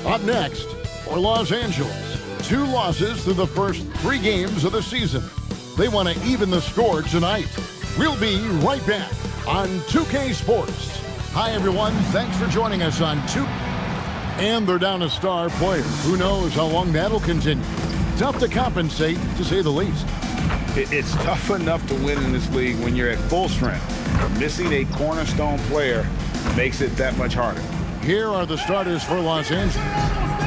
Up next, for Los Angeles, 2 losses through the first 3 games of the season. They want to even the score tonight. We'll be right back on 2K Sports. Hi, everyone. Thanks for joining us on 2. And they're down a star player. Who knows how long that'll continue. Tough to compensate, to say the least. It's tough enough to win in this league when you're at full strength. Missing a cornerstone player makes it that much harder. Here are the starters for Los Angeles.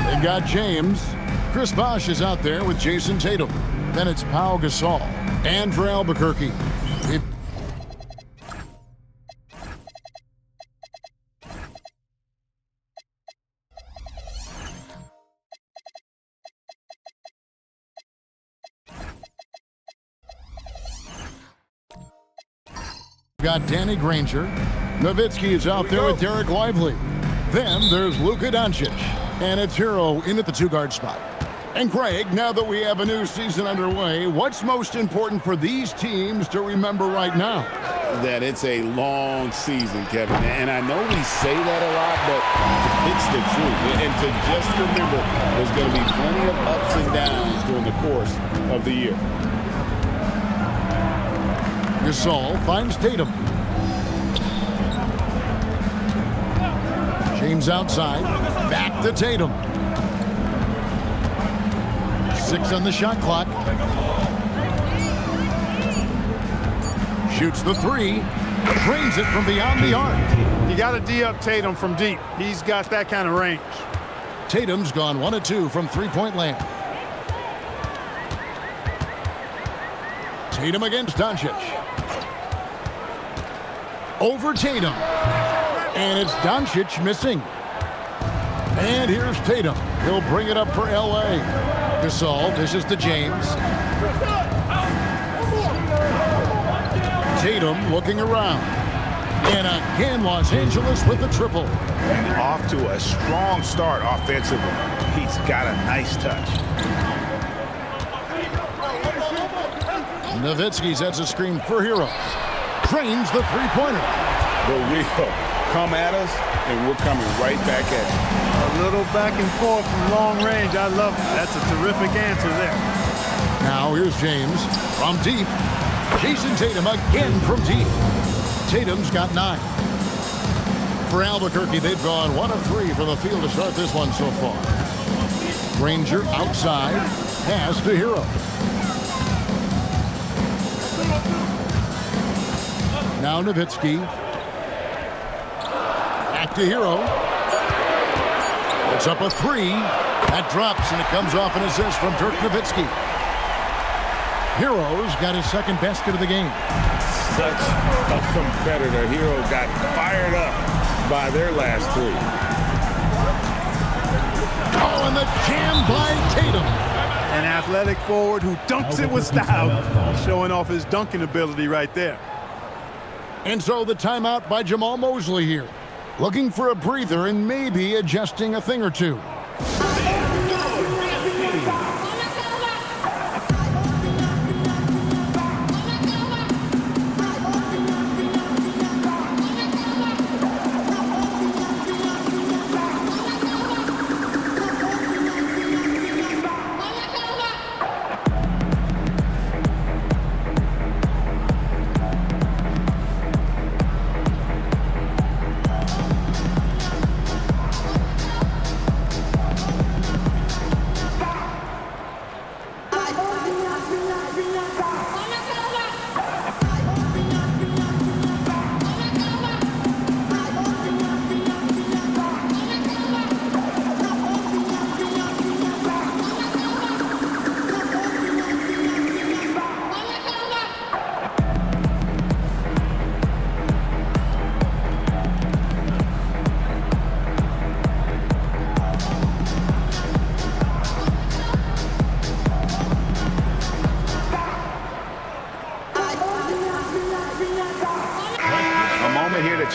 They've got James. Chris Bosh is out there with Jason Tatum. Then it's Pau Gasol. And for Albuquerque, we've got Danny Granger. Nowitzki is out there with Derek Lively. Then there's Luka Doncic. And it's Hero in at the 2-guard spot. And Greg, now that we have a new season underway, what's most important for these teams to remember right now? That it's a long season, Kevin. And I know we say that a lot, but it's the truth. And to just remember, there's going to be plenty of ups and downs during the course of the year. Gasol finds Tatum. James outside. Back to Tatum. 6 on the shot clock. Shoots the 3. Drains it from beyond the arc. You got to D-up Tatum from deep. He's got that kind of range. Tatum's gone 1 of 2 from 3-point land. Tatum against Doncic. Over Tatum. And it's Doncic missing. And here's Tatum. He'll bring it up for L.A. Gasol dishes to James. Tatum looking around. And again, Los Angeles with the triple. And off to a strong start offensively. He's got a nice touch. Nowitzki sets a screen for Hero. Drains the 3-pointer. But we come at us, and we're coming right back at you. A little back and forth from long range. I love it. That's a terrific answer there. Now here's James from deep. Jason Tatum again from deep. Tatum's got 9. For Albuquerque, they've gone 1 of 3 from the field to start this one so far. Granger outside. Pass to Hero. Now Nowitzki. Back to Hero. It's up a 3. That drops, and it comes off an assist from Dirk Nowitzki. Hero's got his 2nd basket of the game. Such a competitor. Hero got fired up by their last 3. Oh, and the jam by Tatum. An athletic forward who dunks it with style. Showing off his dunking ability right there. And so the timeout by Jamal Mosley here. Looking for a breather and maybe adjusting a thing or 2.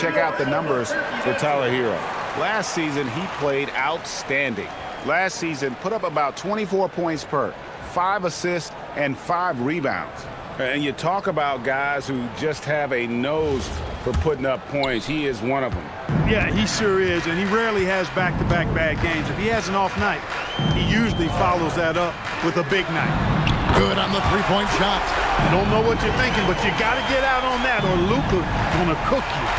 Check out the numbers for Tyler Hero. Last season, he played outstanding. Last season, put up about 24 points per, 5 assists, and 5 rebounds. And you talk about guys who just have a nose for putting up points. He is one of them. Yeah, he sure is, and he rarely has back-to-back bad games. If he has an off night, he usually follows that up with a big night. Good on the three-point shot. I don't know what you're thinking, but you got to get out on that or Luka gonna cook you.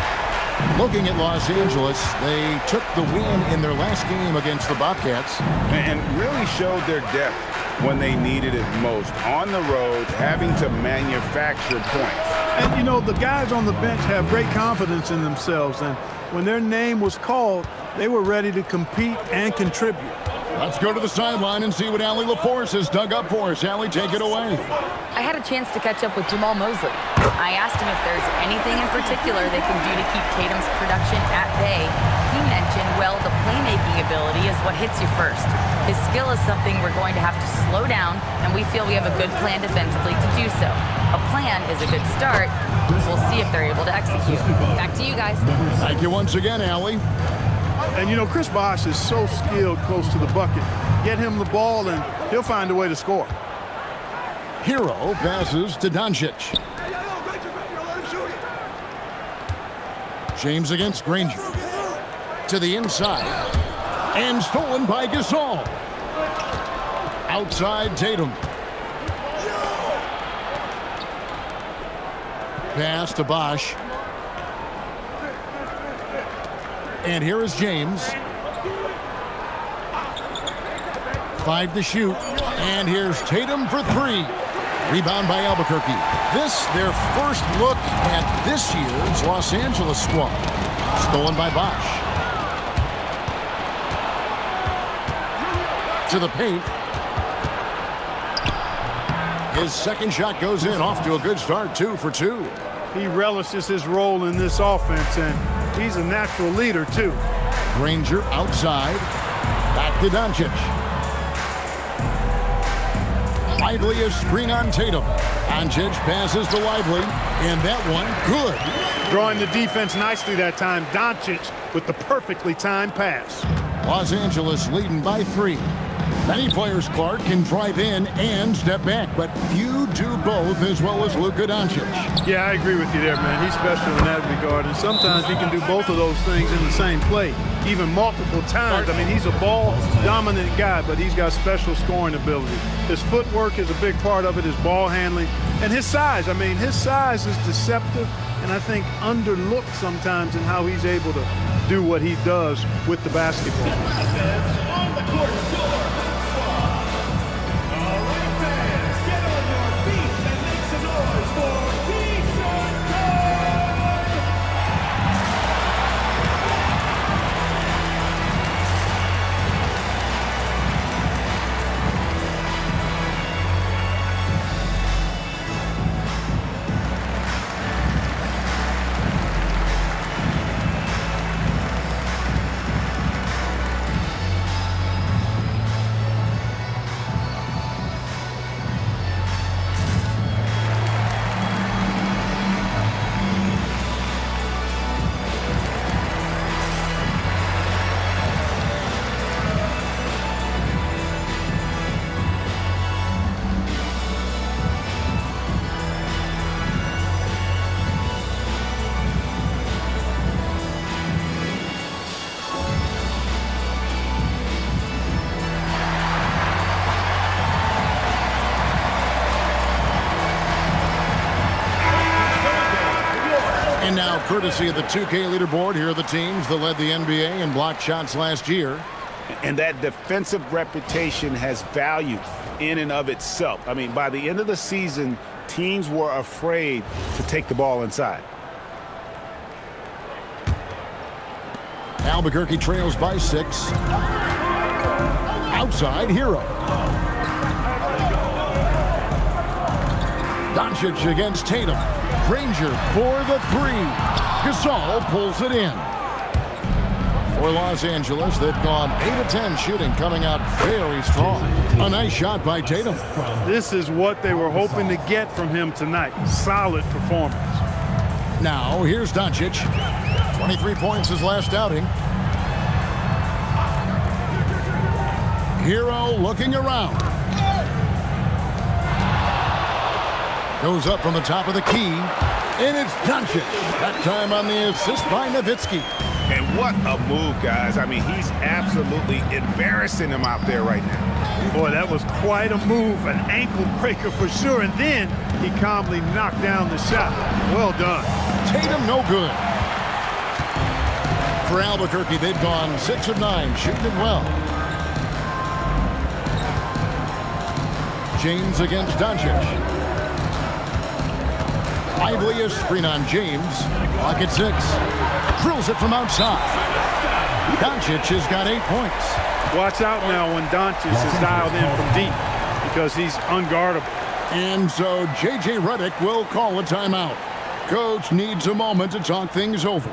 Looking at Los Angeles, they took the win in their last game against the Bobcats. And really showed their depth when they needed it most. On the road, having to manufacture points. And, you know, the guys on the bench have great confidence in themselves, and when their name was called, they were ready to compete and contribute. Let's go to the sideline and see what Allie LaForce has dug up for us. Allie, take it away. I had a chance to catch up with Jamal Mosley. I asked him if there's anything in particular they can do to keep Tatum's production at bay. He mentioned, well, the playmaking ability is what hits you first. His skill is something we're going to have to slow down, and we feel we have a good plan defensively to do so. A plan is a good start. We'll see if they're able to execute. Back to you guys. Thank you once again, Allie. And, you know, Chris Bosh is so skilled close to the bucket. Get him the ball, and he'll find a way to score. Hero passes to Doncic. James against Granger. To the inside. And stolen by Gasol. Outside Tatum. Pass to Bosh. And here is James. 5 to shoot. And here's Tatum for 3. Rebound by Albuquerque. This, their first look at this year's Los Angeles squad. Stolen by Bosh. To the paint. His second shot goes in, off to a good start, 2 for 2. He relishes his role in this offense, and he's a natural leader, too. Granger outside. Back to Doncic. Lively a screen on Tatum. Doncic passes to Lively, and that one good. Drawing the defense nicely that time. Doncic with the perfectly timed pass. Los Angeles leading by 3. Many players, Clark, can drive in and step back, but few do both as well as Luka Doncic. Yeah, I agree with you there, man. He's special in that regard, and sometimes he can do both of those things in the same play, even multiple times. I mean, he's a ball-dominant guy, but he's got special scoring ability. His footwork is a big part of it, his ball handling, and his size. I mean, his size is deceptive, and I think underlooked sometimes in how he's able to do what he does with the basketball. On the court, all right, fans, get on your feet and make some noise for T-Shirt God! And now, courtesy of the 2K leaderboard, here are the teams that led the NBA in blocked shots last year. And that defensive reputation has value in and of itself. I mean, by the end of the season, teams were afraid to take the ball inside. Albuquerque trails by 6. Outside, Hero. Doncic against Tatum. Granger for the 3. Gasol pulls it in. For Los Angeles, they've gone 8 of 10 shooting, coming out very strong. A nice shot by Tatum. This is what they were hoping to get from him tonight. Solid performance. Now, here's Doncic. 23 points his last outing. Hero looking around. Goes up from the top of the key. And it's Doncic. That time on the assist by Nowitzki. And what a move, guys. I mean, he's absolutely embarrassing him out there right now. Boy, that was quite a move, an ankle breaker for sure. And then he calmly knocked down the shot. Well done. Tatum no good. For Albuquerque, they've gone 6 of 9, shooting it well. James against Doncic. Lively a screen on James. Clock at 6. Drills it from outside. Doncic has got 8 points. Watch out now when Doncic is dialed in from deep because he's unguardable. And so J.J. Redick will call a timeout. Coach needs a moment to talk things over.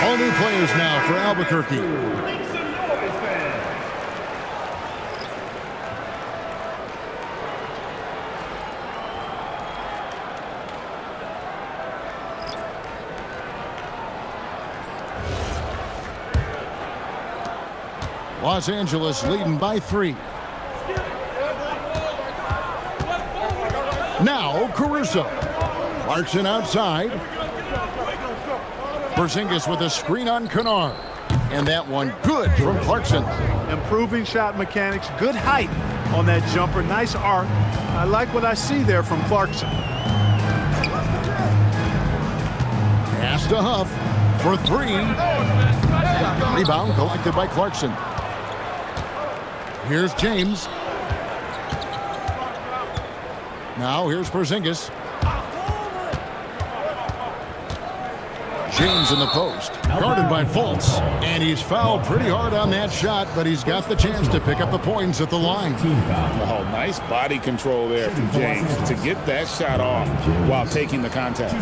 All new players now for Albuquerque. Make some noise, fans. Los Angeles leading by 3. Now Caruso. Clarkson outside. Porzingis with a screen on Kennard. And that one good from Clarkson. Improving shot mechanics, good height on that jumper, nice arc. I like what I see there from Clarkson. Pass to Huff for 3. Rebound collected by Clarkson. Here's James. Now here's Porzingis. James in the post, guarded by Fultz, and he's fouled pretty hard on that shot, but he's got the chance to pick up the points at the line. Oh, nice body control there from James to get that shot off while taking the contact.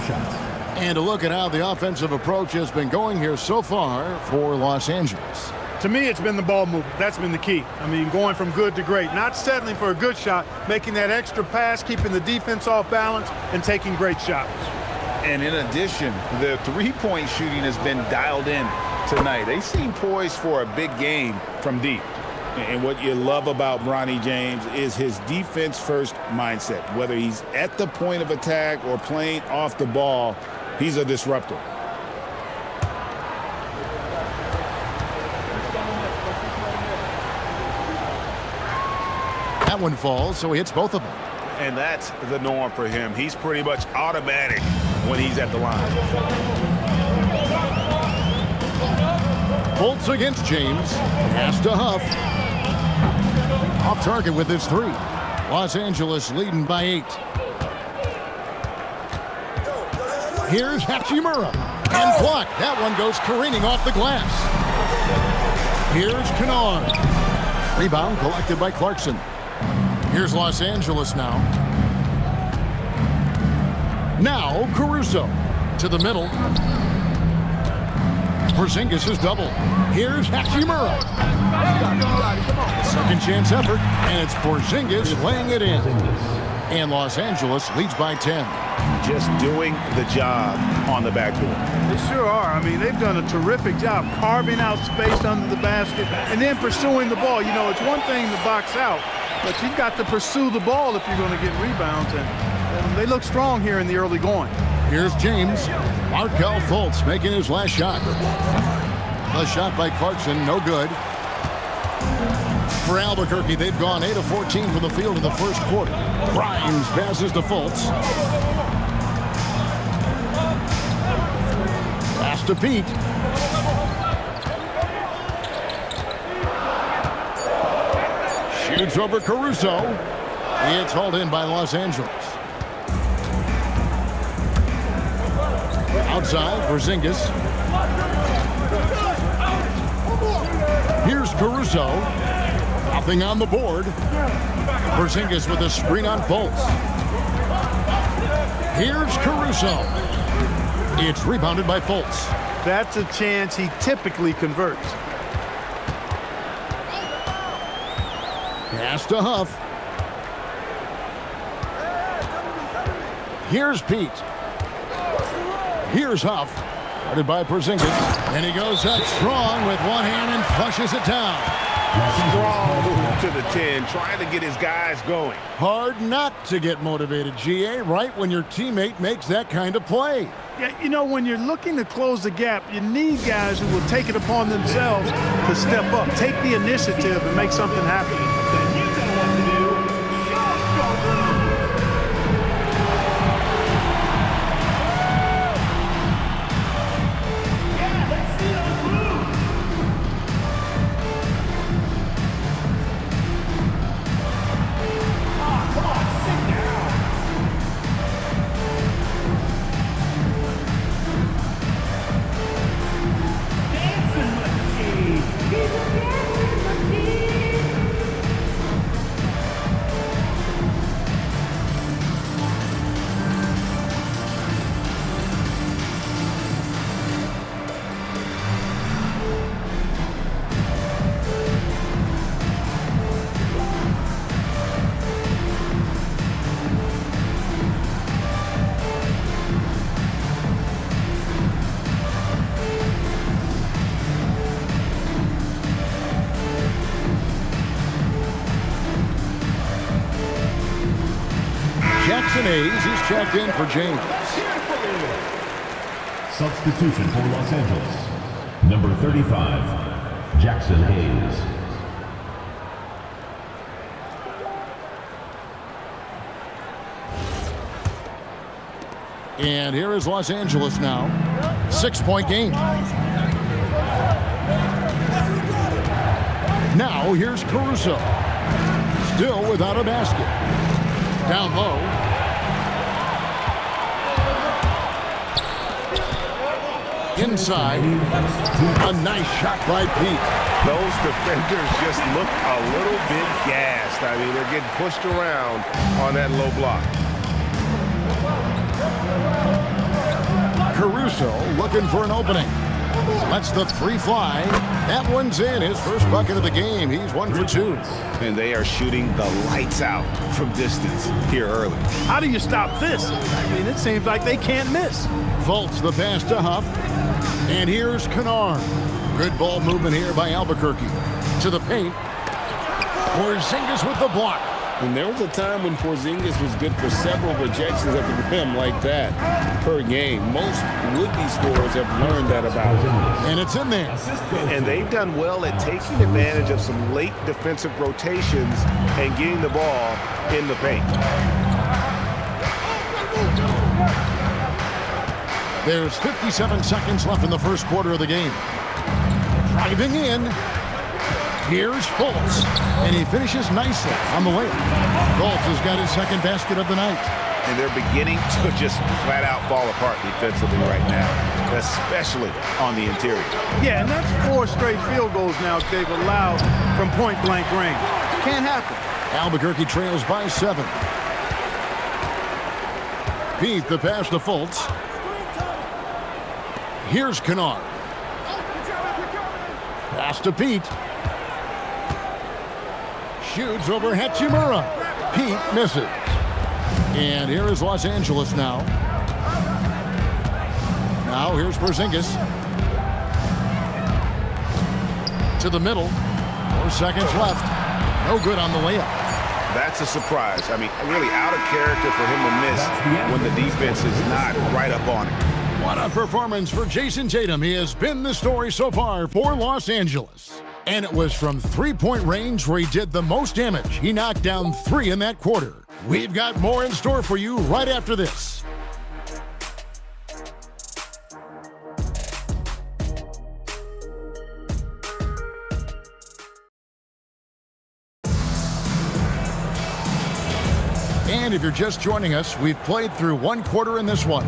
And to look at how the offensive approach has been going here so far for Los Angeles. To me, it's been the ball movement. That's been the key. I mean, going from good to great, not settling for a good shot, making that extra pass, keeping the defense off balance, and taking great shots. And in addition, the three-point shooting has been dialed in tonight. They seem poised for a big game from deep. And what you love about Bronny James is his defense-first mindset. Whether he's at the point of attack or playing off the ball, he's a disruptor. That one falls, so he hits both of them. And that's the norm for him. He's pretty much automatic when he's at the line. Fultz against James. Pass to Huff. Off target with his 3. Los Angeles leading by 8. Here's Hachimura. And blocked. That one goes careening off the glass. Here's Kennard. Rebound collected by Clarkson. Here's Los Angeles now. Now Caruso to the middle. Porzingis is double. Here's Hachimura. Second chance effort, and it's Porzingis laying it in. And Los Angeles leads by 10. Just doing the job on the backdoor. They sure are. I mean, they've done a terrific job carving out space under the basket and then pursuing the ball. You know, it's one thing to box out, but you've got to pursue the ball if you're going to get rebounds, and they look strong here in the early going. Here's James. Markelle Fultz making his last shot. A shot by Clarkson, no good. For Albuquerque, they've gone 8 of 14 from the field in the first quarter. Grimes passes to Fultz. Pass to Pete. Shoots over Caruso. It's hauled in by Los Angeles. Outside, Porzingis. Here's Caruso. Nothing on the board. Porzingis with a screen on Fultz. Here's Caruso. It's rebounded by Fultz. That's a chance he typically converts. Pass to Huff. Here's Pete. Here's Huff. Guarded by Porzingis. And he goes up strong with one hand and flushes it down. Strong move to the 10, trying to get his guys going. Hard not to get motivated, GA, right when your teammate makes that kind of play. Yeah, you know, when you're looking to close the gap, you need guys who will take it upon themselves to step up, take the initiative, and make something happen. Then you know what to do. Yeah, let's see those moves. Come on, sit down. Dancing machine. He's a dancing machine. Jackson Hayes, he's checked in for James. Substitution for Los Angeles. Number 35, Jackson Hayes. And here is Los Angeles now. 6-point game. Now here's Caruso. Still without a basket. Down low. Inside. A nice shot by Pete. Those defenders just look a little bit gassed. I mean, they're getting pushed around on that low block. Caruso looking for an opening. Lets the three fly. That one's in. His first bucket of the game. He's 1 for 2. And they are shooting the lights out from distance here early. How do you stop this? I mean, it seems like they can't miss. Fultz the pass to Huff. And here's Kennard. Good ball movement here by Albuquerque. To the paint. Porzingis with the block. And there was a time when Porzingis was good for several rejections at the rim like that per game. Most would-be scorers have learned that about him. And it's in there. And they've done well at taking advantage of some late defensive rotations and getting the ball in the paint. There's 57 seconds left in the first quarter of the game. Driving in. Here's Fultz. And he finishes nicely on the layup. Fultz has got his second basket of the night. And they're beginning to just flat out fall apart defensively right now, especially on the interior. Yeah, and that's 4 straight field goals now they've allowed from point-blank range. Can't happen. Albuquerque trails by 7. Pete the pass to Fultz. Here's Kennard. Pass to Pete. Shoots over Hachimura. Pete misses. And here is Los Angeles now. Now here's Porzingis. To the middle. 4 seconds left. No good on the layup. that's a surprise. I mean, really out of character for him to miss when the defense is not right up on him. What a performance for Jason Tatum. He has been the story so far for Los Angeles. And it was from three-point range where he did the most damage. He knocked down 3 in that quarter. We've got more in store for you right after this. And if you're just joining us, we've played through 1 quarter in this one.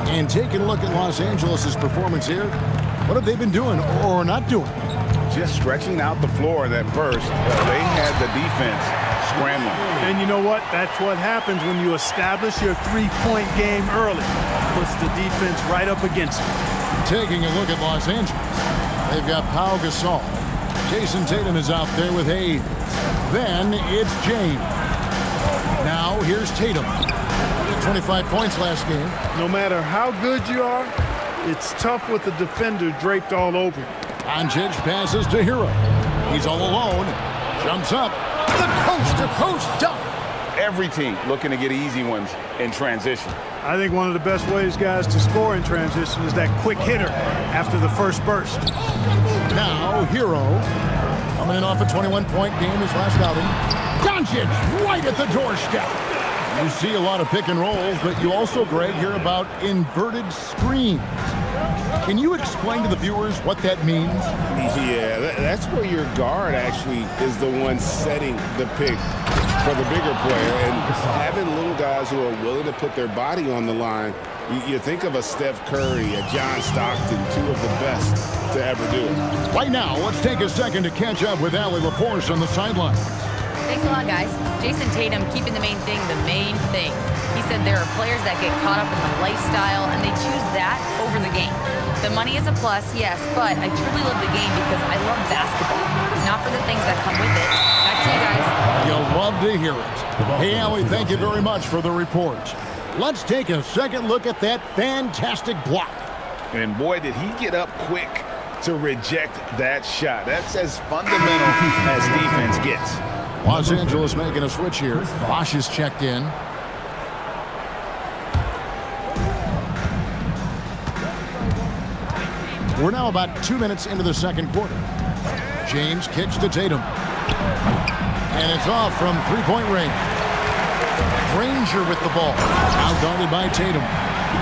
And taking a look at Los Angeles' performance here, what have they been doing or not doing? Just stretching out the floor that first. They had the defense scrambling. And you know what? That's what happens when you establish your three-point game early. Puts the defense right up against it. Taking a look at Los Angeles, they've got Pau Gasol. Jason Tatum is out there with Hayes. Then it's James. Now here's Tatum. 25 points last game. No matter how good you are, it's tough with the defender draped all over you. Doncic passes to Hero. He's all alone. Jumps up. The coast-to-coast dunk. Every team looking to get easy ones in transition. I think one of the best ways, guys, to score in transition is that quick hitter after the first burst. Now Hero coming in off a 21-point game his last outing. Doncic right at the doorstep. You see a lot of pick and rolls, but you also, Greg, hear about inverted screens. Can you explain to the viewers what that means? Yeah, that's where your guard actually is the one setting the pick for the bigger player. And having little guys who are willing to put their body on the line, you think of a Steph Curry, a John Stockton, 2 of the best to ever do it. Right now, let's take a second to catch up with Allie LaForce on the sidelines. Thanks a lot, guys. Jason Tatum keeping the main thing the main thing. He said there are players that get caught up in the lifestyle, and they choose that over the game. The money is a plus, yes, but I truly love the game because I love basketball, not for the things that come with it. Back to you guys. You'll love to hear it. Hey, Allie, thank you very much for the report. Let's take a second look at that fantastic block. And boy, did he get up quick to reject that shot. That's as fundamental as defense gets. Los Angeles making a switch here. Bosh is checked in. We're now about 2 minutes into the second quarter. James kicks to Tatum. And it's off from three-point range. Granger with the ball. Now guarded by Tatum.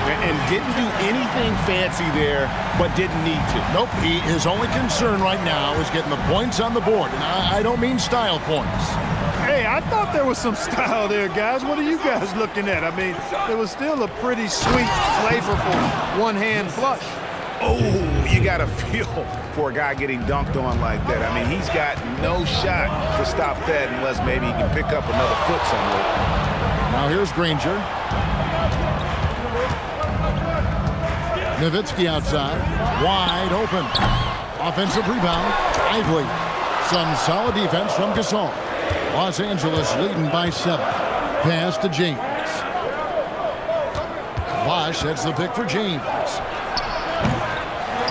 And didn't do anything fancy there, but didn't need to. Nope, his only concern right now is getting the points on the board. And I don't mean style points. Hey, I thought there was some style there, guys. What are you guys looking at? I mean, it was still a pretty sweet, flavorful one-hand flush. Oh, you got to feel for a guy getting dunked on like that. I mean, he's got no shot to stop that unless maybe he can pick up another foot somewhere. Now here's Granger. Nowitzki outside, wide open. Offensive rebound, Lively. Some solid defense from Gasol. Los Angeles leading by 7. Pass to James. Bosh sets the pick for James.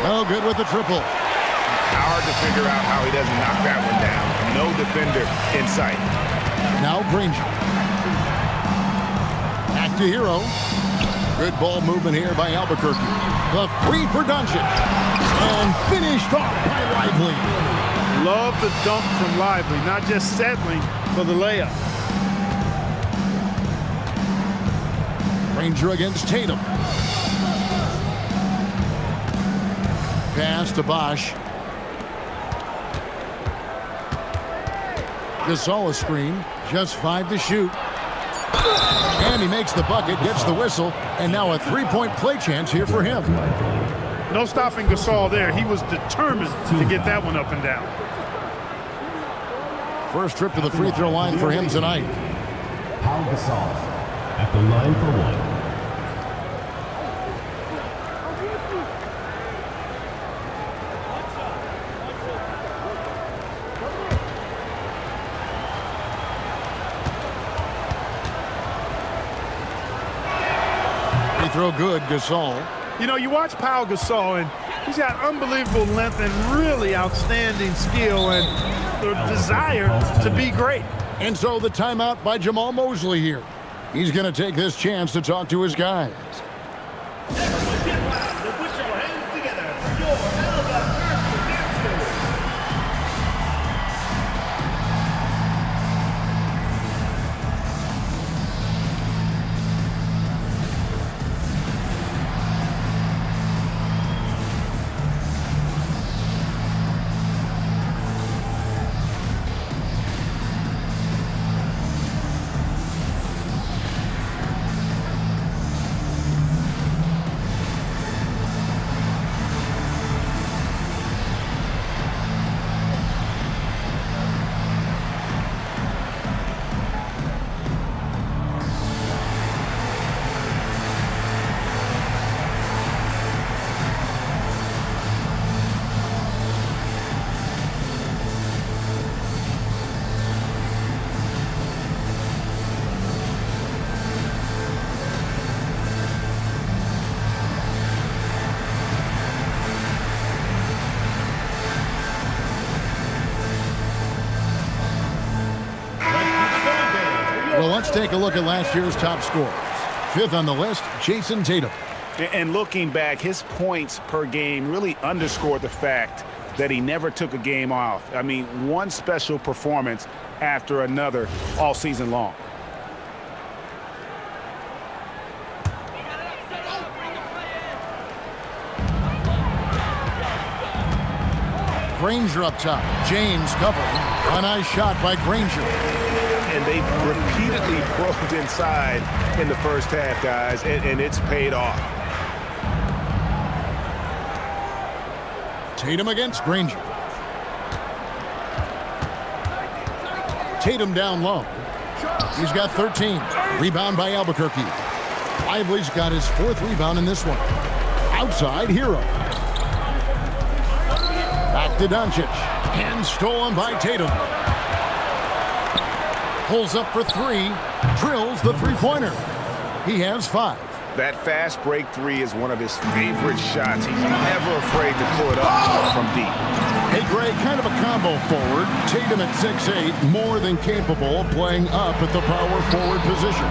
No good with the triple. Hard to figure out how he doesn't knock that one down. No defender in sight. Now Granger. Back to Hero. Good ball movement here by Albuquerque. The three for Doncic. And finished off by Lively. Love the dunk from Lively, not just settling for the layup. Granger against Tatum. Pass to Bosh. Gasol a screen. Just 5 to shoot. And he makes the bucket, gets the whistle, and now a three-point play chance here for him. No stopping Gasol there. He was determined to get that one up and down. First trip to the free throw line for him tonight. Pau Gasol at the line for 1. Throw good, Gasol. You know, you watch Pau Gasol, and he's got unbelievable length and really outstanding skill and the desire to be great. And so the timeout by Jamal Mosley here. He's going to take this chance to talk to his guys. Everyone get loud and put your hands together for your Albuquerque dancers. Well, let's take a look at last year's top scorers. Fifth on the list, Jason Tatum. And looking back, his points per game really underscored the fact that he never took a game off. I mean, one special performance after another all season long. Granger up top. James covering. A nice shot by Granger. And they've repeatedly probed inside in the first half, guys, and it's paid off. Tatum against Granger. Tatum down low. He's got 13. Rebound by Albuquerque. Lively's got his fourth rebound in this one. Outside, Hero. Back to Doncic. And stolen by Tatum. Pulls up for three. Drills the three-pointer. He has 5. That fast break three is one of his favorite shots. He's never afraid to pull it up from deep. Hey, Greg, kind of a combo forward. Tatum at 6'8", more than capable of playing up at the power forward position.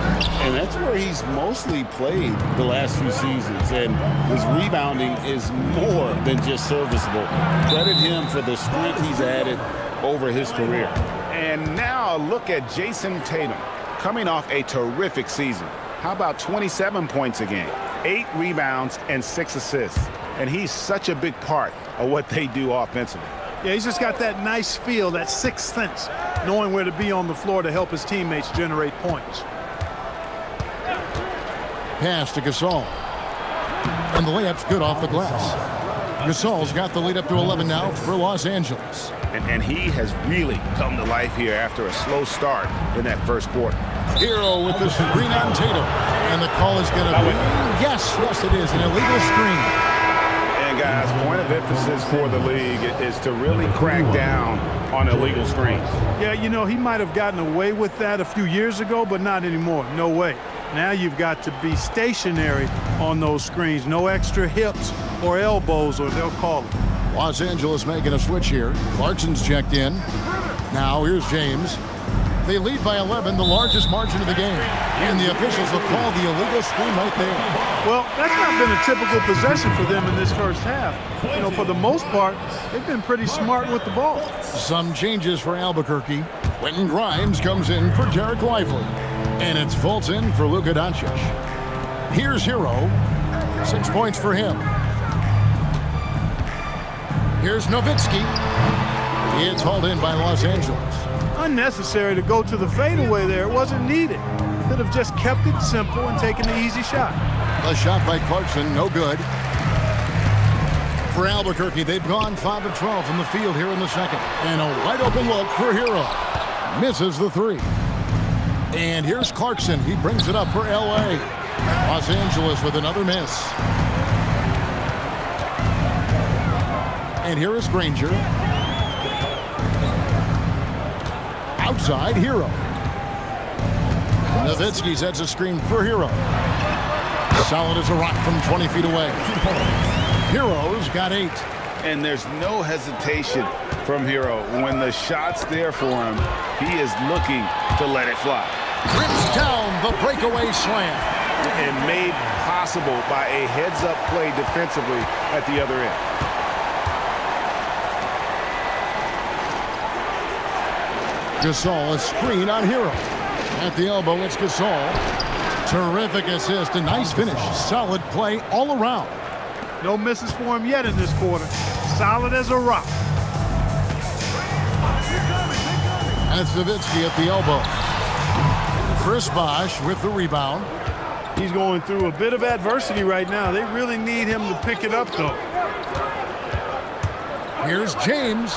And that's where he's mostly played the last few seasons. And his rebounding is more than just serviceable. Credit him for the strength he's added over his career. And now a look at Jason Tatum, coming off a terrific season. How about 27 points a game, 8 rebounds, and 6 assists? And he's such a big part of what they do offensively. Yeah, he's just got that nice feel, that sixth sense, knowing where to be on the floor to help his teammates generate points. Pass to Gasol. And the layup's good off the glass. Gasol's got the lead up to 11 now for Los Angeles. And he has really come to life here after a slow start in that first quarter. Hero with the screen on Tatum. And the call is going to be, yes, it is, an illegal screen. And guys, point of emphasis for the league is to really crack down on illegal screens. Yeah, you know, he might have gotten away with that a few years ago, but not anymore. No way. Now you've got to be stationary on those screens. No extra hips or elbows, or they'll call it. Los Angeles making a switch here. Clarkson's checked in. Now here's James. They lead by 11, the largest margin of the game. And the officials will call the illegal screen right there. Well, that's not been a typical possession for them in this first half. You know, for the most part, they've been pretty smart with the ball. Some changes for Albuquerque. Quentin Grimes comes in for Derek Lively. And it's Fulton for Luka Doncic. Here's Hero. 6 points for him. Here's Nowitzki. It's hauled in by Los Angeles. Unnecessary to go to the fadeaway there. It wasn't needed. Could have just kept it simple and taken the easy shot. A shot by Clarkson, no good. For Albuquerque, they've gone 5 of 12 from the field here in the second. And a wide open look for Hero. Misses the 3. And here's Clarkson. He brings it up for L.A. Los Angeles with another miss. And here is Granger. Outside, Hero. Nowitzki sets a screen for Hero. Solid as a rock from 20 feet away. Hero's got 8. And there's no hesitation from Hero. When the shot's there for him, he is looking to let it fly. Rips down the breakaway slam. And made possible by a heads-up play defensively at the other end. Gasol, a screen on Hero. At the elbow, it's Gasol. Terrific assist, a nice finish. Solid play all around. No misses for him yet in this quarter. Solid as a rock. And Savitsky at the elbow. Chris Bosh with the rebound. He's going through a bit of adversity right now. They really need him to pick it up, though. Here's James.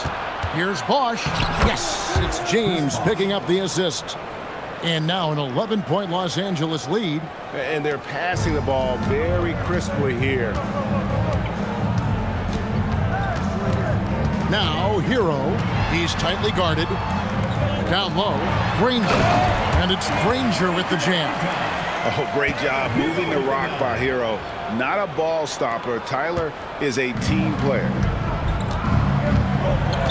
Here's Bosh. Yes, it's James picking up the assist. And now an 11-point Los Angeles lead. And they're passing the ball very crisply here. Now Hero. He's tightly guarded. Down low, Granger. And it's Granger with the jam. Oh, great job moving the rock by Hero. Not a ball stopper. Tyler is a team player.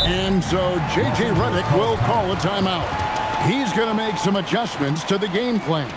And so J.J. Redick will call a timeout. He's going to make some adjustments to the game plan.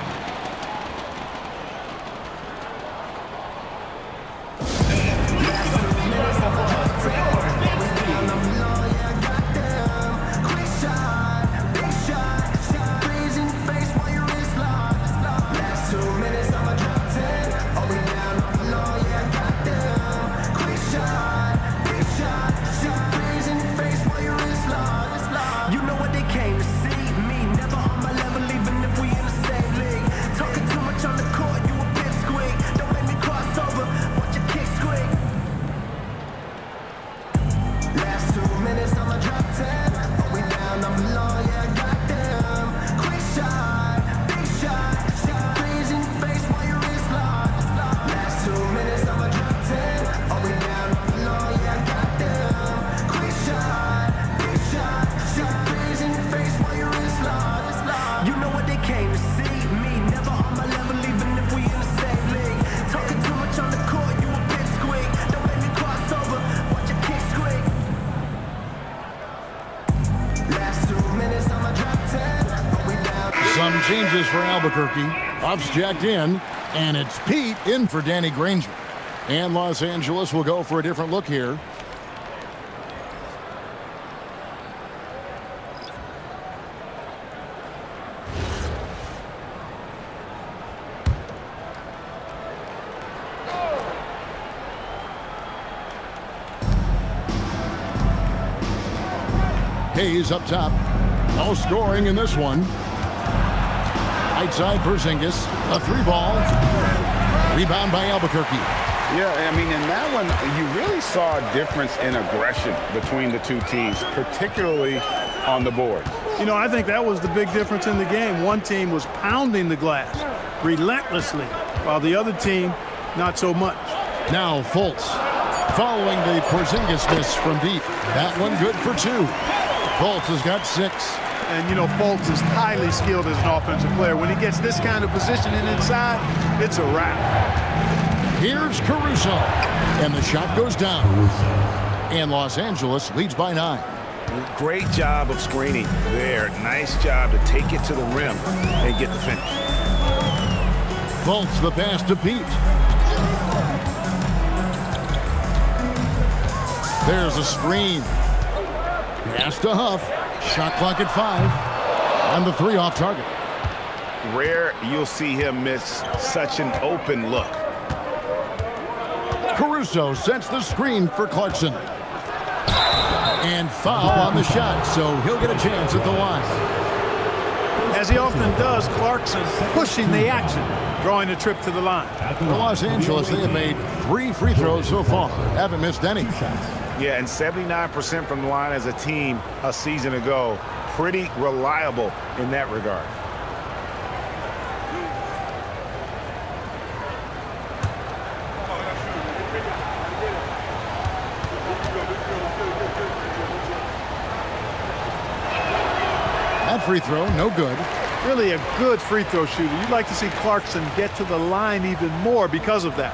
Some changes for Albuquerque. Buffs jacked in, and it's Pete in for Danny Granger. And Los Angeles will go for a different look here. Hayes up top. No scoring in this one. Right side, Porzingis. A three ball. Rebound by Albuquerque. Yeah, I mean, in that one, you really saw a difference in aggression between the two teams, particularly on the board. You know, I think that was the big difference in the game. One team was pounding the glass relentlessly, while the other team, not so much. Now Fultz, following the Porzingis miss from deep. That one good for two. Fultz has got 6. And, you know, Fultz is highly skilled as an offensive player. When he gets this kind of positioning inside, it's a wrap. Here's Caruso. And the shot goes down. And Los Angeles leads by 9. Great job of screening there. Nice job to take it to the rim and get the finish. Fultz the pass to Pete. There's a screen. Pass to Huff. Shot clock at 5. And the 3 off target. Rare you'll see him miss such an open look. Caruso sets the screen for Clarkson. And foul on the shot, so he'll get a chance at the line. As he often does, Clarkson pushing the action, drawing a trip to the line. For Los Angeles, they have made 3 free throws so far. Haven't missed any. Yeah, and 79% from the line as a team a season ago. Pretty reliable in that regard. That free throw, no good. Really a good free throw shooter. You'd like to see Clarkson get to the line even more because of that.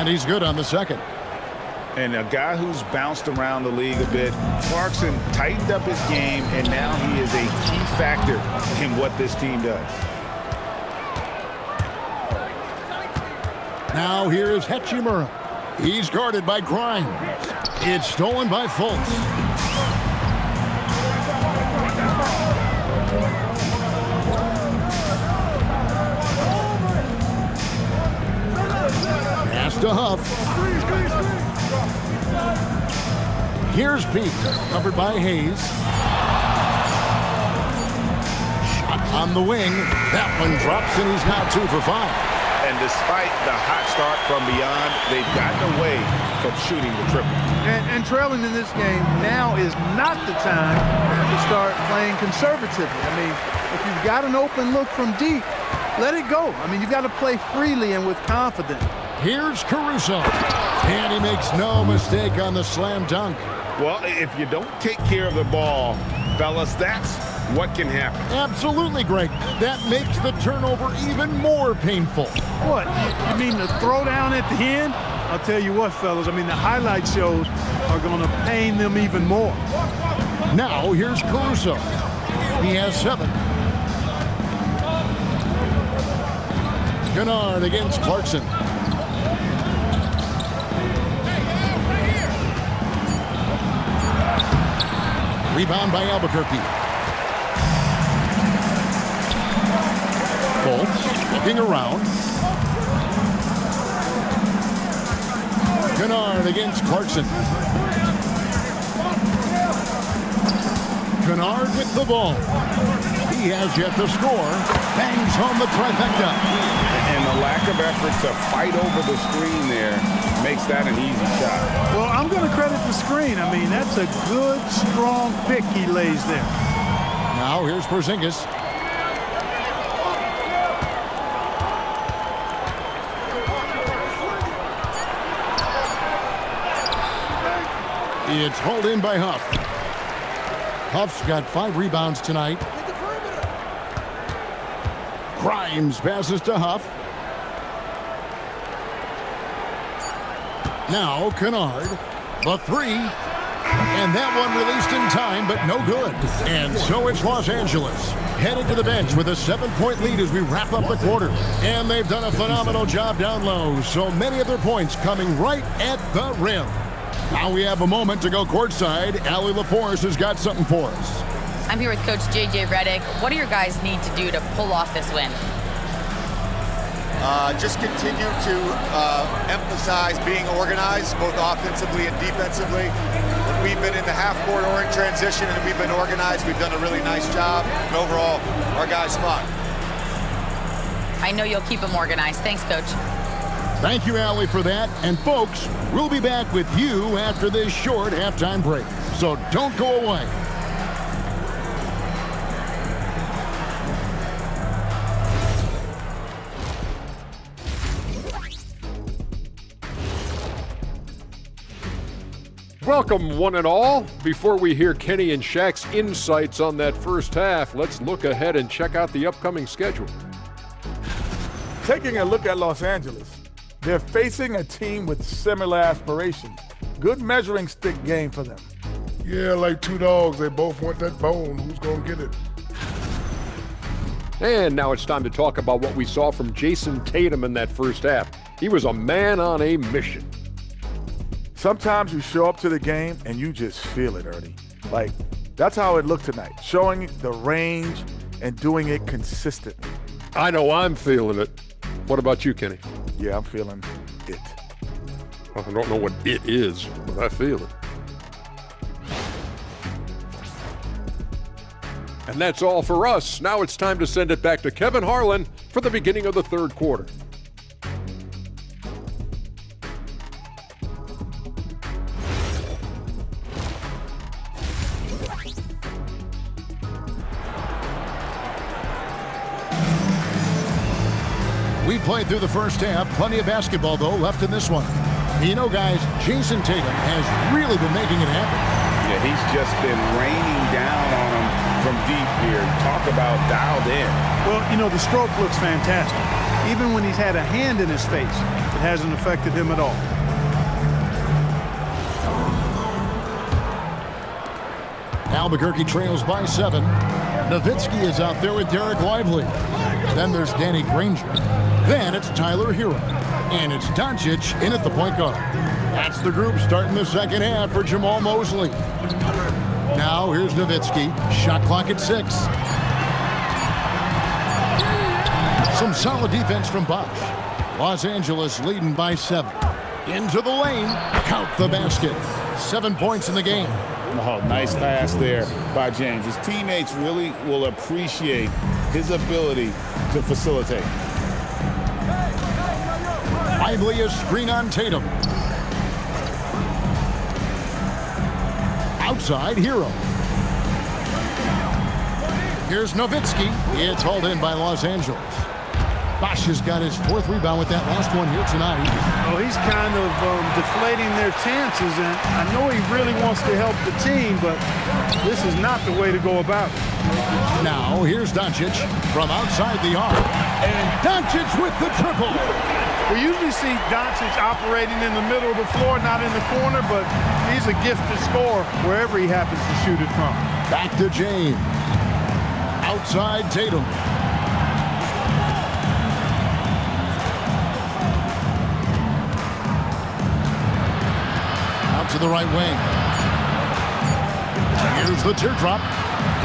And he's good on the second. And a guy who's bounced around the league a bit, Clarkson tightened up his game, and now he is a key factor in what this team does. Now here is Hachimura. He's guarded by Grimes. It's stolen by Fultz. Pass to Huff. Here's Pete, covered by Hayes. Shot on the wing. That one drops, and he's now 2 for 5. And despite the hot start from beyond, they've gotten away from shooting the triple. And trailing in this game now is not the time to start playing conservatively. I mean, if you've got an open look from deep, let it go. I mean, you've got to play freely and with confidence. Here's Caruso. And he makes no mistake on the slam dunk. Well, if you don't take care of the ball, fellas, that's what can happen. Absolutely, Greg. That makes the turnover even more painful. What? You mean the throwdown at the end? I'll tell you what, fellas. I mean, the highlight shows are going to pain them even more. Now, here's Caruso. He has 7. Kennard against Clarkson. Rebound by Albuquerque. Fultz looking around. Kennard against Clarkson. Kennard with the ball. He has yet to score. Bangs home the trifecta. And the lack of effort to fight over the screen there makes that an easy shot. Well, I'm going to credit the screen. I mean, that's a good, strong pick he lays there. Now here's Porzingis. It's hauled in by Huff. Huff's got 5 rebounds tonight. Grimes passes to Huff. Now Kennard, the 3. And that one released in time, but no good. And so it's Los Angeles, headed to the bench with a 7-point lead as we wrap up the quarter. And they've done a phenomenal job down low. So many of their points coming right at the rim. Now we have a moment to go courtside. Allie LaForce has got something for us. I'm here with Coach J.J. Redick. What do your guys need to do to pull off this win? Just continue to emphasize being organized, both offensively and defensively. When we've been in the half-court or in transition and we've been organized, we've done a really nice job. And overall, our guys fought. I know you'll keep them organized. Thanks, Coach. Thank you, Allie, for that. And folks, we'll be back with you after this short halftime break. So don't go away. Welcome, one and all. Before we hear Kenny and Shaq's insights on that first half, let's look ahead and check out the upcoming schedule. Taking a look at Los Angeles, they're facing a team with similar aspirations. Good measuring stick game for them. Yeah, like 2 dogs, they both want that bone. Who's gonna get it? And now it's time to talk about what we saw from Jason Tatum in that first half. He was a man on a mission. Sometimes you show up to the game and you just feel it, Ernie. Like, that's how it looked tonight, showing the range and doing it consistently. I know I'm feeling it. What about you, Kenny? Yeah, I'm feeling it. I don't know what it is, but I feel it. And that's all for us. Now it's time to send it back to Kevin Harlan for the beginning of the third quarter. We played through the first half. Plenty of basketball, though, left in this one. You know, guys, Jason Tatum has really been making it happen. Yeah, he's just been raining down on him from deep here. Talk about dialed in. Well, you know, the stroke looks fantastic, even when he's had a hand in his face. The hasn't affected him at all. Albuquerque trails by 7. Nowitzki is out there with Derek Lively. Then there's Danny Granger. Then it's Tyler Hero. And it's Doncic in at the point guard. That's the group starting the second half for Jamal Mosley. Now here's Nowitzki. Shot clock at 6. Some solid defense from Bosch. Los Angeles leading by 7. Into the lane. Count the basket. 7 points in the game. Oh, nice pass there by James. His teammates really will appreciate his ability to facilitate. Lively a screen on Tatum. Outside, Hero. Here's Nowitzki. It's hauled in by Los Angeles. Bosch has got his 4th rebound with that last one here tonight. Oh, he's kind of deflating their chances, and I know he really wants to help the team, but this is not the way to go about it. Now, here's Doncic from outside the arc. And Doncic with the triple. We usually see Doncic operating in the middle of the floor, not in the corner, but he's a gifted scorer wherever he happens to shoot it from. Back to James. Outside Tatum. Out to the right wing. Here's the teardrop.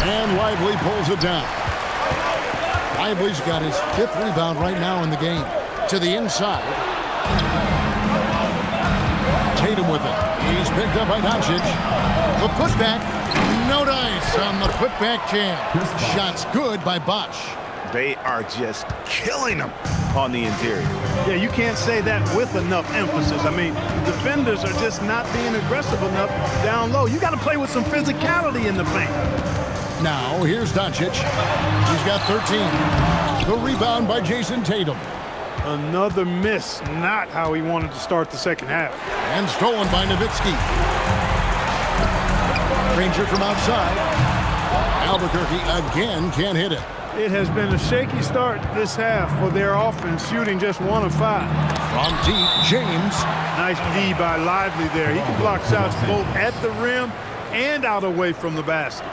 And Lively pulls it down. Lively's got his 5th rebound right now in the game. To the inside. Tatum with it. He's picked up by Doncic. The putback. No dice on the putback jam. Shots good by Bosch. They are just killing him on the interior. Yeah, you can't say that with enough emphasis. I mean, the defenders are just not being aggressive enough down low. You got to play with some physicality in the paint. Now, here's Doncic. He's got 13. The rebound by Jason Tatum. Another miss. Not how he wanted to start the second half. And stolen by Nowitzki. Granger from outside. Albuquerque again can't hit it. It has been a shaky start this half for their offense, shooting just 1 of 5. From deep, James. Nice D by Lively there. He can block shots both at the rim and out away from the basket.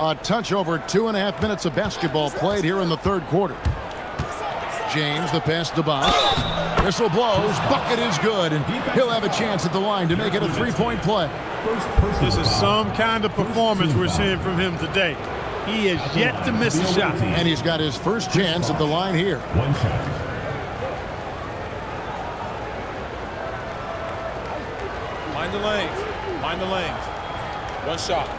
A touch over 2.5 minutes of basketball played here in the 3rd quarter. James, the pass to Bosch. Whistle blows. Bucket is good, and he'll have a chance at the line to make it a 3-point play. This is some kind of performance we're seeing from him today. He has yet to miss a shot. And he's got his first chance at the line here. 1 shot. Mind the lanes. Mind the lanes. 1 shot.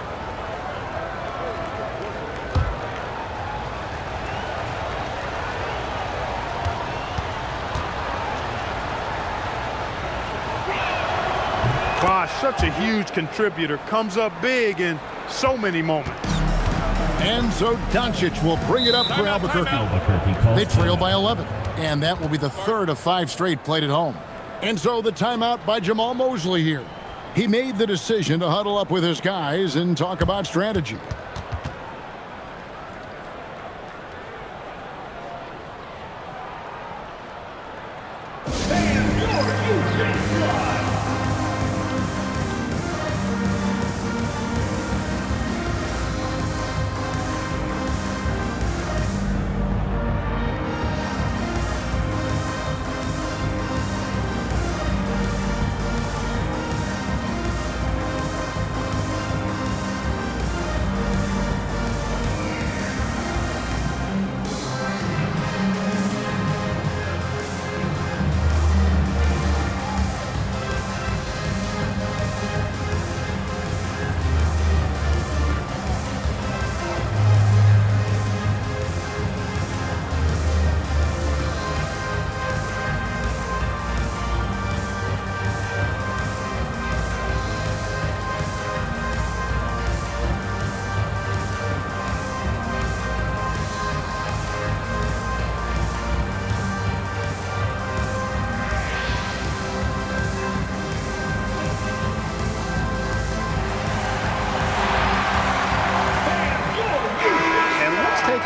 Bosch, such a huge contributor, comes up big in so many moments. And so Doncic will bring it up for Albuquerque. They trail by 11, and that will be the 3rd of 5 straight played at home. And so the timeout by Jamal Mosley here. He made the decision to huddle up with his guys and talk about strategy.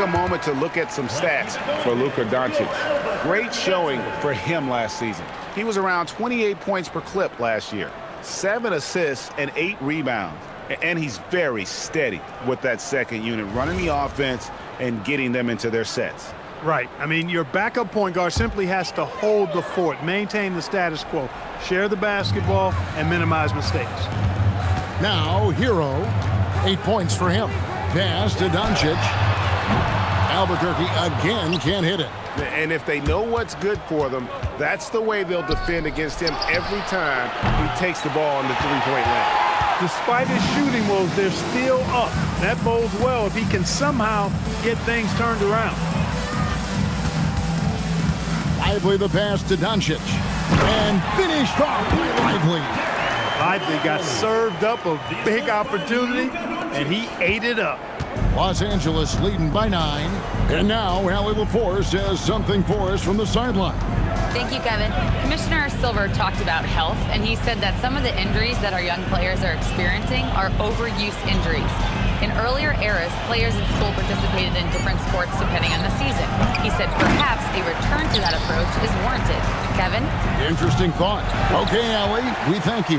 a moment to look at some stats for Luka Doncic. Great showing for him last season. He was around 28 points per clip last year, 7 assists and 8 rebounds. And he's very steady with that second unit, running the offense and getting them into their sets. Right. I mean, your backup point guard simply has to hold the fort, maintain the status quo, share the basketball, and minimize mistakes. Now, Hero, 8 points for him. Pass to Doncic. Albuquerque again can't hit it. And if they know what's good for them, that's the way they'll defend against him every time he takes the ball in the three-point line. Despite his shooting woes, they're still up. That bodes well if he can somehow get things turned around. Lively the pass to Doncic. And finished off by Lively. Lively got served up a big opportunity, and he ate it up. Los Angeles leading by 9. And now Allie LaForce has something for us from the sideline. Thank you, Kevin. Commissioner Silver talked about health, and he said that some of the injuries that our young players are experiencing are overuse injuries. In earlier eras, players in school participated in different sports depending on the season. He said perhaps a return to that approach is warranted. Kevin? Interesting thought. Okay, Allie, we thank you.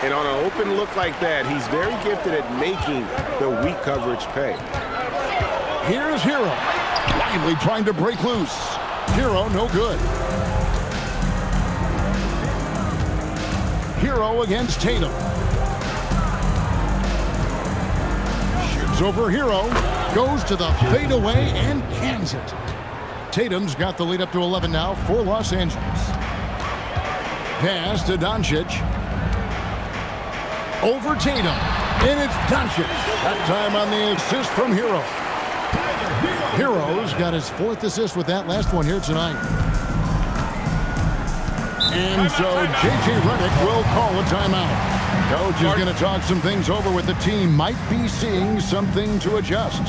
And on an open look like that, he's very gifted at making the weak coverage pay. Here's Hero. Lively trying to break loose. Hero, no good. Hero against Tatum. Shoots over Hero. Goes to the fadeaway and cans it. Tatum's got the lead up to 11 now for Los Angeles. Pass to Doncic. Over Tatum. And it's Doncic. That time on the assist from Hero. Hero's got his 4th assist with that last one here tonight. And so J.J. Redick will call a timeout. Coach is going to talk some things over with the team. Might be seeing something to adjust.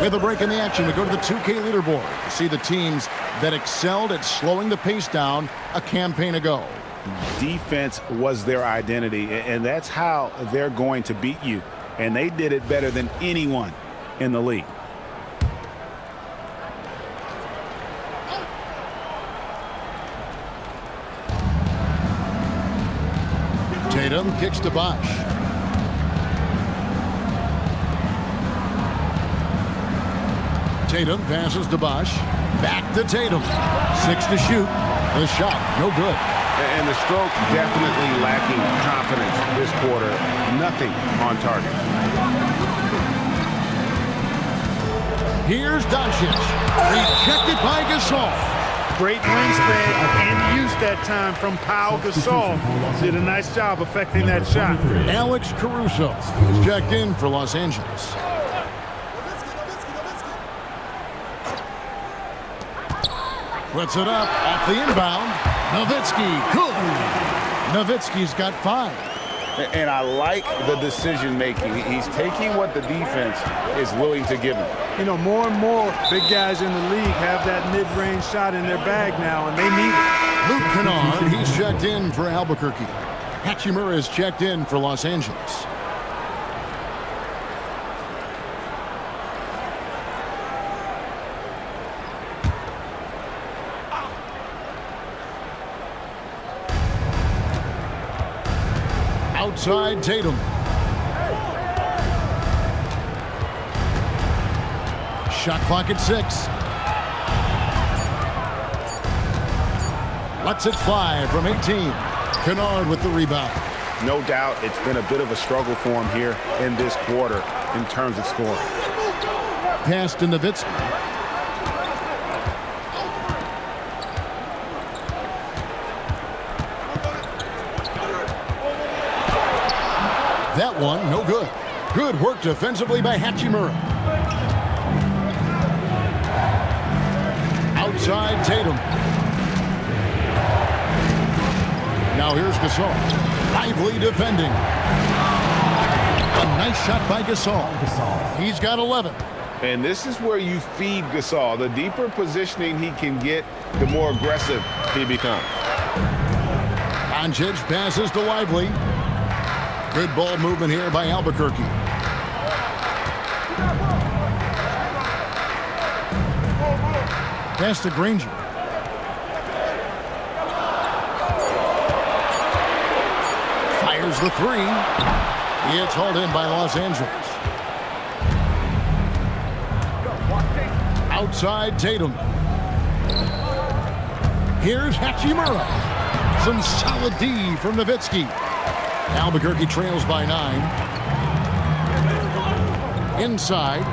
With a break in the action, we go to the 2K leaderboard to see the teams that excelled at slowing the pace down a campaign ago. Defense was their identity, and that's how they're going to beat you. And they did it better than anyone in the league. Tatum kicks to Bosh. Tatum passes to Bosh. Back to Tatum. 6 to shoot. The shot, no good. And the stroke definitely lacking confidence this quarter. Nothing on target. Here's Doncic. Rejected by Gasol. Great wingspan and use that time from Pau Gasol. Did a nice job affecting that shot. Alex Caruso is checked in for Los Angeles. Puts it up off the inbound. Nowitzki, good. Nowitzki's got 5. And I like the decision making. He's taking what the defense is willing to give him. You know, more and more big guys in the league have that mid-range shot in their bag now, and they need it. Luke Kennard, he's checked in for Albuquerque. Hachimura is checked in for Los Angeles. Outside Tatum. Shot clock at 6. Lets it fly from 18. Kennard with the rebound. No doubt it's been a bit of a struggle for him here in this quarter in terms of scoring. Pass to Nowitzki. That one, no good. Good work defensively by Hachimura. Outside Tatum. Now here's Gasol. Lively defending. A nice shot by Gasol. He's got 11. And this is where you feed Gasol. The deeper positioning he can get, the more aggressive he becomes. Doncic passes to Lively. Good ball movement here by Albuquerque. Pass to Granger. Fires the 3. It's hauled in by Los Angeles. Outside Tatum. Here's Hachimura. Some solid D from Nowitzki. Albuquerque trails by 9. Inside.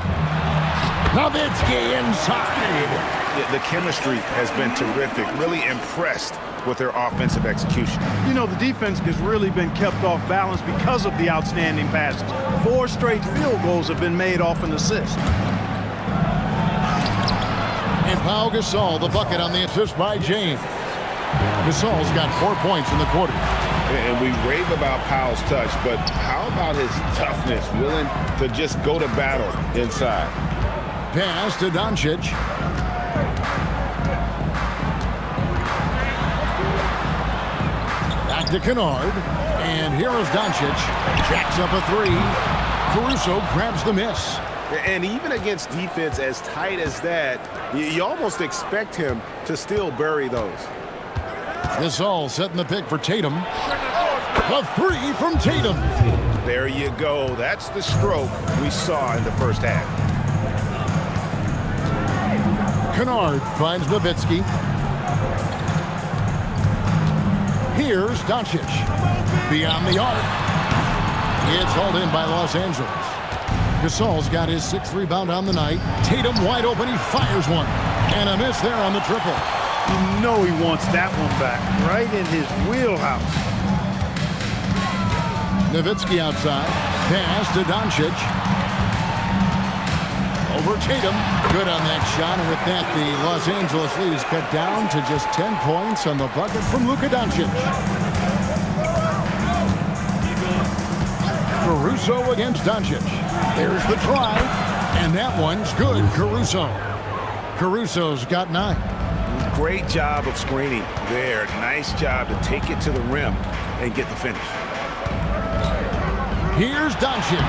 Nowitzki inside. The chemistry has been terrific. Really impressed with their offensive execution. You know, the defense has really been kept off balance because of the outstanding passes. 4 straight field goals have been made off an assist. And Pau Gasol, the bucket on the assist by James. Gasol's got 4 points in the quarter. And we rave about Pau's touch, but how about his toughness, willing to just go to battle inside? Pass to Doncic. Back to Kennard. And here is Doncic. Jacks up a 3. Caruso grabs the miss. And even against defense as tight as that, you almost expect him to still bury those. Gasol setting the pick for Tatum. A 3 from Tatum. There you go. That's the stroke we saw in the first half. Kennard finds Nowitzki. Here's Doncic. Beyond the arc. It's hauled in by Los Angeles. Gasol's got his 6th rebound on the night. Tatum wide open. He fires one. And a miss there on the triple. You know he wants that one back. Right in his wheelhouse. Nowitzki outside. Pass to Doncic. Over Tatum. Good on that shot. And with that, the Los Angeles lead is cut down to just 10 points on the bucket from Luka Doncic. Caruso against Doncic. There's the drive. And that one's good. Caruso's got 9. Great job of screening there. Nice job to take it to the rim and get the finish. Here's Doncic,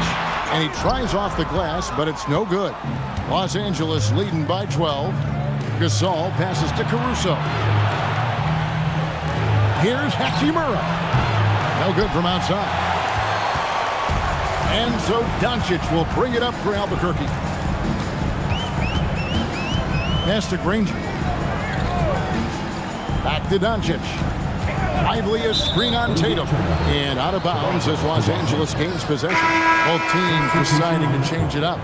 and he tries off the glass, but it's no good. Los Angeles leading by 12. Gasol passes to Caruso. Here's Hachimura. No good from outside. And so Doncic will bring it up for Albuquerque. Pass to Granger. Back to Doncic. Lively a screen on Tatum. And out of bounds as Los Angeles gains possession. Both teams deciding to change it up.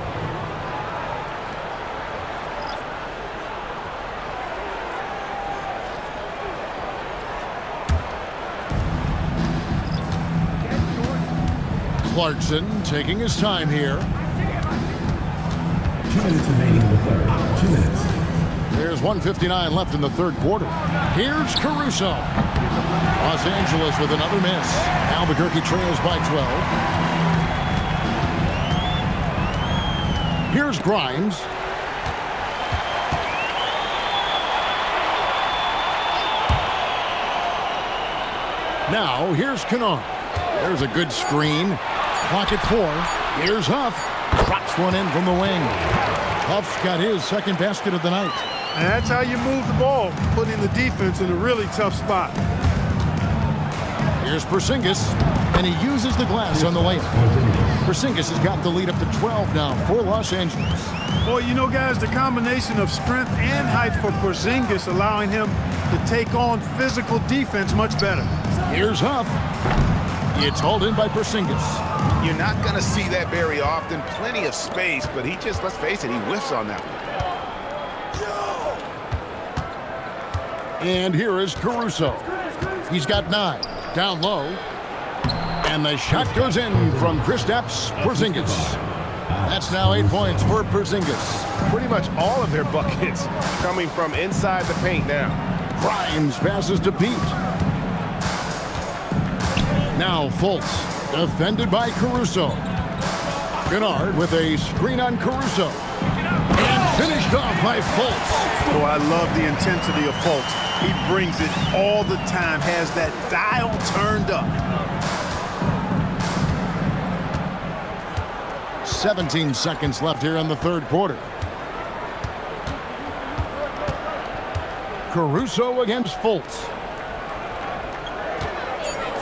Clarkson taking his time here. 2 minutes remaining in the third. 2 minutes. There's 1:59 left in the third quarter. Here's Caruso. Los Angeles with another miss. Albuquerque trails by 12. Here's Grimes. Now, here's Kennard. There's a good screen. Clock at 4. Here's Huff. Drops one in from the wing. Huff's got his second basket of the night. And that's how you move the ball, putting the defense in a really tough spot. Here's Porzingis, and he uses the glass on the layup. Porzingis has got the lead up to 12 now for Los Angeles. Well, you know, guys, the combination of strength and height for Porzingis allowing him to take on physical defense much better. Here's Huff. It's hauled in by Porzingis. You're not going to see that very often. Plenty of space, but he just, let's face it, he whiffs on that one. And here is Caruso. He's got 9. Down low. And the shot goes in from Kristaps Porzingis. That's now 8 points for Porzingis. Pretty much all of their buckets coming from inside the paint now. Grimes passes to Pete. Now Fultz, defended by Caruso. Kennard with a screen on Caruso. And finished off by Fultz. Boy, I love the intensity of Fultz. He brings it all the time, has that dial turned up. 17 seconds left here in the third quarter. Caruso against Fultz.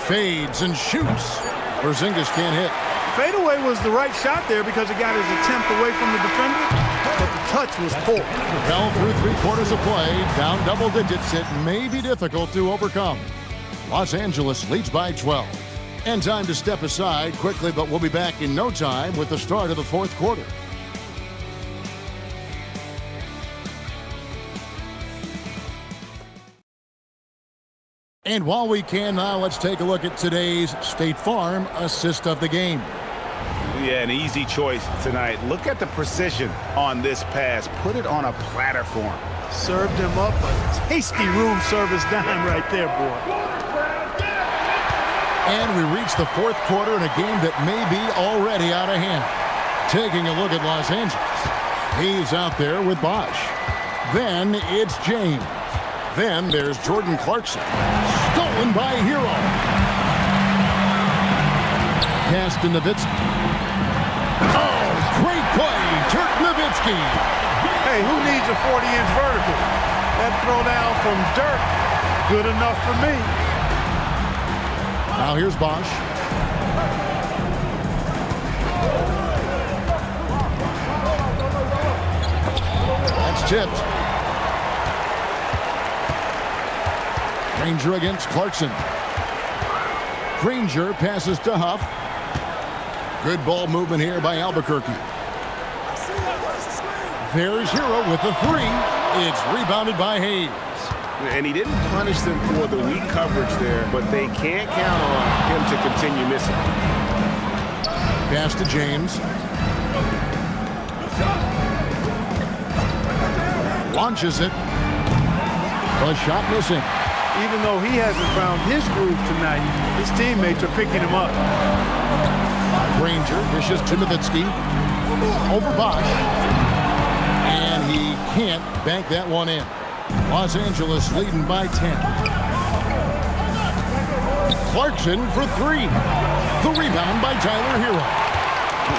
Fades and shoots. Porzingis can't hit. Fadeaway was the right shot there because it got his attempt away from the defender, but the touch was poor. Fell through 3 quarters of play, down double digits. It may be difficult to overcome. Los Angeles leads by 12. And time to step aside quickly, but we'll be back in no time with the start of the fourth quarter. And while we can now, let's take a look at today's State Farm assist of the game. Yeah, an easy choice tonight. Look at the precision on this pass. Put it on a platter for him. Served him up a tasty room service dime right there, boy. And we reach the fourth quarter in a game that may be already out of hand. Taking a look at Los Angeles. He's out there with Bosch. Then it's James. Then there's Jordan Clarkson. Stolen by Hero. Pass to Nowitzki. Oh, great play, Dirk Nowitzki. Hey, who needs a 40-inch vertical? That throwdown from Dirk, good enough for me. Now here's Bosch. That's tipped. Granger against Clarkson. Granger passes to Huff. Good ball movement here by Albuquerque. There's Hero with the 3. It's rebounded by Hayes. And he didn't punish them for the weak coverage there, but they can't count on him to continue missing. Pass to James. Launches it. The shot missing. Even though he hasn't found his groove tonight, his teammates are picking him up. Granger dishes to Nowitzki. Over Bosch. And he can't bank that one in. Los Angeles leading by 10. Clarkson for 3. The rebound by Tyler Hero.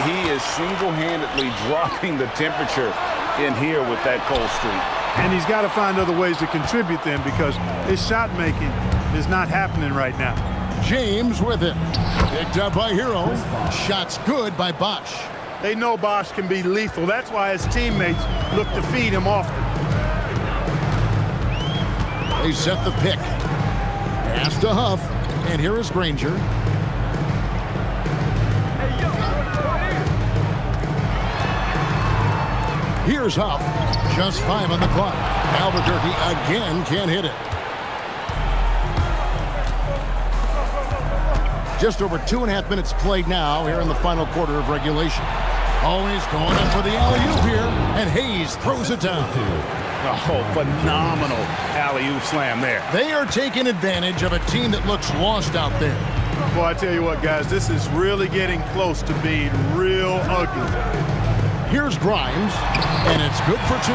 He is single-handedly dropping the temperature in here with that cold streak. And he's got to find other ways to contribute then because his shot making is not happening right now. James with it. Picked up by Hero. Shots good by Bosch. They know Bosch can be lethal. That's why his teammates look to feed him often. They set the pick. Pass to Huff. And here is Granger. Here's Huff. Just 5 on the clock. Albuquerque again can't hit it. Just over 2.5 minutes played now here in the final quarter of regulation. Always going up for the alley-oop here, and Hayes throws it down. Oh, phenomenal alley-oop slam there. They are taking advantage of a team that looks lost out there. Well, I tell you what, guys, this is really getting close to being real ugly. Here's Grimes, and it's good for 2.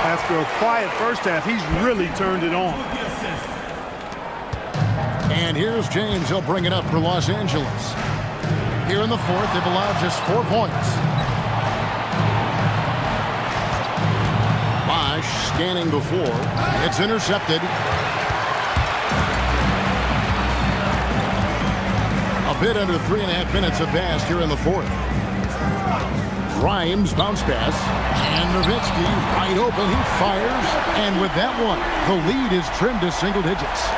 After a quiet first half, he's really turned it on. And here's James. He'll bring it up for Los Angeles. Here in the fourth, they've allowed just 4 points. Bosch scanning before. It's intercepted. A bit under 3.5 minutes have passed here in the fourth. Grimes bounce pass. And Nowitzki wide open. He fires. And with that one, the lead is trimmed to single digits.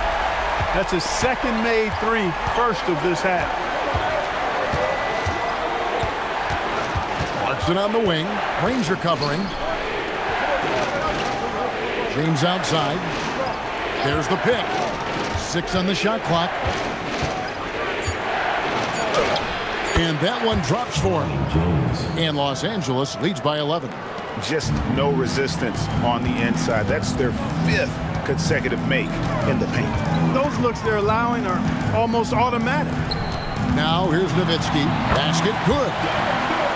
That's his second made three, first of this half. Clarkson on the wing. Ranger covering. James outside. There's the pick. 6 on the shot clock. And that one drops for him. And Los Angeles leads by 11. Just no resistance on the inside. That's their 5th consecutive make in the paint. Those looks they're allowing are almost automatic. Now here's Nowitzki. Basket good.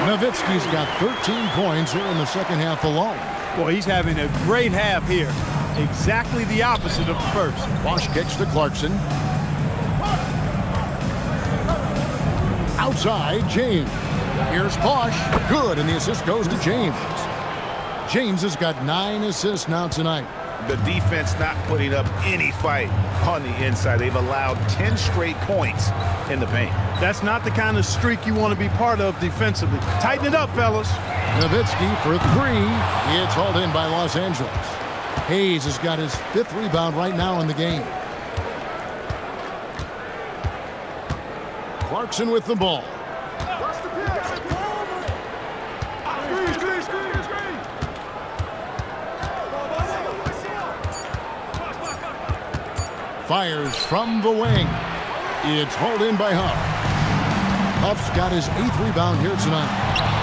Nowitzki's got 13 points here in the second half alone. Boy, he's having a great half here. Exactly the opposite of the first. Bosch kicks to Clarkson. Outside, James. Here's Bosch. Good, and the assist goes to James. James has got 9 assists now tonight. The defense not putting up any fight on the inside. They've allowed 10 straight points in the paint. That's not the kind of streak you want to be part of defensively. Tighten it up, fellas. Nowitzki for 3. It's hauled in by Los Angeles. Hayes has got his 5th rebound right now in the game. Clarkson with the ball. Fires from the wing. It's hauled in by Huff. Huff's got his 8th rebound here tonight.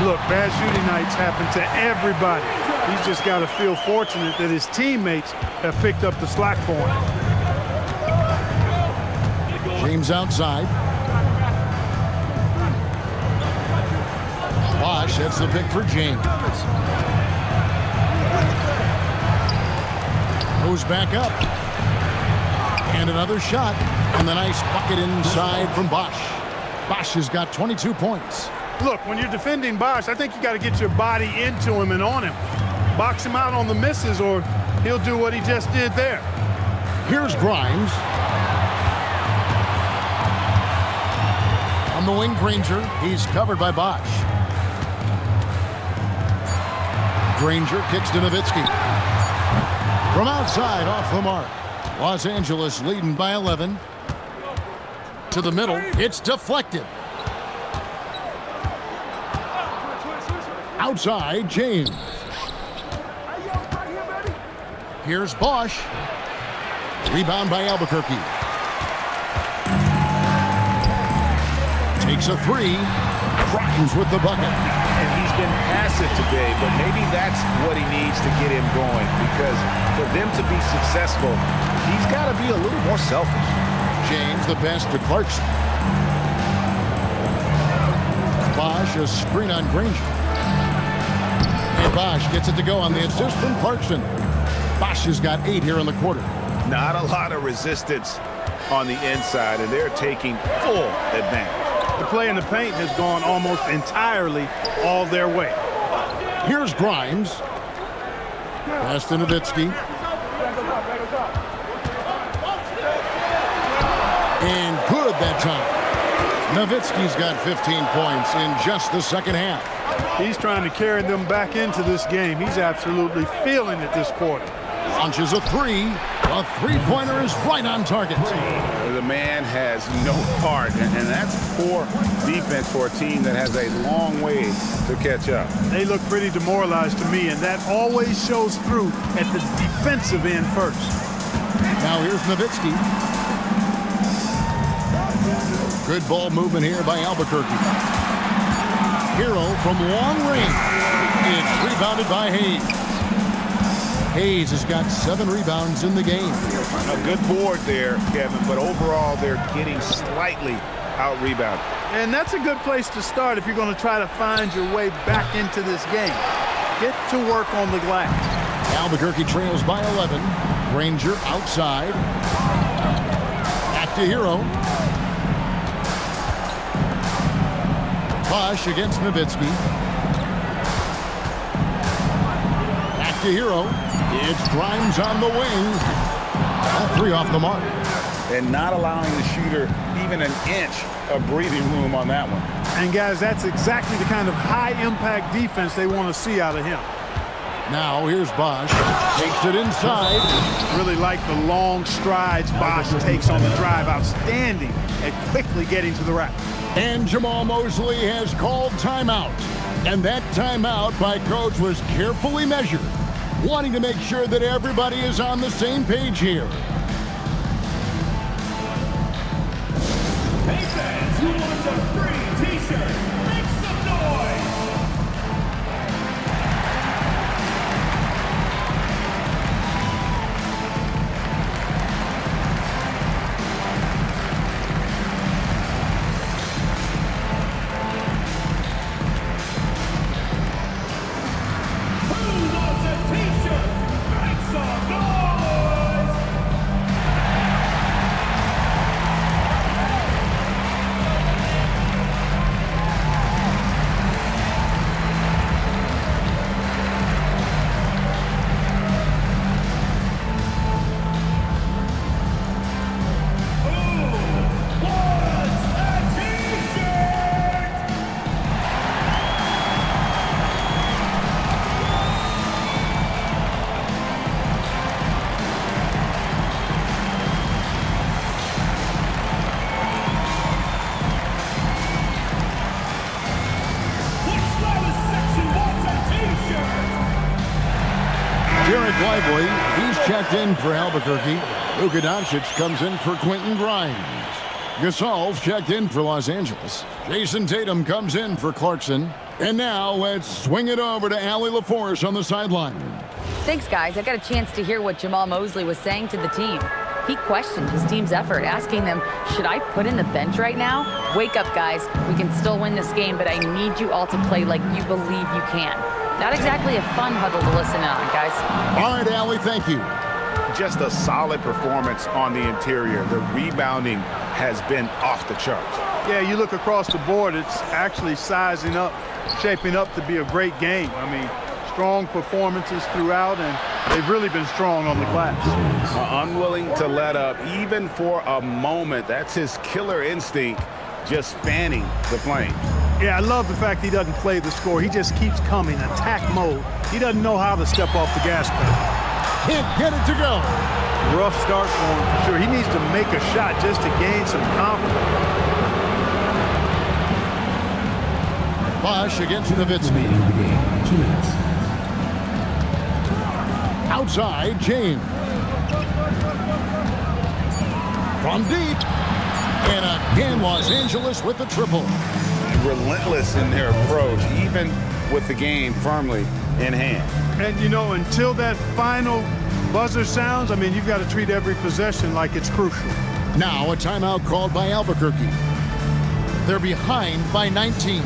Look, bad shooting nights happen to everybody. He's just got to feel fortunate that his teammates have picked up the slack for him. James outside. Bosch, that's the pick for James. Goes back up. And another shot. And the nice bucket inside from Bosch. Bosch has got 22 points. Look, when you're defending Bosch, I think you got to get your body into him and on him. Box him out on the misses or he'll do what he just did there. Here's Grimes. On the wing, Granger. He's covered by Bosch. Granger kicks to Nowitzki. From outside, off the mark. Los Angeles leading by 11. To the middle. It's deflected. Outside, James. Here's Bosch. Rebound by Albuquerque. Takes a 3. Grimes with the bucket. And he's been passive today, but maybe that's what he needs to get him going, because for them to be successful, he's got to be a little more selfish. James, the pass to Clarkson. Bosch, a screen on Granger. And Bosch gets it to go on the assist from Clarkson. Bosch has got 8 here in the quarter. Not a lot of resistance on the inside, and they're taking full advantage. The play in the paint has gone almost entirely all their way. Here's Grimes. Pass to Nowitzki. And good that time. Nowitzki's got 15 points in just the second half. He's trying to carry them back into this game. He's absolutely feeling it this quarter. Launches a 3. A 3-pointer is right on target. The man has no heart, and that's poor defense for a team that has a long way to catch up. They look pretty demoralized to me, and that always shows through at the defensive end first. Now here's Nowitzki. Good ball movement here by Albuquerque. Hero from long range. It's rebounded by Hayes. Hayes has got 7 rebounds in the game. A good board there, Kevin, but overall they're getting slightly out-rebounded. And that's a good place to start if you're going to try to find your way back into this game. Get to work on the glass. Albuquerque trails by 11. Granger outside. At Back to Hero. Bosch against Nowitzki. Back to Hero. It's Grimes on the wing. All three off the mark. And not allowing the shooter even an inch of breathing room on that one. And guys, that's exactly the kind of high-impact defense they want to see out of him. Now here's Bosch. Takes it inside. Really like the long strides Bosch takes on the drive. Outstanding at quickly getting to the rack. And Jamal Mosley has called timeout. And that timeout by Coach was carefully measured, wanting to make sure that everybody is on the same page here. Hey fans, who wants a free t-shirt? Make some noise! Who wants a t-shirt? Make some noise! Jared Lively, he's checked in for Albuquerque. Luka Doncic comes in for Quentin Grimes. Gasol's checked in for Los Angeles. Jason Tatum comes in for Clarkson. And now let's swing it over to Allie LaForce on the sideline. Thanks, guys. I got a chance to hear what Jamal Mosley was saying to the team. He questioned his team's effort, asking them, should I put in the bench right now? Wake up, guys. We can still win this game, but I need you all to play like you believe you can. Not exactly a fun huddle to listen in on, guys. All right, Allie, thank you. Just a solid performance on the interior. The rebounding has been off the charts. Yeah, you look across the board, it's actually sizing up, shaping up to be a great game. I mean, strong performances throughout, and they've really been strong on the glass. Unwilling to let up, even for a moment. That's his killer instinct, just fanning the flames. Yeah, I love the fact he doesn't play the score. He just keeps coming, attack mode. He doesn't know how to step off the gas pedal. Can't get it to go. Rough start for him, for sure. He needs to make a shot just to gain some confidence. Bosch against Nowitzki. Remaining in the game, 2 minutes. Outside, James. From deep. And again, Los Angeles with the triple. Relentless in their approach, even with the game firmly in hand. And, you know, until that final buzzer sounds, I mean, you've got to treat every possession like it's crucial. Now a timeout called by Albuquerque. They're behind by 19.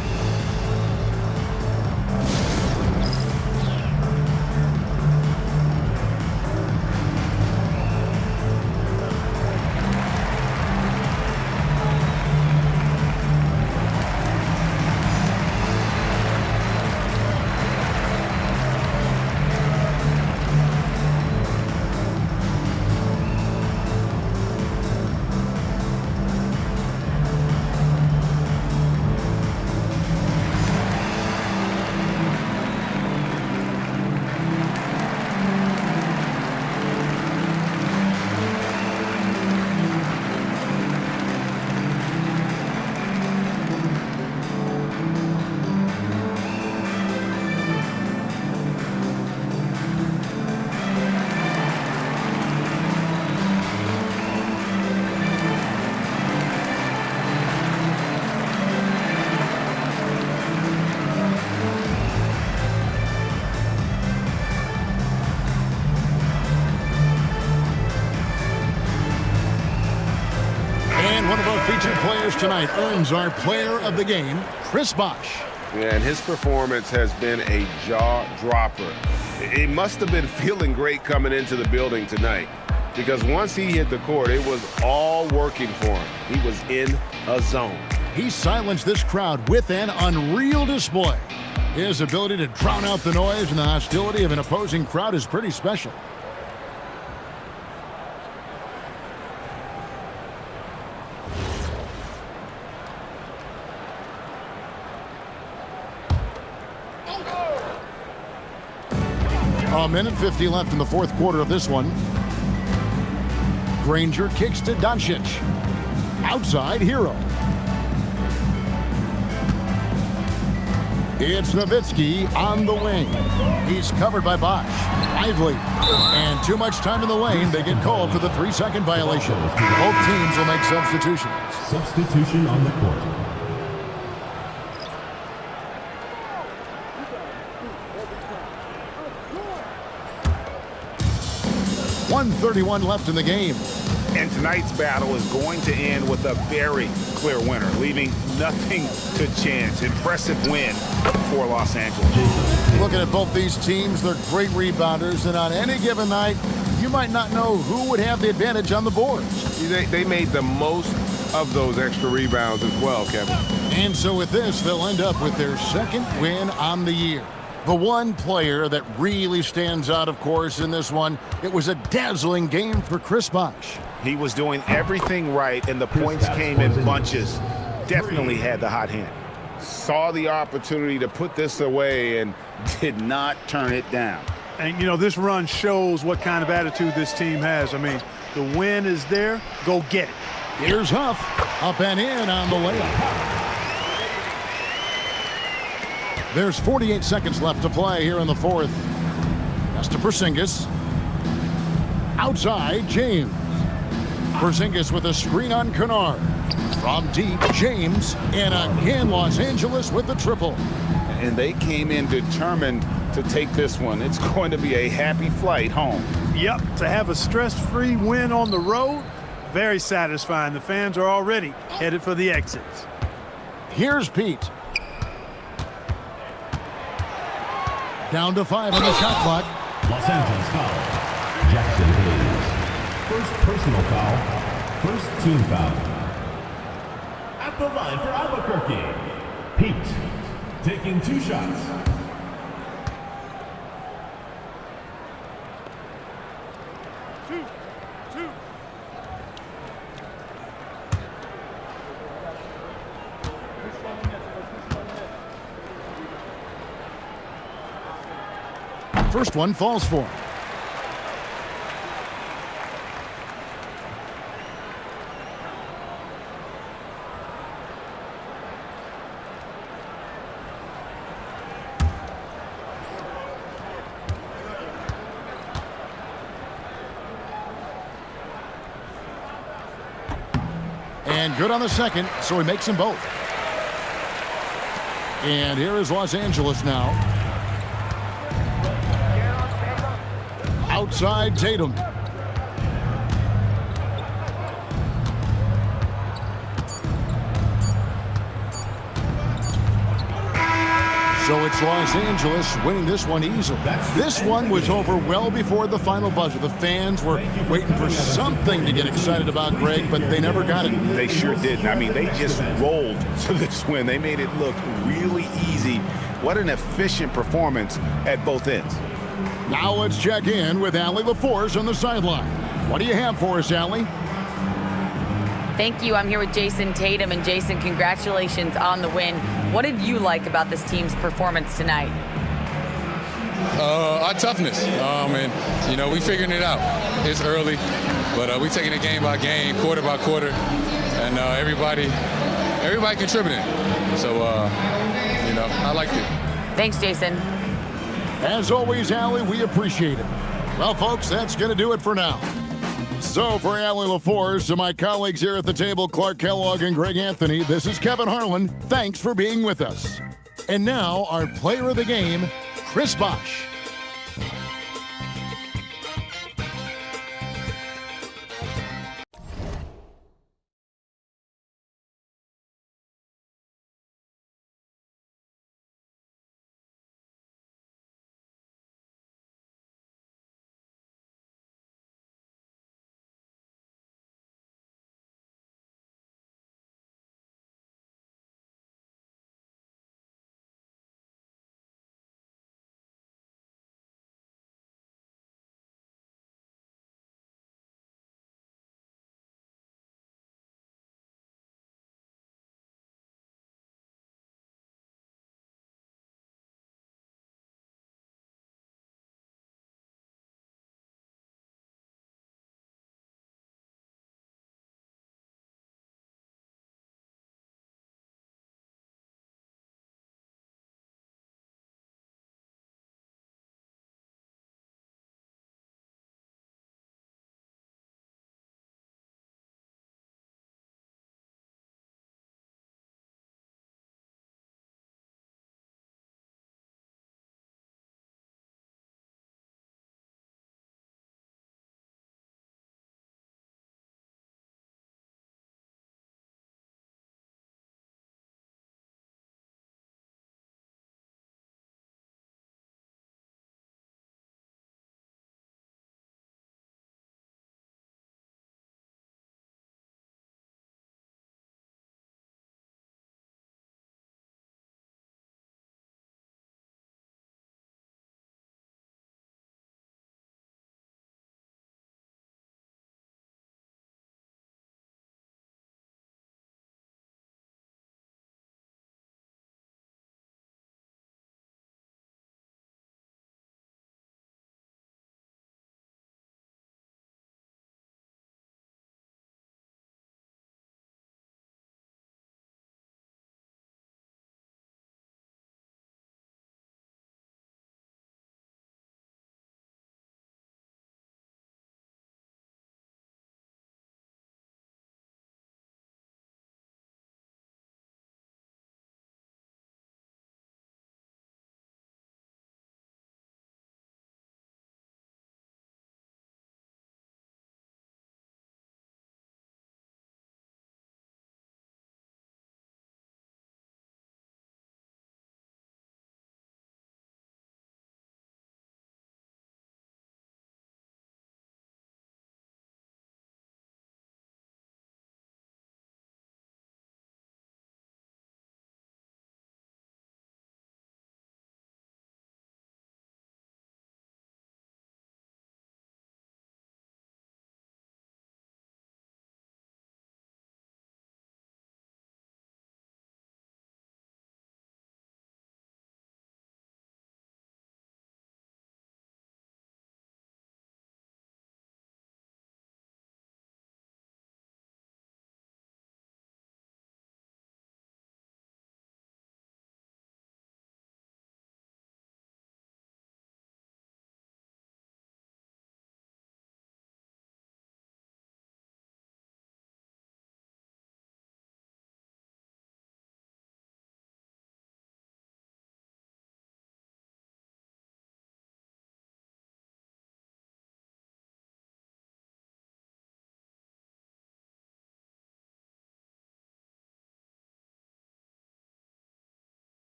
One of our featured players tonight earns our player of the game, Chris Bosch. Yeah, and his performance has been a jaw dropper. He must have been feeling great coming into the building tonight. because once he hit the court, it was all working for him. He was in a zone. He silenced this crowd with an unreal display. His ability to drown out the noise and the hostility of an opposing crowd is pretty special. A minute 50 left in the fourth quarter of this one. Granger kicks to Doncic. Outside, Hero. It's Nowitzki on the wing. He's covered by Bosch. Lively. And too much time in the lane. They get called for the 3-second violation. Both teams will make substitutions. Substitution on the court. 1:31 left in the game. And tonight's battle is going to end with a very clear winner, leaving nothing to chance. Impressive win for Los Angeles. Looking at both these teams, they're great rebounders, and on any given night, you might not know who would have the advantage on the boards. They made the most of those extra rebounds as well, Kevin. And so with this, they'll end up with their second win on the year. The one player that really stands out, of course, in this one, it was a dazzling game for Chris Bosh. He was doing everything right, and the points came in bunches. Definitely had the hot hand. Saw the opportunity to put this away and did not turn it down. And, you know, this run shows what kind of attitude this team has. I mean, the win is there. Go get it. Here's Huff. Up and in on the layup. There's 48 seconds left to play here in the fourth. That's to Porzingis. Outside, James. Porzingis with a screen on Kennard. From deep, James. And again, Los Angeles with the triple. And they came in determined to take this one. It's going to be a happy flight home. Yep, to have a stress-free win on the road, very satisfying. The fans are already headed for the exits. Here's Pete. Down to 5 on the shot clock. Los Angeles foul. Jackson Hayes. First personal foul. First team foul. At the line for Albuquerque. Pete taking 2 shots. First one falls for him. And good on the second, so he makes them both. And here is Los Angeles now. Outside Tatum. So it's Los Angeles winning this one easily. This one was over well before the final buzzer. The fans were waiting for something to get excited about, Greg, but they never got it. They sure didn't. I mean, they just rolled to this win. They made it look really easy. What an efficient performance at both ends. Now let's check in with Allie LaForce on the sideline. What do you have for us, Allie? Thank you. I'm here with Jason Tatum. And Jason, congratulations on the win. What did you like about this team's performance tonight? Our toughness. And, you know, we figuring it out. It's early, but we taking it game by game, quarter by quarter, and everybody contributing. So, you know, I liked it. Thanks, Jason. As always, Allie, we appreciate it. Well, folks, that's going to do it for now. So for Allie LaForce and my colleagues here at the table, Clark Kellogg and Greg Anthony, this is Kevin Harlan. Thanks for being with us. And now, our player of the game, Chris Bosh.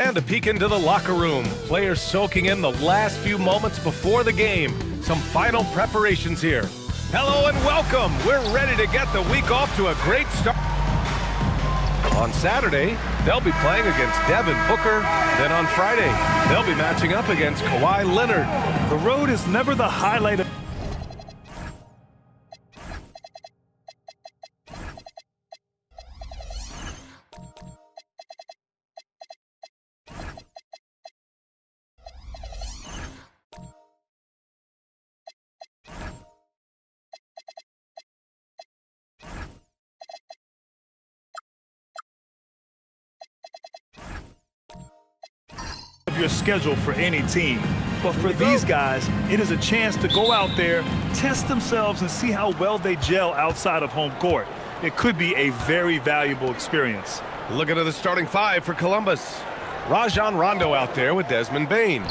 And a peek into the locker room. Players soaking in the last few moments before the game. Some final preparations here. Hello and welcome. We're ready to get the week off to a great start. On Saturday, they'll be playing against Devin Booker. Then on Friday, they'll be matching up against Kawhi Leonard. The road is never the highlight of your schedule for any team. But for these guys, it is a chance to go out there, test themselves, and see how well they gel outside of home court. It could be a very valuable experience. Looking at the starting five for Columbus. Rajon Rondo out there with Desmond Bane.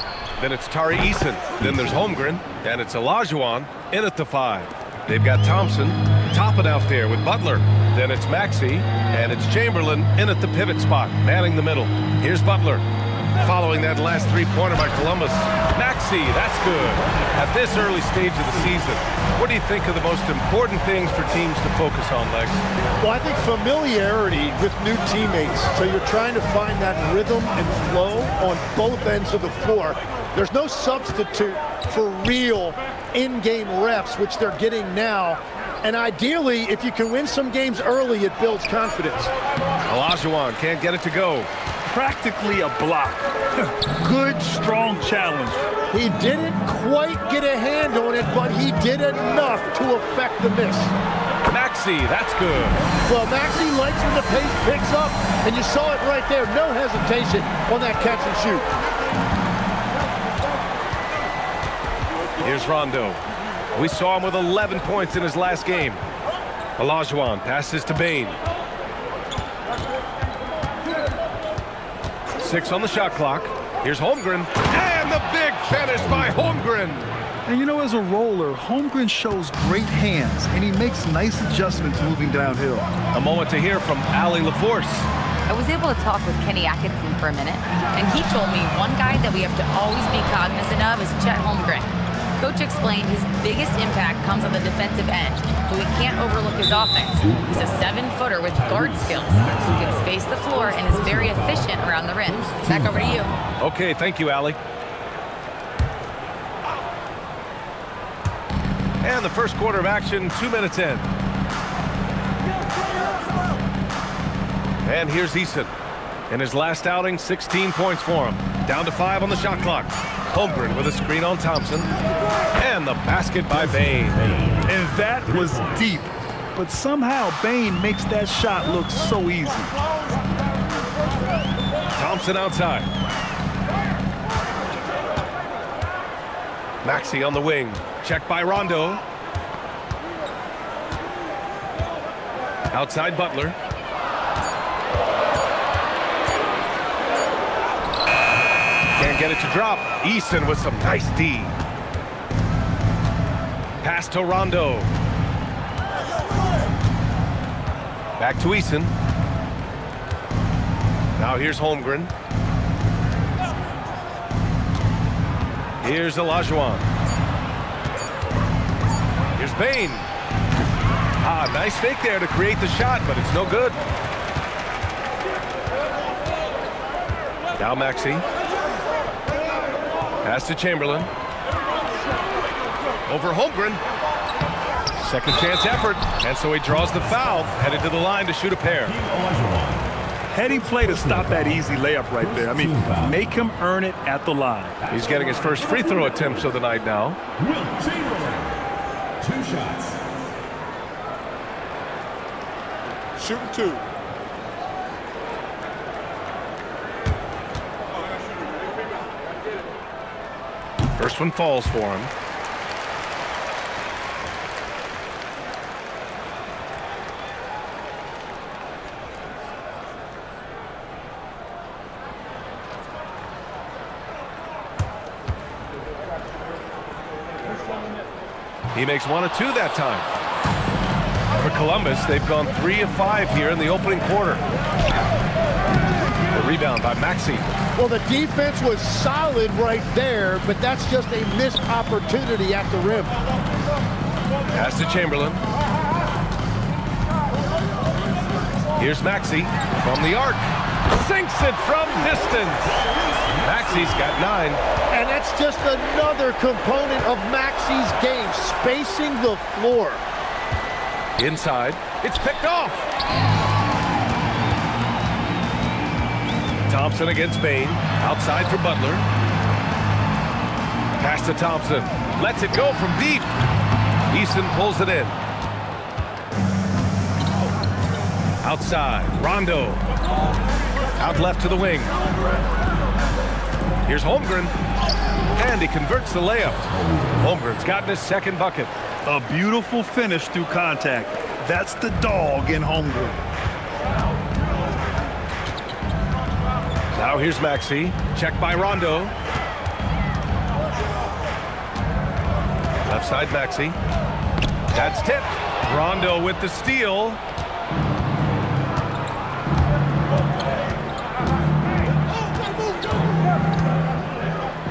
Then it's Tari Eason. Then there's Holmgren. And it's Olajuwon in at the 5. They've got Thompson topping out there with Butler. Then it's Maxey. And it's Chamberlain in at the pivot spot, manning the middle. Here's Butler. Following that last three-pointer by Columbus. Maxey, that's good. At this early stage of the season, what do you think are the most important things for teams to focus on, Lex? Well, I think familiarity with new teammates. So you're trying to find that rhythm and flow on both ends of the floor. There's no substitute for real in-game reps, which they're getting now. And ideally, if you can win some games early, it builds confidence. Olajuwon can't get it to go. Practically a block. Good, strong challenge. He didn't quite get a hand on it, but he did enough to affect the miss. Maxey, that's good. Well, Maxey likes when the pace picks up, and you saw it right there. No hesitation on that catch and shoot. Here's Rondo. We saw him with 11 points in his last game. Olajuwon passes to Bane. 6 on the shot clock. Here's Holmgren. And the big finish by Holmgren. And you know, as a roller, Holmgren shows great hands, and he makes nice adjustments moving downhill. A moment to hear from Allie LaForce. I was able to talk with Kenny Atkinson for a minute, and he told me one guy that we have to always be cognizant of is Chet Holmgren. Coach explained his biggest impact comes on the defensive end, but we can't overlook his offense. He's a 7-footer with guard skills. He can space the floor and is very efficient around the rim. Back over to you. Okay, thank you, Allie. And the first quarter of action, 2 minutes in. And here's Eason. In his last outing, 16 points for him. Down to 5 on the shot clock. Holmgren with a screen on Thompson. And the basket by Bane. And that was deep. But somehow Bane makes that shot look so easy. Thompson outside. Maxey on the wing. Checked by Rondo. Outside Butler. Can't get it to drop. Eason with some nice D. Pass to Rondo. Back to Eason. Now here's Holmgren. Here's Olajuwon. Here's Bane. Nice fake there to create the shot, but it's no good. Now Maxey. Pass to Chamberlain. Over Holmgren. Second chance effort. And so he draws the foul. Headed to the line to shoot a pair. Heady play to stop that easy layup right there. I mean, make him earn it at the line. He's getting his first free throw attempts of the night now. Will Chamberlain. 2 shots. Shooting 2. First one falls for him. He makes 1 of 2 that time. For Columbus, they've gone 3 of 5 here in the opening quarter. rebound by Maxey. Well, the defense was solid right there, but that's just a missed opportunity at the rim. Pass to Chamberlain. Here's Maxey from the arc. Sinks it from distance. Maxey's got 9. And that's just another component of Maxey's game, spacing the floor. Inside, it's picked off. Thompson against Bain. Outside for Butler. Pass to Thompson. Lets it go from deep. Eason pulls it in. Outside, Rondo. Out left to the wing. Here's Holmgren. And he converts the layup. Holmgren's gotten his second bucket. A beautiful finish through contact. That's the dog in Holmgren. Now here's Maxey. Checked by Rondo. Left side Maxey. That's tipped. Rondo with the steal.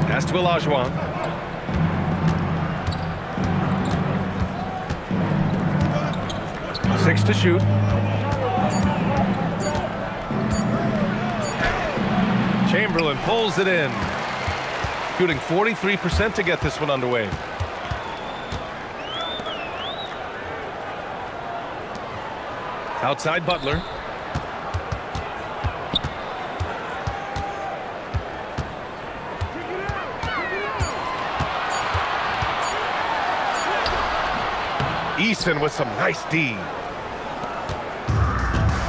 Pass to Olajuwon. Six to shoot. Chamberlain pulls it in. Shooting 43% to get this one underway. Outside Butler. Eason with some nice D.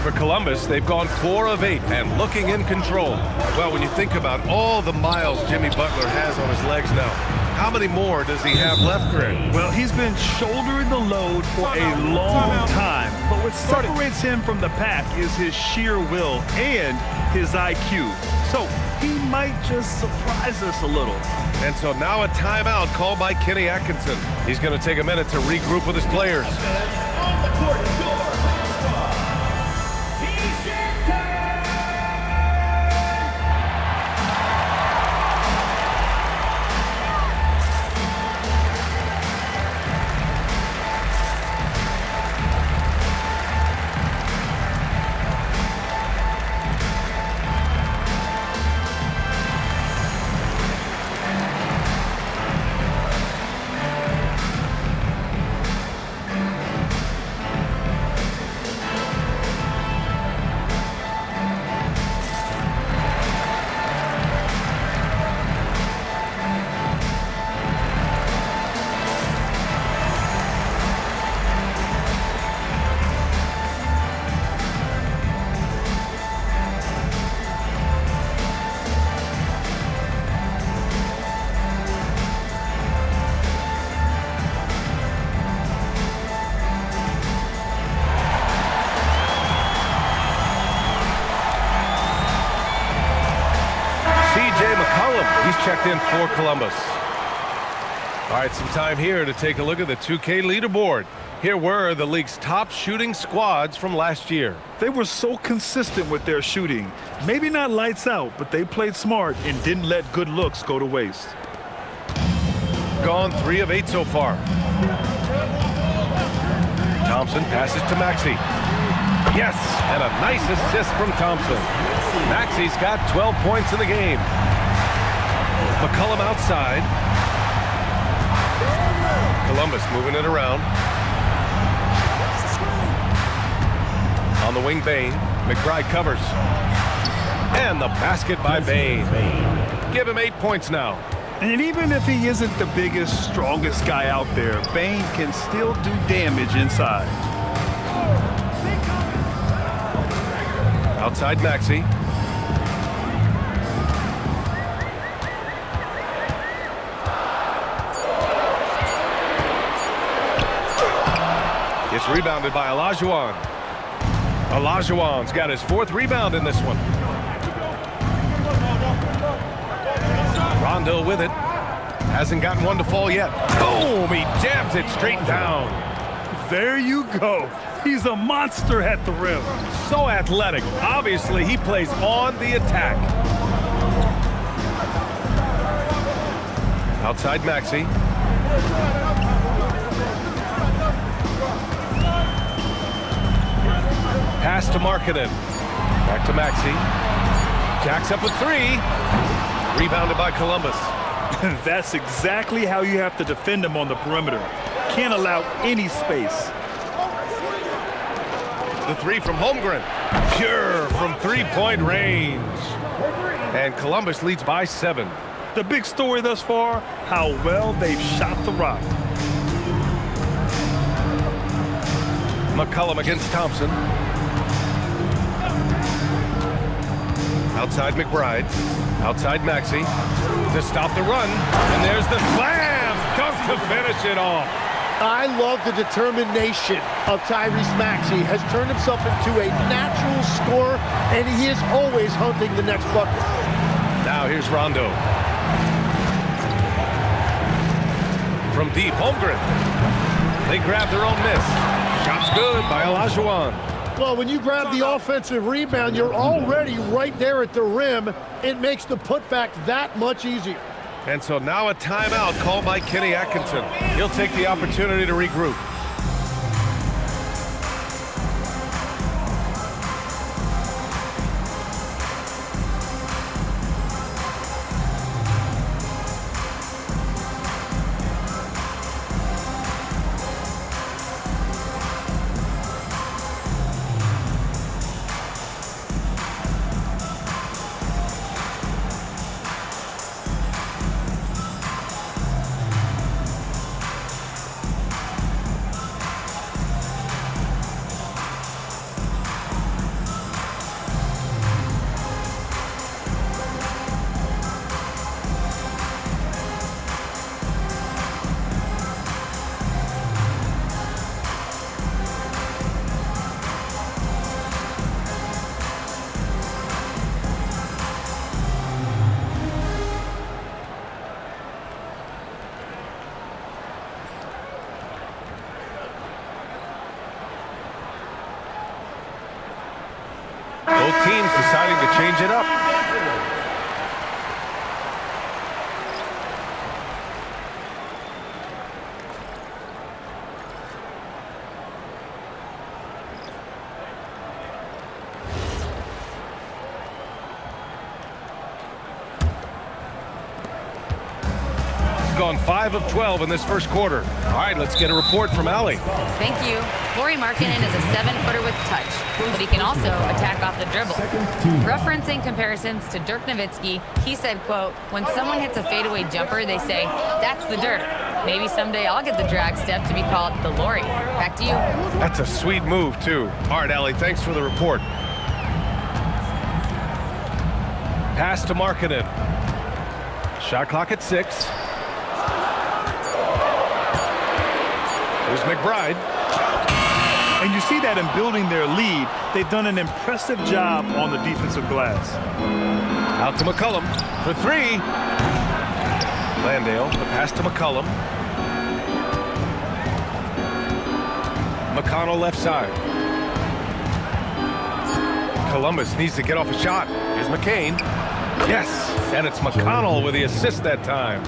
For Columbus, they've gone 4 of 8 and looking in control. Well, when you think about all the miles Jimmy Butler has on his legs now, how many more does he have left, Greg? Well, he's been shouldering the load for a long time. But what separates him from the pack is his sheer will and his IQ. So he might just surprise us a little. And so now a timeout called by Kenny Atkinson. He's going to take a minute to regroup with his players. On the court, T-shirt time! Checked in for Columbus. All right, some time here to take a look at the 2K leaderboard. Here were the league's top shooting squads from last year. They were so consistent with their shooting. Maybe not lights out, but they played smart and didn't let good looks go to waste. Gone 3 of 8 so far. Thompson passes to Maxey. Yes, and a nice assist from Thompson. Maxey's got 12 points in the game. McCollum outside. Columbus moving it around. On the wing, Bain. McBride covers. And the basket by Bain. Give him 8 points now. And even if he isn't the biggest, strongest guy out there, Bain can still do damage inside. Outside Maxey. It's rebounded by Olajuwon. Olajuwon's got his 4th rebound in this one. Rondo with it. Hasn't gotten one to fall yet. Boom! He jams it straight down. There you go. He's a monster at the rim. So athletic. Obviously, he plays on the attack. Outside Maxey. Pass to Markkanen. Back to Maxey. Jacks up a three. Rebounded by Columbus. That's exactly how you have to defend him on the perimeter. Can't allow any space. The three from Holmgren. Pure from three-point range. And Columbus leads by 7. The big story thus far, how well they've shot the rock. McCollum against Thompson. Outside McBride. Outside Maxey. To stop the run. And there's the slam. Dunk to finish it off. I love the determination of Tyrese Maxey. Has turned himself into a natural scorer, and he is always hunting the next bucket. Now here's Rondo. From deep, Holmgren. They grab their own miss. Shot's good by Olajuwon. Well, when you grab the offensive rebound, you're already right there at the rim. It makes the putback that much easier. And so now a timeout called by Kenny Atkinson. He'll take the opportunity to regroup. Both teams deciding to change it up. Gone 5 of 12 in this first quarter. All right, let's get a report from Allie. Thank you. Lauri Markkanen is a 7-footer with touch, but he can also attack off the dribble. Referencing comparisons to Dirk Nowitzki, he said, quote, when someone hits a fadeaway jumper, they say, that's the Dirk. Maybe someday I'll get the drag step to be called the Lauri. Back to you. That's a sweet move, too. All right, Allie, thanks for the report. Pass to Markkanen. Shot clock at 6. Here's McBride. And you see that in building their lead, they've done an impressive job on the defensive glass. Out to McCollum for 3. Landale, the pass to McCollum. McConnell left side. Columbus needs to get off a shot. Here's McCain. Yes, and it's McConnell with the assist that time.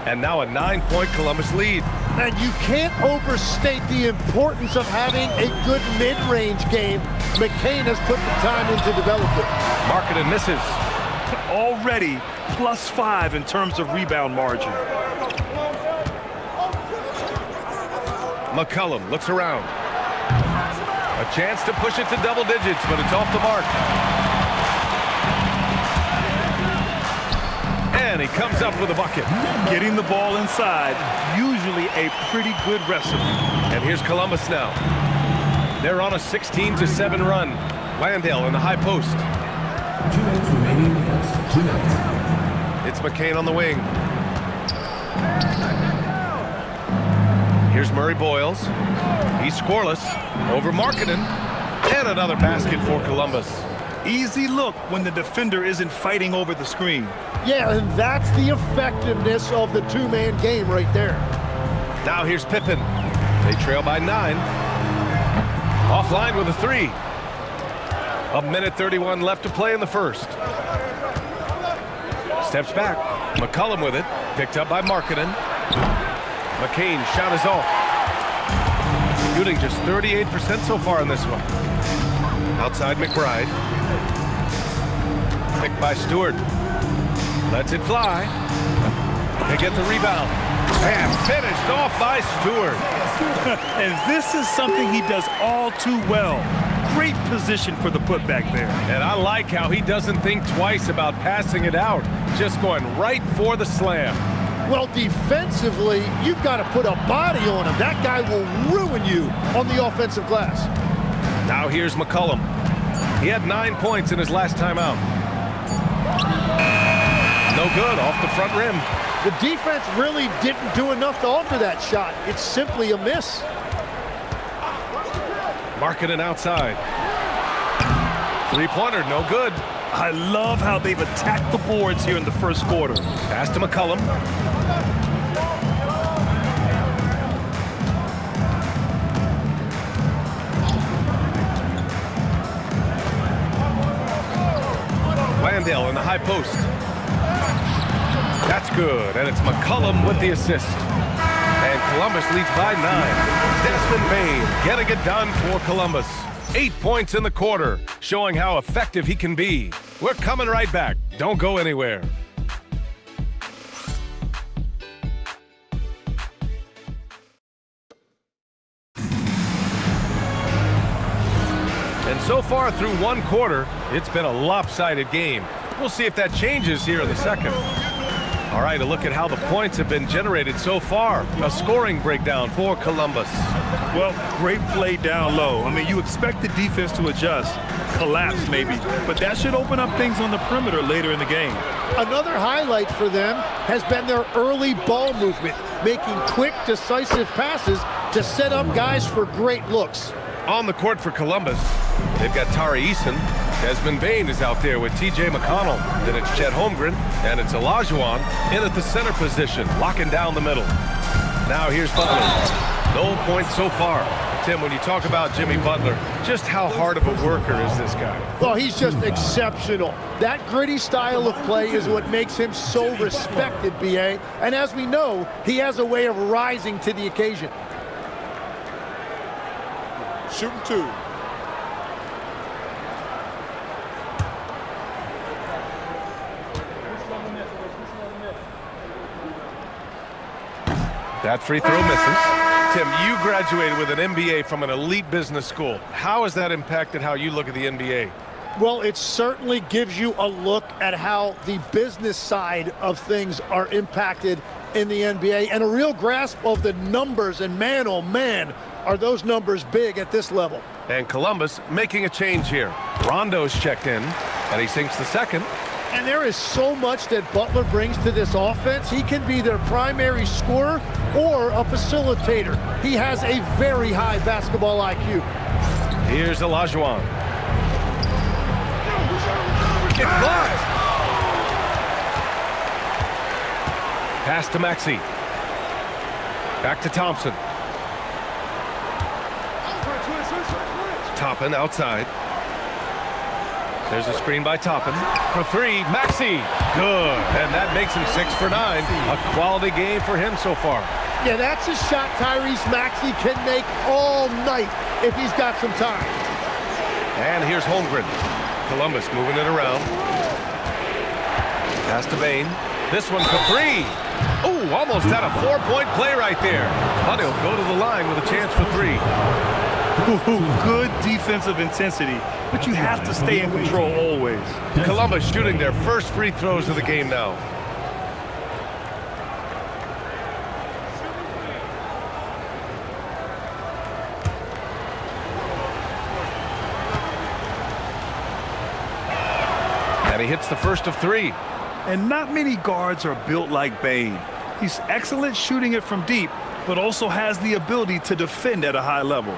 And now a 9-point Columbus lead. And you can't overstate the importance of having a good mid-range game. McCain has put the time in to develop it. Markkanen misses. Already +5 in terms of rebound margin. McCollum looks around. A chance to push it to double digits, but it's off the mark. And he comes up with a bucket. Getting the ball inside, usually a pretty good recipe. And here's Columbus now. They're on a 16-7 run. Landale in the high post. 2 minutes remaining. 2 minutes. It's McCain on the wing. Here's Murray Boyles. He's scoreless. Over Markkanen. And another basket for Columbus. Easy look when the defender isn't fighting over the screen. Yeah, and that's the effectiveness of the two-man game right there. Now here's Pippen. They trail by 9. Offline with a 3. 1:31 left to play in the first. Steps back. McCollum with it. Picked up by Markkanen. McCain shot is off. Shooting just 38% so far in this one. Outside McBride. Picked by Stewart. Lets it fly. They get the rebound. And finished off by Stewart. And this is something he does all too well. Great position for the putback there. And I like how he doesn't think twice about passing it out. Just going right for the slam. Well, defensively, you've got to put a body on him. That guy will ruin you on the offensive glass. Now here's McCollum. He had 9 points in his last time out. No good, off the front rim. The defense really didn't do enough to alter that shot. It's simply a miss. Markkanen outside. Three-pointer, no good. I love how they've attacked the boards here in the first quarter. Pass to McCollum. Landale in the high post. That's good, and it's McCollum with the assist. And Columbus leads by 9. Desmond Bane getting it done for Columbus. 8 points in the quarter, showing how effective he can be. We're coming right back. Don't go anywhere. And so far through one quarter, it's been a lopsided game. We'll see if that changes here in the second. All right, a look at how the points have been generated so far. A scoring breakdown for Columbus. Well, great play down low. I mean, you expect the defense to adjust, collapse maybe, but that should open up things on the perimeter later in the game. Another highlight for them has been their early ball movement, making quick, decisive passes to set up guys for great looks. On the court for Columbus, they've got Tari Eason. Desmond Bane is out there with T.J. McConnell. Then it's Chet Holmgren, and it's Olajuwon in at the center position, locking down the middle. Now here's Butler. No points so far. Tim, when you talk about Jimmy Butler, just how hard of a worker is this guy? Well, he's just exceptional. That gritty style of play is what makes him so respected, B.A. And as we know, he has a way of rising to the occasion. Shooting 2. That free throw misses. Tim, you graduated with an MBA from an elite business school. How has that impacted how you look at the NBA? Well, it certainly gives you a look at how the business side of things are impacted in the NBA and a real grasp of the numbers. And man, oh man, are those numbers big at this level. And Columbus making a change here. Rondo's checked in, and he sinks the second. And there is so much that Butler brings to this offense. He can be their primary scorer or a facilitator. He has a very high basketball IQ. Here's Olajuwon. It's blocked. Pass to Maxey. Back to Thompson. Toppin outside. There's a screen by Toppin. For 3, Maxey. Good. And that makes him 6 for 9. A quality game for him so far. Yeah, that's a shot Tyrese Maxey can make all night if he's got some time. And here's Holmgren. Columbus moving it around. Pass to Bane. This one for 3. Oh, almost had a 4-point play right there. But he'll go to the line with a chance for 3. Ooh, good defensive intensity, but you have to stay in control always. Columbus shooting their first free throws of the game now. And he hits the first of 3. And not many guards are built like Bane. He's excellent shooting it from deep, but also has the ability to defend at a high level.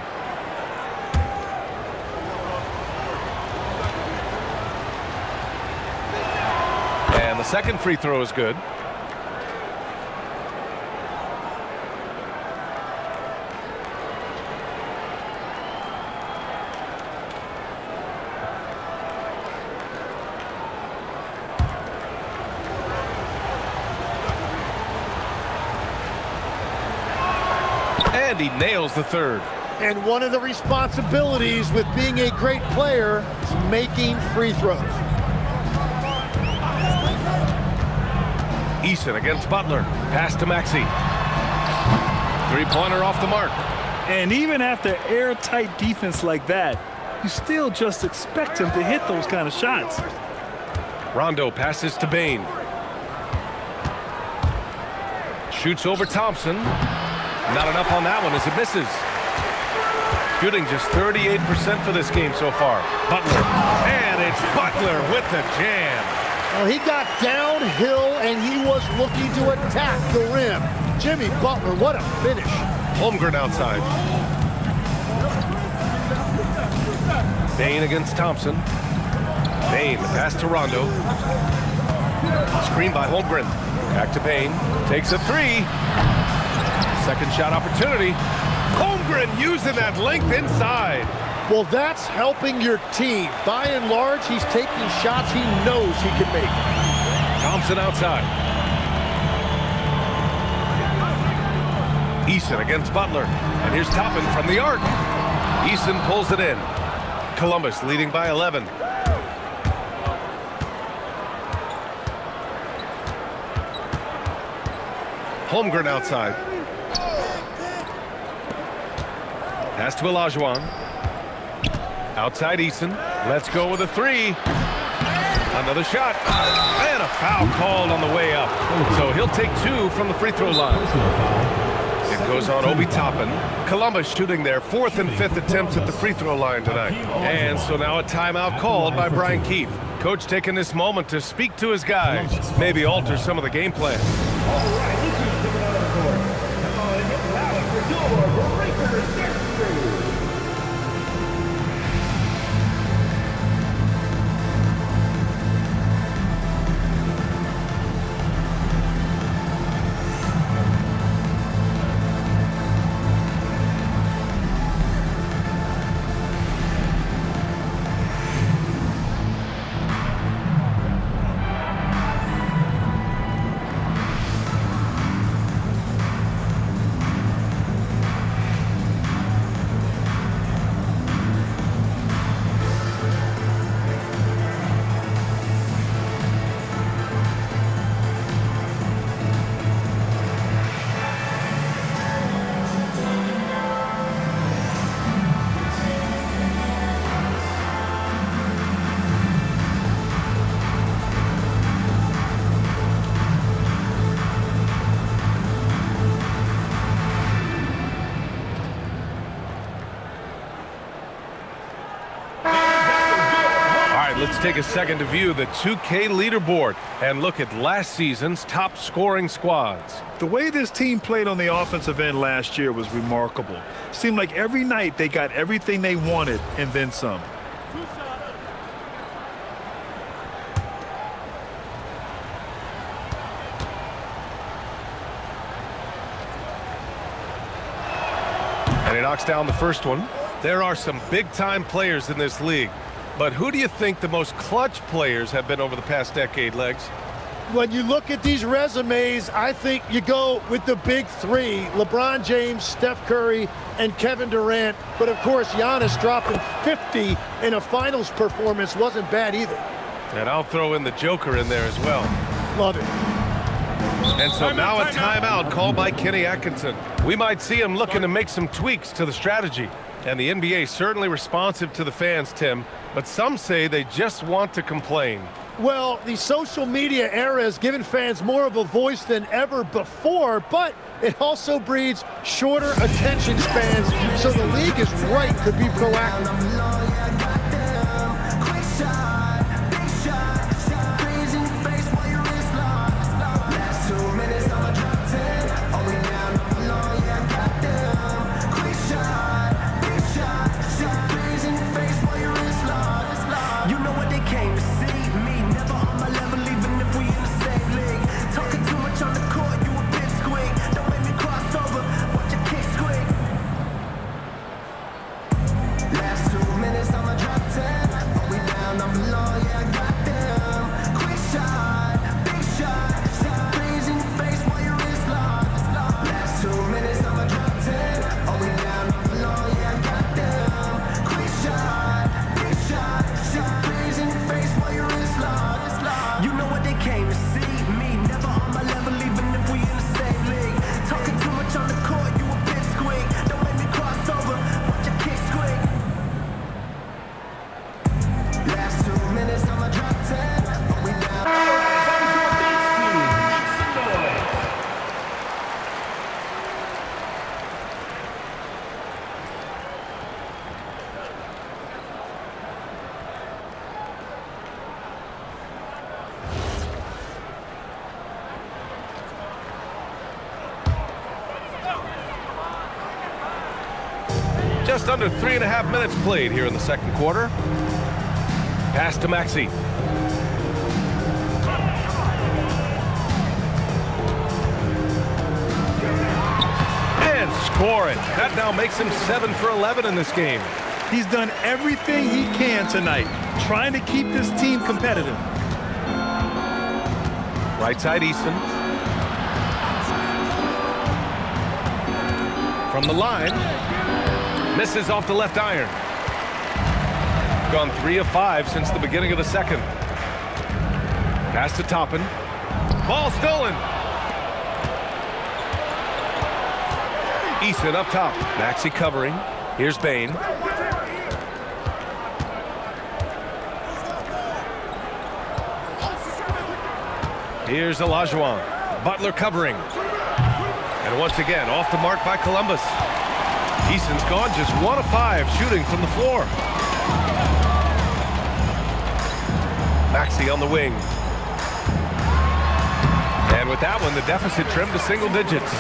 And the second free throw is good. And he nails the third. And one of the responsibilities with being a great player is making free throws. Eason against Butler. Pass to Maxey. Three-pointer off the mark. And even after airtight defense like that, you still just expect him to hit those kind of shots. Rondo passes to Bain. Shoots over Thompson. Not enough on that one as it misses. Shooting just 38% for this game so far. Butler. And it's Butler with the jam. Well, he got downhill and he was looking to attack the rim. Jimmy Butler, what a finish. Holmgren outside. Bain against Thompson. Bain, the pass to Rondo. Screen by Holmgren. Back to Bain. Takes a three. Second shot opportunity. Holmgren using that length inside. Well, that's helping your team. By and large, he's taking shots he knows he can make. Thompson outside. Eason against Butler. And here's Toppin from the arc. Eason pulls it in. Columbus leading by 11. Holmgren outside. Pass to Olajuwon. Outside Eason. Let's go with a three. Another shot. And a foul called on the way up. So he'll take two from the free throw line. It goes on Obi Toppin. Columbus shooting their fourth and fifth attempts at the free throw line tonight. And so now a timeout called by Brian Keefe. Coach taking this moment to speak to his guys. Maybe alter some of the game plan. Let's take a second to view the 2K leaderboard and look at last season's top scoring squads. The way this team played on the offensive end last year was remarkable. Seemed like every night they got everything they wanted and then some. And he knocks down the first one. There are some big-time players in this league. But who do you think the most clutch players have been over the past decade, Legs? When you look at these resumes, I think you go with the big three: LeBron James, Steph Curry, and Kevin Durant. But of course, Giannis dropping 50 in a finals performance wasn't bad either. And I'll throw in the Joker in there as well. Love it. And so now a timeout called by Kenny Atkinson. We might see him looking to make some tweaks to the strategy. And the NBA certainly responsive to the fans, Tim. But some say they just want to complain. Well, the social media era has given fans more of a voice than ever before, but it also breeds shorter attention spans, so the league is right to be proactive. Just under 3.5 minutes played here in the second quarter. Pass to Maxey. And score it. That now makes him 7 for 11 in this game. He's done everything he can tonight, trying to keep this team competitive. Right side, Easton. From the line. Misses off the left iron. Gone 3 of 5 since the beginning of the second. Pass to Toppin. Ball stolen. Easton up top. Maxey covering. Here's Bain. Here's Olajuwon. Butler covering. And once again, off the mark by Columbus. Easton's gone just 1 of 5 shooting from the floor. Maxey on the wing. And with that one, the deficit trimmed to single digits.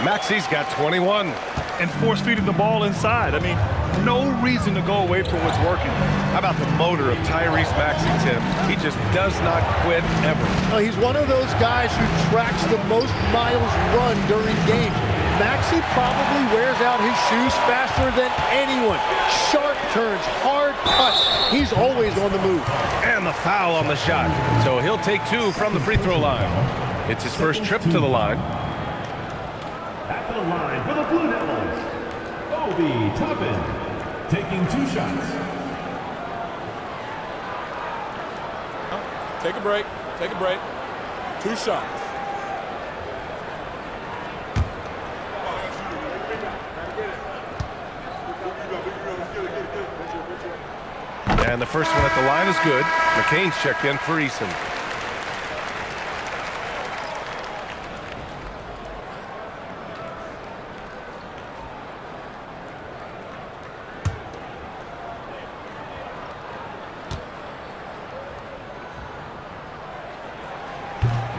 Maxey's got 21. And force-feeding the ball inside. I mean, no reason to go away from what's working. How about the motor of Tyrese Maxey, Tim? He just does not quit ever. He's one of those guys who tracks the most miles run during games. Maxey probably wears out his shoes faster than anyone. Sharp turns, hard cuts. He's always on the move. And the foul on the shot. So he'll take 2 from the free throw line. It's his first trip to the line. At the line for the Blue Devils, Obi Toppin, taking 2 shots. Take a break. Take a break. 2 shots. And the first one at the line is good. McCain's checked in for Eason.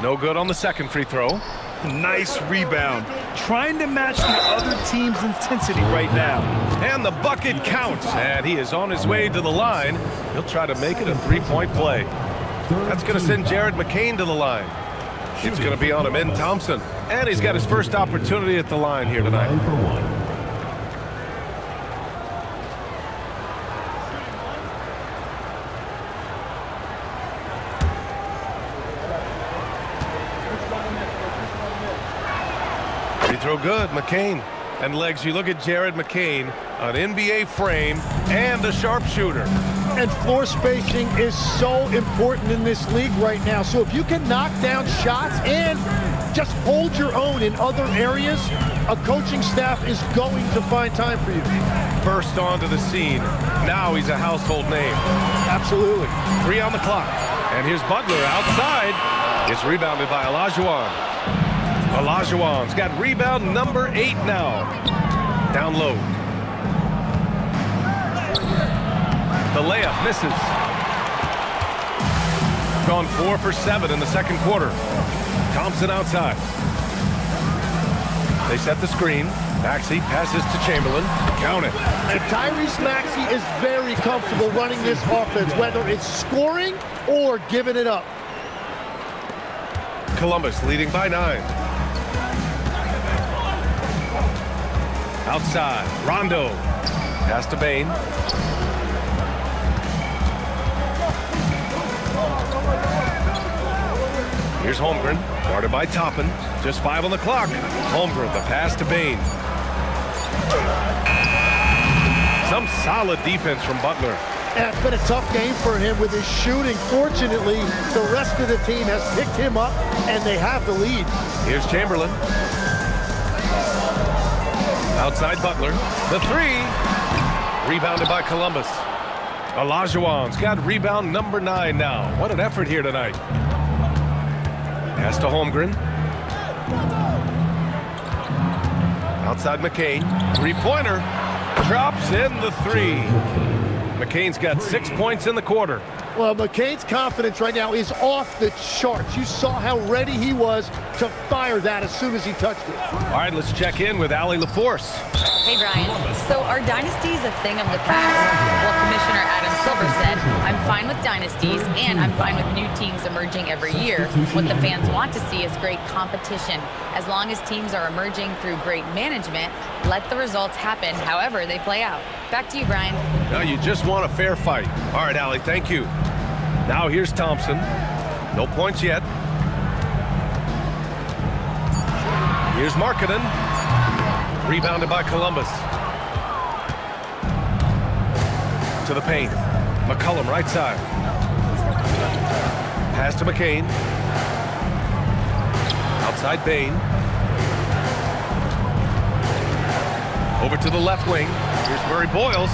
No good on the second free throw. Nice rebound. Trying to match the other team's intensity right now. And the bucket counts. And he is on his way to the line. He'll try to make it a 3-point play. That's going to send Jared McCain to the line. It's going to be on Amin Thompson. And he's got his first opportunity at the line here tonight. Free throw good, McCain. And legs, you look at Jared McCain, an NBA frame and a sharpshooter. And floor spacing is so important in this league right now. So if you can knock down shots and just hold your own in other areas, a coaching staff is going to find time for you. Burst onto the scene. Now he's a household name. Absolutely. 3 on the clock. And here's Butler outside. It's rebounded by Olajuwon. Olajuwon's got rebound number 8 now. Down low. The layup misses. Gone 4 for 7 in the second quarter. Thompson outside. They set the screen. Maxey passes to Chamberlain. Count it. And Tyrese Maxey is very comfortable running this offense, whether it's scoring or giving it up. Columbus leading by 9. Outside, Rondo. Pass to Bain. Here's Holmgren, guarded by Toppin. Just 5 on the clock. Holmgren, the pass to Bain. Some solid defense from Butler. And it's been a tough game for him with his shooting. Fortunately, the rest of the team has picked him up, and they have the lead. Here's Chamberlain. Outside Butler. The 3. Rebounded by Columbus. Olajuwon's got rebound number 9 now. What an effort here tonight. Pass to Holmgren. Outside McCain. Three-pointer. Drops in the 3. McCain's got 6 points in the quarter. Well, McCain's confidence right now is off the charts. You saw how ready he was to fire that as soon as he touched it. All right, let's check in with Allie LaForce. Hey, Brian. So are dynasties a thing of the past? Well, Commissioner Adam Silver said, I'm fine with dynasties, and I'm fine with new teams emerging every year. What the fans want to see is great competition. As long as teams are emerging through great management, let the results happen however they play out. Back to you, Brian. No, you just want a fair fight. All right, Allie, thank you. Now here's Thompson. No points yet. Here's Markkanen. Rebounded by Columbus. To the paint. McCollum right side. Pass to McCain. Outside Bain. Over to the left wing. Here's Murray Boyles.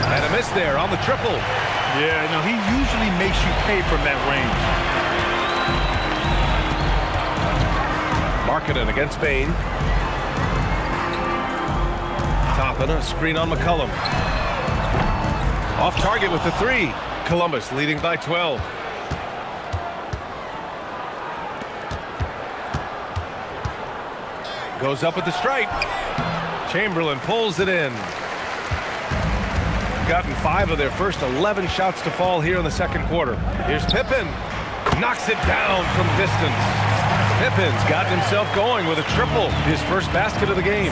And a miss there on the triple. Yeah, no, he usually makes you pay from that range. Markkanen against Bain. Toppin, a screen on McCollum. Off target with the 3. Columbus leading by 12. Goes up at the stripe. Chamberlain pulls it in. Gotten 5 of their first 11 shots to fall here in the second quarter. Here's Pippen. Knocks it down from distance. Pippen's gotten himself going with a triple. His first basket of the game.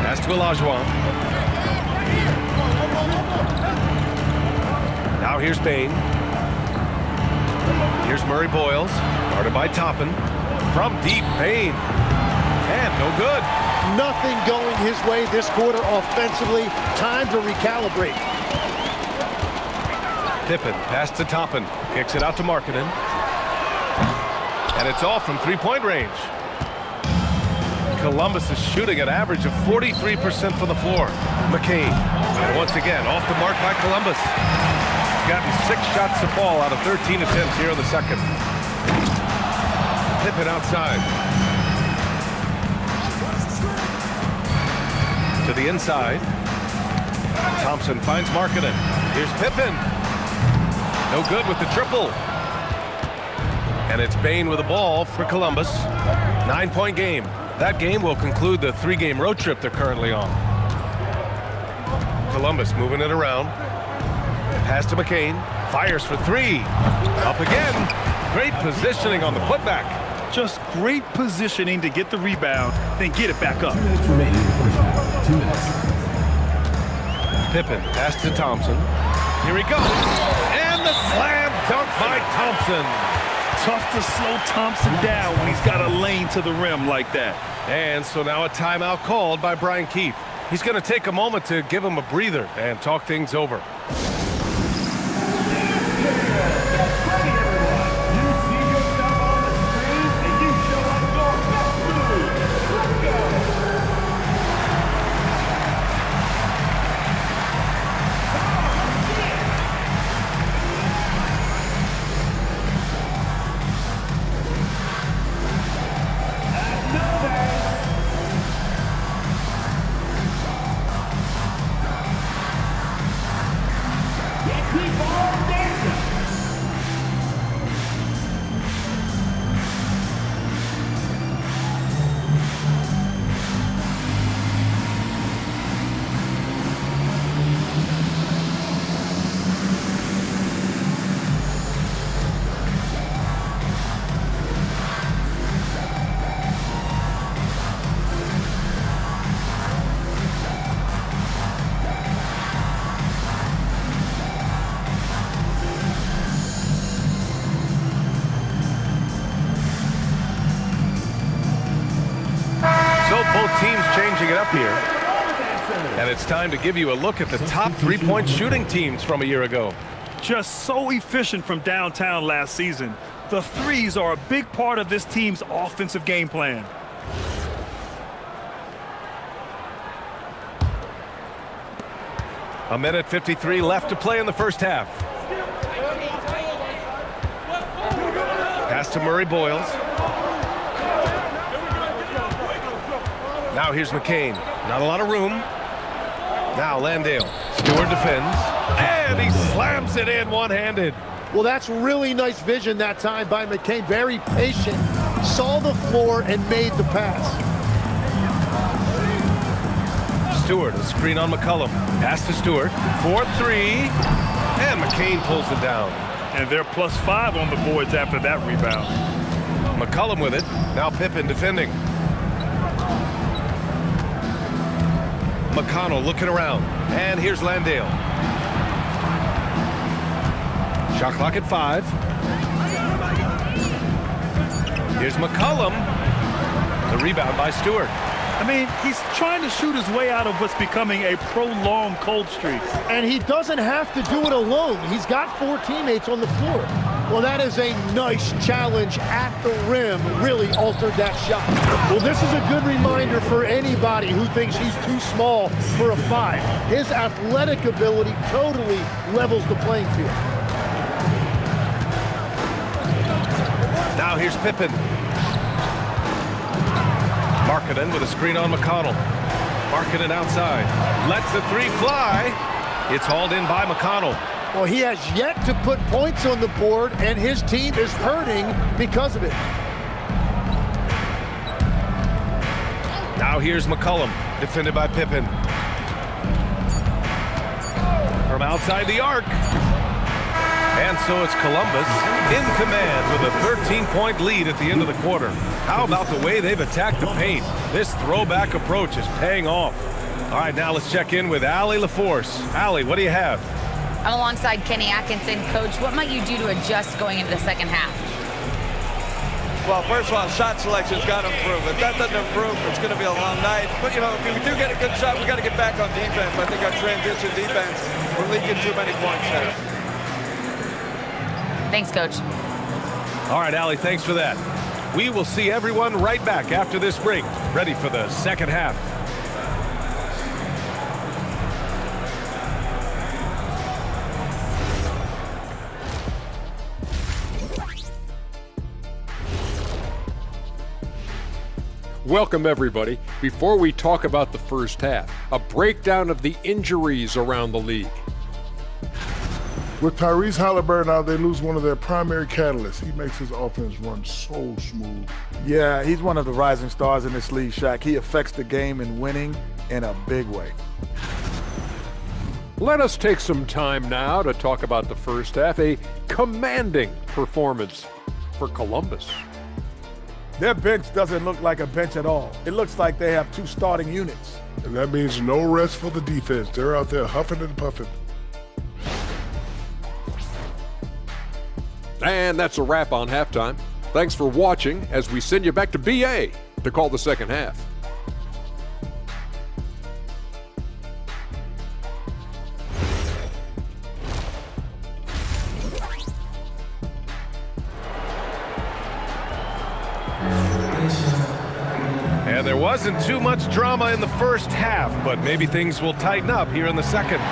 Pass to Olajuwon. Now here's Bain. Here's Murray Boyles. Guarded by Toppin. From deep, Bain. And no good. Nothing going his way this quarter offensively. Time to recalibrate. Pippen, pass to Toppin. Kicks it out to Markkanen. And it's off from three-point range. Columbus is shooting an average of 43% from the floor. McCain. And once again, off the mark by Columbus. Gotten 6 shots to fall out of 13 attempts here in the second. Pippen outside. To the inside. Thompson finds Markkanen. Here's Pippen. No good with the triple. And it's Bain with the ball for Columbus. 9-point game. That game will conclude the 3-game road trip they're currently on. Columbus moving it around. Pass to McCain. Fires for 3. Up again. Great positioning on the putback. Just great positioning to get the rebound, then get it back up. 2 minutes remaining in the first half. 2 minutes. Pippen, pass to Thompson. Here he goes. And the slam dunk by Thompson. Tough to slow Thompson down when he's got a lane to the rim like that. And so now a timeout called by Brian Keefe. He's going to take a moment to give him a breather and talk things over. Both teams changing it up here. And it's time to give you a look at the top 3-point shooting teams from a year ago. Just so efficient from downtown last season. The threes are a big part of this team's offensive game plan. A minute 53 left to play in the first half. Pass to Murray Boyles. Now here's McCain. Not a lot of room. Now Landale. Stewart defends. And he slams it in one-handed. Well, that's really nice vision that time by McCain. Very patient. Saw the floor and made the pass. Stewart, a screen on McCollum. Pass to Stewart. 4-3. And McCain pulls it down. And they're +5 on the boards after that rebound. McCollum with it. Now Pippen defending. McConnell looking around. And here's Landale. Shot clock at 5. Here's McCollum. The rebound by Stewart. I mean, he's trying to shoot his way out of what's becoming a prolonged cold streak. And he doesn't have to do it alone. He's got 4 teammates on the floor. Well, that is a nice challenge at the rim. Really altered that shot. Well, this is a good reminder for anybody who thinks he's too small for a 5. His athletic ability totally levels the playing field. Now here's Pippen. Markkanen with a screen on McConnell. Markkanen outside. Lets the 3 fly. It's hauled in by McConnell. Well, he has yet to put points on the board, and his team is hurting because of it. Now here's McCollum, defended by Pippen. From outside the arc. And so it's Columbus in command with a 13-point lead at the end of the quarter. How about the way they've attacked the paint? This throwback approach is paying off. All right, now let's check in with Allie LaForce. Allie, what do you have? I'm alongside Kenny Atkinson. Coach, what might you do to adjust going into the second half? Well, first of all, shot selection's got to improve. If that doesn't improve, it's going to be a long night. But, you know, if we do get a good shot, we got to get back on defense. I think our transition defense, we're leaking too many points there. Thanks, Coach. All right, Allie, thanks for that. We will see everyone right back after this break, ready for the second half. Welcome, everybody. Before we talk about the first half, a breakdown of the injuries around the league. With Tyrese Halliburton out, they lose one of their primary catalysts. He makes his offense run so smooth. Yeah, he's one of the rising stars in this league, Shaq. He affects the game in winning in a big way. Let us take some time now to talk about the first half, a commanding performance for Columbus. Their bench doesn't look like a bench at all. It looks like they have 2 starting units. And that means no rest for the defense. They're out there huffing and puffing. And that's a wrap on halftime. Thanks for watching as we send you back to BA to call the second half. And there wasn't too much drama in the first half, but maybe things will tighten up here in the second.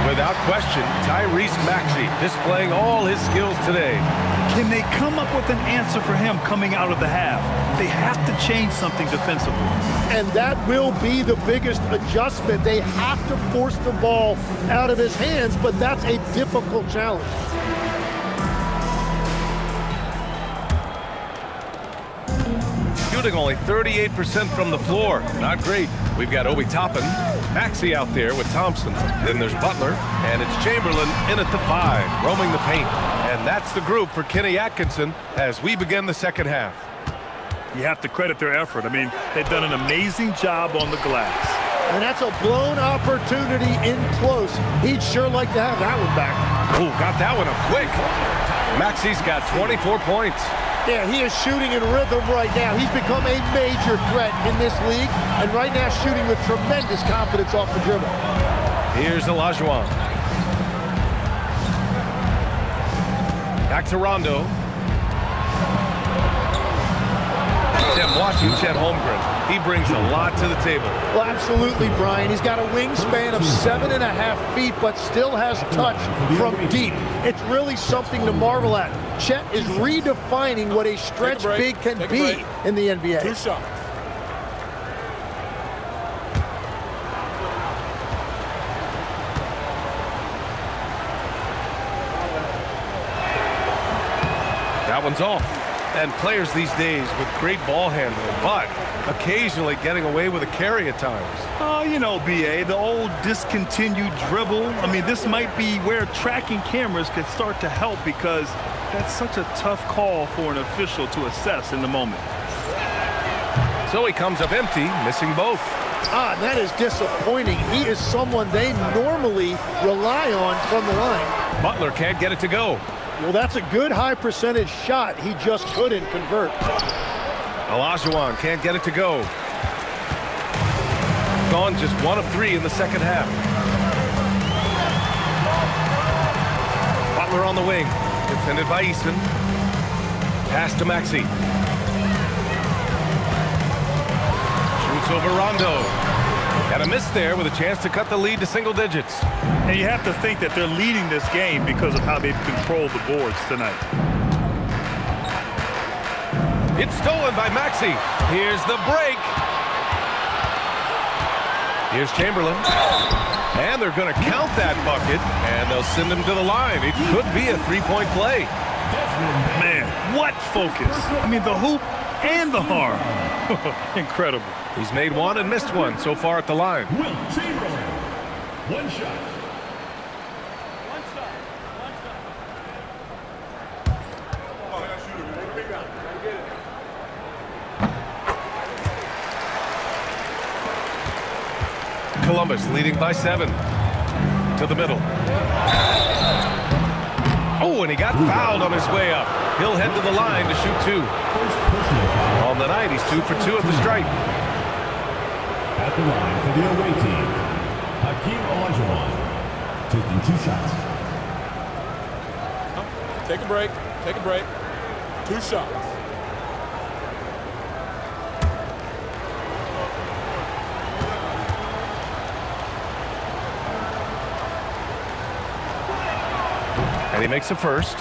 Without question, Tyrese Maxey displaying all his skills today. Can they come up with an answer for him coming out of the half? They have to change something defensively. And that will be the biggest adjustment. They have to force the ball out of his hands, but that's a difficult challenge. Shooting only 38% from the floor. Not great. We've got Obi Toppin, Maxey out there with Thompson. Then there's Butler, and it's Chamberlain in at the 5, roaming the paint. And that's the group for Kenny Atkinson as we begin the second half. You have to credit their effort. I mean, they've done an amazing job on the glass. And that's a blown opportunity in close. He'd sure like to have that one back. Ooh, got that one up quick. Maxey's got 24 points. Yeah, he is shooting in rhythm right now. He's become a major threat in this league, and right now shooting with tremendous confidence off the dribble. Here's Olajuwon. Back to Rondo. Tim, watching Chet Holmgren, he brings a lot to the table. Well, absolutely, Brian. He's got a wingspan of 7.5 feet, but still has touch from deep. It's really something to marvel at. Chet is redefining what a stretch big can be in the NBA. 2 shots. That one's off. And players these days with great ball handling, but occasionally getting away with a carry at times. Oh, you know, BA, the old discontinued dribble. I mean, this might be where tracking cameras could start to help because that's such a tough call for an official to assess in the moment. So he comes up empty, missing both. That is disappointing. He is someone they normally rely on from the line. Butler can't get it to go. Well, that's a good high percentage shot. He just couldn't convert. Olajuwon can't get it to go. Gone just 1 of 3 in the second half. Butler on the wing. Defended by Eason. Pass to Maxey. Shoots over Rondo. Got a miss there with a chance to cut the lead to single digits. And you have to think that they're leading this game because of how they've controlled the boards tonight. It's stolen by Maxey. Here's the break. Here's Chamberlain. And they're going to count that bucket, and they'll send him to the line. It could be a three-point play. Man, what focus. I mean, the hoop and the harm. Incredible. He's made one and missed one so far at the line. Will Chamberlain. 1 shot. Columbus leading by 7. To the middle. Oh, and he got fouled on his way up. He'll head to the line to shoot 2. On the night, he's 2 for 2 at the stripe. At the line for the away team, Hakeem Olajuwon, taking 2 shots. Take a break. Take a break. 2 shots. And he makes the first.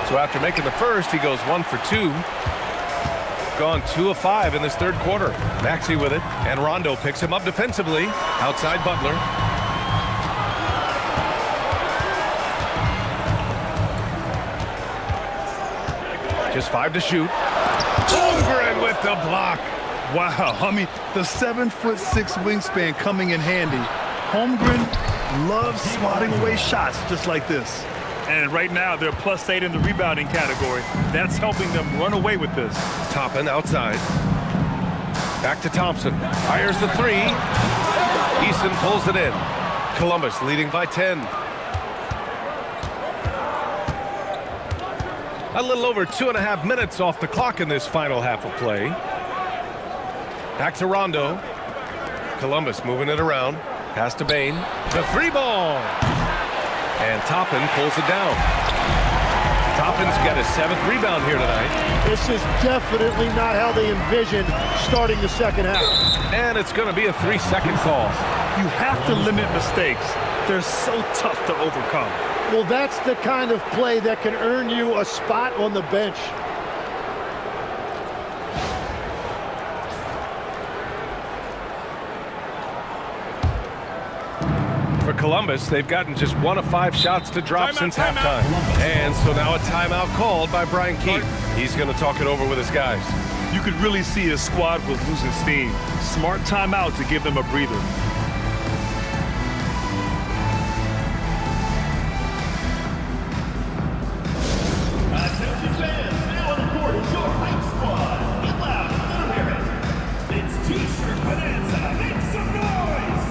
So after making the first, he goes 1 for 2. Gone 2 of 5 in this third quarter. Maxey with it, and Rondo picks him up defensively. Outside Butler. Just 5 to shoot. Holmgren with the block. Wow, I mean, the 7'6" wingspan coming in handy. Holmgren loves swatting away shots just like this. And right now, they're +8 in the rebounding category. That's helping them run away with this. Toppin outside. Back to Thompson. Fires the 3. Eason pulls it in. Columbus leading by 10. A little over 2.5 minutes off the clock in this final half of play. Back to Rondo. Columbus moving it around. Pass to Bain. The 3 ball. And Toppin pulls it down. Toppin's got his 7th rebound here tonight. This is definitely not how they envisioned starting the second half. And it's going to be a 3-second call. You have to limit mistakes. They're so tough to overcome. Well, that's the kind of play that can earn you a spot on the bench. For Columbus, they've gotten just 1 of 5 shots to drop since halftime. And so now a timeout called by Brian Keefe. He's going to talk it over with his guys. You could really see his squad was losing steam. Smart timeout to give them a breather. Attention fans, now on the court is your hype squad. Get loud, let them hear it. It's T-shirt Bonanza. Make some noise.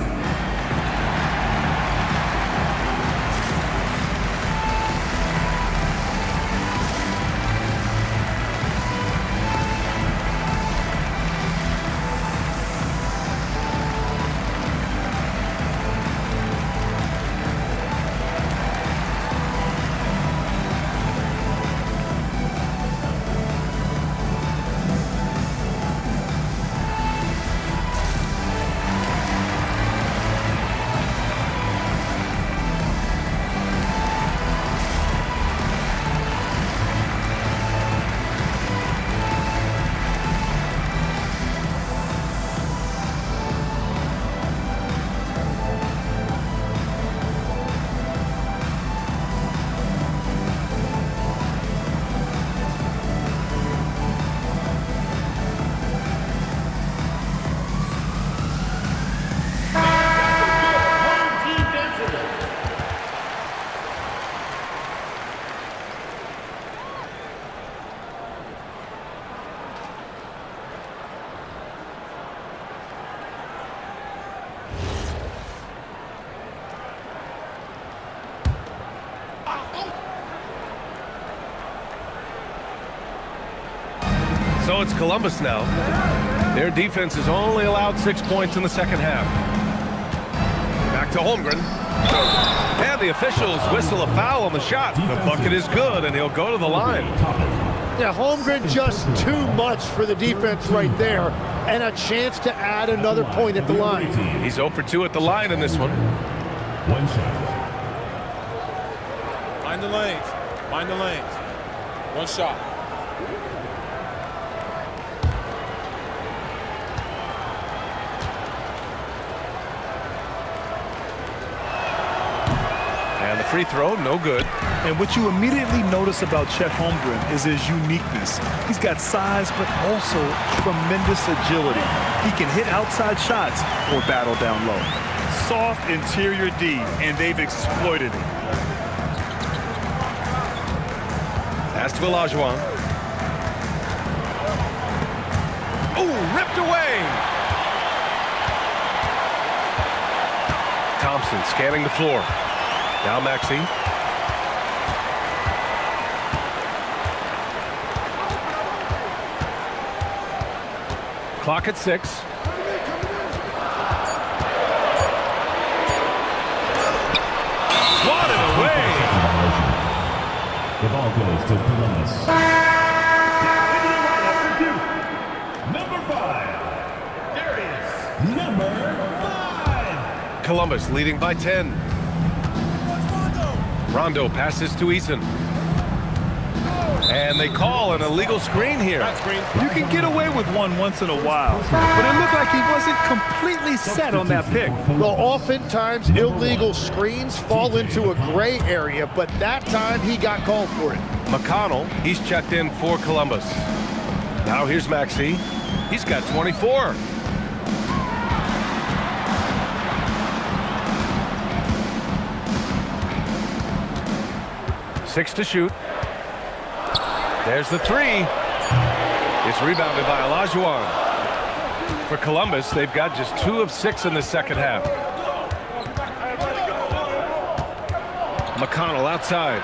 So it's Columbus now. Their defense has only allowed 6 points in the second half. Back to Holmgren. And the officials whistle a foul on the shot. The bucket is good, and he'll go to the line. Yeah, Holmgren just too much for the defense right there, and a chance to add another point at the line. He's 0 for 2 at the line in this one. One shot. Mind the lanes. Mind the lanes. One shot. And the free throw, no good. And what you immediately notice about Chet Holmgren is his uniqueness. He's got size, but also tremendous agility. He can hit outside shots or battle down low. Soft interior D, and they've exploited it. Pass to Olajuwon. Ooh, ripped away. Thompson scanning the floor. Now Maxey. Clock at 6. Swatted away. The ball goes to Columbus. Number 5. Darius. Number 5. Columbus leading by 10. Rondo passes to Eason. And they call an illegal screen here. You can get away with one once in a while, but it looked like he wasn't completely set on that pick. Well, oftentimes illegal screens fall into a gray area, but that time he got called for it. McConnell, he's checked in for Columbus. Now here's Maxey. He's got 24. Six to shoot. There's the three. It's rebounded by Olajuwon. For Columbus, they've got just 2 of 6 in the second half. McConnell outside.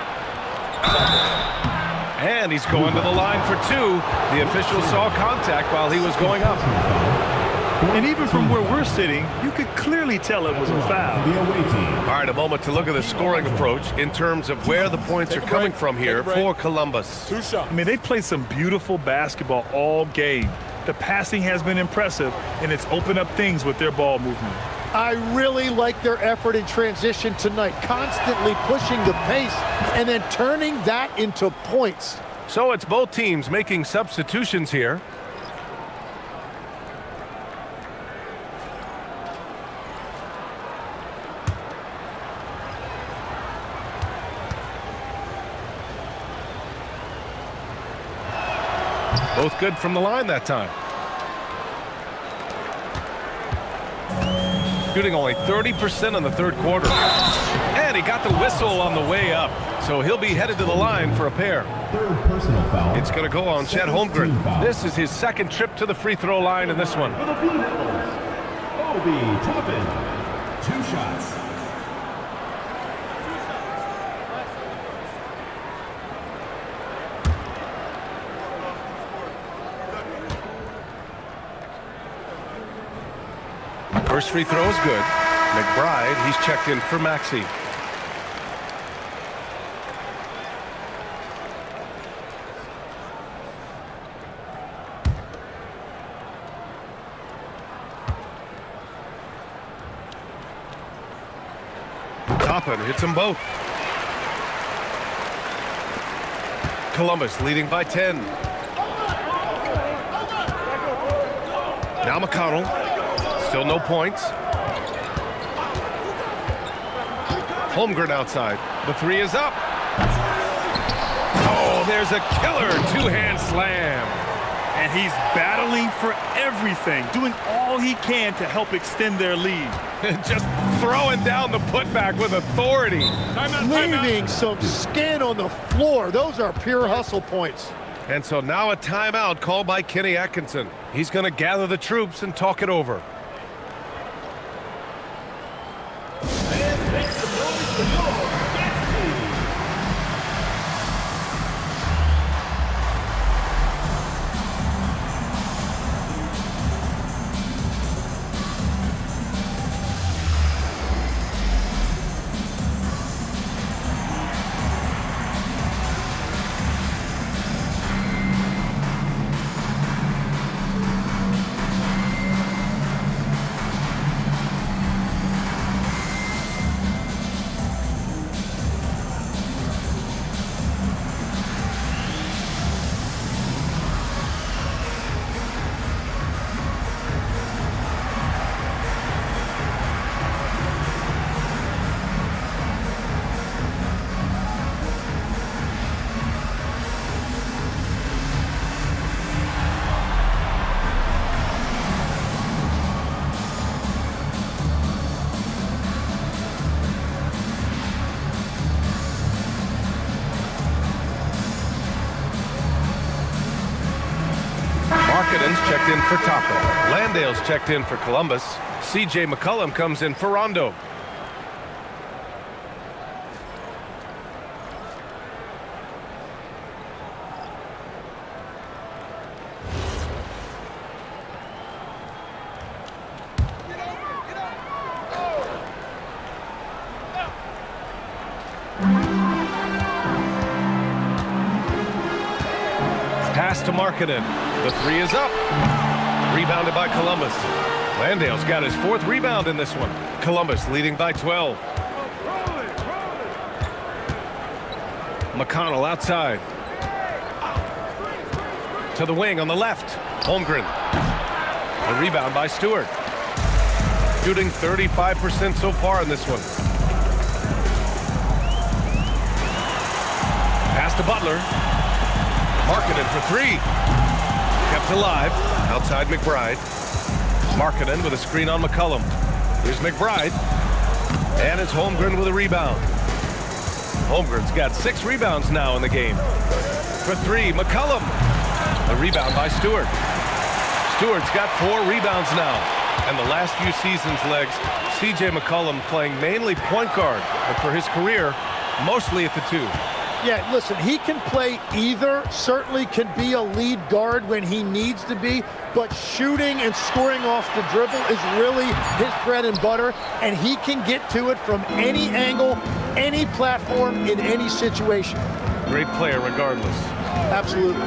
And he's going to the line for 2. The official saw contact while he was going up. And even from where we're sitting, you could clearly tell it was a foul. All right, a moment to look at the scoring approach in terms of where the points are coming from here for Columbus. I mean, they've played some beautiful basketball all game. The passing has been impressive, and it's opened up things with their ball movement. I really like their effort in transition tonight, constantly pushing the pace and then turning that into points. So it's both teams making substitutions here. Both good from the line that time. Shooting only 30% in the third quarter. And he got the whistle on the way up. So he'll be headed to the line for a pair. Third personal foul. It's going to go on Chet Holmgren. This is his second trip to the free throw line in this one. For the Blue Devils, Obi Toppin. 2 shots. First free throw is good. McBride, he's checked in for Maxey. Toppin hits them both. Columbus leading by 10. Now McConnell. Still no points. Holmgren outside. The three is up. Oh, there's a killer two-hand slam. And he's battling for everything, doing all he can to help extend their lead. Just throwing down the putback with authority. Leaving some skin on the floor. Those are pure hustle points. And so now a timeout called by Kenny Atkinson. He's going to gather the troops and talk it over. checked in for Taco. Landale's checked in for Columbus. C.J. McCollum comes in for Rondo. Pass to Markkanen. The three is up. Rebounded by Columbus. Landale's got his 4th rebound in this one. Columbus leading by 12. McConnell outside. To the wing on the left. Holmgren. A rebound by Stewart. Shooting 35% so far in this one. Pass to Butler. Markkanen for 3. Kept alive. Outside McBride. Markkanen with a screen on McCollum. Here's McBride. And it's Holmgren with a rebound. Holmgren's got 6 rebounds now in the game. For 3, McCollum. A rebound by Stewart. Stewart's got 4 rebounds now. And the last few seasons' legs, C.J. McCollum playing mainly point guard, but for his career, mostly at the 2. Yeah, listen, he can play either, certainly can be a lead guard when he needs to be, but shooting and scoring off the dribble is really his bread and butter, and he can get to it from any angle, any platform, in any situation. Great player regardless. Absolutely.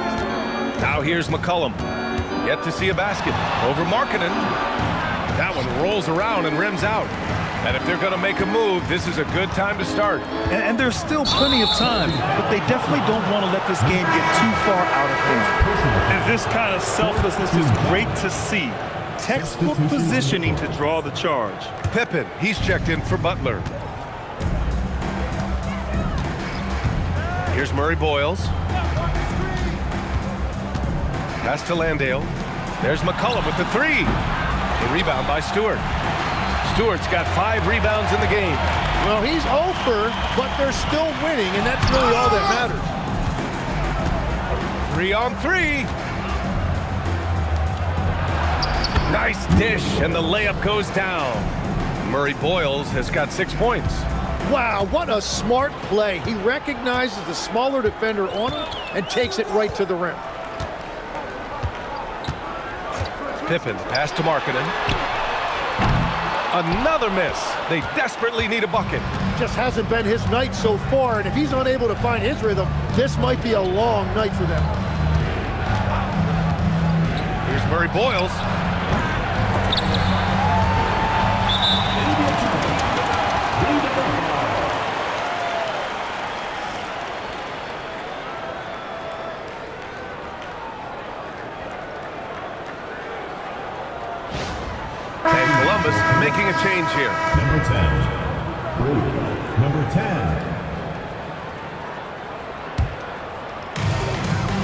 Now here's McCollum. Yet to see a basket. Over Markkanen. That one rolls around and rims out. And if they're going to make a move, this is a good time to start. And there's still plenty of time, but they definitely don't want to let this game get too far out of hand. And this kind of selflessness is great to see. Textbook positioning to draw the charge. Pippen, he's checked in for Butler. Here's Murray Boyles. Pass to Landale. There's McCollum with the 3. The rebound by Stewart. Stewart's got 5 rebounds in the game. Well, he's over, but they're still winning, and that's really all that matters. 3 on 3. Nice dish, and the layup goes down. Murray Boyles has got 6 points. Wow, what a smart play. He recognizes the smaller defender on him and takes it right to the rim. Pippen, pass to Markkanen. Another miss. They desperately need a bucket. Just hasn't been his night so far, and if he's unable to find his rhythm, this might be a long night for them. Here's Murray Boyles. Making a change here. Number 10. Number 10.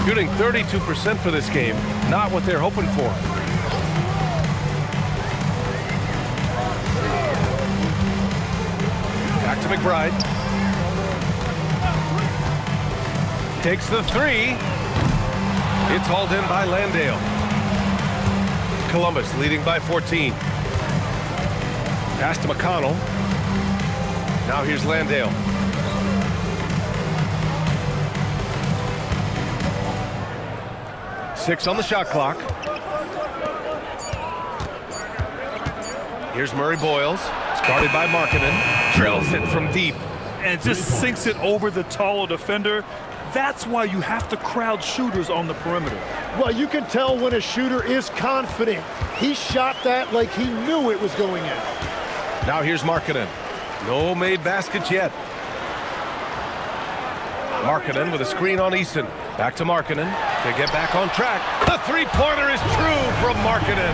Shooting 32% for this game. Not what they're hoping for. Back to McBride. Takes the 3. It's hauled in by Landale. Columbus leading by 14. Pass to McConnell. Now here's Landale. Six on the shot clock. Here's Murray Boyles. It's guarded by Markkanen. Drills it from deep. And just sinks it over the taller defender. That's why you have to crowd shooters on the perimeter. Well, you can tell when a shooter is confident. He shot that like he knew it was going in. Now here's Markkanen. No made baskets yet. Markkanen with a screen on Easton. Back to Markkanen to get back on track. The 3-pointer is true from Markkanen.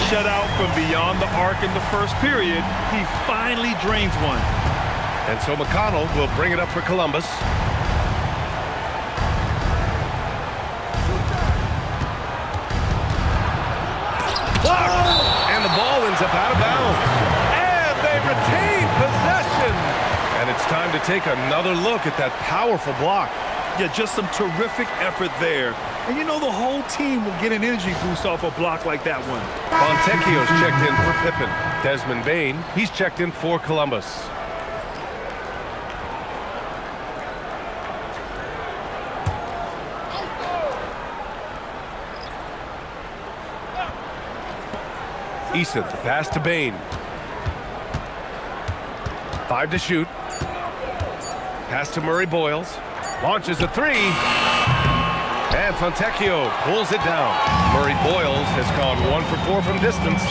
Shut out from beyond the arc in the first period. He finally drains one. And so McConnell will bring it up for Columbus. And the ball ends up out of bounds. They retain possession. And it's time to take another look at that powerful block. Yeah, just some terrific effort there. And you know the whole team will get an energy boost off a block like that one. Fontecchio's checked in for Pippen. Desmond Bain, he's checked in for Columbus. Eason, pass to Bain. 5 to shoot. Pass to Murray Boyles. Launches a 3. And Fontecchio pulls it down. Murray Boyles has gone 1 for 4 from distance.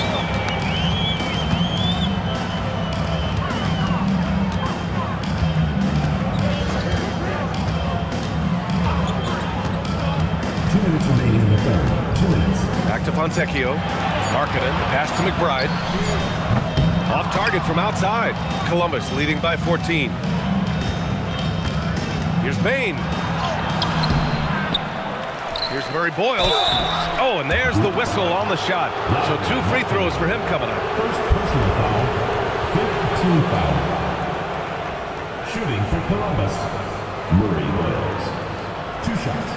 Remaining in the third. 2 minutes. Back to Fontecchio. Markkanen, pass to McBride. Off target from outside. Columbus leading by 14. Here's Bain. Here's Murray Boyles. Oh, and there's the whistle on the shot. So 2 free throws for him coming up. First personal foul. 5th team foul. Shooting for Columbus. Murray Boyles. 2 shots.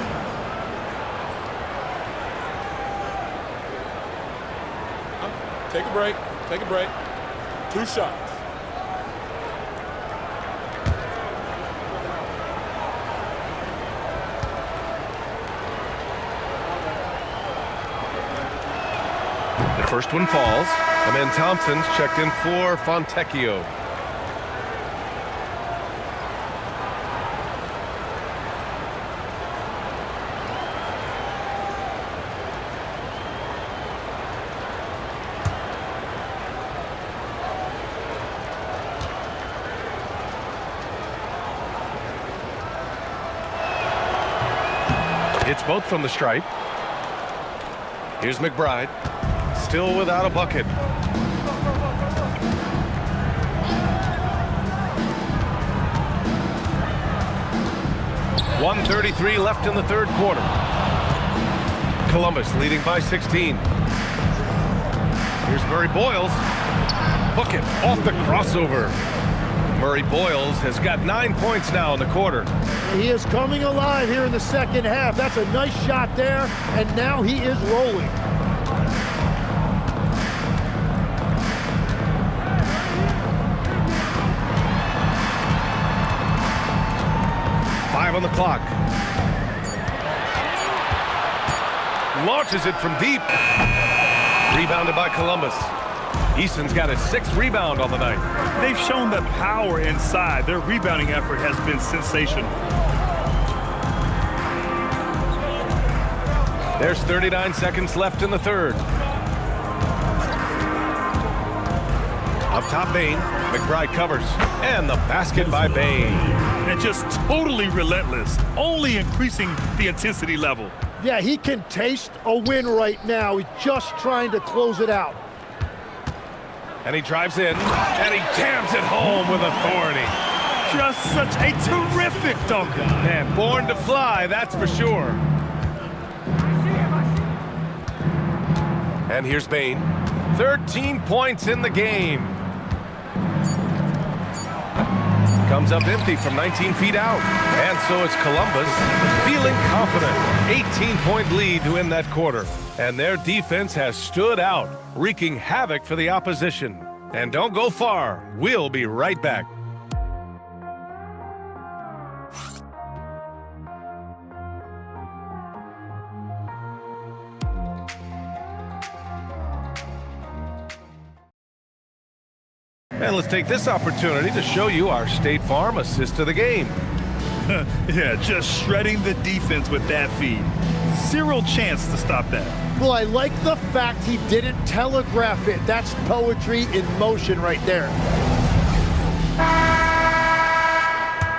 Take a break. Take a break. 2 shots. The first one falls. And then Thompson's checked in for Fontecchio. It's both from the stripe. Here's McBride. Still without a bucket. .133 left in the third quarter. Columbus leading by 16. Here's Murray Boyles. Book it off the crossover. Murray Boyles has got 9 points now in the quarter. He is coming alive here in the second half. That's a nice shot there, and now he is rolling. On the clock. Launches it from deep. Rebounded by Columbus. Eason's got his 6th rebound on the night. They've shown the power inside. Their rebounding effort has been sensational. There's 39 seconds left in the third. Up top, Bain. McBride covers. And the basket by Bain. And just totally relentless, only increasing the intensity level. Yeah, he can taste a win right now. He's just trying to close it out. And he drives in, and he jams it home with authority. Just such a terrific dunk. Man, born to fly, that's for sure. And here's Bain. 13 points in the game. Comes up empty from 19 feet out. And so it's Columbus feeling confident. 18-point lead to win that quarter. And their defense has stood out, wreaking havoc for the opposition. And don't go far. We'll be right back. And let's take this opportunity to show you our State Farm assist of the game. Yeah, just shredding the defense with that feed. Zero chance to stop that. Well, I like the fact he didn't telegraph it. That's poetry in motion right there.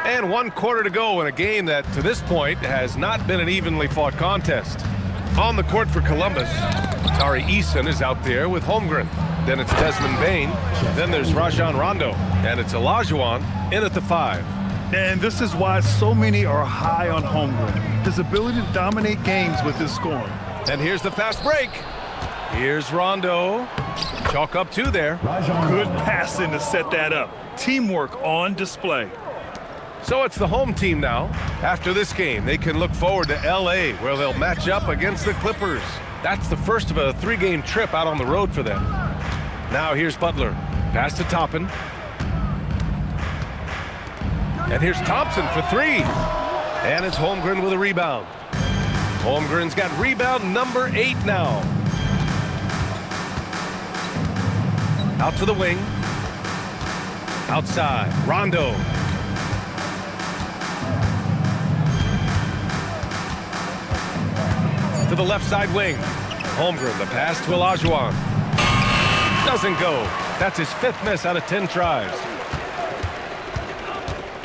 And 1 quarter to go in a game that, to this point, has not been an evenly fought contest. On the court for Columbus, Tari Eason is out there with Holmgren. Then it's Desmond Bain. Then there's Rajon Rondo. And it's Olajuwon in at the 5. And this is why so many are high on Holmgren. His ability to dominate games with his scoring. And here's the fast break. Here's Rondo. Chalk up 2 there. Good passing to set that up. Teamwork on display. So it's the home team now. After this game, they can look forward to LA, where they'll match up against the Clippers. That's the first of a 3-game trip out on the road for them. Now here's Butler. Pass to Toppin. And here's Thompson for 3. And it's Holmgren with a rebound. Holmgren's got rebound number 8 now. Out to the wing. Outside, Rondo. To the left side wing. Holmgren, the pass to Olajuwon. Doesn't go. That's his 5th miss out of 10 tries.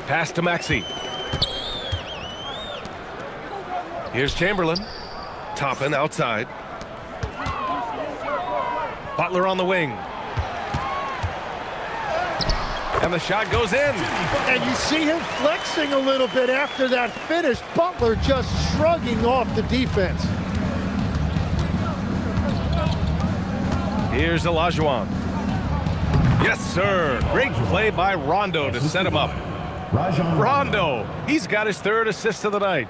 Pass to Maxey. Here's Chamberlain. Toppin outside. Butler on the wing. And the shot goes in. And you see him flexing a little bit after that finish. Butler just shrugging off the defense. Here's Olajuwon. Yes, sir. Great play by Rondo to set him up. Rondo, he's got his 3rd assist of the night.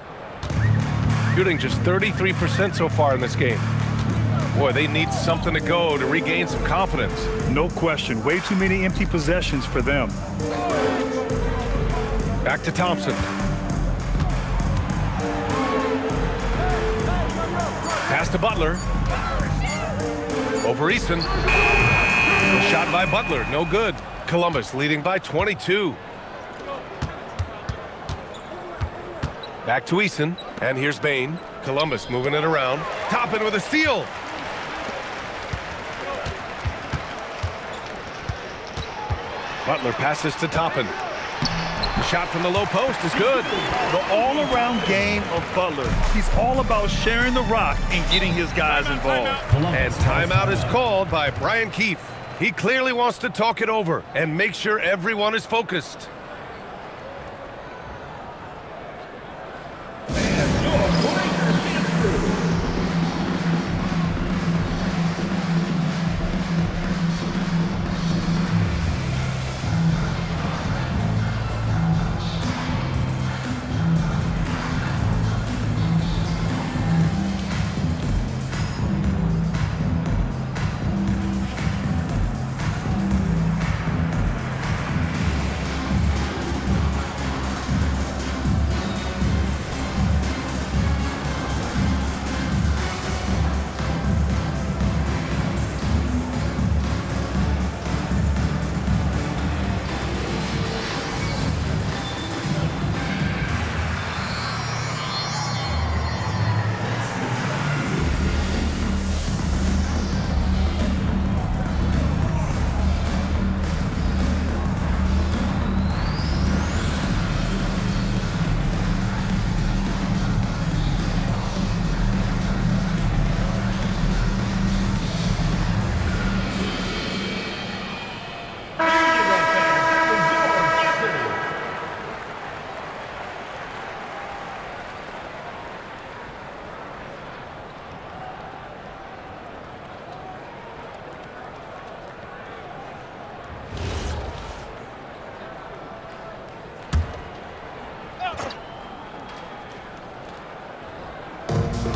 Shooting just 33% so far in this game. Boy, they need something to go to regain some confidence. No question. Way too many empty possessions for them. Back to Thompson. Pass to Butler. Over Easton. Shot by Butler. No good. Columbus leading by 22. Back to Eason. And here's Bane. Columbus moving it around. Toppin with a steal. Butler passes to Toppin. The shot from the low post is good. The all-around game of Butler. He's all about sharing the rock and getting his guys involved. And timeout is called by Brian Keefe. He clearly wants to talk it over and make sure everyone is focused.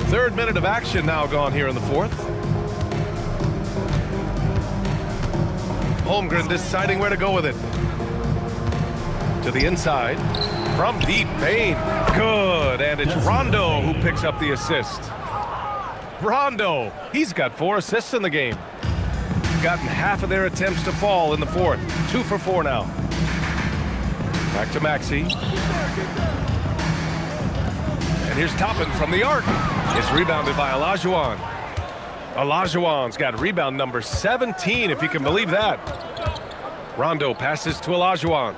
Third minute of action now gone here in the 4th. Holmgren deciding where to go with it. To the inside. From deep, Bane. Good, and it's Rondo who picks up the assist. Rondo, he's got 4 assists in the game. Gotten half of their attempts to fall in the 4th. 2 for 4 now. Back to Maxey. And here's Toppin from the arc. It's rebounded by Olajuwon. Olajuwon's got rebound number 17, if you can believe that. Rondo passes to Olajuwon.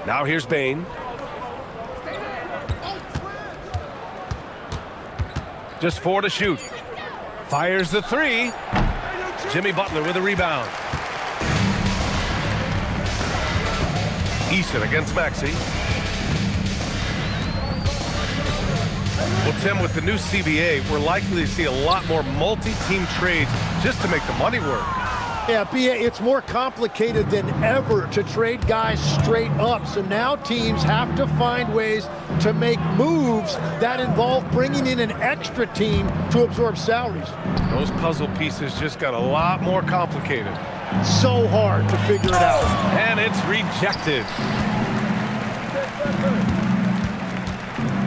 Now here's Bane. Just 4 to shoot. Fires the 3. Jimmy Butler with a rebound. Eason against Maxey. Well, Tim, with the new CBA, we're likely to see a lot more multi-team trades just to make the money work. Yeah, BA, it's more complicated than ever to trade guys straight up. So now teams have to find ways to make moves that involve bringing in an extra team to absorb salaries. Those puzzle pieces just got a lot more complicated. So hard to figure it out. And it's rejected.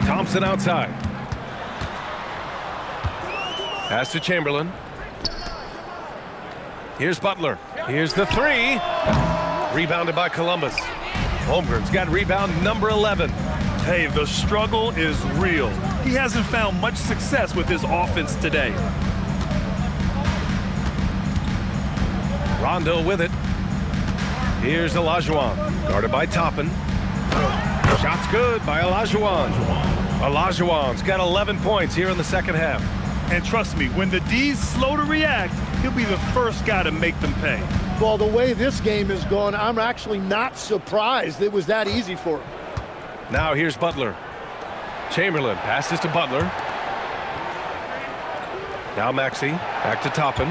Thompson outside. Pass to Chamberlain. Here's Butler. Here's the three. Rebounded by Columbus. Holmgren's got rebound number 11. Hey, the struggle is real. He hasn't found much success with his offense today. Rondo with it. Here's Olajuwon. Guarded by Toppin. Shot's good by Olajuwon. Olajuwon's got 11 points here in the second half. And trust me, when the D's slow to react, he'll be the first guy to make them pay. Well, the way this game is going, I'm actually not surprised it was that easy for him. Now here's Butler. Chamberlain passes to Butler. Now Maxey back to Toppin.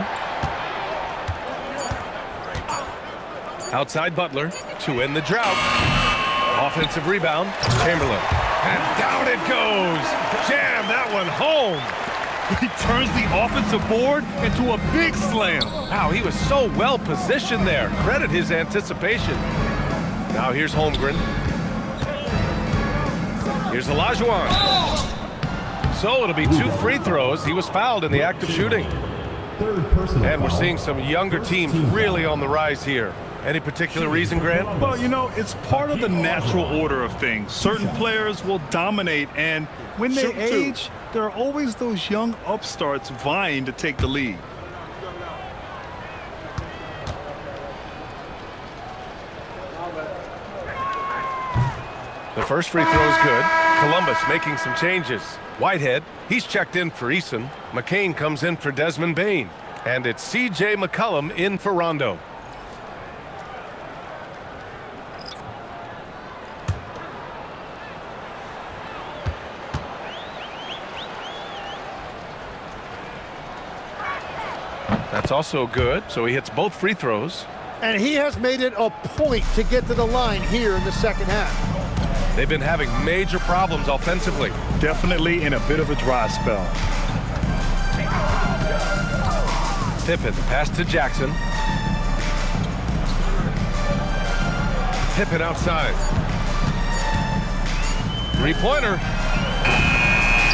Outside Butler to end the drought. Offensive rebound, Chamberlain. And down it goes. Jam that one home. He turns the offensive board into a big slam. Wow, he was so well positioned there. Credit his anticipation. Now here's Holmgren. Here's Olajuwon. So it'll be 2 free throws. He was fouled in the act of shooting. And we're seeing some younger teams really on the rise here. Any particular reason, Grant? Well, you know, it's part of the natural order of things. Certain players will dominate, and when they age, there are always those young upstarts vying to take the lead. The first free throw is good. Columbus making some changes. Whitehead, he's checked in for Eason. McCain comes in for Desmond Bane. And it's C.J. McCollum in for Rondo. That's also good, so he hits both free throws. And he has made it a point to get to the line here in the second half. They've been having major problems offensively. Definitely in a bit of a dry spell. Pippen, pass to Jackson. Pippen outside. Three-pointer.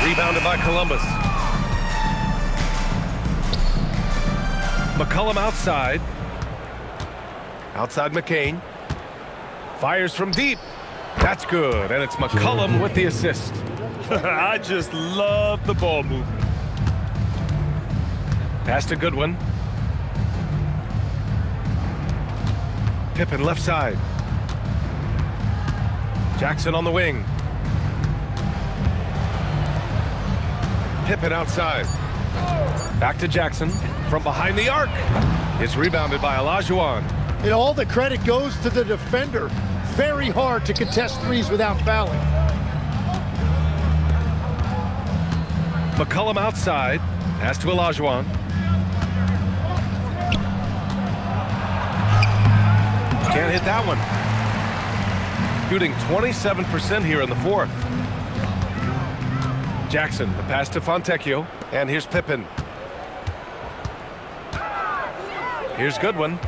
Rebounded by Columbus. McCollum outside. Outside McCain. Fires from deep. That's good, and it's McCollum with the assist. I just love the ball movement. Pass to Goodwin. Pippen left side. Jackson on the wing. Pippen outside. Back to Jackson from behind the arc. It's rebounded by Olajuwon. And all the credit goes to the defender. Very hard to contest threes without fouling. McCollum outside. Pass to Olajuwon. Can't hit that one. Shooting 27% here in the fourth. Jackson, the pass to Fontecchio. And here's Pippen. Here's Goodwin.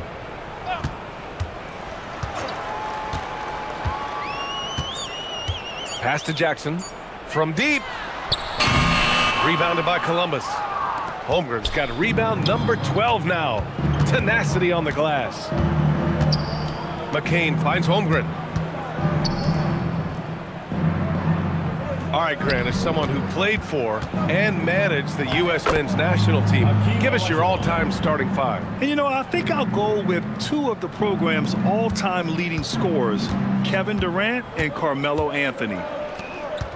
Pass to Jackson. From deep. Rebounded by Columbus. Holmgren's got rebound number 12 now. Tenacity on the glass. McCain finds Holmgren. All right, Grant, as someone who played for and managed the U.S. men's national team, give us your all-time starting five. And, you know, I think I'll go with two of the program's all-time leading scorers, Kevin Durant and Carmelo Anthony.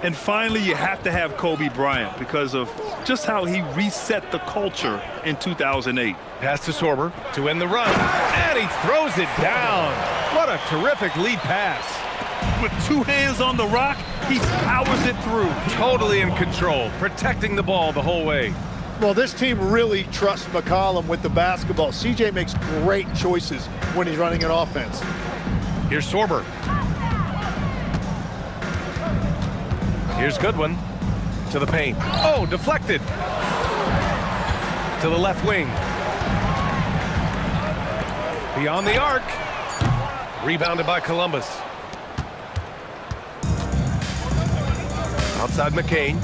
And finally, you have to have Kobe Bryant because of just how he reset the culture in 2008. Pass to Sorber to end the run, and he throws it down. What a terrific lead pass. With two hands on the rock, he powers it through. Totally in control, protecting the ball the whole way. Well, this team really trusts McCollum with the basketball. CJ makes great choices when he's running an offense. Here's Sorber. Here's Goodwin to the paint. Oh, deflected. To the left wing. Beyond the arc. Rebounded by Columbus. Outside McCain.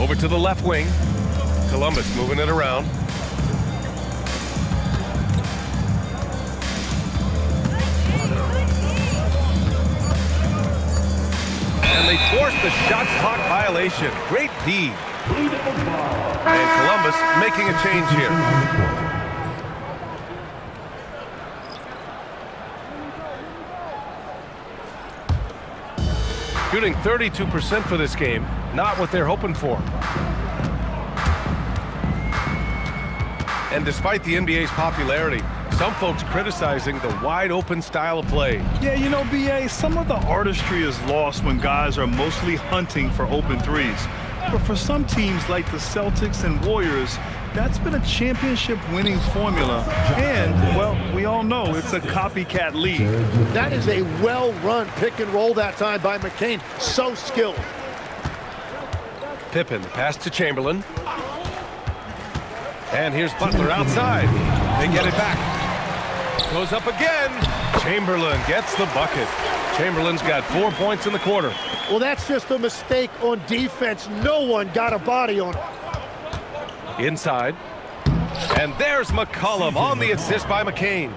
Over to the left wing. Columbus moving it around. And they forced the shot clock violation. Great D. And Columbus making a change here. Shooting 32% for this game. Not what they're hoping for. And despite the NBA's popularity, some folks criticizing the wide-open style of play. Yeah, you know, BA, some of the artistry is lost when guys are mostly hunting for open threes. But for some teams like the Celtics and Warriors, that's been a championship-winning formula. And, well, we all know it's a copycat league. That is a well-run pick and roll that time by McCain. So skilled. Pippen, the pass to Chamberlain. And here's Butler outside. They get it back. Goes up again. Chamberlain gets the bucket. Chamberlain's got 4 points in the quarter. Well, that's just a mistake on defense. No one got a body on him. Inside. And there's McCollum on the assist by McCain.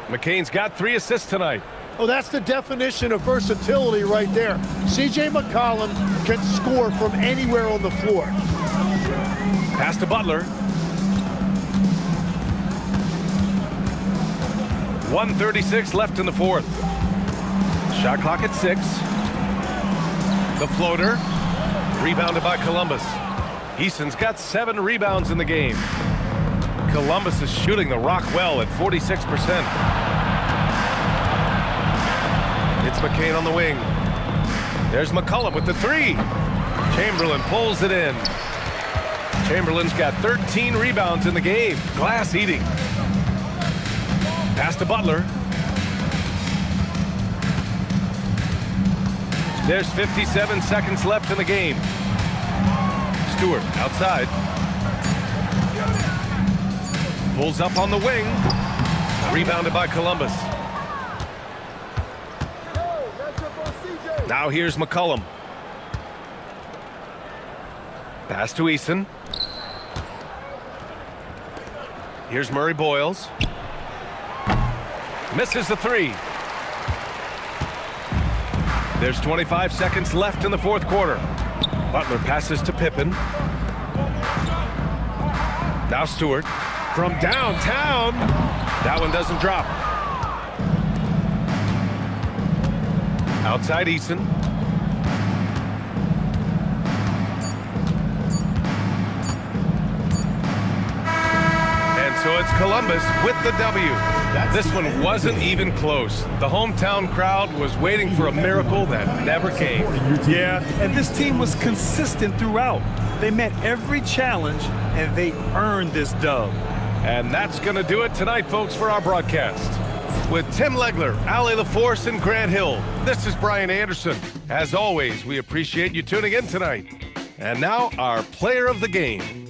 McCain's got 3 assists tonight. Oh, that's the definition of versatility right there. CJ McCollum can score from anywhere on the floor. Pass to Butler. 1:36 left in the fourth. Shot clock at 6. The floater. Rebounded by Columbus. Easton's got 7 rebounds in the game. Columbus is shooting the rock well at 46%. It's McCain on the wing. There's McCollum with the 3. Chamberlain pulls it in. Chamberlain's got 13 rebounds in the game. Glass eating. Pass to Butler. There's 57 seconds left in the game. Stewart outside. Pulls up on the wing. Rebounded by Columbus. Now here's McCollum. Pass to Easton. Here's Murray Boyles. Misses the 3. There's 25 seconds left in the fourth quarter. Butler passes to Pippen. Now Stewart from downtown. That one doesn't drop. Outside Easton. And so it's Columbus with the W. This one wasn't even close. The hometown crowd was waiting for a miracle that never came. Yeah, and this team was consistent throughout. They met every challenge, and they earned this dub. And that's going to do it tonight, folks, for our broadcast. With Tim Legler, Ali LaForce, and Grant Hill, this is Brian Anderson. As always, we appreciate you tuning in tonight. And now, our player of the game.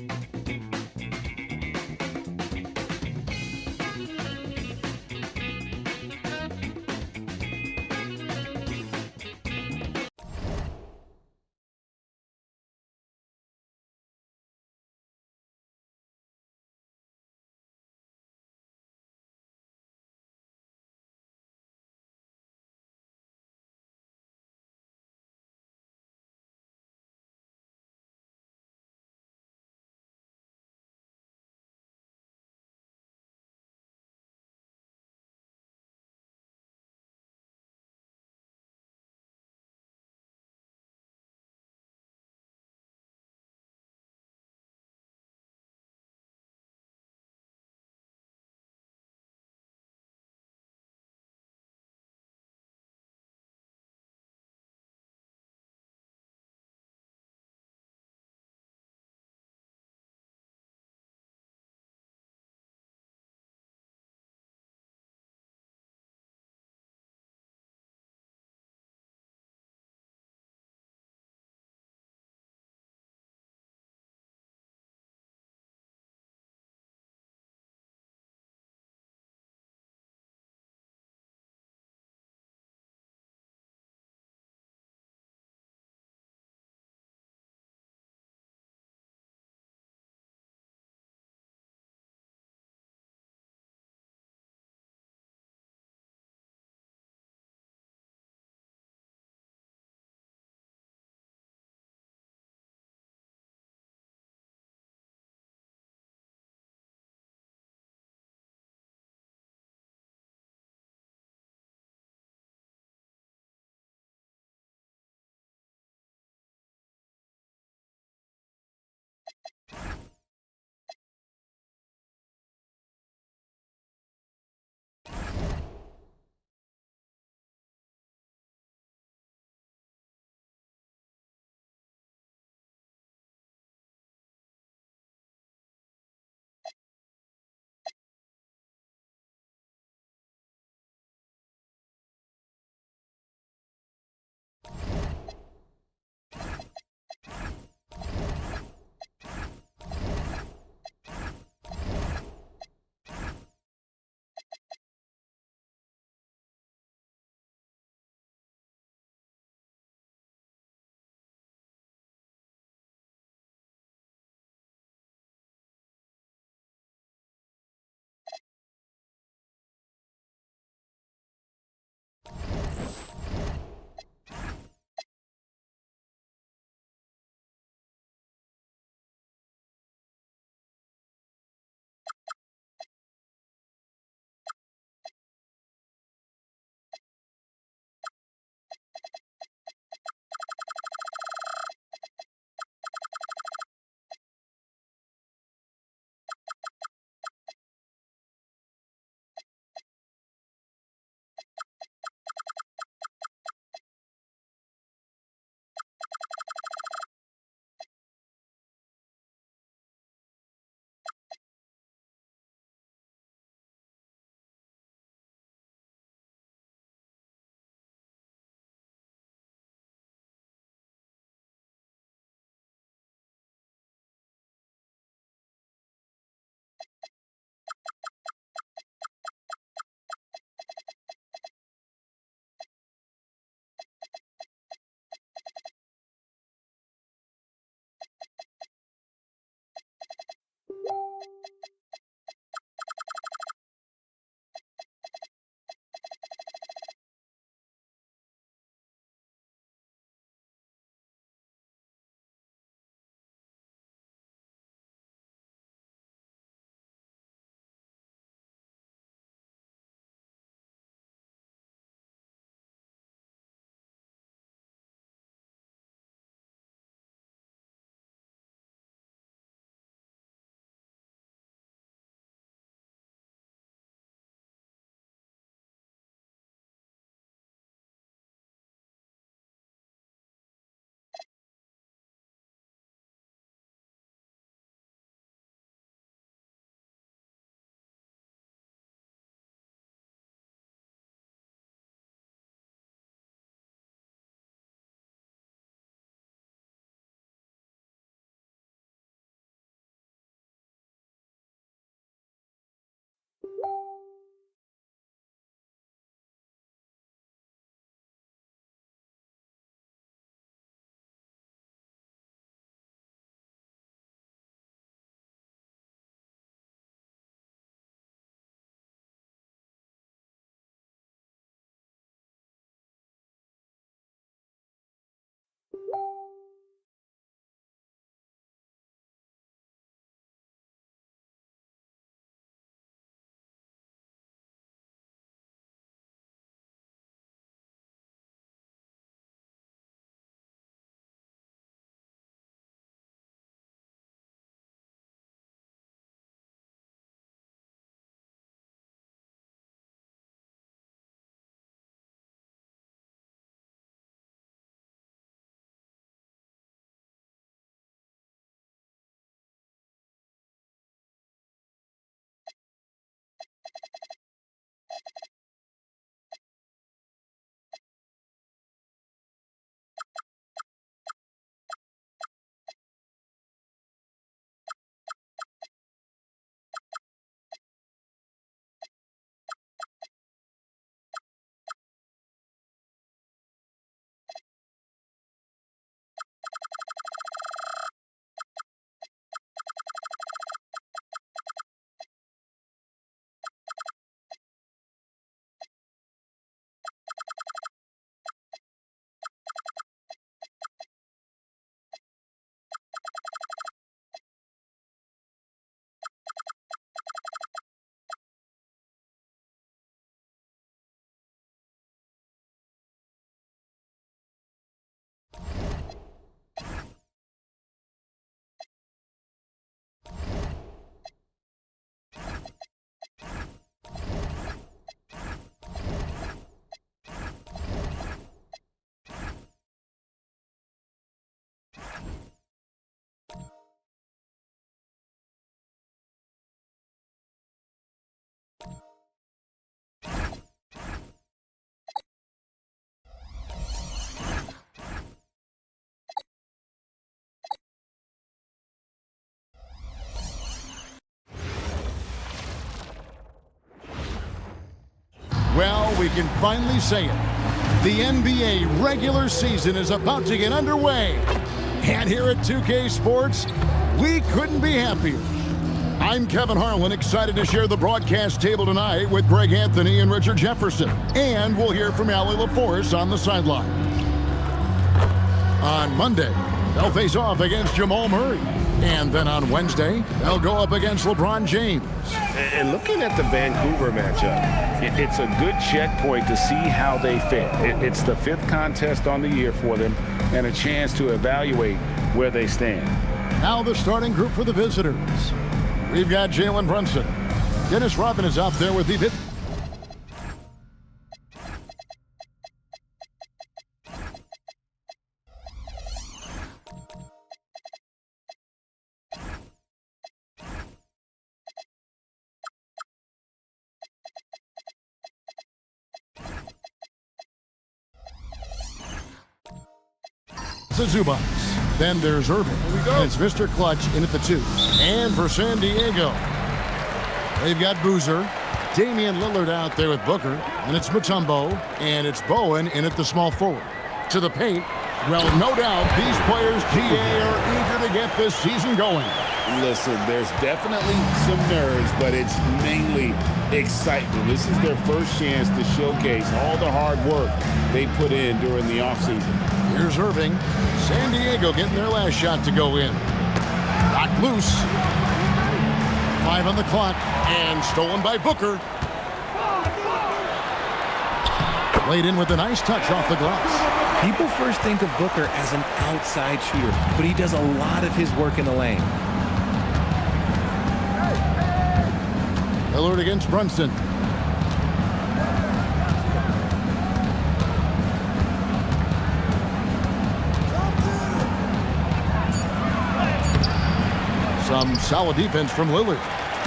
Well, we can finally say it. The NBA regular season is about to get underway. And here at 2K Sports, we couldn't be happier. I'm Kevin Harlan, excited to share the broadcast table tonight with Greg Anthony and Richard Jefferson. And we'll hear from Allie LaForce on the sideline. On Monday, they'll face off against Jamal Murray. And then on Wednesday, they'll go up against LeBron James. And looking at the Vancouver matchup, it's a good checkpoint to see how they fit. It's the 5th contest on the year for them and a chance to evaluate where they stand. Now the starting group for the visitors. We've got Jalen Brunson. Dennis Rodman is out there with the Zubats. Then there's Irving. It's Mr. Clutch in at the 2. And for San Diego, they've got Boozer, Damian Lillard out there with Booker, and it's Mutombo, and it's Bowen in at the small forward. To the paint. Well, no doubt these players, GA, are eager to get this season going. Listen, there's definitely some nerves, but it's mainly excitement. This is their first chance to showcase all the hard work they put in during the offseason. Here's Irving. San Diego getting their last shot to go in. Knocked loose. 5 on the clock, and stolen by Booker. Played in with a nice touch off the glass. People first think of Booker as an outside shooter, but he does a lot of his work in the lane. Lillard against Brunson. Some solid defense from Lillard.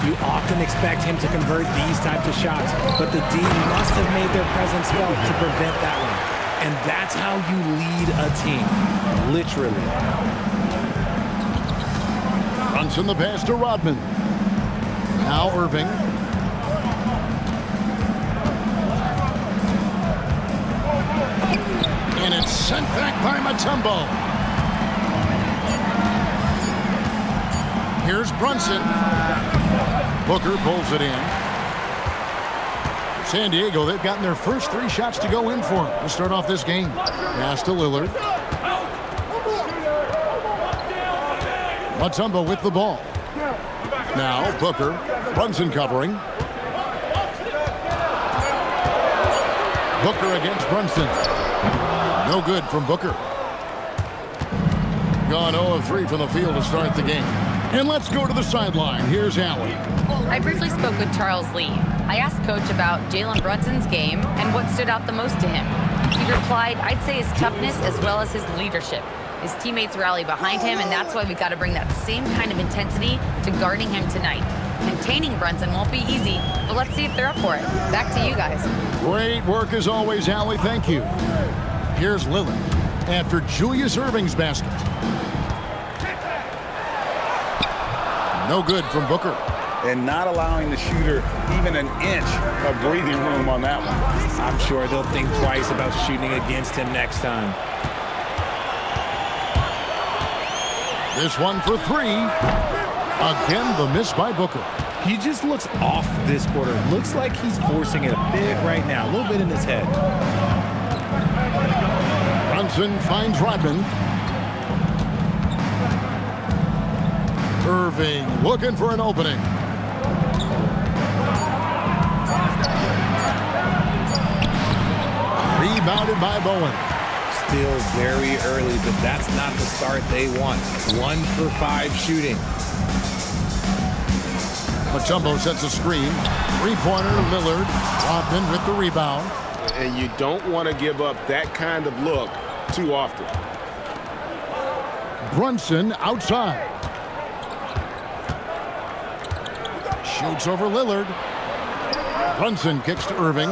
You often expect him to convert these types of shots, but the D must have made their presence felt to prevent that one. And that's how you lead a team, literally. Brunson the pass to Rodman. Now Irving. And it's sent back by Mutombo. Here's Brunson. Booker pulls it in. San Diego, they've gotten their first 3 shots to go in for them to start off this game. Pass to Lillard. Mutombo with the ball. Now Booker. Brunson covering. Booker against Brunson. No good from Booker. Gone 0 of 3 from the field to start the game. And let's go to the sideline. Here's Allie. I briefly spoke with Charles Lee. I asked Coach about Jalen Brunson's game and what stood out the most to him. He replied, I'd say his toughness as well as his leadership. His teammates rally behind him, and that's why we've got to bring that same kind of intensity to guarding him tonight. Containing Brunson won't be easy, but let's see if they're up for it. Back to you guys. Great work as always, Allie. Thank you. Here's Lillard after Julius Irving's basket. No good from Booker. And not allowing the shooter even an inch of breathing room on that one. I'm sure they'll think twice about shooting against him next time. This one for 3. Again, the miss by Booker. He just looks off this quarter. Looks like he's forcing it a bit right now. A little bit in his head. Brunson finds Rodman. Irving looking for an opening. Rebounded by Bowen. Still very early, but that's not the start they want. 1 for 5 shooting. Mutombo sets a screen. 3-pointer, Lillard. Rodman with the rebound. And you don't want to give up that kind of look too often. Brunson outside. Shoots over Lillard. Brunson kicks to Irving.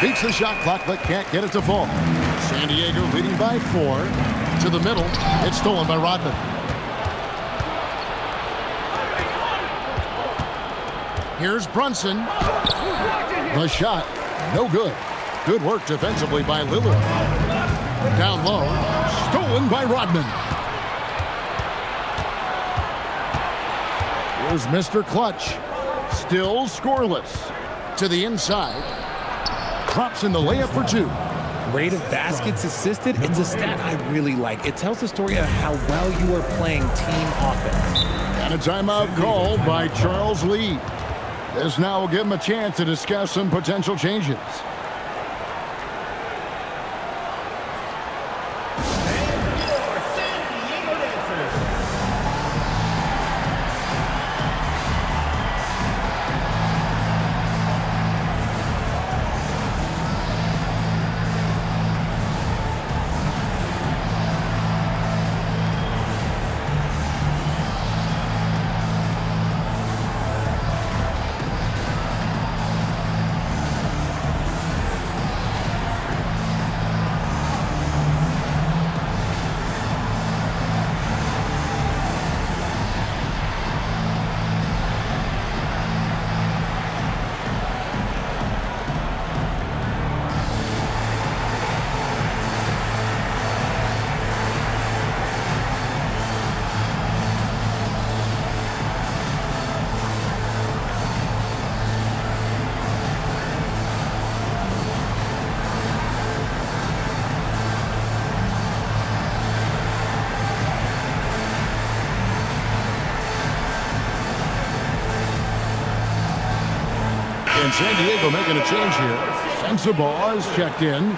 Beats the shot clock, but can't get it to fall. San Diego leading by 4. To the middle. It's stolen by Rodman. Here's Brunson. The shot, no good. Good work defensively by Lillard. Down low, stolen by Rodman. Here's Mr. Clutch. Still scoreless. To the inside. Drops in the layup for 2. Rate of baskets assisted, it's a stat I really like. It tells the story of how well you are playing team offense. And a timeout called by Charles Lee. This now will give him a chance to discuss some potential changes. And San Diego making a change here. Sensabaugh is checked in.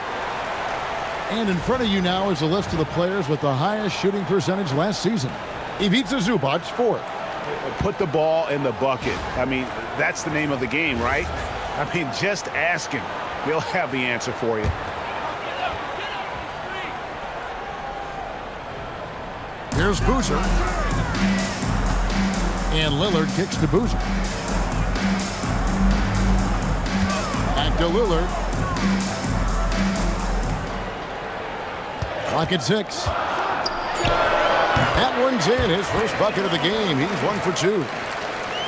And in front of you now is a list of the players with the highest shooting percentage last season. Ivica Zubac, 4th. Put the ball in the bucket. I mean, that's the name of the game, right? I mean, just ask him. He'll have the answer for you. Here's Boozer. And Lillard kicks to Boozer. Back to Lillard. Clock at 6. That one's in. His first bucket of the game. He's 1 for 2.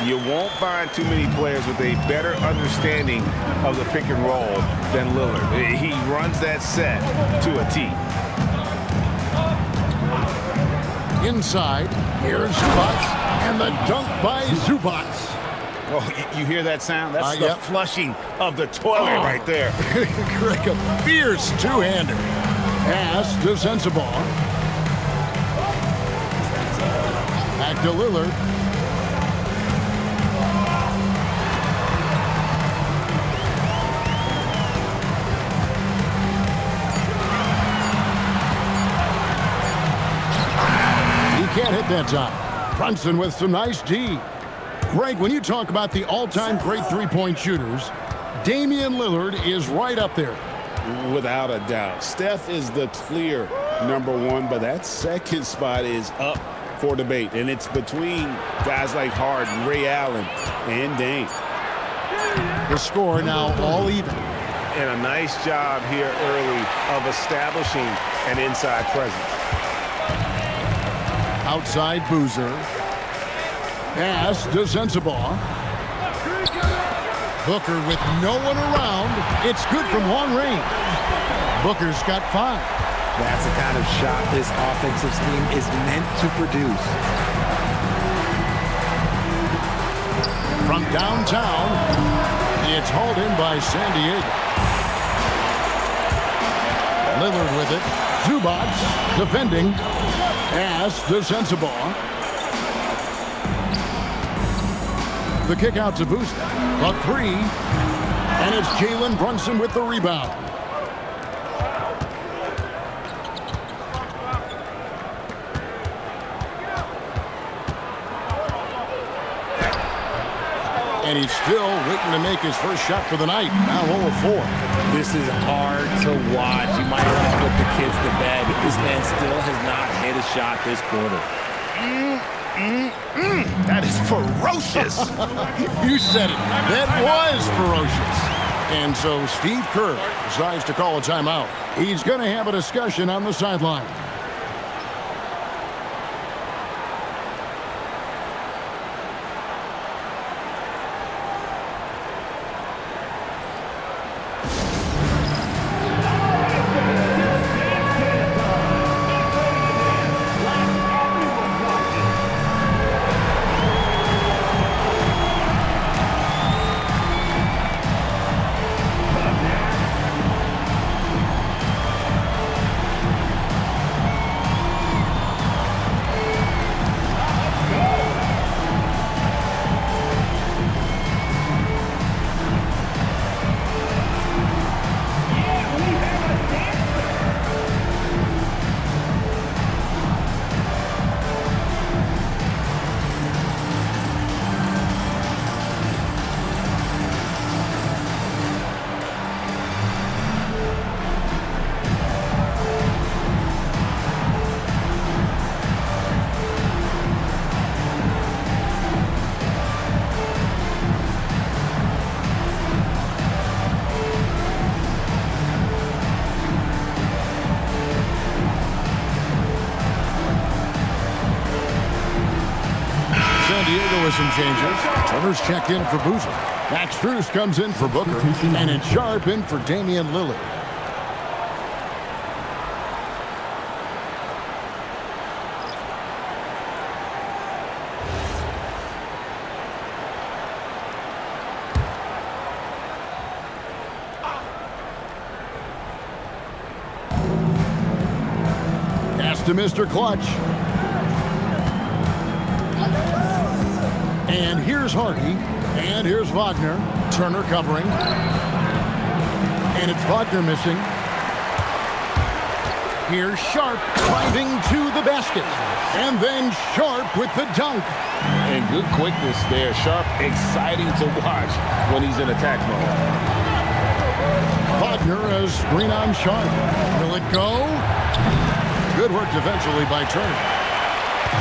You won't find too many players with a better understanding of the pick and roll than Lillard. He runs that set to a T. Inside, here's Zubac, and the dunk by Zubac. Oh, you hear that sound? That's the flushing of the toilet right there. Greg, a fierce two-hander. Pass to Sensabaugh. Back to Lillard. Can't hit that time. Brunson with some nice D. Greg, when you talk about the all-time great three-point shooters, Damian Lillard is right up there. Without a doubt. Steph is the clear #1, but that second spot is up for debate, and it's between guys like Harden, Ray Allen, and Dame. The score now all even. And a nice job here early of establishing an inside presence. Outside Boozer. Pass to Sensabaugh. Booker with no one around. It's good from long range. Booker's got 5. That's the kind of shot this offensive scheme is meant to produce. From downtown, it's hauled in by San Diego. Lillard with it. Zubac defending. Pass to Sensabaugh. The kick out to Boozer. A 3. And it's Jalen Brunson with the rebound. And he's still waiting to make his first shot for the night. Now 0 of 4. This is hard to watch. You might want to put the kids to bed. This man still has not hit a shot this quarter. That is ferocious. You said it. That was ferocious. And so Steve Kerr decides to call a timeout. He's going to have a discussion on the sideline. San Diego with some changes. Turner's checked in for Boozer. Max Strus comes in for Booker. And it's Sharp in for Damian Lillard. To Mr. Clutch. And here's Hardy. And here's Wagner. Turner covering. And it's Wagner missing. Here's Sharp driving to the basket. And then Sharp with the dunk. And good quickness there. Sharp, exciting to watch when he's in attack mode. Wagner, a screen on Sharp. Will it go? Good work defensively by Turner.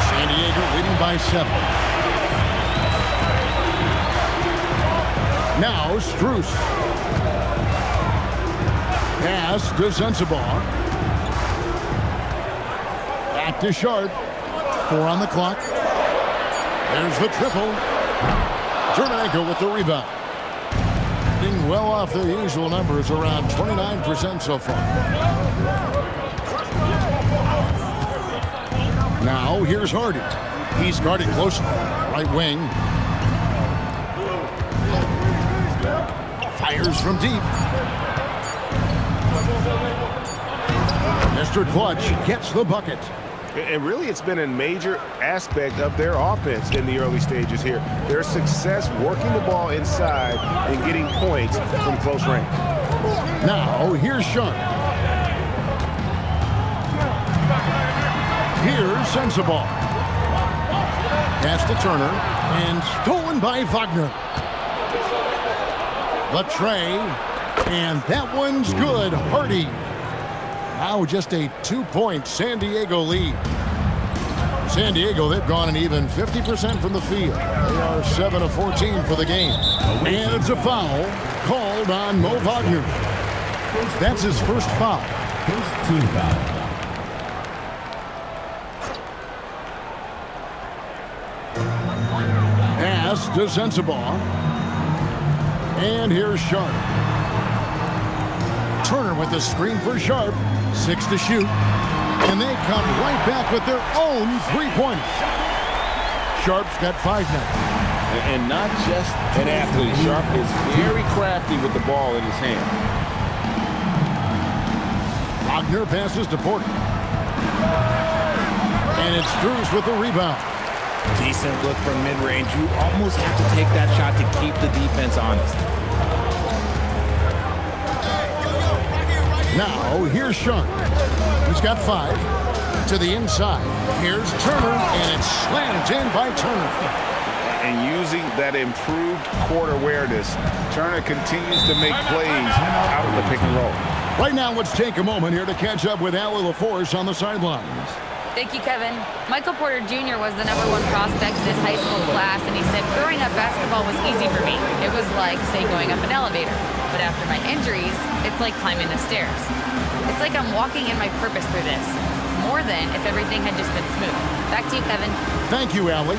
San Diego leading by 7. Now Strus. Pass to Sensabaugh. Back to Sharp. 4 on the clock. There's the triple. Turnanko with the rebound. Being well off their usual numbers, around 29% so far. Now, here's Hardy. He's guarded closely. Right wing. Fires from deep. Mr. Clutch gets the bucket. And really, it's been a major aspect of their offense in the early stages here. Their success working the ball inside and getting points from close range. Now, here's Sharp. Here's Sensabaugh. Pass to Turner. And stolen by Wagner. The tray. And that one's good. Hardy. Now just a 2-point San Diego lead. San Diego, they've gone an even 50% from the field. They are 7 of 14 for the game. And it's a foul called on Mo Wagner. That's his first foul. First team foul. Pass to Sensabaugh. And here's Sharp. Turner with the screen for Sharp. 6 to shoot. And they come right back with their own three-pointer. Sharp's got 5 now. And not just an athlete. Sharp is very crafty with the ball in his hand. Wagner passes to Porter. And it's Strus with the rebound. Decent look from mid-range. You almost have to take that shot to keep the defense honest. Now, here's Sharp. He's got 5 to the inside. Here's Turner, and it's slammed in by Turner. And using that improved court awareness, Turner continues to make plays out of the pick and roll. Right now, let's take a moment here to catch up with Allie LaForce on the sidelines. Thank you, Kevin. Michael Porter Jr. was the #1 prospect this high school class, and he said, growing up, basketball was easy for me. It was like, say, going up an elevator. But after my injuries, it's like climbing the stairs. It's like I'm walking in my purpose through this, more than if everything had just been smooth. Back to you, Kevin. Thank you, Allie.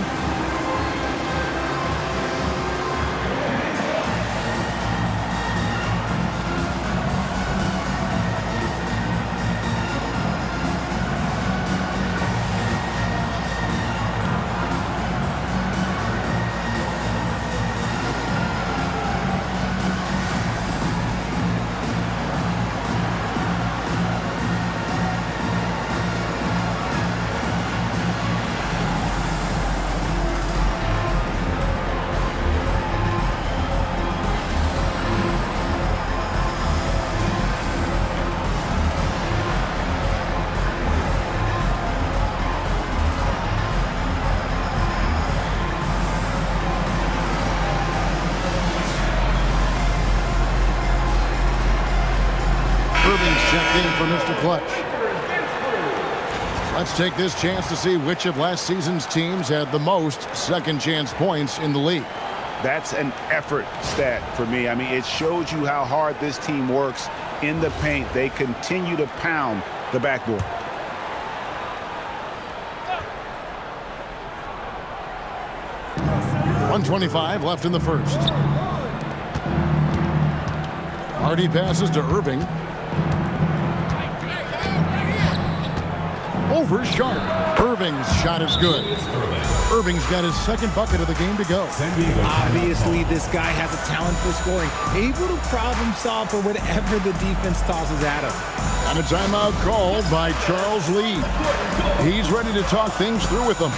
Checked in for Mr. Clutch. Let's take this chance to see which of last season's teams had the most second chance points in the league. That's an effort stat for me. I mean, it shows you how hard this team works in the paint. They continue to pound the backboard. 1:25 left in the first. Hardy passes to Irving. Over Sharp. Irving's shot is good. Irving's got his second bucket of the game to go. Obviously, this guy has a talent for scoring, able to problem solve for whatever the defense tosses at him. And a timeout called by Charles Lee. He's ready to talk things through with them.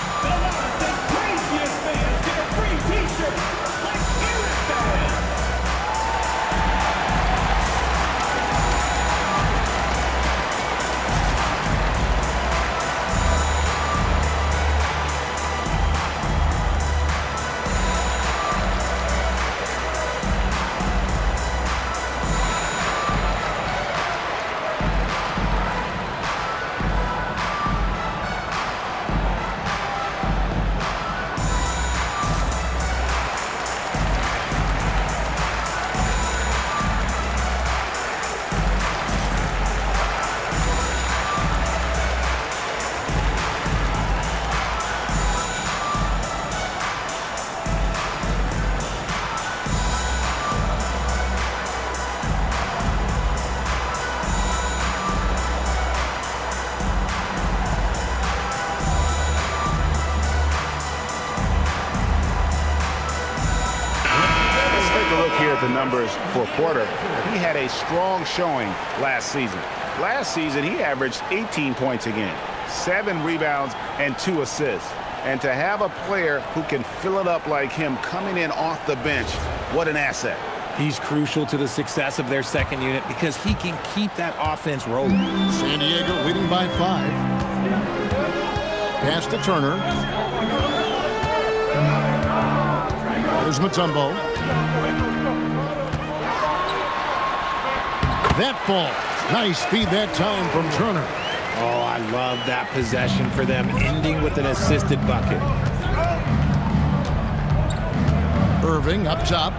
The numbers for Porter. He had a strong showing last season. Last season, he averaged 18 points a game, 7 rebounds, and 2 assists. And to have a player who can fill it up like him coming in off the bench, what an asset. He's crucial to the success of their second unit because he can keep that offense rolling. San Diego leading by 5. Pass to Turner. There's Mutombo. That ball. Nice speed that time from Turner. Oh, I love that possession for them, ending with an assisted bucket. Irving up top.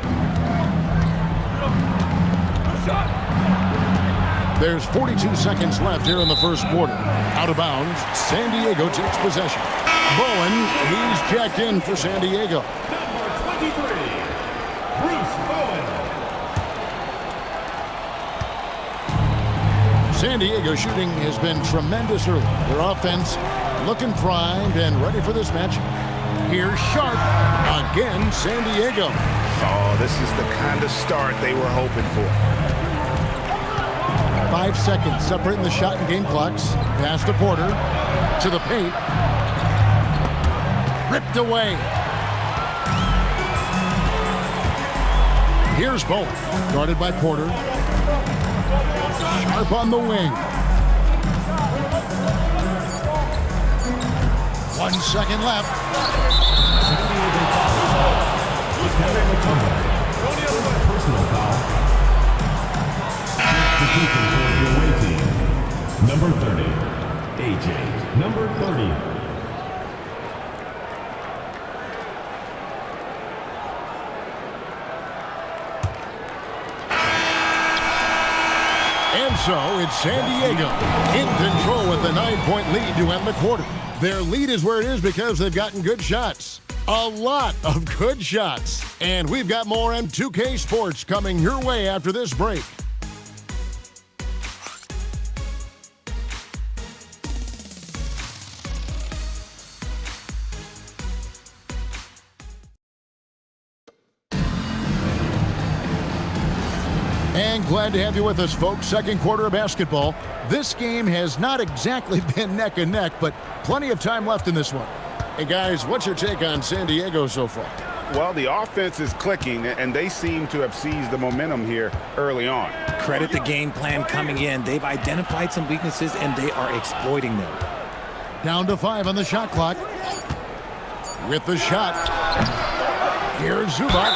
There's 42 seconds left here in the first quarter. Out of bounds, San Diego takes possession. Bowen, he's checked in for San Diego. Number 23, Bruce Bowen. San Diego shooting has been tremendous early. Their offense looking primed and ready for this matchup. Here's Sharp. Again, San Diego. Oh, this is the kind of start they were hoping for. 5 seconds separating the shot and game clocks. Pass to Porter. To the paint. Ripped away. Here's Bowen. Guarded by Porter. Sharp on the wing. 1 second left. Personal foul. Number 30, AJ. Number 30. And so it's San Diego in control with a 9-point lead to end the quarter. Their lead is where it is because they've gotten good shots. A lot of good shots. And we've got more M2K Sports coming your way after this break. And glad to have you with us, folks. Second quarter of basketball. This game has not exactly been neck and neck, but plenty of time left in this one. Hey, guys, what's your take on San Diego so far? Well, the offense is clicking, and they seem to have seized the momentum here early on. Credit the game plan coming in. They've identified some weaknesses, and they are exploiting them. Down to 5 on the shot clock. With the shot. Here's Zubac.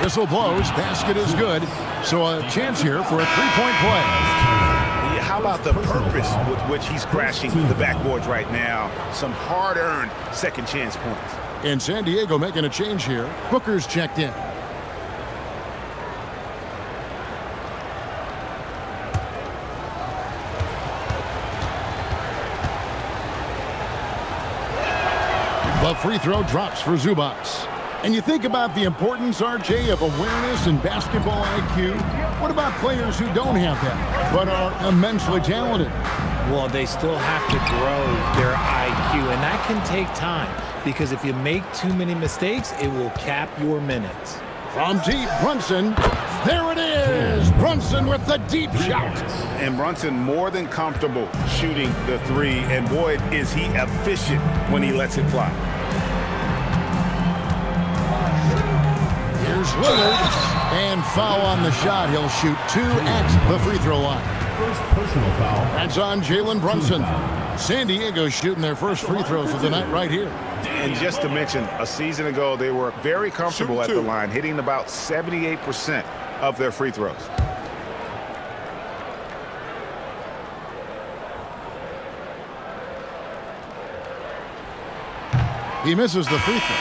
Whistle blows. Basket is good. So a chance here for a 3-point play. How about the purpose with which he's crashing the backboards right now? Some hard-earned second chance points. And San Diego making a change here. Booker's checked in. The free throw drops for Zubats. And you think about the importance, RJ, of awareness and basketball IQ. What about players who don't have that, but are immensely talented? Well, they still have to grow their IQ, and that can take time because if you make too many mistakes, it will cap your minutes. From deep, Brunson. There it is! Brunson with the deep shot. And Brunson more than comfortable shooting the three, and boy, is he efficient when he lets it fly. Here's Lillard, and foul on the shot. He'll shoot 2 at the free throw line. First personal foul. That's on Jalen Brunson. San Diego shooting their first free throws of the night right here. And just to mention, a season ago, they were very comfortable at the line, hitting about 78% of their free throws. He misses the free throw.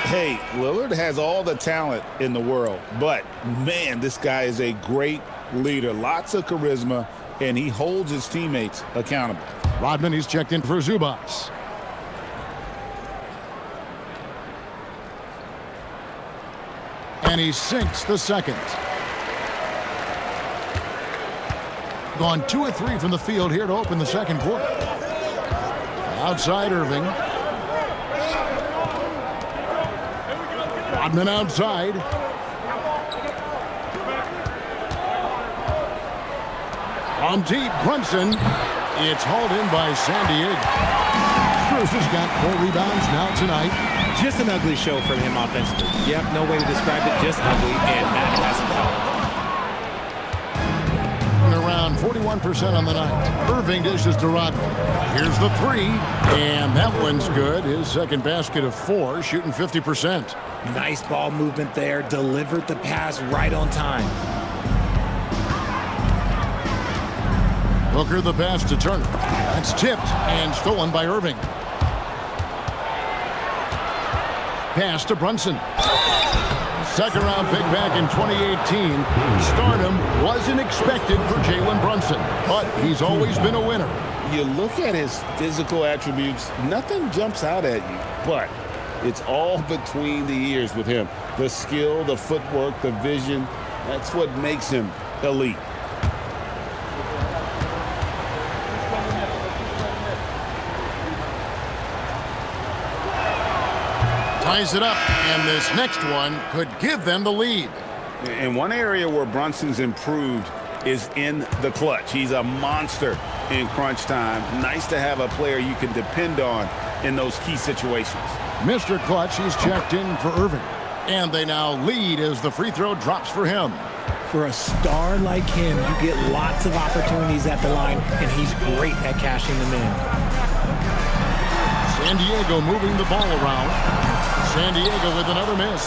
Hey, Lillard has all the talent in the world, but man, this guy is a great leader. Lots of charisma, and he holds his teammates accountable. Rodman, he's checked in for Zubats. And he sinks the second. Gone 2 of 3 from the field here to open the second quarter. Outside Irving. Rodman outside. From deep, Brunson. It's hauled in by San Diego. Cruz has got 4 rebounds now tonight. Just an ugly show from him offensively. Yep, no way to describe it, just ugly, and that hasn't helped. Around 41% on the night. Irving dishes to Rodman. Here's the 3, and that one's good. His second basket of 4, shooting 50%. Nice ball movement there, delivered the pass right on time. Booker the pass to Turner. That's tipped and stolen by Irving. Pass to Brunson. Second round pick back in 2018. Stardom wasn't expected for Jalen Brunson, but he's always been a winner. You look at his physical attributes, nothing jumps out at you, but it's all between the ears with him. The skill, the footwork, the vision, that's what makes him elite. Ties it up, and this next one could give them the lead. And one area where Brunson's improved is in the clutch. He's a monster in crunch time. Nice to have a player you can depend on in those key situations. Mr. Clutch, he's checked in for Irving. And they now lead as the free throw drops for him. For a star like him, you get lots of opportunities at the line, and he's great at cashing them in. San Diego moving the ball around. San Diego with another miss.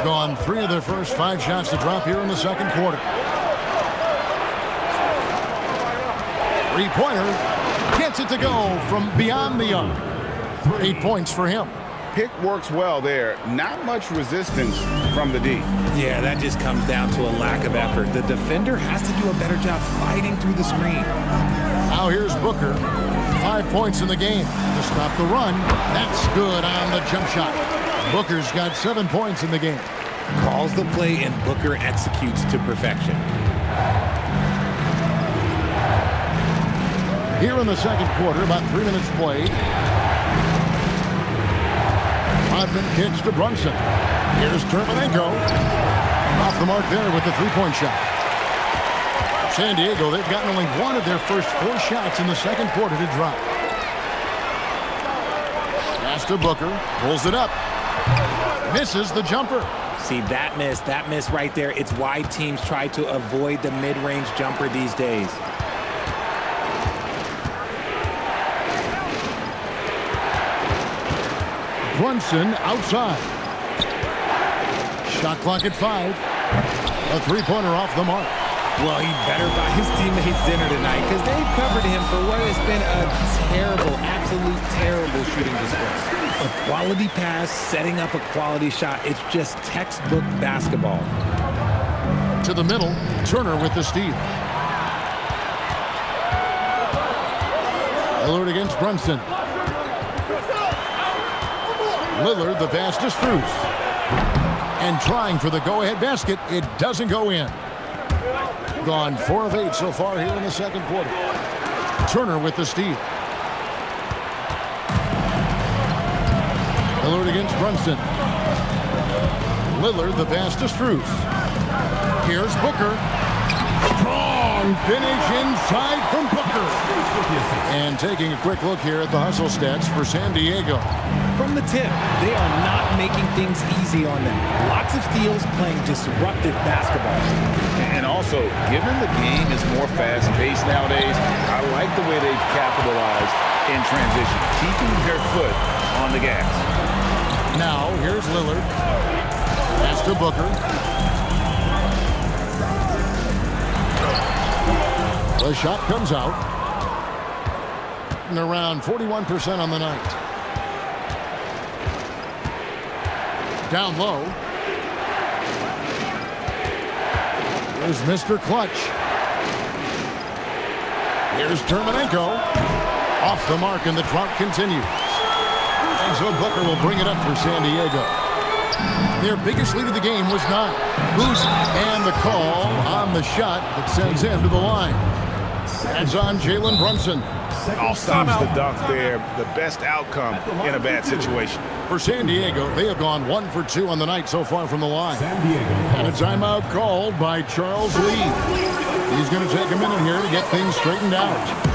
Gone 3 of their first 5 shots to drop here in the second quarter. 3-pointer. Gets it to go from beyond the arc. 8 points for him. Pick works well there. Not much resistance from the D. Yeah, that just comes down to a lack of effort. The defender has to do a better job fighting through the screen. Now here's Booker. 5 points in the game to stop the run. That's good on the jump shot. Booker's got 7 points in the game. Calls the play and Booker executes to perfection. Here in the second quarter, about 3 minutes played. Rodman kicks to Brunson. Here's Terminenko. Off the mark there with the 3-point shot. San Diego, they've gotten only 1 of their first 4 shots in the second quarter to drop. Pass to Booker. Pulls it up. Misses the jumper. See, that miss right there, it's why teams try to avoid the mid-range jumper these days. Brunson outside. Shot clock at 5. A 3-pointer off the mark. Well, he better buy his teammates dinner tonight because they've covered him for what has been a terrible, absolute terrible shooting display. A quality pass, setting up a quality shot. It's just textbook basketball. To the middle, Turner with the steal. Lillard against Brunson. Lillard, the pass to Strus. And trying for the go-ahead basket. It doesn't go in. Gone 4 of 8 so far here in the second quarter. Turner with the steal. Lillard against Brunson. Lillard, the pass to Strus. Here's Booker. Strong finish inside from Booker. And taking a quick look here at the hustle stats for San Diego. From the tip, they are not making things easy on them. Lots of steals, playing disruptive basketball. And also, given the game is more fast-paced nowadays, I like the way they've capitalized in transition, keeping their foot on the gas. Now, here's Lillard. Pass to Booker. The shot comes out. And around 41% on the night. Down low. Here's Mr. Clutch. Here's Terminenko. Off the mark, and the drought continues. And so Booker will bring it up for San Diego. Their biggest lead of the game was 9. Boost and the call on the shot that sends him to the line. That's on Jalen Brunson. Stops the dunk there. The best outcome in a bad situation. For San Diego, they have gone 1 for 2 on the night so far from the line. And a timeout called by Charles Lee. He's going to take a minute here to get things straightened out.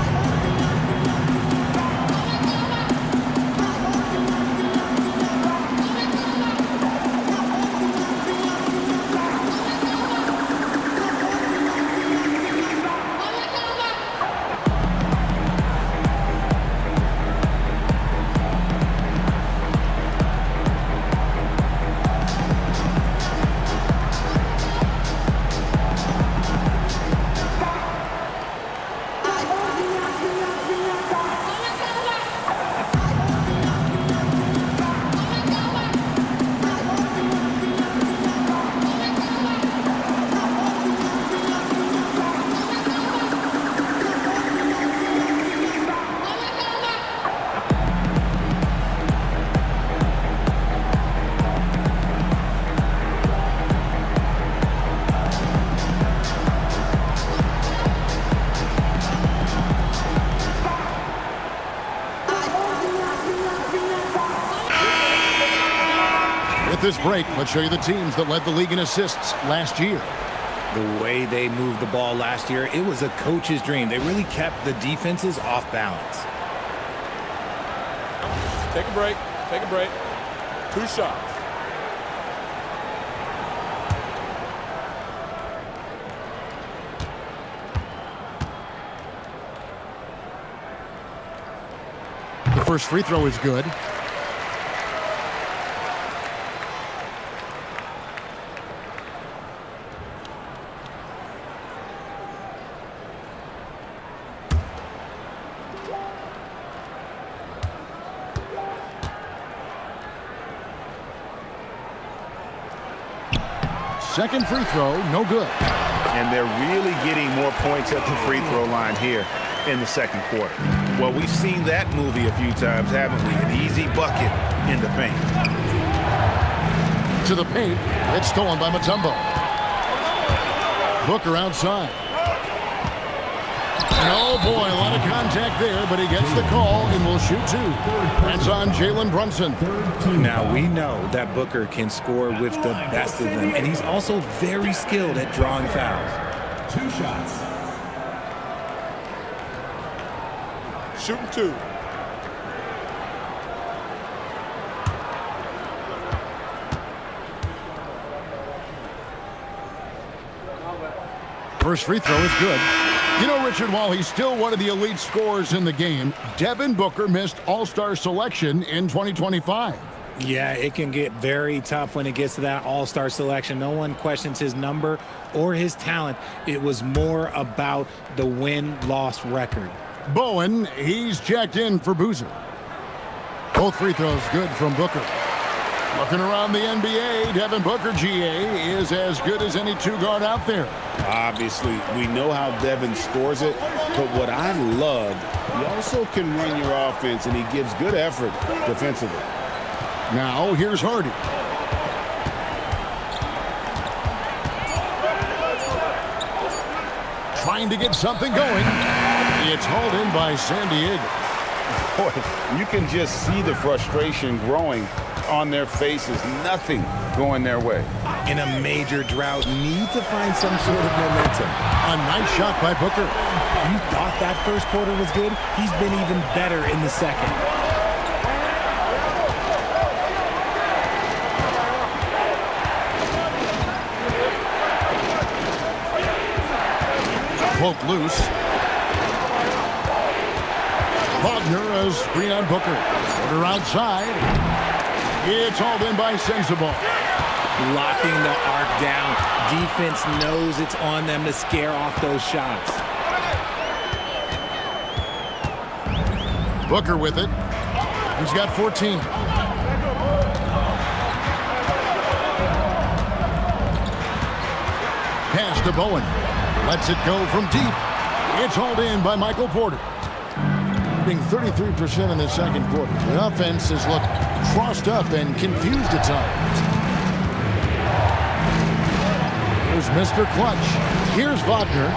This break, let's show you the teams that led the league in assists last year. The way they moved the ball last year, it was a coach's dream. They really kept the defenses off balance. Take a break. Take a break. 2 shots. The first free throw is good. Second free throw, no good. And they're really getting more points at the free throw line here in the second quarter. Well, we've seen that movie a few times, haven't we? An easy bucket in the paint. To the paint, it's stolen by Mutombo. Booker outside. And oh boy, a lot of contact there, but he gets the call and will shoot 2. That's on Jalen Brunson. Now we know that Booker can score with the best of them, and he's also very skilled at drawing fouls. 2 shots. Shooting 2. First free throw is good. You know, Richard, while he's still one of the elite scorers in the game, Devin Booker missed All-Star selection in 2025. Yeah, it can get very tough when it gets to that All-Star selection. No one questions his number or his talent. It was more about the win-loss record. Bowen, he's checked in for Boozer. Both free throws good from Booker. Looking around the NBA, Devin Booker, GA, is as good as any 2-guard out there. Obviously, we know how Devin scores it, but what I love, he also can run your offense, and he gives good effort defensively. Now here's Hardy. Trying to get something going. It's hauled in by San Diego. Boy, you can just see the frustration growing on their faces. Nothing going their way. In a major drought, need to find some sort of momentum. A nice shot by Booker. You thought that first quarter was good? He's been even better in the second. Poke loose. Wagner, a screen on Booker. Order outside. It's hauled in by Sensabaugh. Locking the arc down. Defense knows it's on them to scare off those shots. Booker with it. He's got 14. Pass to Bowen. Lets it go from deep. It's hauled in by Michael Porter. Being 33% in the second quarter. The offense has looked crossed up and confused at times. Here's Mr. Clutch. Here's Wagner.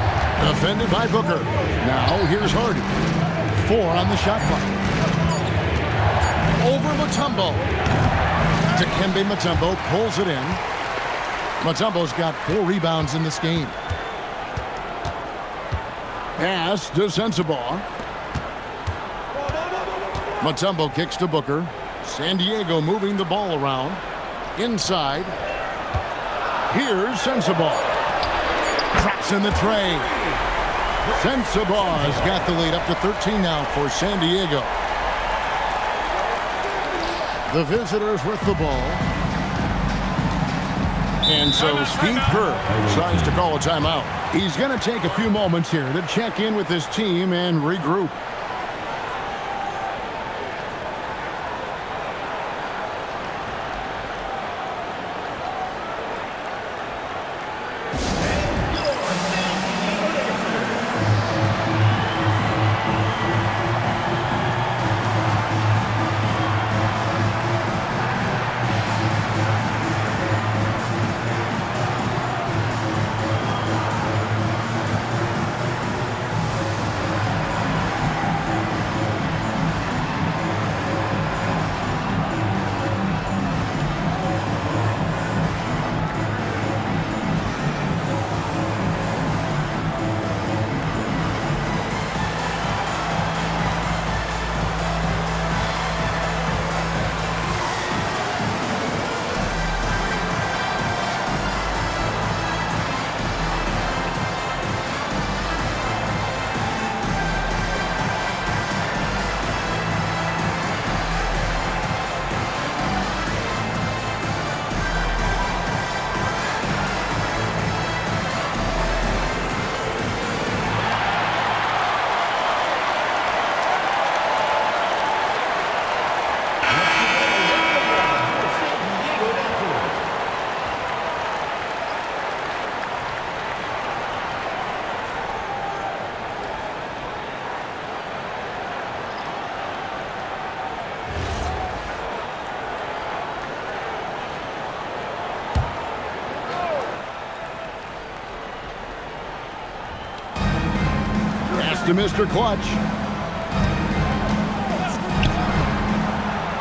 Defended by Booker. Now here's Hardy. 4 on the shot clock. Over Mutombo. Dikembe Mutombo pulls it in. Mutombo's got 4 rebounds in this game. Pass to Sensabaugh. Mutombo kicks to Booker. San Diego moving the ball around. Inside. Here's Sensabaugh. Traps in the tray. Sensabaugh has got the lead up to 13 now for San Diego. The visitors with the ball. And so Steve Kerr decides to call a timeout. He's going to take a few moments here to check in with his team and regroup. To Mr. Clutch.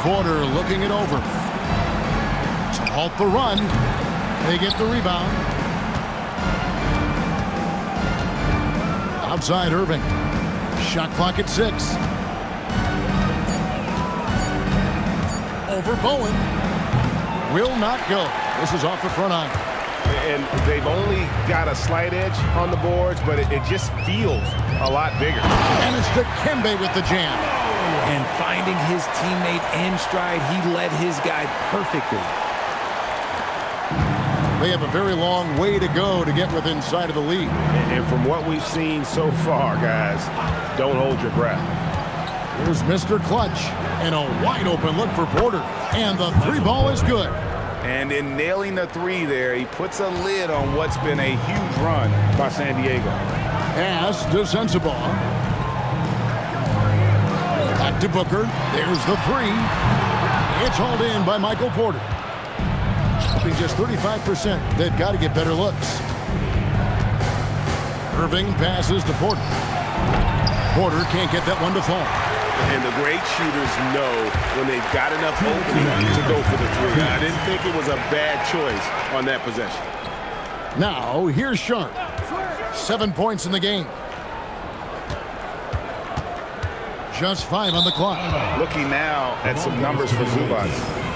Quarter looking it over. To halt the run. They get the rebound. Outside Irving. Shot clock at 6. Over Bowen. Will not go. This is off the front iron. And they've only got a slight edge on the boards, but it just feels a lot bigger. And it's Dikembe with the jam. And finding his teammate in stride, he led his guy perfectly. They have a very long way to go to get within sight of the lead. And from what we've seen so far, guys, don't hold your breath. Here's Mr. Clutch. And a wide open look for Porter. And the 3 ball is good. And in nailing the 3 there, he puts a lid on what's been a huge run by San Diego. Pass to Sensabaugh. Back to Booker. There's the 3. It's hauled in by Michael Porter. Shooting just 35%. They've got to get better looks. Irving passes to Porter. Porter can't get that one to fall. And the great shooters know when they've got enough opening to go for the three. I didn't think it was a bad choice on that possession. Now, here's Sharp. 7 points in the game. Just 5 on the clock. Looking now at some numbers for Zubac.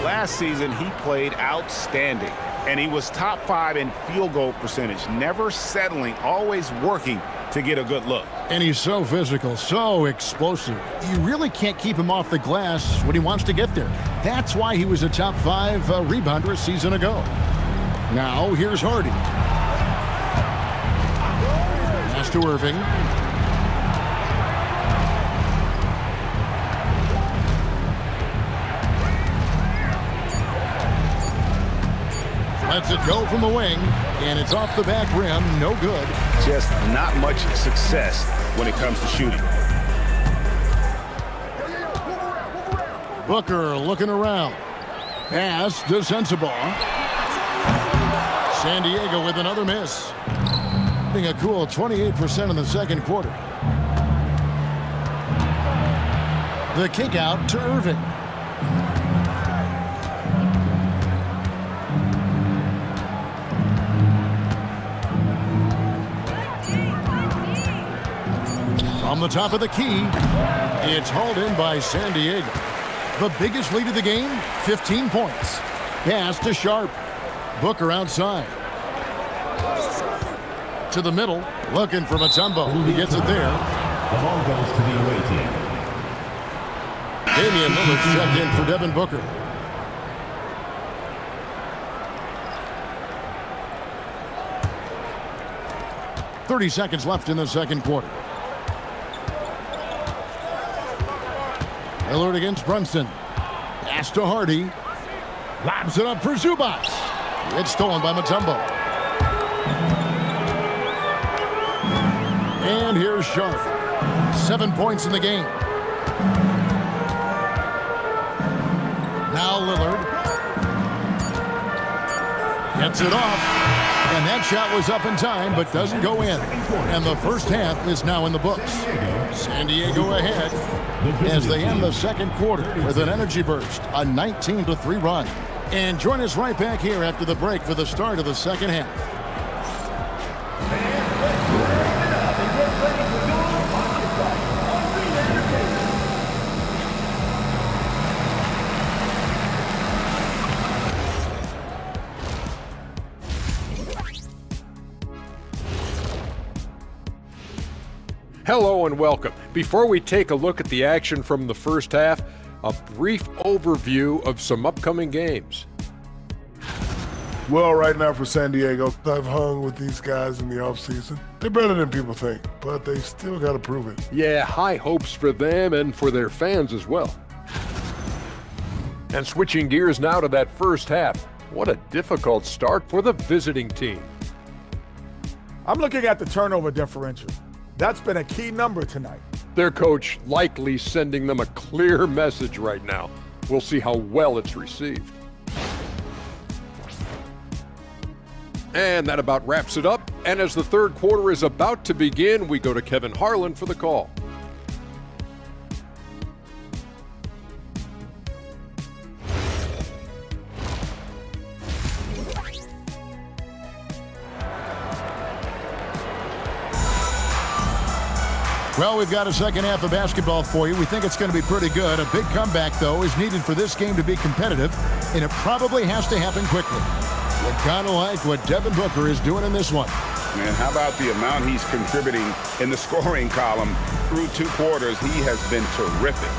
Last season, he played outstanding, and he was top 5 in field goal percentage, never settling, always working to get a good look. And he's so physical, so explosive. You really can't keep him off the glass when he wants to get there. That's why he was a top 5 rebounder a season ago. Now, here's Hardy. Pass to Irving. Lets it go from the wing, and it's off the back rim. No good. Just not much success when it comes to shooting. Booker looking around. Pass to Sensabaugh. San Diego with another miss. Hitting a cool 28% in the second quarter. The kick out to Irving. From the top of the key, it's hauled in by San Diego. The biggest lead of the game, 15 points. Pass to Sharp. Booker outside. To the middle, looking for Mutombo. He gets it there. The ball goes to the away team. Damian Lillard checked in for Devin Booker. .30 seconds left in the second quarter. Lillard against Brunson. Pass to Hardy. Lobs it up for Zubac. It's stolen by Mutombo. And here's Sharp. 7 points in the game. Now Lillard. Gets it off. And that shot was up in time, but doesn't go in. And the first half is now in the books. San Diego ahead as they end the second quarter with an energy burst, a 19-3 run. And join us right back here after the break for the start of the second half. Hello and welcome. Before we take a look at the action from the first half, a brief overview of some upcoming games. Well, right now for San Diego, I've hung with these guys in the offseason. They're better than people think, but they still got to prove it. Yeah, high hopes for them and for their fans as well. And switching gears now to that first half. What a difficult start for the visiting team. I'm looking at the turnover differential. That's been a key number tonight. Their coach likely sending them a clear message right now. We'll see how well it's received. And that about wraps it up. And as the third quarter is about to begin, we go to Kevin Harlan for the call. Well, we've got a second half of basketball for you. We think it's going to be pretty good. A big comeback, though, is needed for this game to be competitive, and it probably has to happen quickly. You kind of like what Devin Booker is doing in this one. Man, how about the amount he's contributing in the scoring column through 2 quarters? He has been terrific.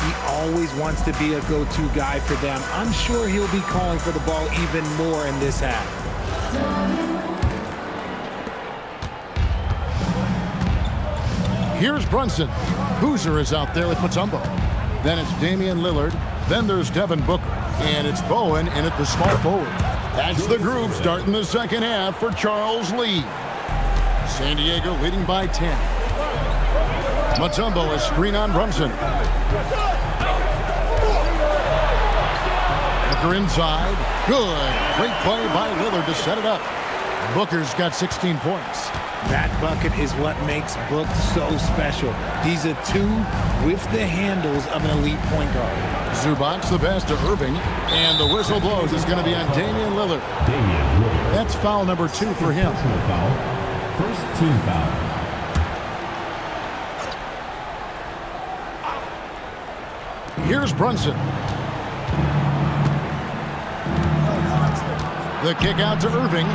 He always wants to be a go-to guy for them. I'm sure he'll be calling for the ball even more in this half. Here's Brunson. Boozer is out there with Mutombo. Then it's Damian Lillard. Then there's Devin Booker. And it's Bowen in at the small forward. That's the group starting the second half for Charles Lee. San Diego leading by 10. Mutombo, a screen on Brunson. Booker inside. Good. Great play by Lillard to set it up. Booker's got 16 points. That bucket is what makes Book so special. He's a 2 with the handles of an elite point guard. Zubac's the pass to Irving, and the whistle blows. It's going to be on Damian Lillard. That's foul number 2 for him. First team foul. Here's Brunson. The kick out to Irving.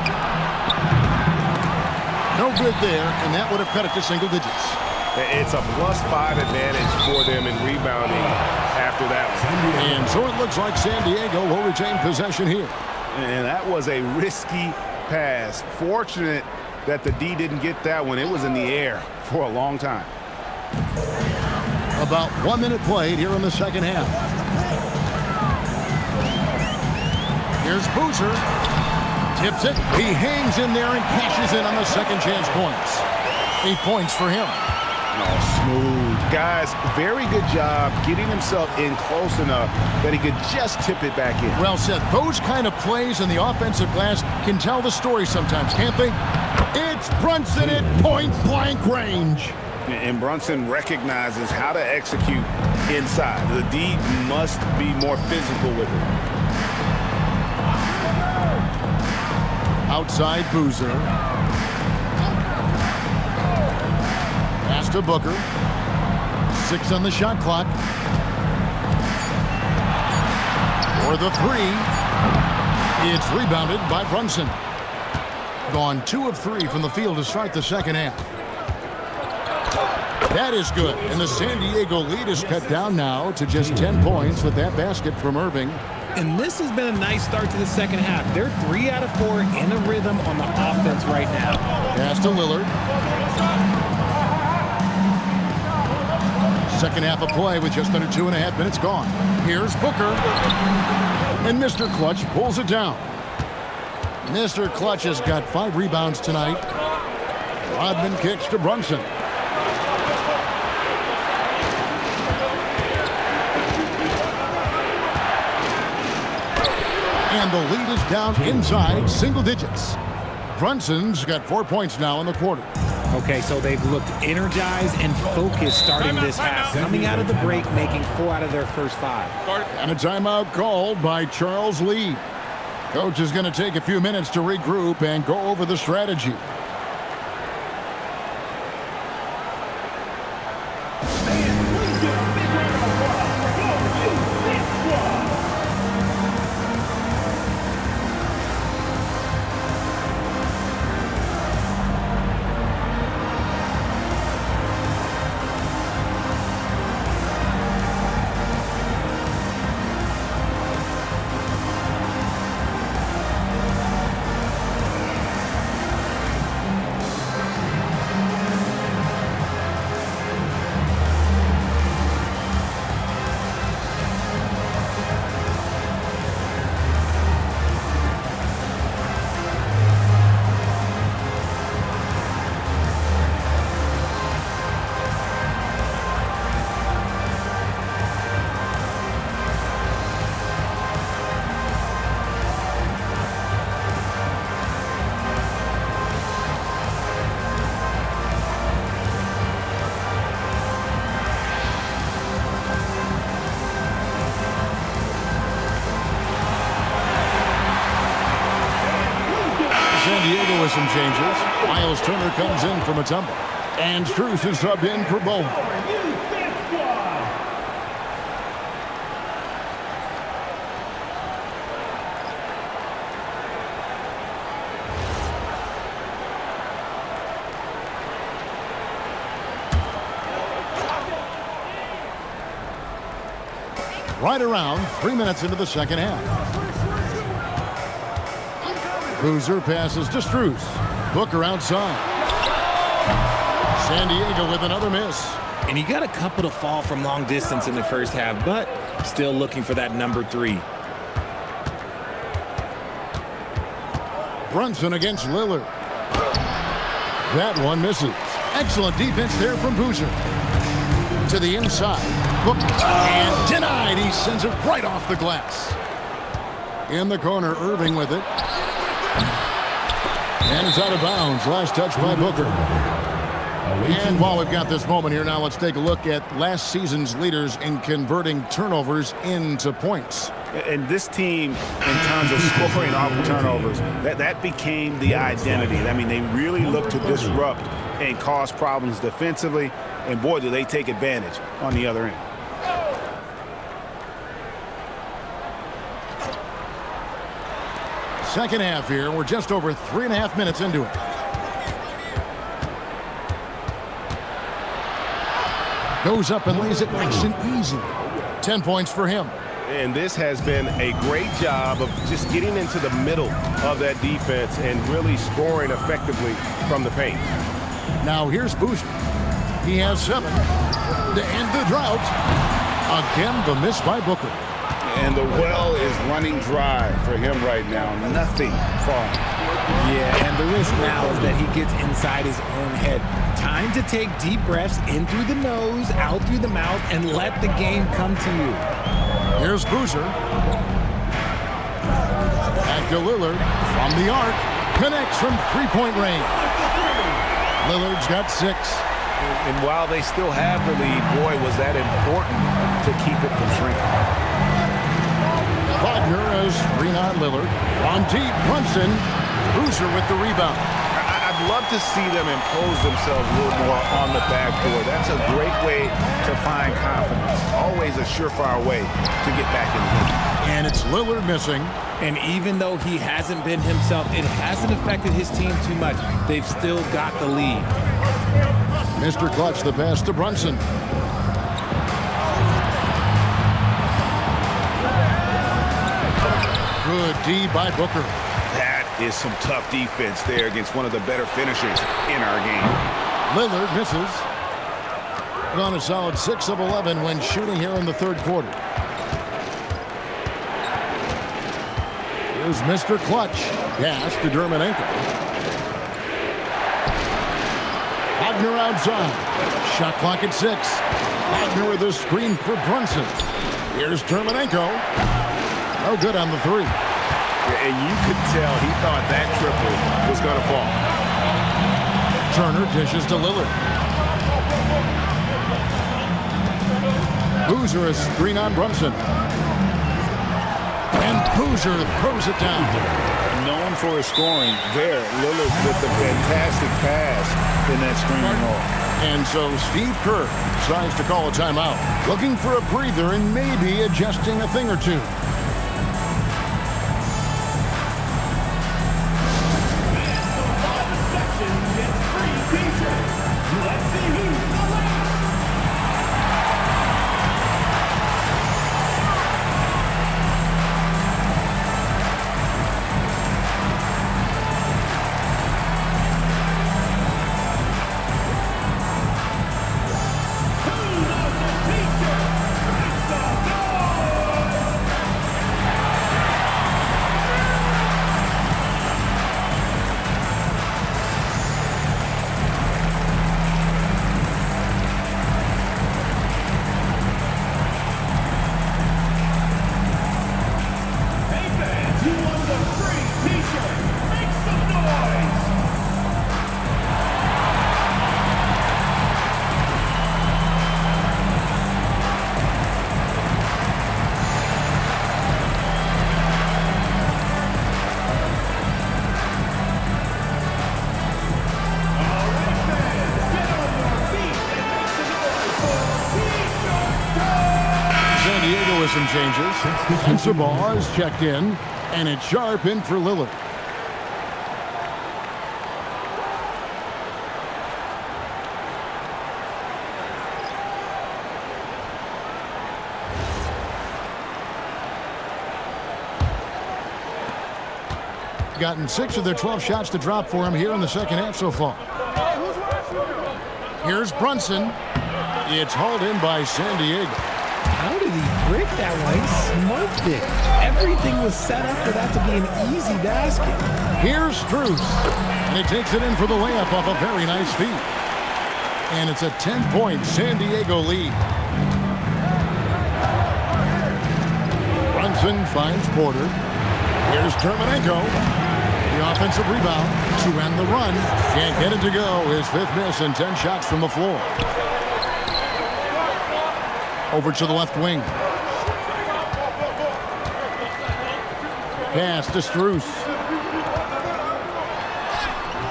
No good there, and that would have cut it to single digits. It's a +5 advantage for them in rebounding after that one. And so it looks like San Diego will retain possession here. And that was a risky pass. Fortunate that the D didn't get that one. It was in the air for a long time. About 1 minute played here in the second half. Here's Boozer. Tips it. He hangs in there and cashes in on the second chance points. 8 points for him. Oh, smooth. Guys, very good job getting himself in close enough that he could just tip it back in. Well said. Those kind of plays in the offensive glass can tell the story sometimes, can't they? It's Brunson at point-blank range. And Brunson recognizes how to execute inside. The D must be more physical with it. Outside Boozer. Pass to Booker. 6 on the shot clock. For the 3. It's rebounded by Brunson. Gone 2 of 3 from the field to start the second half. That is good. And the San Diego lead is cut down now to just 10 points with that basket from Irving. And this has been a nice start to the second half. They're 3 out of 4 in a rhythm on the offense right now. Pass to Lillard. Second half of play with just under 2.5 minutes gone. Here's Booker. And Mr. Clutch pulls it down. Mr. Clutch has got 5 rebounds tonight. Rodman kicks to Brunson. And the lead is down inside single digits. Brunson's got 4 points now in the quarter. Okay, so they've looked energized and focused starting this half. Coming out of the break, making 4 out of their first 5. And a timeout called by Charles Lee. Coach is going to take a few minutes to regroup and go over the strategy. Diego with some changes. Miles Turner comes in from a tumble. And Strus is subbed in for Bowman. Right around 3 minutes into the second half. Boozer passes to Strus. Booker outside. San Diego with another miss. And he got a couple to fall from long distance in the first half, but still looking for that number 3. Brunson against Lillard. That one misses. Excellent defense there from Boozer. To the inside. Booker. And denied. He sends it right off the glass. In the corner, Irving with it. And it's out of bounds. Last touch by Booker. And while we've got this moment here now, let's take a look at last season's leaders in converting turnovers into points. And this team, in terms of scoring off of turnovers, that became the identity. I mean, they really look to disrupt and cause problems defensively. And boy, do they take advantage on the other end. Second half here. We're just over 3.5 minutes into it. Goes up and lays it nice and easy. 10 points for him. And this has been a great job of just getting into the middle of that defense and really scoring effectively from the paint. Now here's Boozer. He has 7 to end the drought. Again, the miss by Booker. And the well is running dry for him right now. Nothing falling. Yeah, and the risk now is that he gets inside his own head. Time to take deep breaths in through the nose, out through the mouth, and let the game come to you. Here's Boozer. Back to Lillard from the arc. Connects from three-point range. Lillard's got 6. And while they still have the lead, boy, was that important to keep it from shrinking. Wagner has screen on Lillard. From deep, Brunson. Boozer with the rebound. I'd love to see them impose themselves a little more on the backboard. That's a great way to find confidence. Always a surefire way to get back in the game. And it's Lillard missing. And even though he hasn't been himself, it hasn't affected his team too much. They've still got the lead. Mr. Clutch, the pass to Brunson. Good D by Booker. That is some tough defense there against one of the better finishers in our game. Lillard misses. On a solid 6 of 11 when shooting here in the third quarter. Here's Mr. Clutch. Pass to Dermanenko. Wagner outside. Shot clock at 6. Wagner with a screen for Brunson. Here's Dermanenko. No good on the 3. And you could tell he thought that triple was going to fall. Turner dishes to Lillard. Boozer a screen on Brunson. And Boozer throws it down. Known for his scoring there, Lillard with a fantastic pass in that screen and roll. And so Steve Kerr decides to call a timeout. Looking for a breather and maybe adjusting a thing or two. Some changes. Spencer Ball is checked in, and it's Sharp in for Lillard. Gotten 6 of their 12 shots to drop for him here in the second half so far. Here's Brunson. It's hauled in by San Diego. How did he break that one? He smoked it. Everything was set up for that to be an easy basket. Here's Strus. And he takes it in for the layup off a very nice feed. And it's a 10-point San Diego lead. Brunson finds Porter. Here's Dermonenko. The offensive rebound to end the run. Can't get it to go. His 5th miss and 10 shots from the floor. Over to the left wing. Pass to Strus.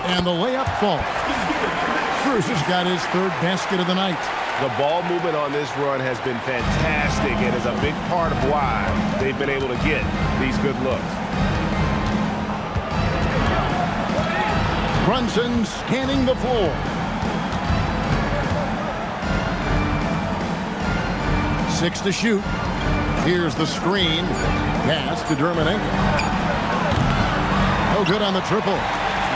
And the layup falls. Strus has got his 3rd basket of the night. The ball movement on this run has been fantastic and is a big part of why they've been able to get these good looks. Brunson scanning the floor. Six to shoot. Here's the screen. Pass to Dermonenko. No good on the triple.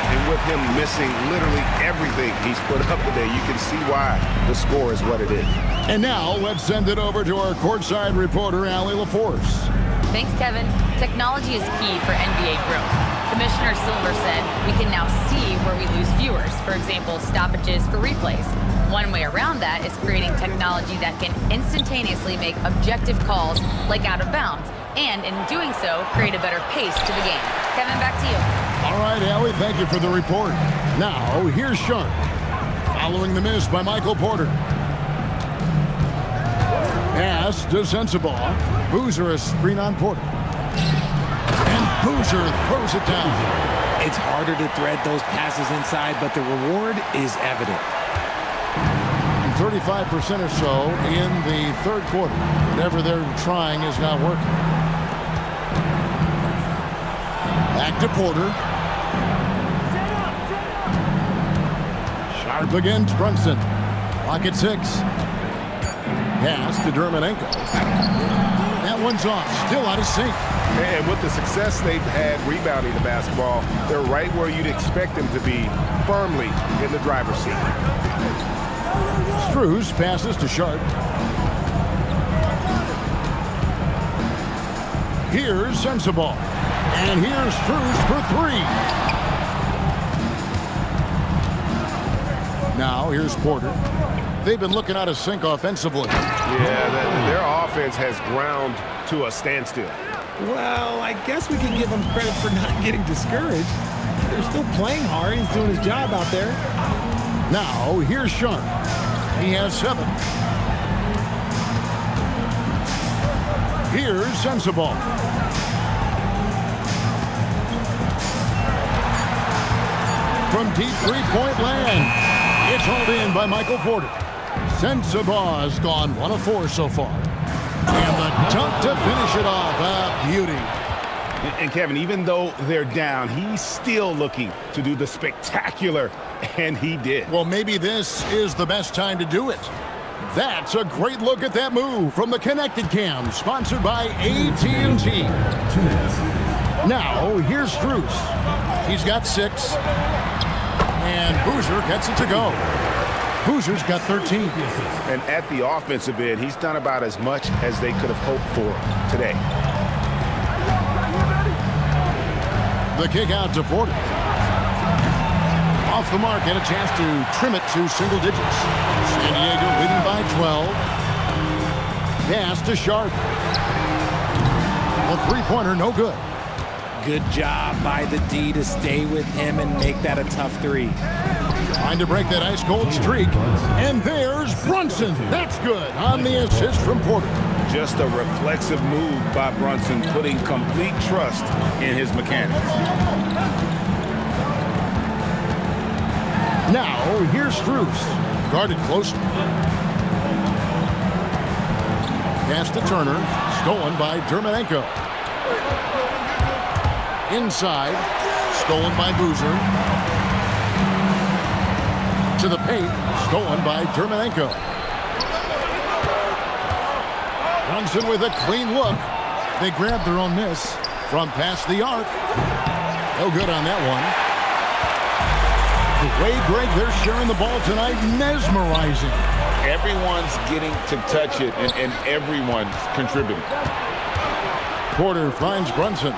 And with him missing literally everything he's put up today, you can see why the score is what it is. And now let's send it over to our courtside reporter, Allie LaForce. Thanks, Kevin. Technology is key for NBA growth. Commissioner Silver said we can now see where we lose viewers, for example, stoppages for replays. One way around that is creating technology that can instantaneously make objective calls like out of bounds, and in doing so, create a better pace to the game. Kevin, back to you. All right, Allie, thank you for the report. Now, here's Sharp, following the miss by Michael Porter. Pass to Sensabaugh. Boozer a screen on Porter. And Boozer throws it down. It's harder to thread those passes inside, but the reward is evident. 35% or so in the 3rd quarter. Whatever they're trying is not working. Back to Porter. Sharp against Brunson. Clock at 6. Pass to Dermonenko. That one's off. Still out of sync. And with the success they've had rebounding the basketball, they're right where you'd expect them to be, firmly in the driver's seat. Strus passes to Sharp. Here's Sensabaugh. And here's Strus for 3. Now here's Porter. They've been looking out of sync offensively. Yeah, their offense has ground to a standstill. Well, I guess we can give him credit for not getting discouraged. They're still playing hard. He's doing his job out there. Now here's Sharp. He has 7. Here's Sensabaugh. From deep 3-point land, it's hauled in by Michael Porter. Sensabaugh's gone 1 of 4 so far. And the dunk to finish it off. A beauty. And Kevin, even though they're down, he's still looking to do the spectacular, and he did. Well, maybe this is the best time to do it. That's a great look at that move from the Connected Cam, sponsored by AT&T. Now, here's Strus. He's got 6. And Boozer gets it to go. Boozer's got 13. And at the offensive end, he's done about as much as they could have hoped for today. The kick out to Porter. Off the mark and a chance to trim it to single digits. San Diego leading by 12. Pass to Sharp. A 3-pointer, no good. Good job by the D to stay with him and make that a tough 3. Trying to break that ice-cold streak. And there's Brunson. That's good on the assist from Porter. Just a reflexive move by Brunson, putting complete trust in his mechanics. Now, here's Strus. Guarded closely. Pass to Turner. Stolen by Dermonenko. Inside. Stolen by Boozer. To the paint. Stolen by Dermonenko. Brunson with a clean look. They grabbed their own miss from past the arc. No good on that one. The way, Greg, they're sharing the ball tonight, mesmerizing. Everyone's getting to touch it, and everyone's contributing. Porter finds Brunson.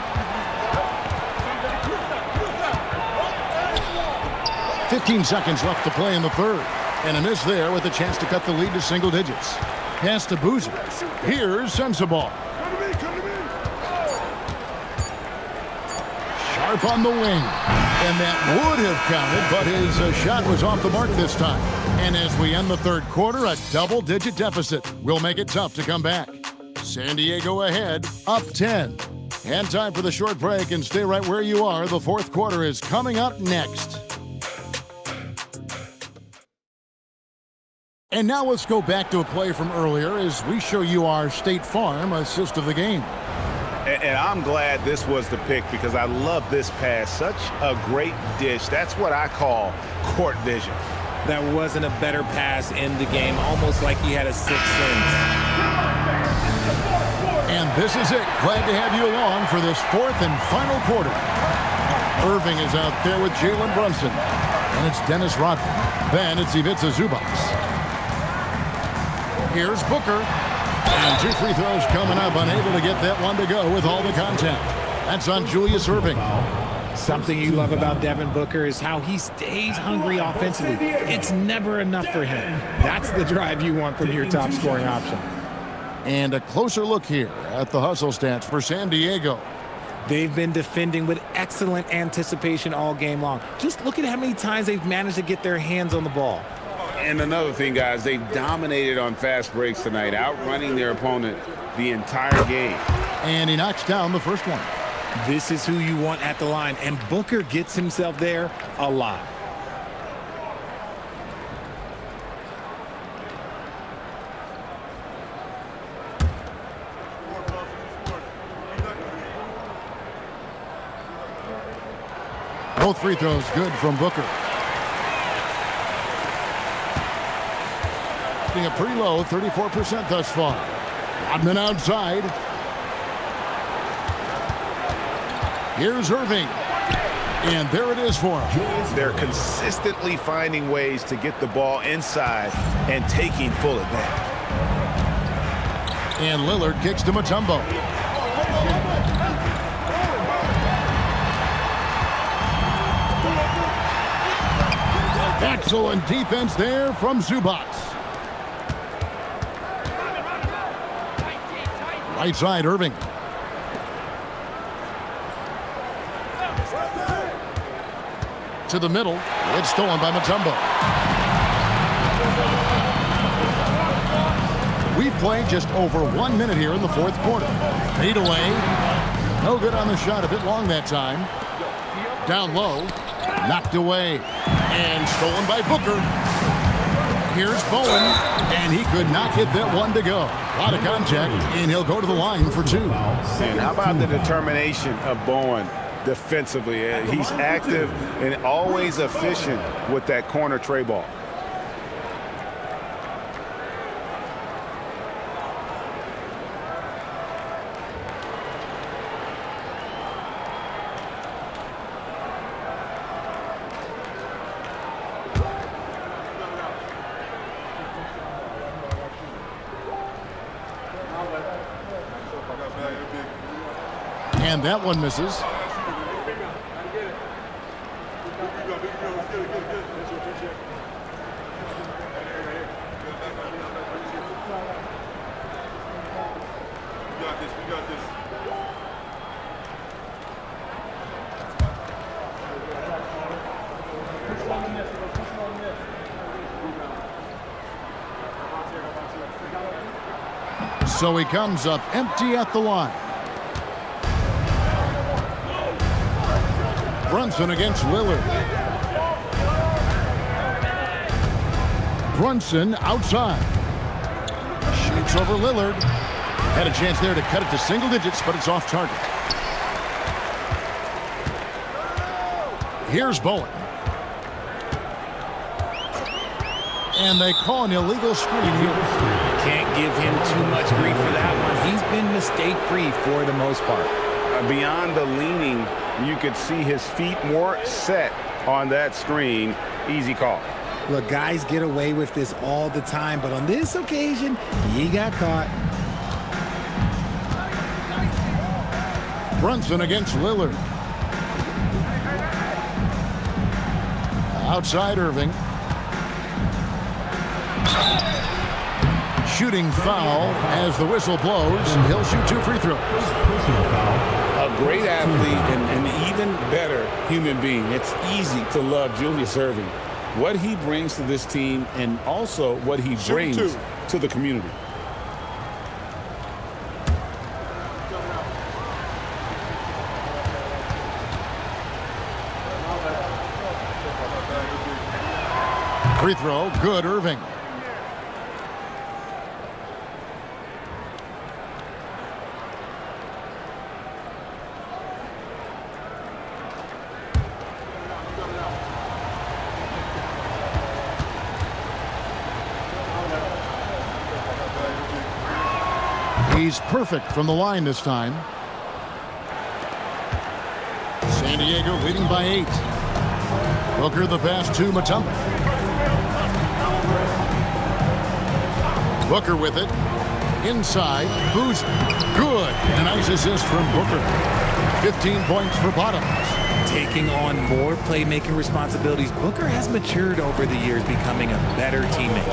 15 seconds left to play in the 3rd. And a miss there with a chance to cut the lead to single digits. Pass to Boozer. Here's Sensabaugh. sharp on the wing. And that would have counted, but his shot was off the mark this time. And as we end the third quarter, a double-digit deficit will make it tough to come back. San Diego ahead, up 10. And time for the short break, and stay right where you are. The fourth quarter is coming up next. And now let's go back to a play from earlier as we show you our State Farm assist of the game. And I'm glad this was the pick because I love this pass. Such a great dish. That's what I call court vision. That wasn't a better pass in the game, almost like he had a sixth sense. And this is it. Glad to have you along for this fourth and final quarter. Irving is out there with Jalen Brunson. And it's Dennis Rodman. Then it's Ivica Zubac. Here's Booker. And 2 free throws coming up. Unable to get that one to go with all the contact. That's on Julius Irving. Something you love about Devin Booker is how he stays hungry offensively. It's never enough for him. That's the drive you want from your top scoring option. And a closer look here at the hustle stats for San Diego. They've been defending with excellent anticipation all game long. Just look at how many times they've managed to get their hands on the ball. And another thing, guys, they've dominated on fast breaks tonight, outrunning their opponent the entire game. And he knocks down the first one. This is who you want at the line, and Booker gets himself there a lot. Both free throws good from Booker. Being a pretty low, 34% thus far. Rodman outside. Here's Irving. And there it is for him. They're consistently finding ways to get the ball inside and taking full advantage. And Lillard kicks to Mutombo. Excellent defense there from Zubac. Right side, Irving. To the middle. It's stolen by Mutombo. We played just over 1 minute here in the fourth quarter. Fade away. No good on the shot. A bit long that time. Down low. Knocked away. And stolen by Booker. Here's Bowen. And he could not get that one to go. A lot of contact. And he'll go to the line for 2. And how about the determination of Bowen defensively? He's active and always efficient with that corner tray ball. And that one misses. So he comes up empty at the line. Brunson against Lillard. Brunson outside. Shoots over Lillard. Had a chance there to cut it to single digits, but it's off target. Here's Bowen. And they call an illegal screen here. Can't give him too much grief for that one. He's been mistake-free for the most part. Beyond the leaning, you could see his feet more set on that screen. Easy call. Look, guys get away with this all the time, but on this occasion, he got caught. Brunson against Lillard. Outside Irving. Shooting foul as the whistle blows, and he'll shoot 2 free throws. A A great athlete and an even better human being. It's easy to love Julius Erving. What he brings to this team and also what he brings to the community. Free throw, good, Erving. He's perfect from the line this time. San Diego leading by 8. Booker the pass to Mutombo. Booker with it. Inside. Who's good? A nice assist from Booker. 15 points for Bottoms. Taking on more playmaking responsibilities, Booker has matured over the years, becoming a better teammate.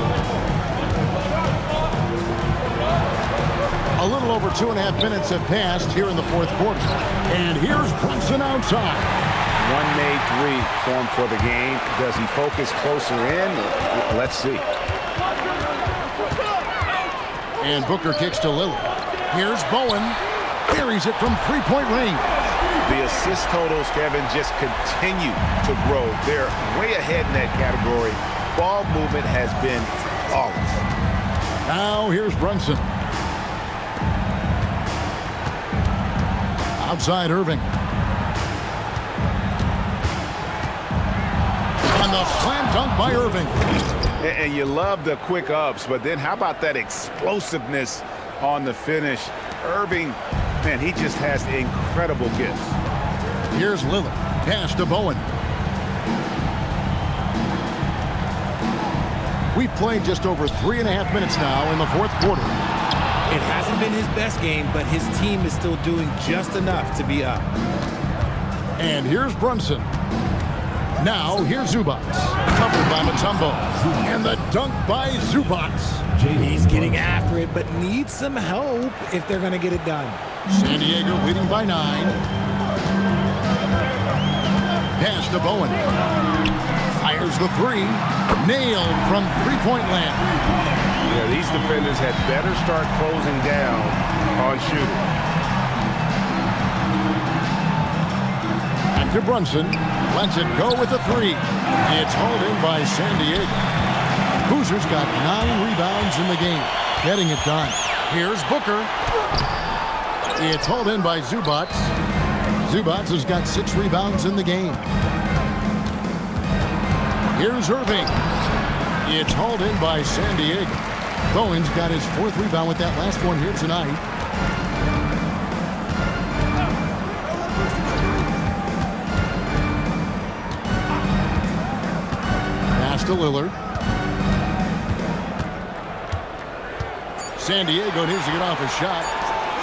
A little over 2.5 minutes have passed here in the fourth quarter. And here's Brunson outside. One made three formed for the game. Does he focus closer in? Let's see. And Booker kicks to Lillard. Here's Bowen. Carries it from three-point range. The assist totals, Kevin, just continue to grow. They're way ahead in that category. Ball movement has been flawless. Now here's Brunson. Outside Erving. And the slam dunk by Erving. And you love the quick ups, but then how about that explosiveness on the finish? Erving, man, he just has incredible gifts. Here's Lillard. Pass to Bowen. We've played just over 3.5 minutes now in the fourth quarter. It hasn't been his best game, but his team is still doing just enough to be up. And here's Brunson. Now here's Zubats. Covered by Mutombo. And the dunk by Zubats. He's getting after it, but needs some help if they're going to get it done. San Diego leading by 9. Pass to Bowen. Fires the three. Nailed from three-point land. Yeah, these defenders had better start closing down on shooting. And to Brunson, lets it go with a three. It's hauled in by San Diego. Hoosiers got 9 rebounds in the game, getting it done. Here's Booker. It's hauled in by Zubats. Zubats has got 6 rebounds in the game. Here's Erving. It's hauled in by San Diego. Bowen's got his 4th rebound with that last one here tonight. Pass to Lillard. San Diego needs to get off a shot.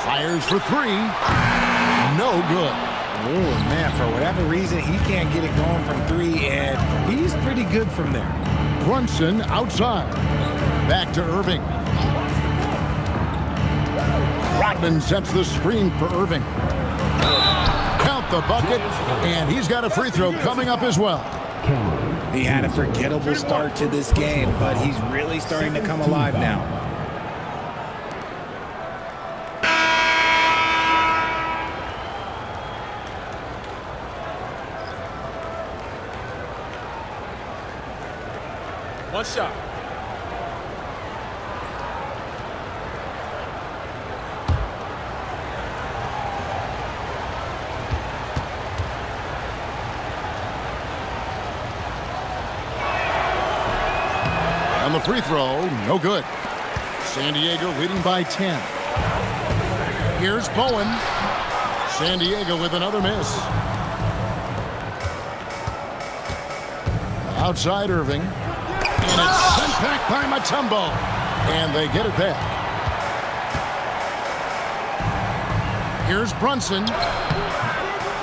Fires for 3. No good. Oh, man, for whatever reason, he can't get it going from 3, and he's pretty good from there. Brunson outside. Back to Erving. Rodman sets the screen for Erving. Count the bucket, and he's got a free throw coming up as well. He had a forgettable start to this game, but he's really starting to come alive now. One shot. On the free throw, no good. San Diego leading by 10. Here's Bowen. San Diego with another miss. Outside Erving. And it's sent back by Mutombo. And they get it back. Here's Brunson.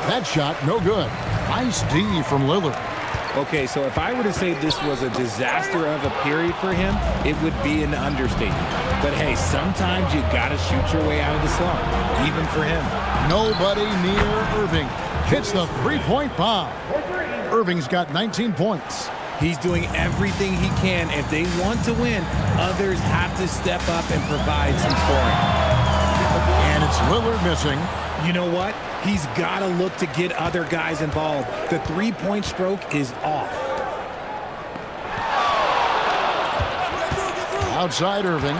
That shot, no good. Nice D from Lillard. Okay, so if I were to say this was a disaster of a period for him, it would be an understatement. But hey, sometimes you got to shoot your way out of the slump, even for him. Nobody near Irving. Hits the three-point bomb. Irving's got 19 points. He's doing everything he can. If they want to win, others have to step up and provide some scoring. And it's Lillard missing. You know what? He's got to look to get other guys involved. The three-point stroke is off. Outside Irving.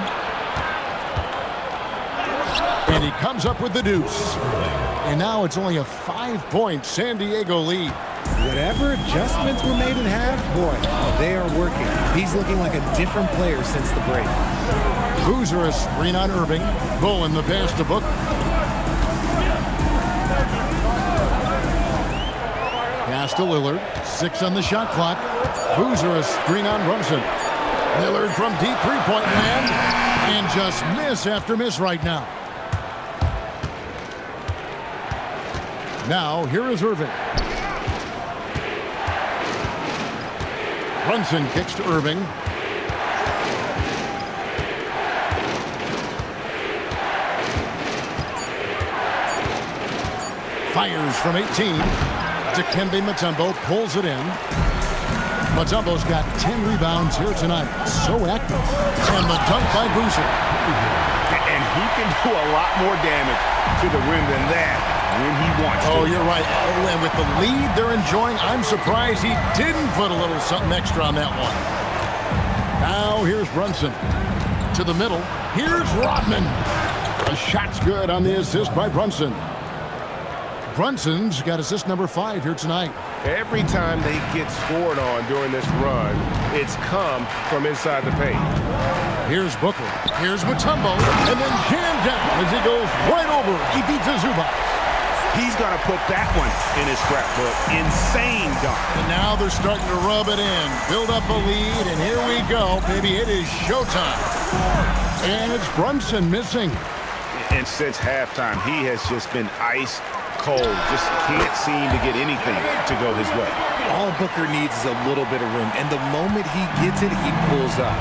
And he comes up with the deuce. And now it's only a 5-point San Diego lead. Whatever adjustments were made in half, boy, they are working. He's looking like a different player since the break. Boozer a screen on Irving. Bowling the pass to Booker. Pass to Lillard. 6 on the shot clock. Boozer a screen on Brunson. Lillard from deep three-point land. And just miss after miss right now. Now, here is Irving. Brunson kicks to Irving. Fires from 18. Dikembe Mutombo pulls it in. Mutombo's got 10 rebounds here tonight. So active. And the dunk by Boozer. And he can do a lot more damage to the rim than that when he wants to. Oh, you're right. Oh, and with the lead they're enjoying, I'm surprised he didn't put a little something extra on that one. Now here's Brunson. To the middle. Here's Rodman. The shot's good on the assist by Brunson. Brunson's got assist number 5 here tonight. Every time they get scored on during this run, it's come from inside the paint. Here's Booker. Here's Mutombo. And then jammed down as he goes right over Ivica Zubac. He's got to put that one in his scrapbook. Insane dunk. And now they're starting to rub it in. Build up a lead, and here we go. Baby, it is showtime. And it's Brunson missing. And since halftime, he has just been ice cold. Just can't seem to get anything to go his way. All Booker needs is a little bit of room, and the moment he gets it, he pulls up.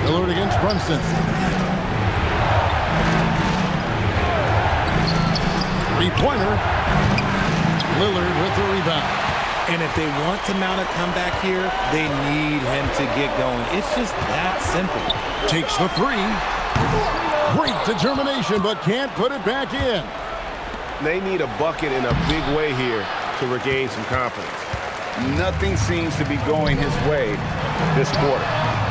Lillard against Brunson. Three-pointer. Lillard with the rebound. And if they want to mount a comeback here, they need him to get going. It's just that simple. Takes the three. Great determination, but can't put it back in. They need a bucket in a big way here to regain some confidence. Nothing seems to be going his way this quarter.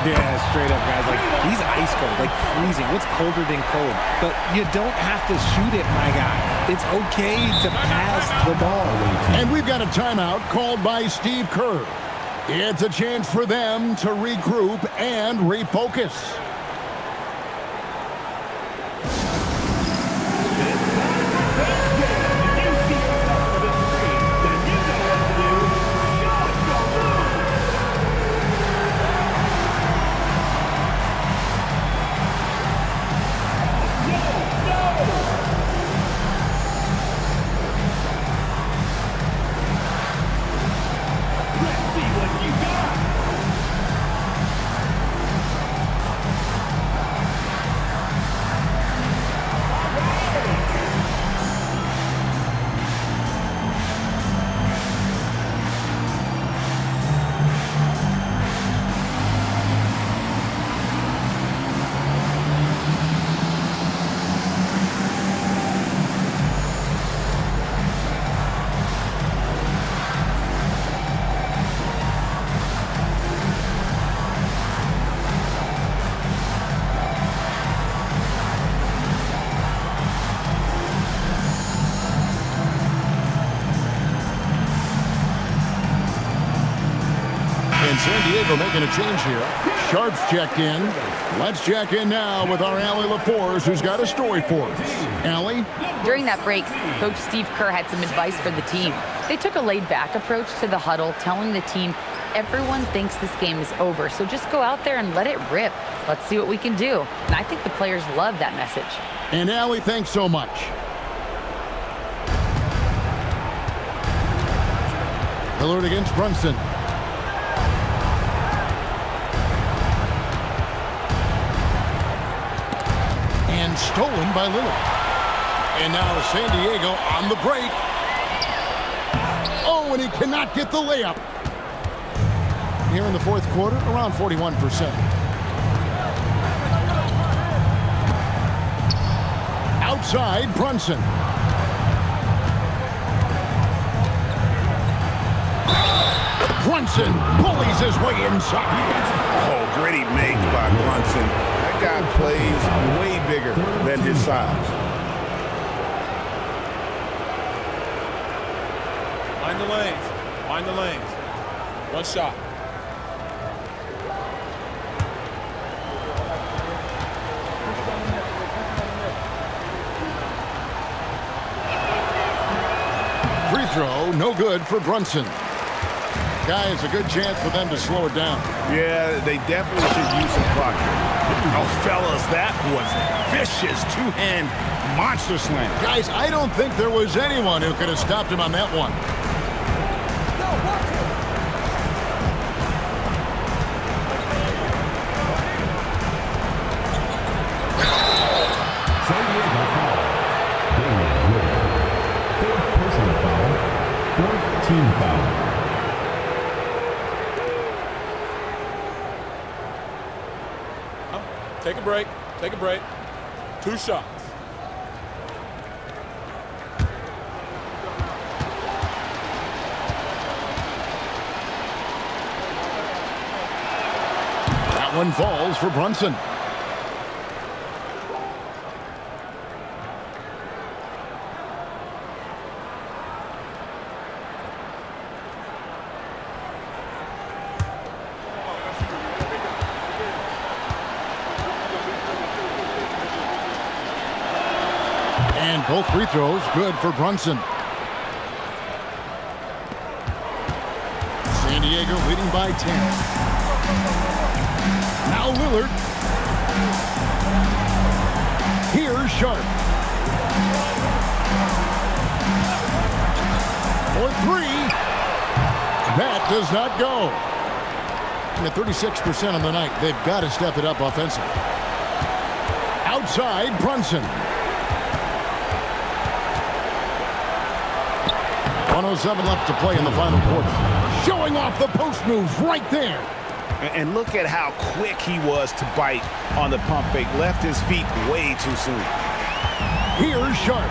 Yeah, straight up, guys. Like, he's ice cold, like freezing. What's colder than cold? But you don't have to shoot it, my guy. It's okay to pass the ball. And we've got a timeout called by Steve Kerr. It's a chance for them to regroup and refocus. San Diego making a change here. Sharp's checked in. Let's check in now with our Allie LaForce, who's got a story for us. Allie? During that break, Coach Steve Kerr had some advice for the team. They took a laid-back approach to the huddle, telling the team, everyone thinks this game is over, so just go out there and let it rip. Let's see what we can do. And I think the players love that message. And Allie, thanks so much. Lillard against Brunson. and stolen by Lillard. And now San Diego on the break. Oh, and he cannot get the layup. Here in the fourth quarter, around 41%. Outside, Brunson. Brunson bullies his way inside. Oh, gritty make by Brunson. That guy plays way bigger than his size. Mind the lanes. Mind the lanes. One shot. Free throw, no good for Brunson. Guy, it's a good chance for them to slow it down. Yeah, they definitely should use some clock here. Oh, fellas, that was vicious two-hand monster slam. Guys, I don't think there was anyone who could have stopped him on that one. San Diego foul. Damian Lillard. Fourth personal foul. Fourth team foul. Take a break. Take a break. 2 shots. That one falls for Brunson. And both free throws good for Brunson. San Diego leading by 10. Now Lillard. Here's Sharp. For 3. That does not go. And at 36% on the night, they've got to step it up offensively. Outside, Brunson. 107 left to play in the final quarter. Showing off the post moves right there. And look at how quick he was to bite on the pump fake. Left his feet way too soon. Here's Sharp.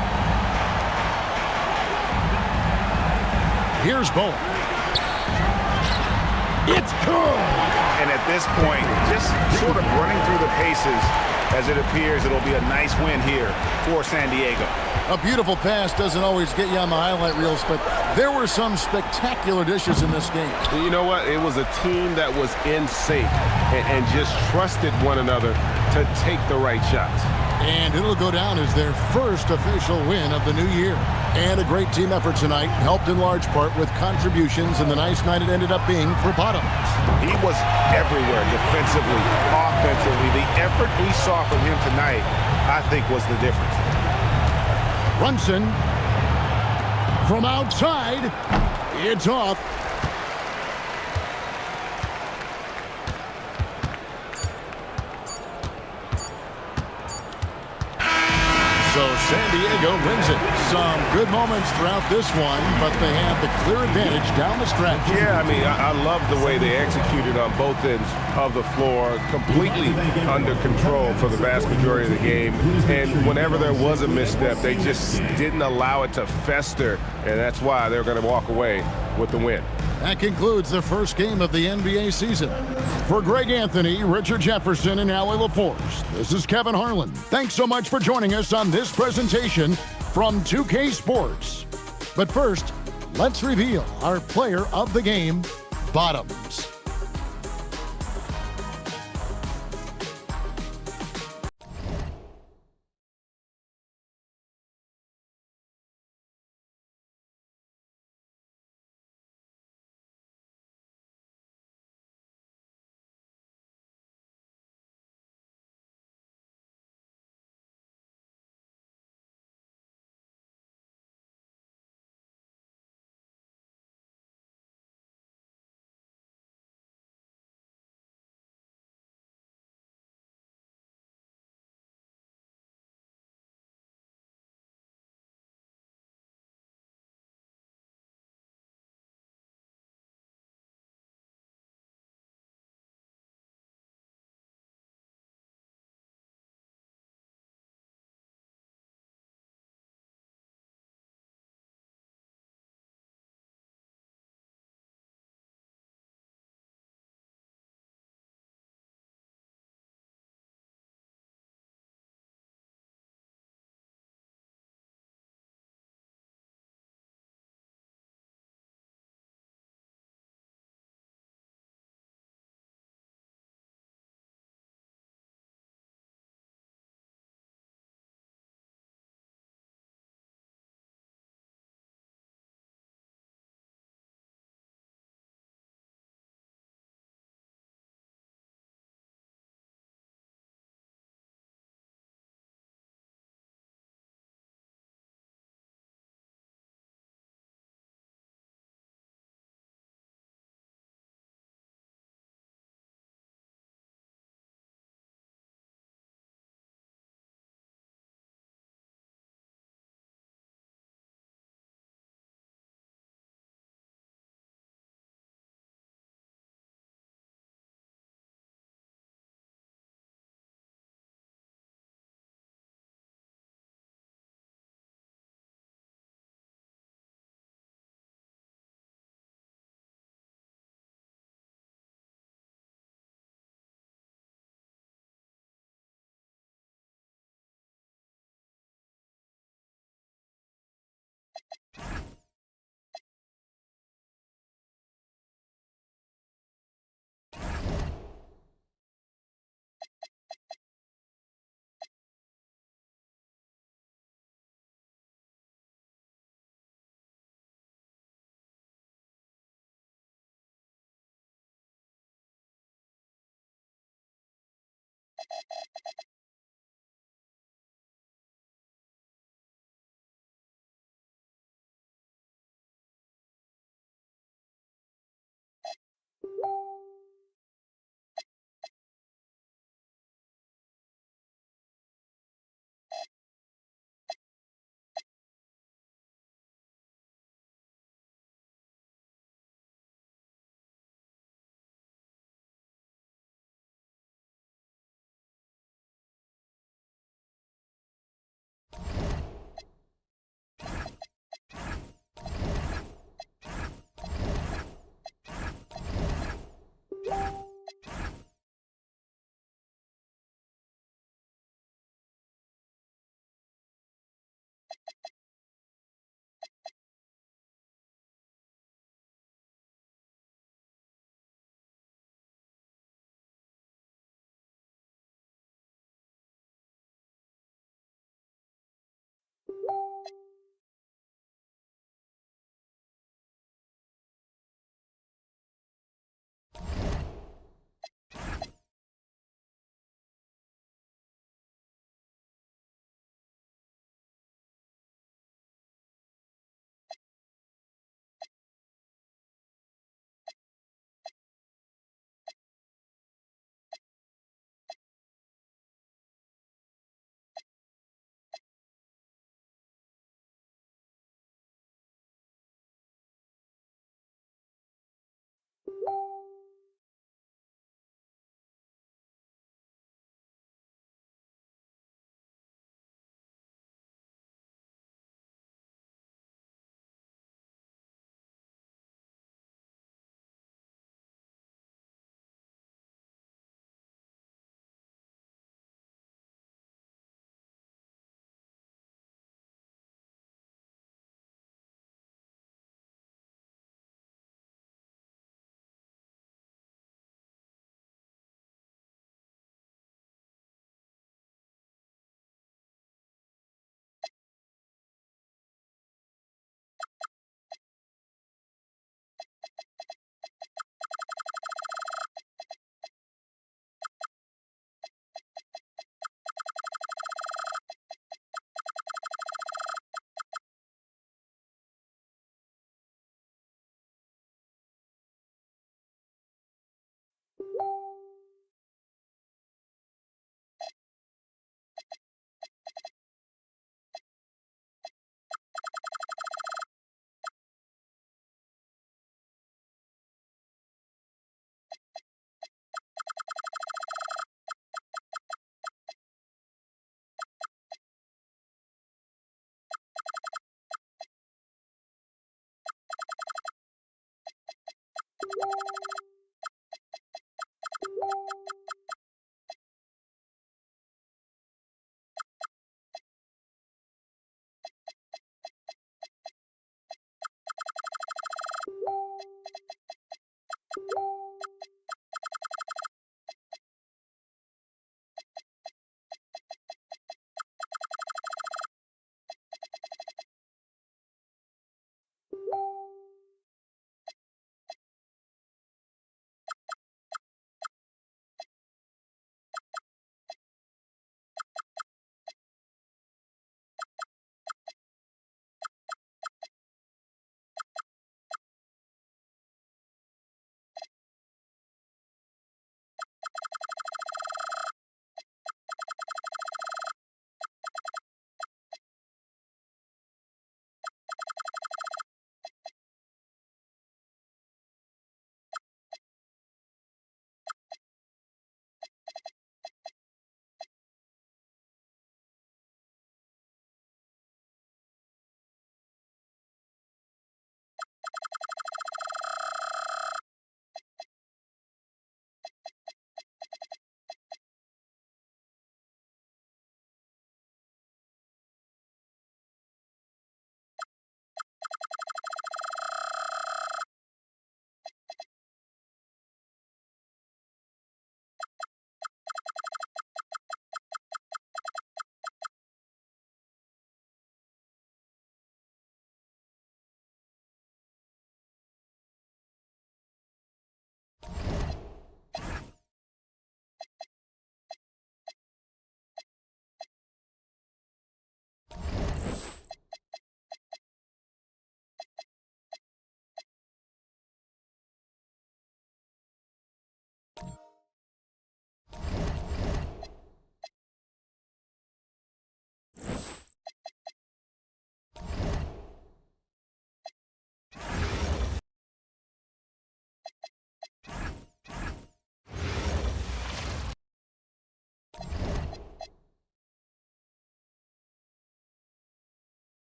Here's Bowen. It's good. And at this point, just sort of running through the paces, as it appears it'll be a nice win here for San Diego. A beautiful pass doesn't always get you on the highlight reels, but there were some spectacular dishes in this game. You know what? It was a team that was in sync and just trusted one another to take the right shots. And it'll go down as their first official win of the new year. And a great team effort tonight, helped in large part with contributions in the nice night it ended up being for Bottoms. He was everywhere defensively, offensively. The effort we saw from him tonight, I think, was the difference. Brunson from outside. It's off. So San Diego wins it. Some good moments throughout this one, but they have the clear advantage down the stretch. Yeah, I mean, I love the way they executed on both ends of the floor, completely under control for the vast majority of the game. And whenever there was a misstep, they just didn't allow it to fester, and that's why they're going to walk away with the win. That concludes the first game of the NBA season. For Greg Anthony, Richard Jefferson, and Allie LaForce, this is Kevin Harlan. Thanks so much for joining us on this presentation from 2K Sports. But first, let's reveal our player of the game, Bottoms.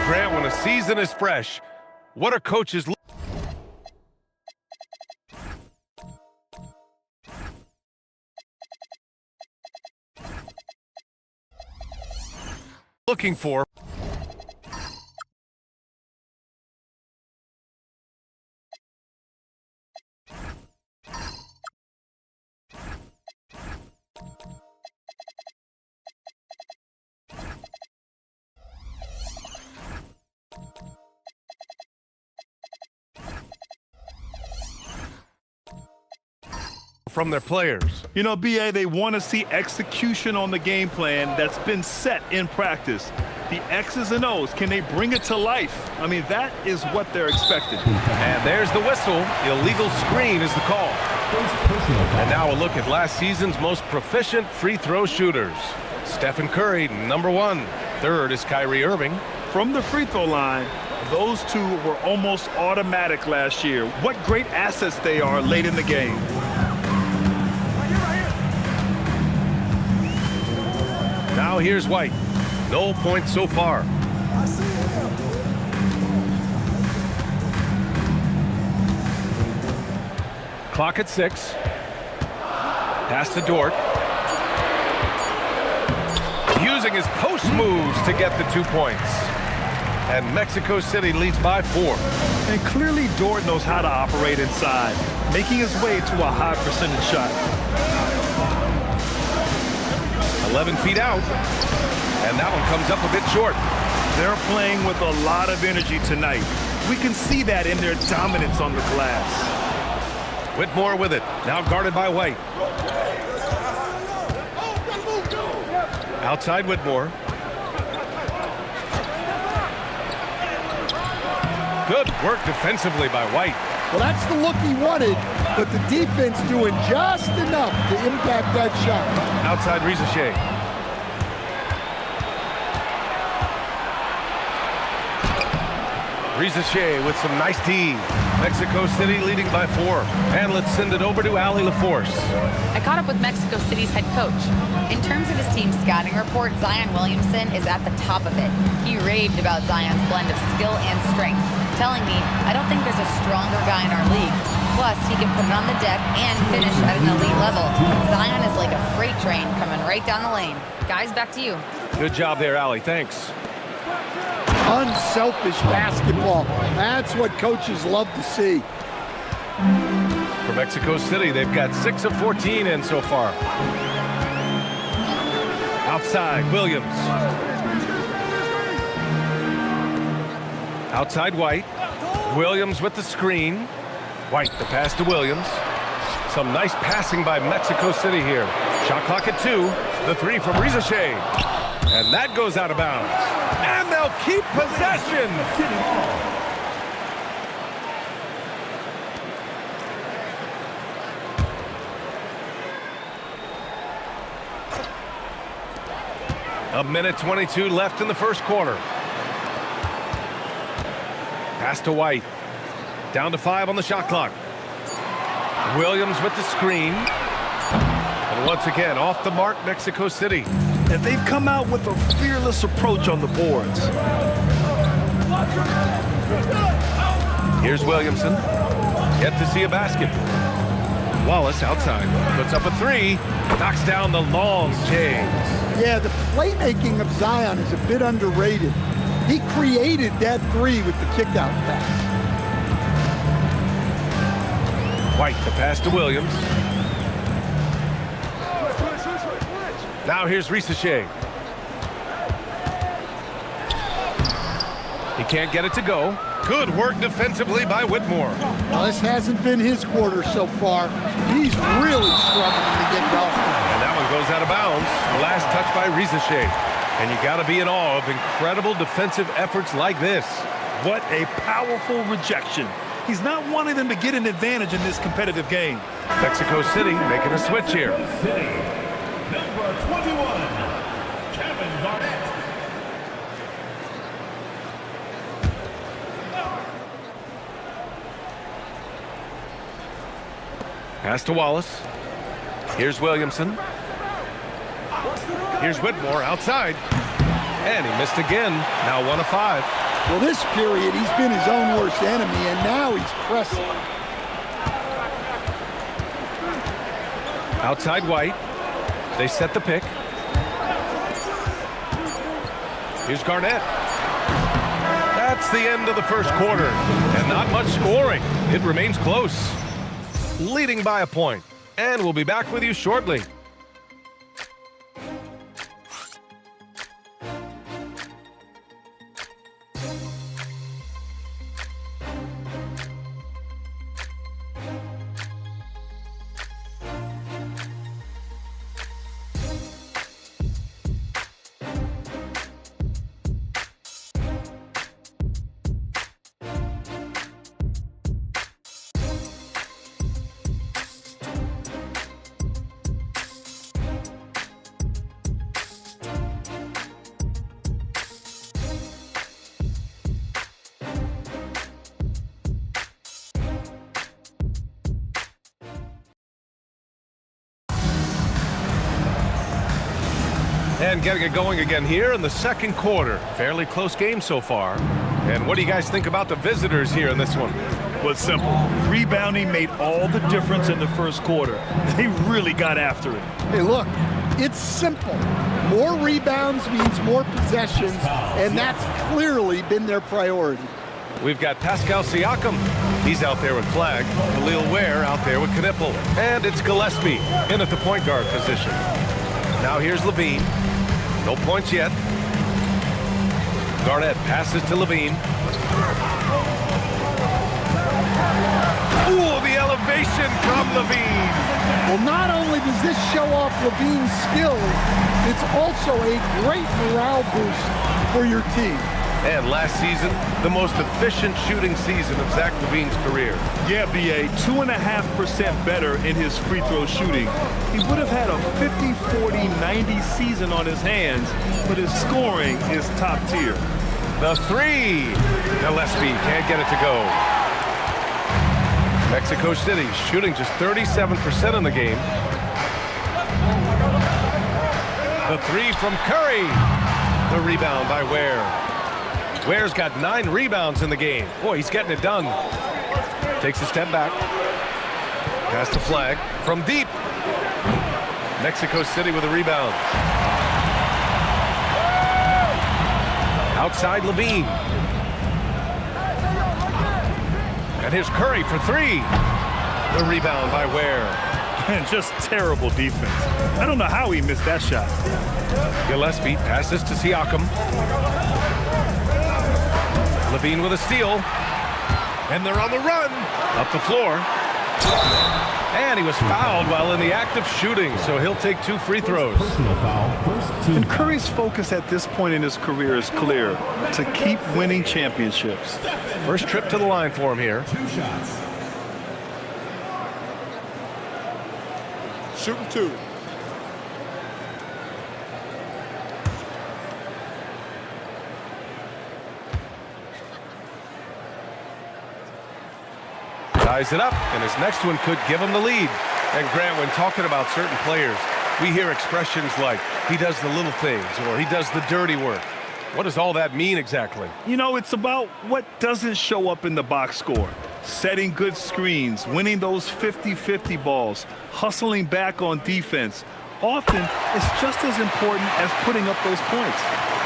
Grant, when a season is fresh, what are coaches looking for? From their players. You know, BA, they want to see execution on the game plan that's been set in practice. The X's and O's, can they bring it to life? I mean, that is what they're expecting. And there's the whistle. Illegal screen is the call. And now a look at last season's most proficient free throw shooters. Stephen Curry, number 1. Third is Kyrie Irving. From the free throw line, those two were almost automatic last year. What great assets they are late in the game. Now here's White. No points so far. Clock at 6. Pass to Dort. Using his post moves to get the 2 points. And Mexico City leads by 4. And clearly Dort knows how to operate inside, making his way to a high percentage shot. 11 feet out. And that one comes up a bit short. They're playing with a lot of energy tonight. We can see that in their dominance on the glass. Whitmore with it. Now guarded by White. Outside Whitmore. Good work defensively by White. Well, that's the look he wanted, but the defense doing just enough to impact that shot. Outside Rizachet. Rizachet with some nice D. Mexico City leading by 4. And let's send it over to Allie LaForce. I caught up with Mexico City's head coach. In terms of his team's scouting report, Zion Williamson is at the top of it. He raved about Zion's blend of skill and strength, telling me, I don't think there's a stronger guy in our league. Plus, he can put it on the deck and finish at an elite level. Zion is like a freight train coming right down the lane. Guys, back to you. Good job there, Allie. Thanks. Unselfish basketball. That's what coaches love to see. For Mexico City, they've got 6 of 14 in so far. Outside, Williams. Outside White. Williams with the screen. White, the pass to Williams. Some nice passing by Mexico City here. Shot clock at 2. The 3 from Rizachet. And that goes out of bounds. And they'll keep possession. A minute 22 left in the first quarter. Pass to White. Down to 5 on the shot clock. Williams with the screen. And once again, off the mark, Mexico City. And they've come out with a fearless approach on the boards. Here's Williamson. Yet to see a basket. Wallace outside. Puts up a 3. Knocks down the long James. Yeah, the playmaking of Zion is a bit underrated. He created that 3 with the kickout pass. White, the pass to Williams. Now here's Rizachet. He can't get it to go. Good work defensively by Whitmore. Well, this hasn't been his quarter so far. He's really struggling to get going. And that one goes out of bounds. Last touch by Rizachet. And you got to be in awe of incredible defensive efforts like this. What a powerful rejection. He's not wanting them to get an advantage in this competitive game. Mexico City making a switch here. Number 21, Kevin Garnett. Pass to Wallace. Here's Williamson. Here's Whitmore outside. And he missed again. Now 1 of 5. Well, this period, he's been his own worst enemy, and now he's pressing. Outside White. They set the pick. Here's Garnett. That's the end of the first quarter. And not much scoring. It remains close. Leading by a point. And we'll be back with you shortly. And getting it going again here in the second quarter. Fairly close game so far. And what do you guys think about the visitors here in this one? Well, it's simple. Rebounding made all the difference in the first quarter. They really got after it. Hey, look, it's simple. More rebounds means more possessions, and that's clearly been their priority. We've got Pascal Siakam. He's out there with Flag. Khalil Ware out there with Knipple. And it's Gillespie in at the point guard position. Now here's Levine. No points yet. Garnett passes to Levine. Ooh, the elevation from Levine. Well, not only does this show off Levine's skills, it's also a great morale boost for your team. And last season, the most efficient shooting season of Zach Levine's career. Yeah, BA, 2.5% better in his free throw shooting. He would have had a 50, 40, 90 season on his hands, but his scoring is top tier. The three. Gillespie can't get it to go. Mexico City shooting just 37% in the game. The three from Curry. The rebound by Ware. Ware's got 9 rebounds in the game. Boy, he's getting it done. Takes a step back. Pass to Flag from deep. Mexico City with a rebound. Outside Levine. And here's Curry for 3. The rebound by Ware. And just terrible defense. I don't know how he missed that shot. Gillespie passes to Siakam. Levine with a steal. And they're on the run. Up the floor. And he was fouled while in the act of shooting, so he'll take 2 free throws. And Curry's focus at this point in his career is clear: to keep winning championships. First trip to the line for him here. 2 shots. Shooting 2. Ties it up, and his next one could give him the lead. And Grant, when talking about certain players, we hear expressions like, he does the little things, or he does the dirty work. What does all that mean exactly? You know, it's about what doesn't show up in the box score. Setting good screens, winning those 50-50 balls, hustling back on defense. Often, it's just as important as putting up those points.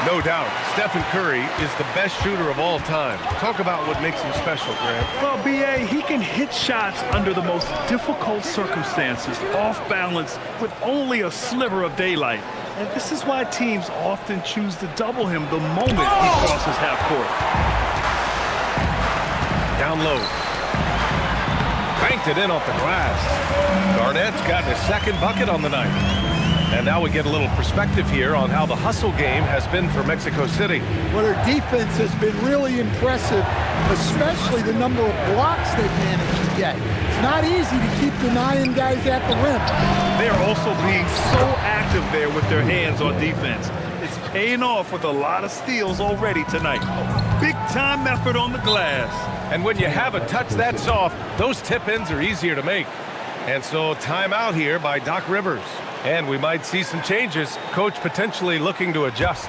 No doubt, Stephen Curry is the best shooter of all time. Talk about what makes him special, Grant. Well, B.A., he can hit shots under the most difficult circumstances, off balance, with only a sliver of daylight. And this is why teams often choose to double him the moment he crosses half court. Down low. Banked it in off the glass. Garnett's gotten his second bucket on the night. And now we get a little perspective here on how the hustle game has been for Mexico City. Well, their defense has been really impressive, especially the number of blocks they've managed to get. It's not easy to keep denying guys at the rim. They're also being so active there with their hands on defense. It's paying off with a lot of steals already tonight. Big-time effort on the glass. And when you have a touch that soft, those tip-ins are easier to make. And so timeout here by Doc Rivers. And we might see some changes. Coach potentially looking to adjust.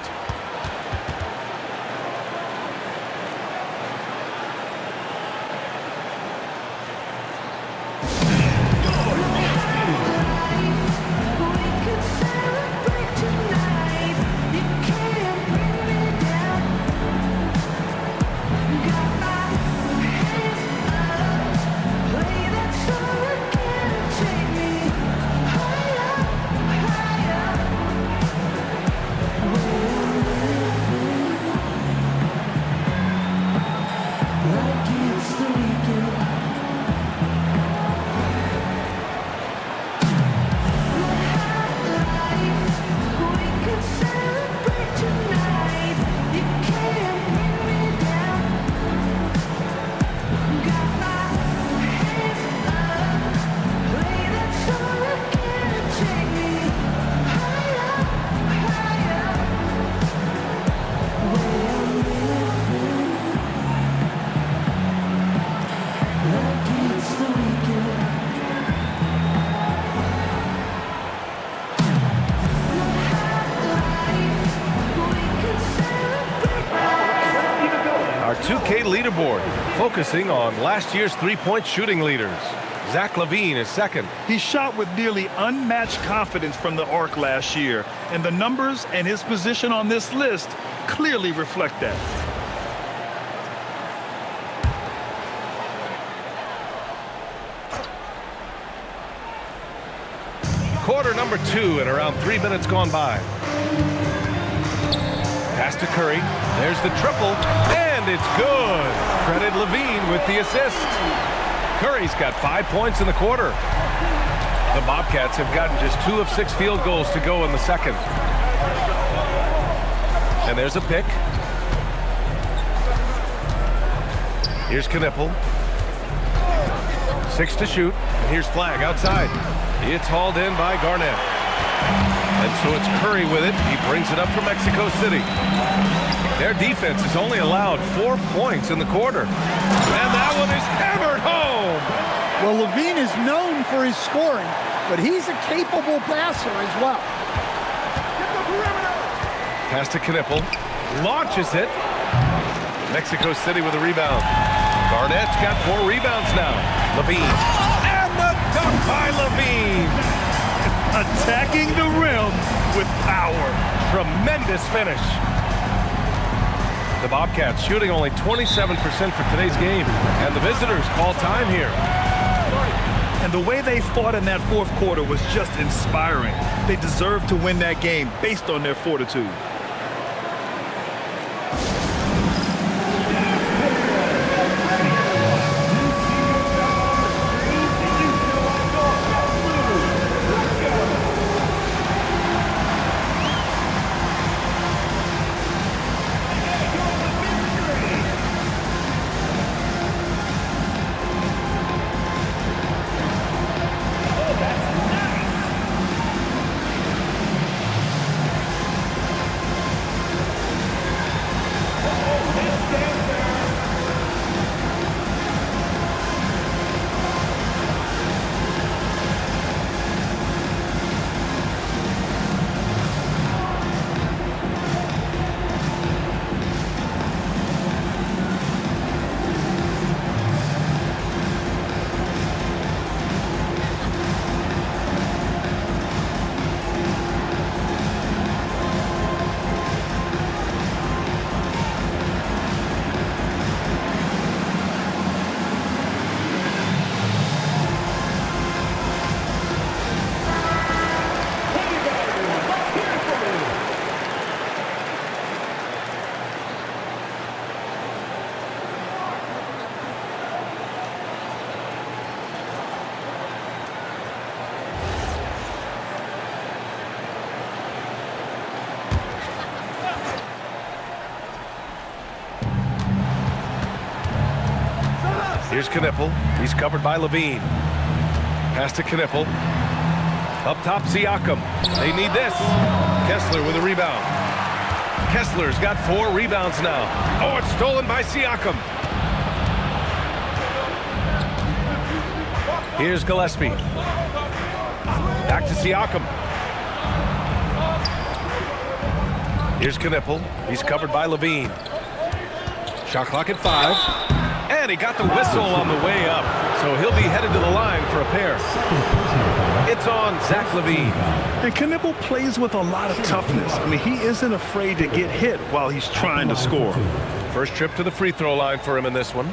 scoreboard, focusing on last year's three-point shooting leaders. Zach LaVine is second. He shot with nearly unmatched confidence from the arc last year, and the numbers and his position on this list clearly reflect that. Quarter number 2 and around 3 minutes gone by. Pass to Curry. There's the triple, and it's good. Credit LaVine with the assist. Curry's got 5 points in the quarter. The Bobcats have gotten just 2 of 6 field goals to go in the second. And there's a pick. Here's Knipple. 6 to shoot. And here's Flag outside. It's hauled in by Garnett. And so it's Curry with it. He brings it up for Mexico City. Their defense has only allowed 4 points in the quarter. And that one is hammered home. Well, LaVine is known for his scoring, but he's a capable passer as well. Pass to Knipple. Launches it. Mexico City with a rebound. Garnett's got 4 rebounds now. LaVine. And the dunk by LaVine. Attacking the rim with power. Tremendous finish. The Bobcats shooting only 27% for today's game. And the visitors call time here. And the way they fought in that fourth quarter was just inspiring. They deserved to win that game based on their fortitude. Here's Knipple. He's covered by LaVine. Pass to Knipple. Up top, Siakam. They need this. Kessler with a rebound. Kessler's got 4 rebounds now. Oh, it's stolen by Siakam. Here's Gillespie. Back to Siakam. Here's Knipple. He's covered by LaVine. Shot clock at 5. And he got the whistle on the way up. So he'll be headed to the line for a pair. It's on Zach LaVine. And Knipple plays with a lot of toughness. I mean, he isn't afraid to get hit while he's trying to score. First trip to the free throw line for him in this one.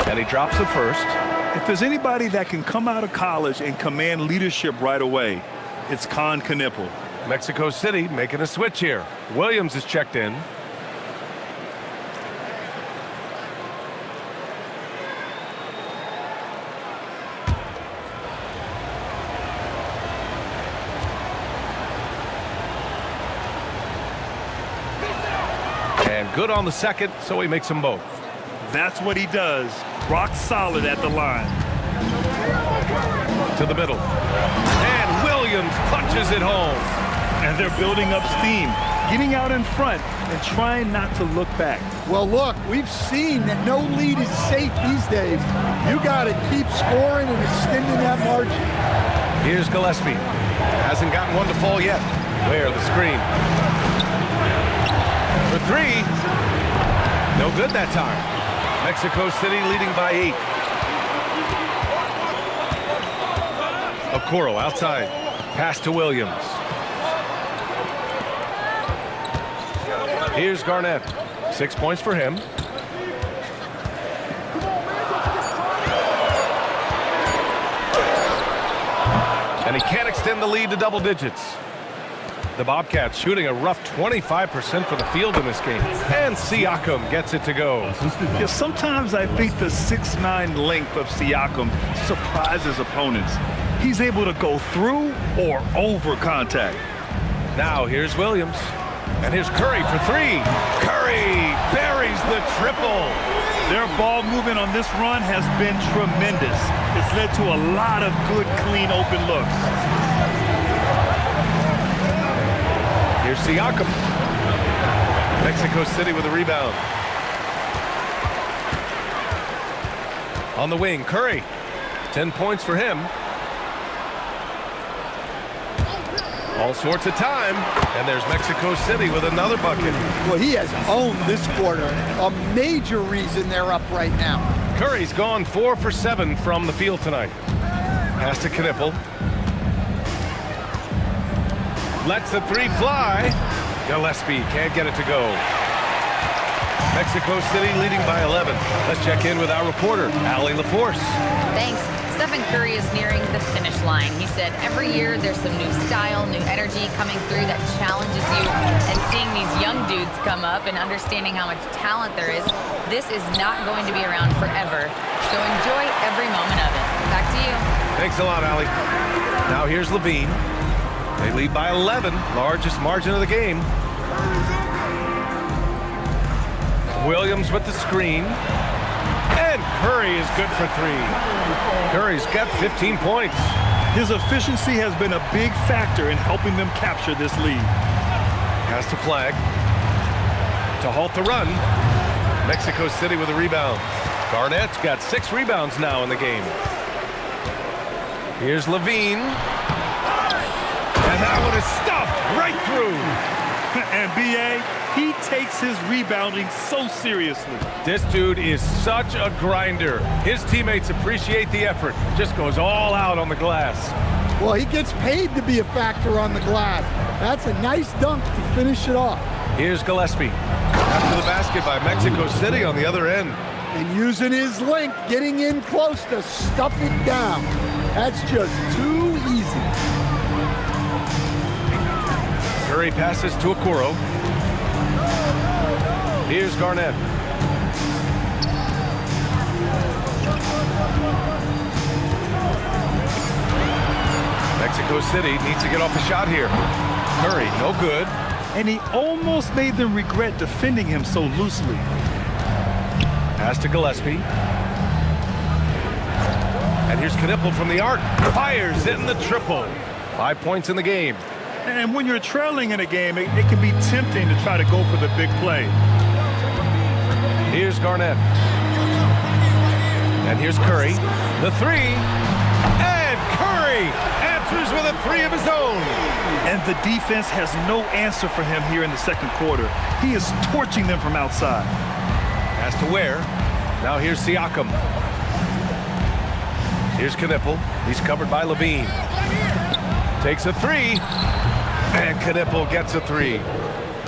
And he drops the first. If there's anybody that can come out of college and command leadership right away, it's Con Knipple. Mexico City making a switch here. Williams is checked in. And good on the second, so he makes them both. That's what he does. Rock solid at the line. To the middle. And Williams punches it home. And they're building up steam. getting out in front and trying not to look back. Well, look, we've seen that no lead is safe these days. You got to keep scoring and extending that margin. Here's Gillespie. Hasn't gotten one to fall yet. Where the screen. For three. No good that time. Mexico City leading by 8. Okoro outside. Pass to Williams. Here's Garnett. 6 points for him. And he can't extend the lead to double digits. The Bobcats shooting a rough 25% for the field in this game. And Siakam gets it to go. Yeah, sometimes I think the 6'9" length of Siakam surprises opponents. He's able to go through or over contact. Now here's Williams. And here's Curry for 3. Curry buries the triple. Their ball movement on this run has been tremendous. It's led to a lot of good, clean, open looks. Here's Siakam. Mexico City with a rebound. On the wing, Curry. 10 points for him. All sorts of time. And there's Mexico City with another bucket. Well, he has owned this quarter. A major reason they're up right now. Curry's gone 4 for 7 from the field tonight. Pass to Knipple. Lets the 3 fly. Gillespie can't get it to go. Mexico City leading by 11. Let's check in with our reporter, Allie LaForce. Thanks. Stephen Curry is nearing the finish line. He said every year there's some new style, new energy coming through that challenges you. And seeing these young dudes come up and understanding how much talent there is, this is not going to be around forever. So enjoy every moment of it. Back to you. Thanks a lot, Allie. Now here's Levine. They lead by 11, largest margin of the game. Williams with the screen. And Curry is good for 3. Curry's got 15 points. His efficiency has been a big factor in helping them capture this lead. Pass to Flag. To halt the run. Mexico City with a rebound. Garnett's got 6 rebounds now in the game. Here's Levine. And that one is stuffed right through. And B.A., he takes his rebounding so seriously. This dude is such a grinder. His teammates appreciate the effort. Just goes all out on the glass. Well, he gets paid to be a factor on the glass. That's a nice dunk to finish it off. Here's Gillespie. After the basket by Mexico City on the other end. And using his length, getting in close to stuff it down. That's just too easy. Curry passes to Okoro. Here's Garnett. Mexico City needs to get off a shot here. Curry, no good. And he almost made them regret defending him so loosely. Pass to Gillespie. And here's Knipple from the arc. Fires in the triple. 5 points in the game. And when you're trailing in a game, it can be tempting to try to go for the big play. Here's Garnett. And here's Curry. The 3. And Curry answers with a 3 of his own. And the defense has no answer for him here in the second quarter. He is torching them from outside. Pass to Ware. Now here's Siakam. Here's Knipple. He's covered by Levine. Takes a 3. And Knipple gets a 3.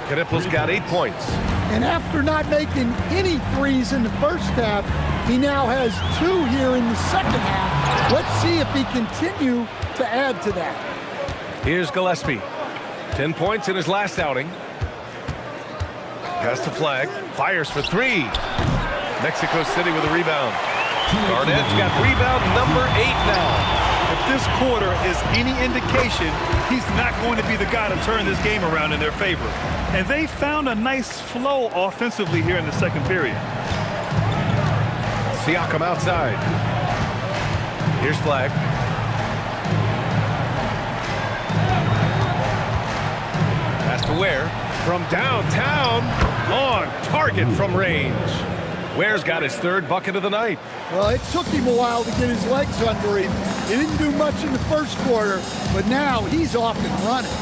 Knipple's got 8 points. And after not making any threes in the first half, he now has 2 here in the second half. Let's see if he continue to add to that. Here's Gillespie. 10 points in his last outing. Pass to Flag. Fires for 3. Mexico City with a rebound. Garnett's got rebound number 8 now. If this quarter is any indication, he's not going to be the guy to turn this game around in their favor. And they found a nice flow offensively here in the second period. Siakam outside. Here's Flag. Pass to Ware. from downtown, on target from range. Ware's got his third bucket of the night. Well, it took him a while to get his legs under him. He didn't do much in the first quarter, but now he's off and running.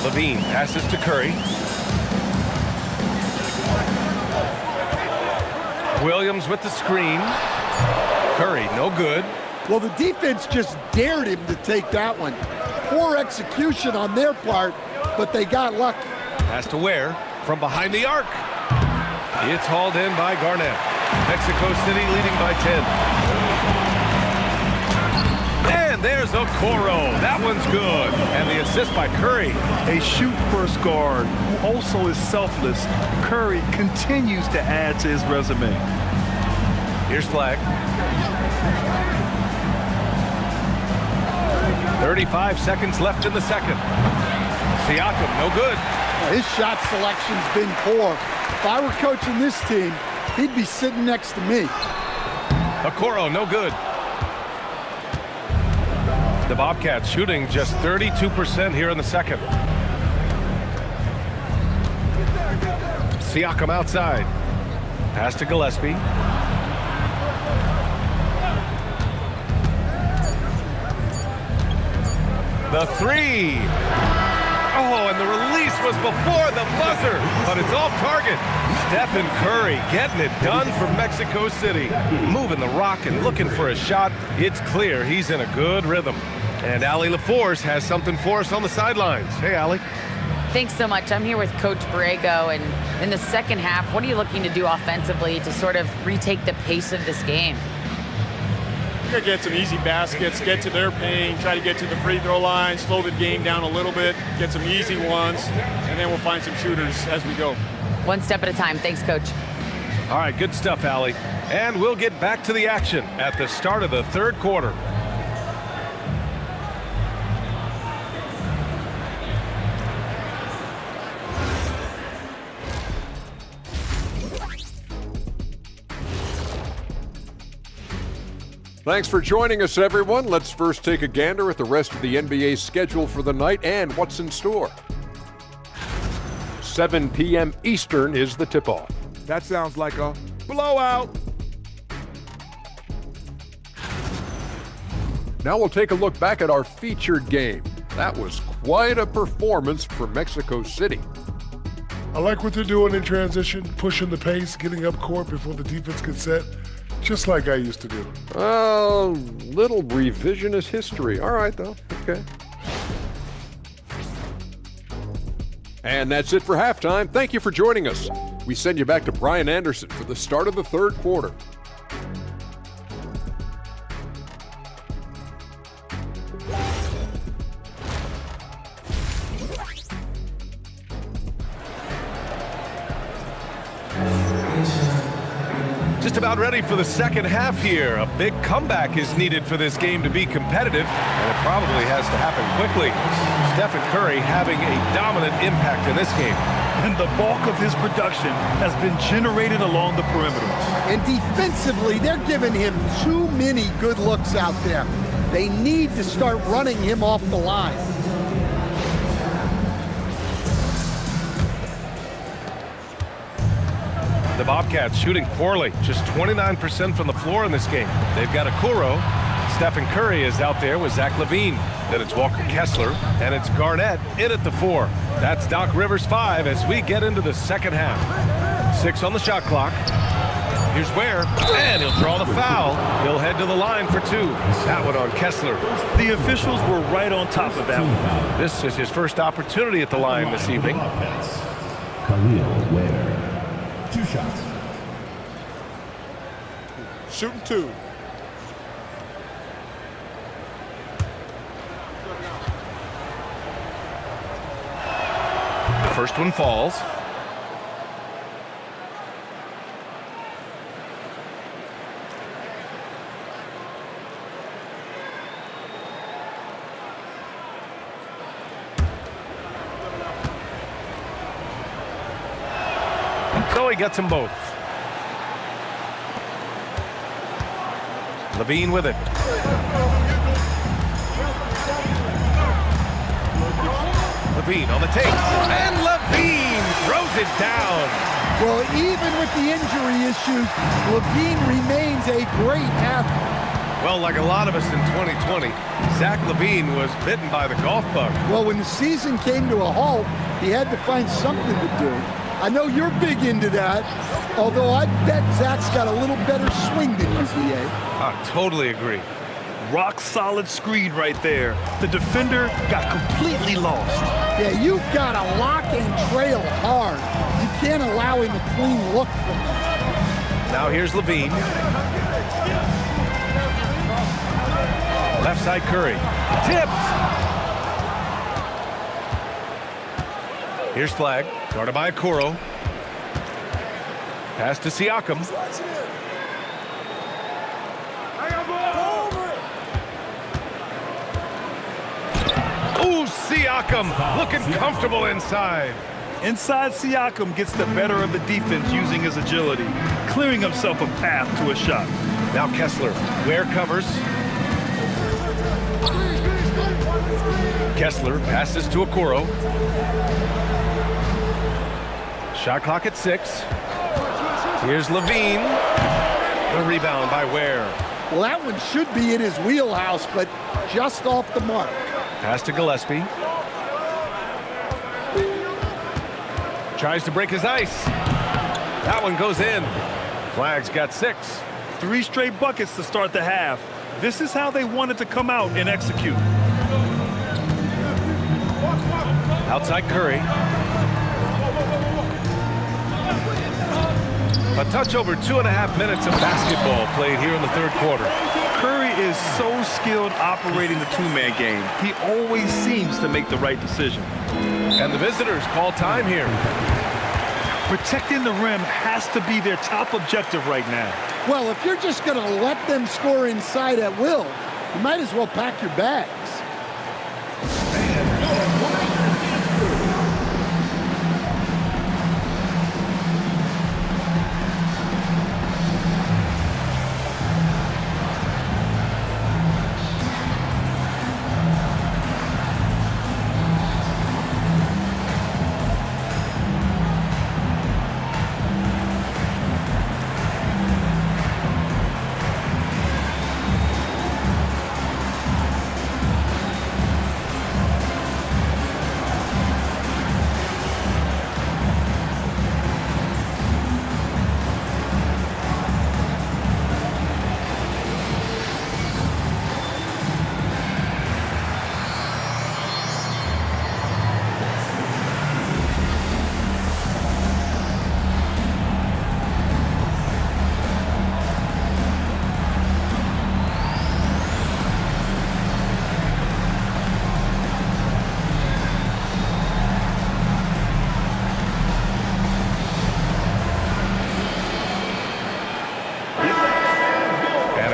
Levine passes to Curry. Williams with the screen. Curry, no good. Well, the defense just dared him to take that one. Poor execution on their part, but they got lucky. Pass to Ware from behind the arc. It's hauled in by Garnett. Mexico City leading by 10. And there's Okoro. That one's good. And the assist by Curry. A shoot-first guard who also is selfless. Curry continues to add to his resume. Here's Flag. 35 seconds left in the second. Siakam, no good. His shot selection's been poor. If I were coaching this team, he'd be sitting next to me. Okoro, no good. The Bobcats shooting just 32% here in the second. Siakam outside. Pass to Gillespie. The three. Oh, and the release was before the buzzer, but it's off target. Stephen Curry getting it done for Mexico City. Moving the rock and looking for a shot. It's clear he's in a good rhythm. And Allie LaForce has something for us on the sidelines. Hey, Allie. Thanks so much. I'm here with Coach Borrego, and in the second half, what are you looking to do offensively to sort of retake the pace of this game? We're going to get some easy baskets, get to their paint, try to get to the free throw line, slow the game down a little bit, get some easy ones, and then we'll find some shooters as we go. One step at a time. Thanks, Coach. All right, good stuff, Allie. And we'll get back to the action at the start of the third quarter. Thanks for joining us, everyone. Let's first take a gander at the rest of the NBA schedule for the night and what's in store. 7 p.m. Eastern is the tip-off. That sounds like a blowout. Now we'll take a look back at our featured game. That was quite a performance for Mexico City. I like what they're doing in transition, pushing the pace, getting up court before the defense gets set. Just like I used to do. Little revisionist history. All right, though. Okay. And that's it for halftime. Thank you for joining us. We send you back to Brian Anderson for the start of the third quarter. Just about ready for the second half here. A big comeback is needed for this game to be competitive, and it probably has to happen quickly. Stephen Curry having a dominant impact in this game. And the bulk of his production has been generated along the perimeter. And defensively, they're giving him too many good looks out there. They need to start running him off the line. The Bobcats shooting poorly, just 29% from the floor in this game. They've got Okoro. Stephen Curry is out there with Zach LaVine. Then it's Walker Kessler, and it's Garnett in at the 4. That's Doc Rivers' 5 as we get into the second half. 6 on the shot clock. Here's Ware, and he'll draw the foul. He'll head to the line for 2. That one on Kessler. The officials were right on top of that one. This is his first opportunity at the line this evening. Khalil Ware. 2 shots. Shooting 2. The first one falls. So he gets them both. LaVine with it. LaVine on the take. And LaVine throws it down. Well, even with the injury issues, LaVine remains a great athlete. Well, like a lot of us in 2020, Zach LaVine was bitten by the golf bug. Well, when the season came to a halt, he had to find something to do. I know you're big into that, although I bet Zach's got a little better swing than you, VA. I totally agree. Rock solid screen right there. The defender got completely lost. Yeah, you've got to lock and trail hard. You can't allow him a clean look from that. Now here's LaVine. Left side Curry. Tipped. Here's Flag. Guarded by Okoro. Pass to Siakam. Ooh, Siakam looking comfortable inside. Inside, Siakam gets the better of the defense using his agility, clearing himself a path to a shot. Now Kessler. Ware covers. Kessler passes to Okoro. Shot clock at 6. Here's LaVine. The rebound by Ware. Well, that one should be in his wheelhouse, but just off the mark. Pass to Gillespie. Tries to break his ice. That one goes in. Flag's got 6. 3 straight buckets to start the half. This is how they wanted to come out and execute. Outside Curry. A touch over 2.5 minutes of basketball played here in the third quarter. Curry is so skilled operating the two-man game. He always seems to make the right decision. And the visitors call time here. Protecting the rim has to be their top objective right now. Well, if you're just going to let them score inside at will, you might as well pack your bags.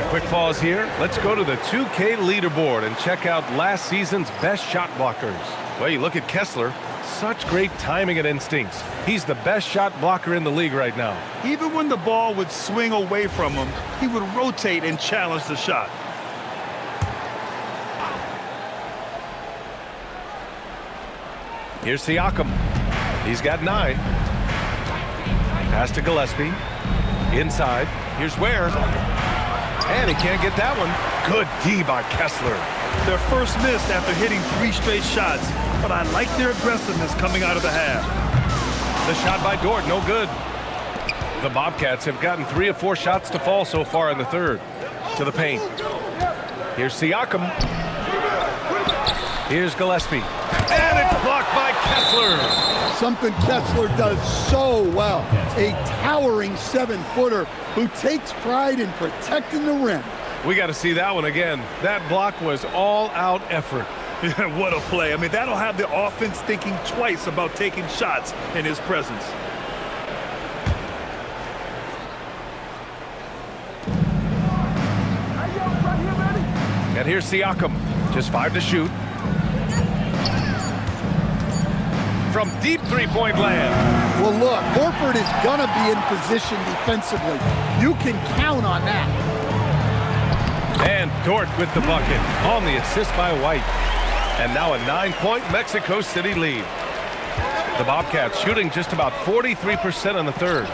Quick pause here. Let's go to the 2K leaderboard and check out last season's best shot blockers. Well, you look at Kessler. Such great timing and instincts. He's the best shot blocker in the league right now. Even when the ball would swing away from him, he would rotate and challenge the shot. Here's Siakam. He's got 9. Pass to Gillespie. Inside. Here's Ware. And he can't get that one. Good D by Kessler. Their first miss after hitting 3 straight shots, but I like their aggressiveness coming out of the half. The shot by Dort, no good. The Bobcats have gotten 3 of 4 shots to fall so far in the third. To the paint. Here's Siakam. Here's Gillespie. And it's blocked by Kessler. Something Kessler does so well. A towering 7-footer who takes pride in protecting the rim. We got to see that one again. That block was all-out effort. Yeah, what a play. I mean, that'll have the offense thinking twice about taking shots in his presence. And here's Siakam. Just 5 to shoot. From deep three-point land. Well, look, Horford is going to be in position defensively. You can count on that. And Dort with the bucket on the assist by White. And now a 9-point Mexico City lead. The Bobcats shooting just about 43% in the third.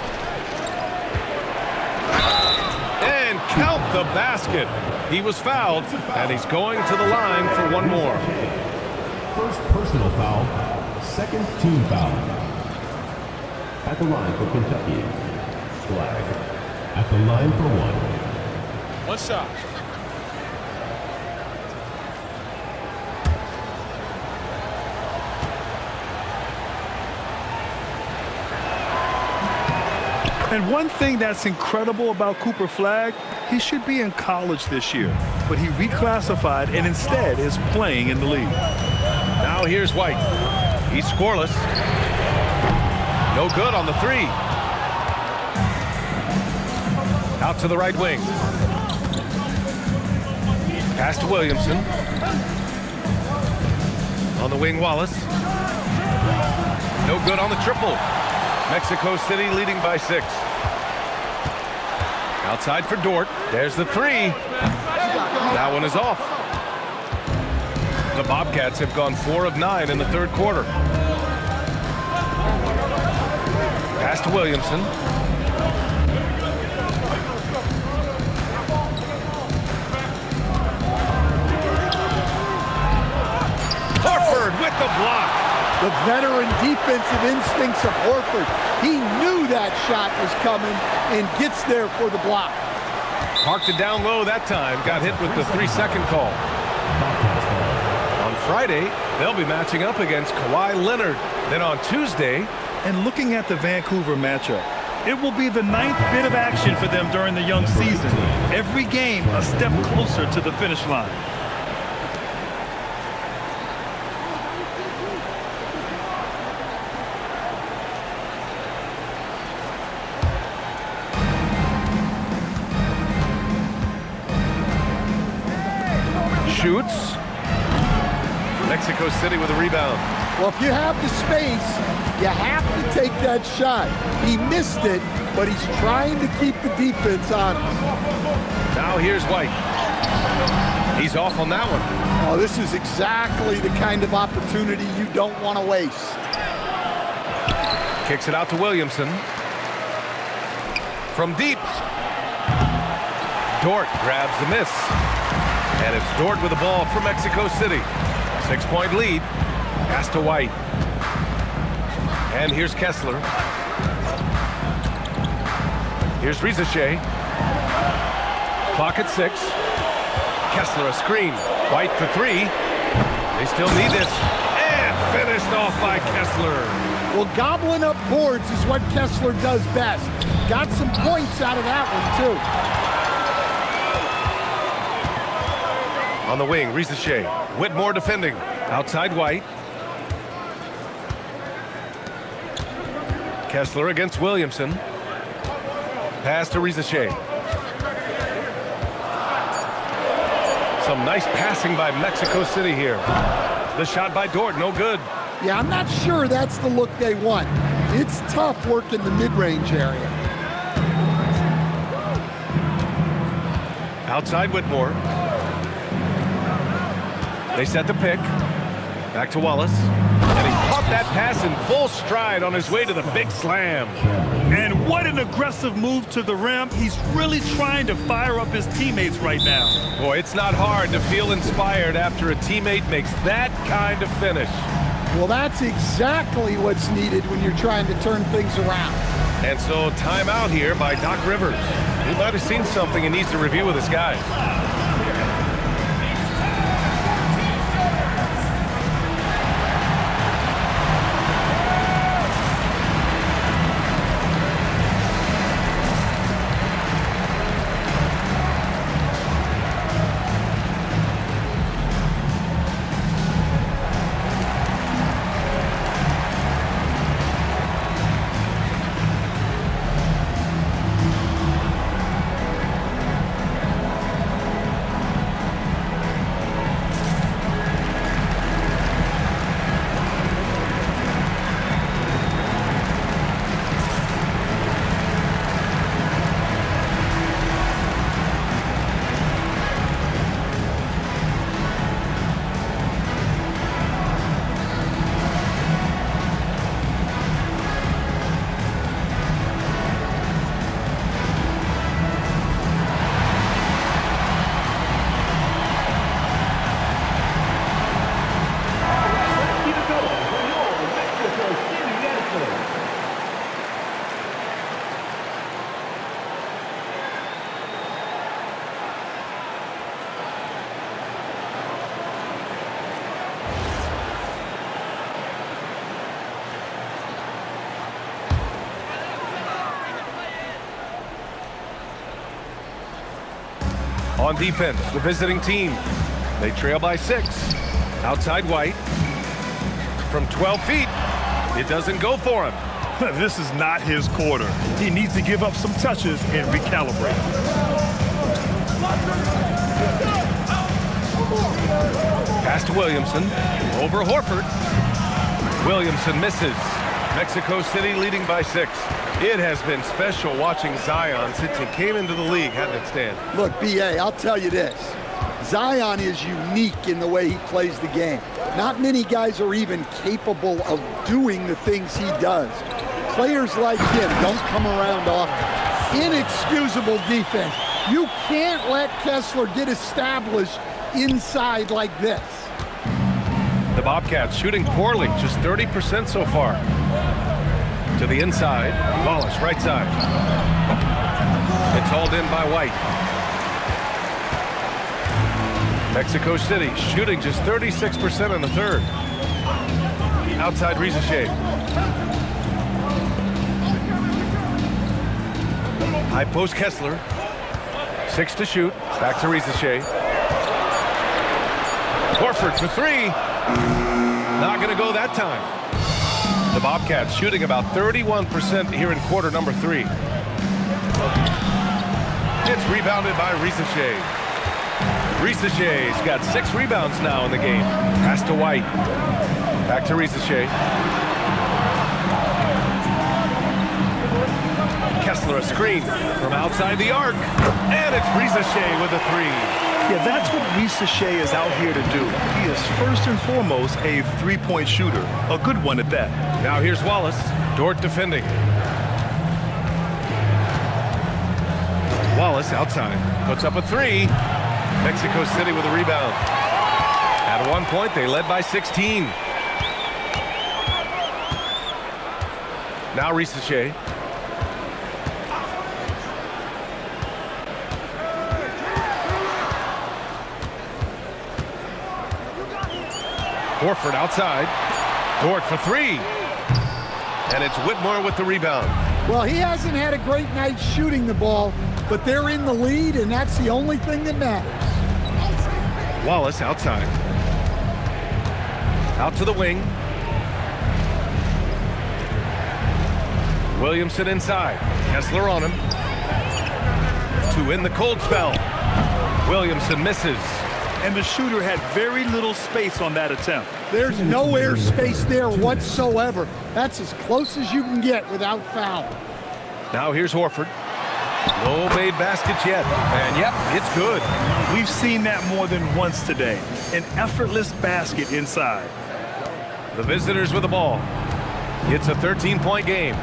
And count the basket. He was fouled, and he's going to the line for one more. First personal foul, second team foul. At the line for Kentucky. Flag. At the line for one. One shot. And one thing that's incredible about Cooper Flagg, he should be in college this year, but he reclassified and instead is playing in the league. Now here's White. He's scoreless. No good on the three. Out to the right wing. Pass to Williamson. On the wing, Wallace. No good on the triple. Mexico City leading by 6. Outside for Dort. There's the three. That one is off. The Bobcats have gone 4 of 9 in the third quarter. Pass to Williamson. Horford with the block. The veteran defensive instincts of Horford. He knew that shot was coming and gets there for the block. Parked it down low that time. Got hit with the 3-second call. On Friday, they'll be matching up against Kawhi Leonard. Then on Tuesday, and looking at the Vancouver matchup, it will be the 9th bit of action for them during the young season. Every game a step closer to the finish line. Shoots. Mexico City with a rebound. Well, if you have the space, you have to take that shot. He missed it, but he's trying to keep the defense honest. Now here's White. He's off on that one. Oh, this is exactly the kind of opportunity you don't want to waste. Kicks it out to Williamson. From deep. Dort grabs the miss. And it's Dort with the ball for Mexico City. 6-point lead. Pass to White. And here's Kessler. Here's Rizachet. Clock at 6. Kessler a screen. White for 3. They still need this. And finished off by Kessler. Well, gobbling up boards is what Kessler does best. Got some points out of that one, too. On the wing, Rizachet. Whitmore defending. Outside White. Kessler against Williamson. Pass to Rizachet. Some nice passing by Mexico City here. The shot by Dort, no good. Yeah, I'm not sure that's the look they want. It's tough work in the mid-range area. Outside Whitmore. They set the pick. Back to Wallace. And he caught that pass in full stride on his way to the big slam. And what an aggressive move to the rim. He's really trying to fire up his teammates right now. Boy, it's not hard to feel inspired after a teammate makes that kind of finish. Well, that's exactly what's needed when you're trying to turn things around. And so timeout here by Doc Rivers. He might have seen something and needs to review with his guys. On defense, the visiting team. They trail by 6. Outside White. From 12 feet, it doesn't go for him. This is not his quarter. He needs to give up some touches and recalibrate. Pass to Williamson. Over Horford. Williamson misses. Mexico City leading by 6. It has been special watching Zion since he came into the league, hasn't it, Stan? Look, B.A., I'll tell you this. Zion is unique in the way he plays the game. Not many guys are even capable of doing the things he does. Players like him don't come around often. Inexcusable defense. You can't let Kessler get established inside like this. The Bobcats shooting poorly, just 30% so far. To the inside, Wallace, right side. It's hauled in by White. Mexico City shooting just 36% in the third. Outside Rizachet. High post Kessler. 6 to shoot. Back to Rizachet. Horford for 3. Not going to go that time. The Bobcats shooting about 31% here in quarter number 3. It's rebounded by Rizachet. Rizachet's got 6 rebounds now in the game. Pass to White. Back to Rizachet. Kessler a screen from outside the arc. And it's Rizachet with a 3. Yeah, that's what Rizachet is out here to do. He is first and foremost a three-point shooter. A good one at that. Now here's Wallace. Dort defending. Wallace outside. Puts up a 3. Mexico City with a rebound. At one point, they led by 16. Now Rizachet. Horford outside. Dort for 3. And it's Whitmore with the rebound. Well, he hasn't had a great night shooting the ball, but they're in the lead, and that's the only thing that matters. Wallace outside. Out to the wing. Williamson inside. Kessler on him. To in the cold spell. Williamson misses. And the shooter had very little space on that attempt. There's no air space there whatsoever. That's as close as you can get without foul. Now here's Horford. No made baskets yet. And yep, it's good. We've seen that more than once today. An effortless basket inside. The visitors with the ball. It's a 13-point game.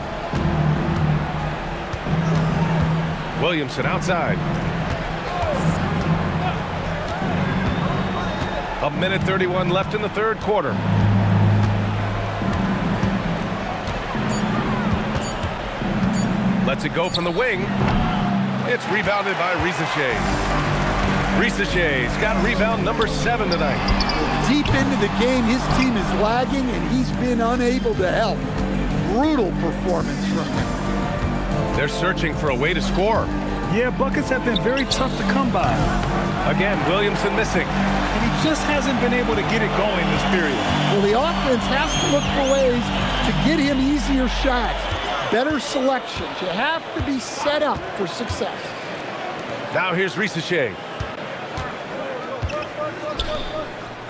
Williamson outside. A minute 31 left in the third quarter. Lets it go from the wing. It's rebounded by Rizachet. Rizachet's got rebound number 7 tonight. Deep into the game, his team is lagging, and he's been unable to help. Brutal performance from him. They're searching for a way to score. Yeah, buckets have been very tough to come by. Again, Williamson missing. And he just hasn't been able to get it going this period. Well, the offense has to look for ways to get him easier shots. Better selections. You have to be set up for success. Now here's Rizachet.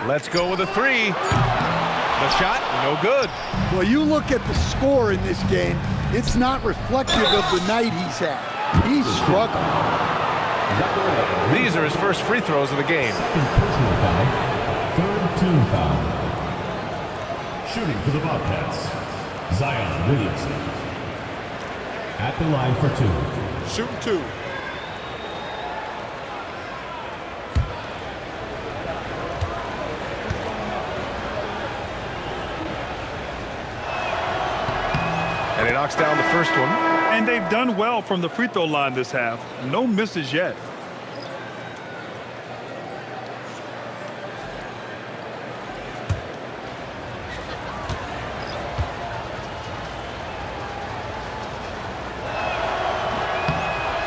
Let's go with a 3. The shot, no good. Well, you look at the score in this game, it's not reflective of the night he's had. He's struggling. These are his first free throws of the game. Personal foul. Third team foul. Shooting for the Bobcats, Zion Williamson. At the line for 2. Shooting 2. And he knocks down the first one. And they've done well from the free throw line this half. No misses yet.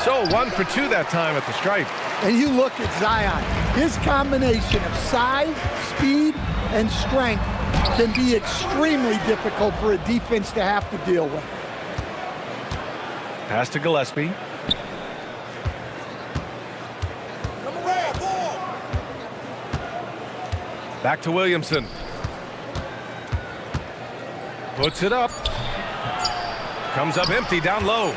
So 1 for 2 that time at the stripe. And you look at Zion. His combination of size, speed, and strength can be extremely difficult for a defense to have to deal with. Pass to Gillespie. Back to Williamson. Puts it up. Comes up empty down low.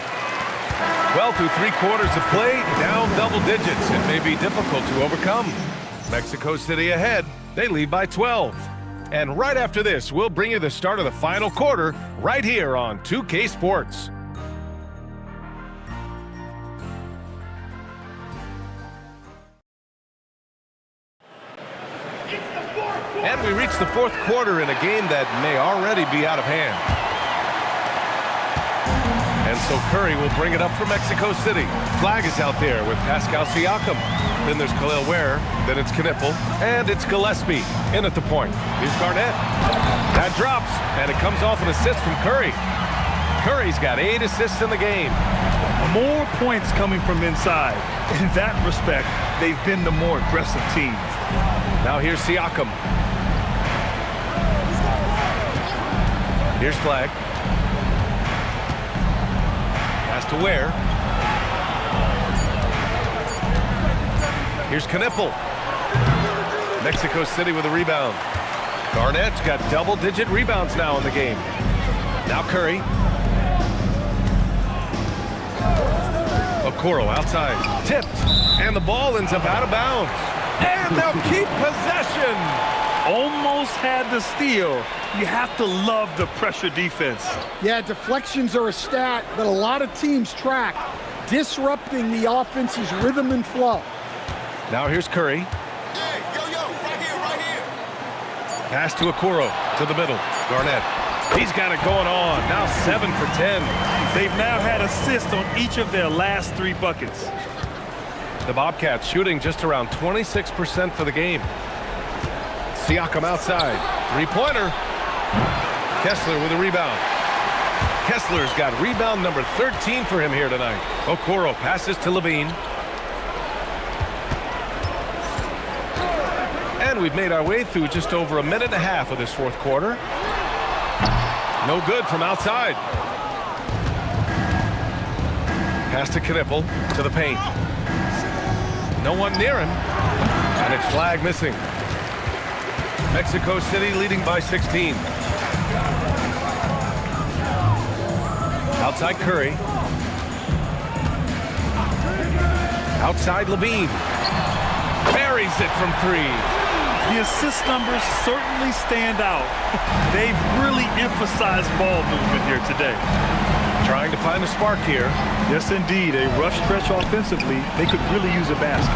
Well, through 3/4 of play, down double digits. It may be difficult to overcome. Mexico City ahead. They lead by 12. And right after this, we'll bring you the start of the final quarter right here on 2K Sports. And we reach the 4th quarter in a game that may already be out of hand. And so Curry will bring it up for Mexico City. Flag is out there with Pascal Siakam. Then there's Khalil Ware. Then it's Knipple. And it's Gillespie in at the point. Here's Garnett. That drops, and it comes off an assist from Curry. Curry's got 8 assists in the game. More points coming from inside. In that respect, they've been the more aggressive team. Now here's Siakam. Here's Flag. Pass to Ware. Here's Knipple. Mexico City with a rebound. Garnett's got double-digit rebounds now in the game. Now Curry. Okoro outside. Tipped. And the ball ends up out of bounds. And they'll keep possession. Almost had the steal. You have to love the pressure defense. Yeah, deflections are a stat that a lot of teams track, disrupting the offense's rhythm and flow. Now here's Curry. Hey, right here. Pass to Okoro to the middle. Garnett. He's got it going on. Now 7 for 10. They've now had assists on each of their last 3 buckets. The Bobcats shooting just around 26% for the game. Siakam outside. 3-pointer. Kessler with a rebound. Kessler's got rebound number 13 for him here tonight. Okoro passes to Levine. And we've made our way through just over a minute and a half of this 4th quarter. No good from outside. Pass to Knipple to the paint. No one near him. And it's Flag missing. Mexico City leading by 16. Outside Curry. Outside Levine. Buries it from 3. The assist numbers certainly stand out. They've really emphasized ball movement here today. Trying to find a spark here. Yes, indeed. A rough stretch offensively. They could really use a basket.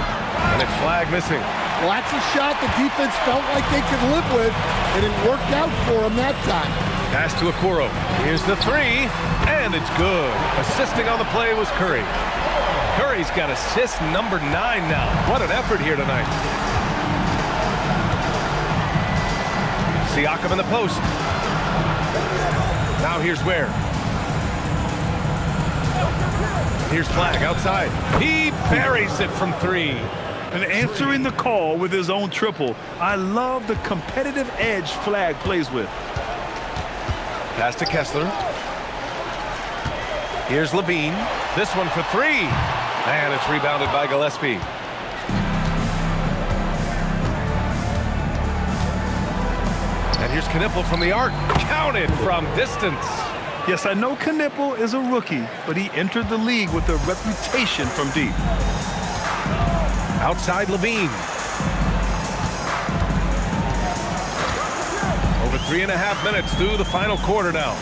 And it's Flag missing. Well, that's a shot the defense felt like they could live with, and it worked out for them that time. Pass to Okoro. Here's the 3, and it's good. Assisting on the play was Curry. Curry's got assist number 9 now. What an effort here tonight. Siakam in the post. Now here's Ware. Here's Flag outside. He buries it from 3. And answering the call with his own triple. I love the competitive edge Flag plays with. Pass to Kessler. Here's Levine. This one for 3. And it's rebounded by Gillespie. And here's Knipple from the arc. Counted from distance. Yes, I know Knipple is a rookie, but he entered the league with a reputation from deep. Outside Levine. Over 3.5 minutes through the final quarter now.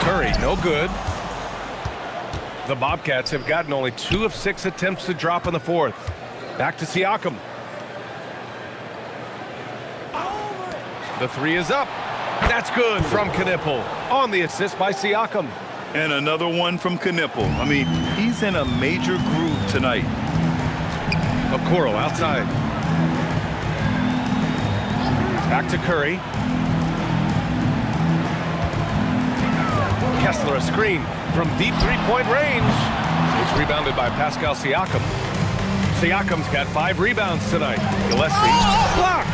Curry, no good. The Bobcats have gotten only 2 of 6 attempts to drop in the 4th. Back to Siakam. The 3 is up. That's good from Knipple on the assist by Siakam. And another one from Knipple. I mean, he's in a major groove tonight. Okoro outside. Back to Curry. Kessler a screen from deep 3-point range. It's rebounded by Pascal Siakam. Siakam's got 5 rebounds tonight. Gillespie blocked.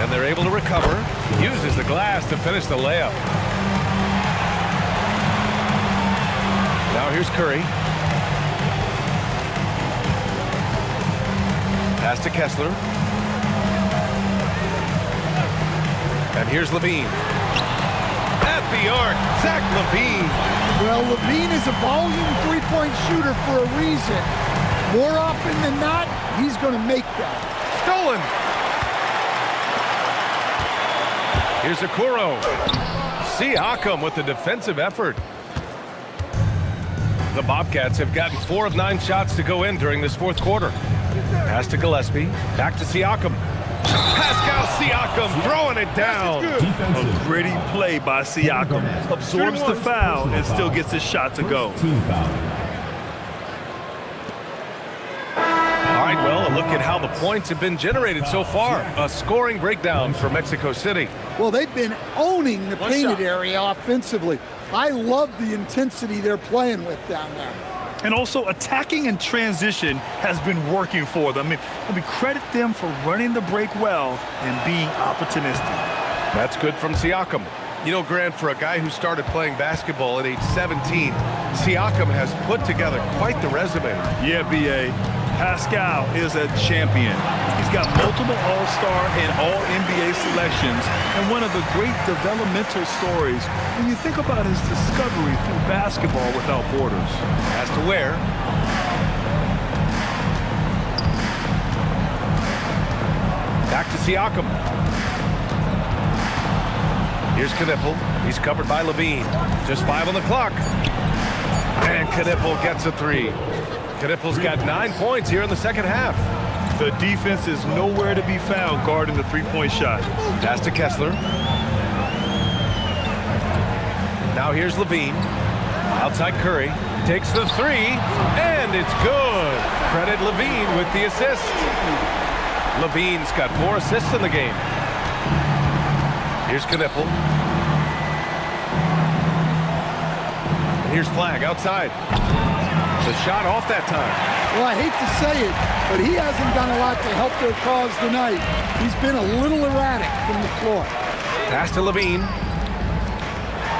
And they're able to recover. Uses the glass to finish the layup. Now here's Curry. Pass to Kessler. And here's Levine. At the arc, Zach Levine. Well, Levine is a volume three-point shooter for a reason. More often than not, he's going to make that. Stolen. Here's Okoro. Siakam with the defensive effort. The Bobcats have gotten 4 of 9 shots to go in during this fourth quarter. Pass to Gillespie. Back to Siakam. Pascal Siakam throwing it down. A gritty play by Siakam. Absorbs the foul and still gets his shot to go. All right, well, a look at how the points have been generated so far. A scoring breakdown for Mexico City. Well, they've been owning the painted area offensively. I love the intensity they're playing with down there. And also, attacking in transition has been working for them. I mean, credit them for running the break well and being opportunistic. That's good from Siakam. You know, Grant, for a guy who started playing basketball at age 17, Siakam has put together quite the resume. Yeah, B.A. Pascal is a champion. He's got multiple All-Star and All-NBA selections, and one of the great developmental stories when you think about his discovery through basketball without borders. Has to wear. Back to Siakam. Here's Knipple. He's covered by Levine. Just 5 on the clock. And Knipple gets a 3. Knipple's got 9 points here in the second half. The defense is nowhere to be found guarding the three-point shot. Pass to Kessler. Now here's Levine. Outside Curry. Takes the 3, and it's good. Credit Levine with the assist. Levine's got 4 assists in the game. Here's Knipple. And here's Flag outside. The shot off that time. Well, I hate to say it, but he hasn't done a lot to help their cause tonight. He's been a little erratic from the floor. Pass to Levine.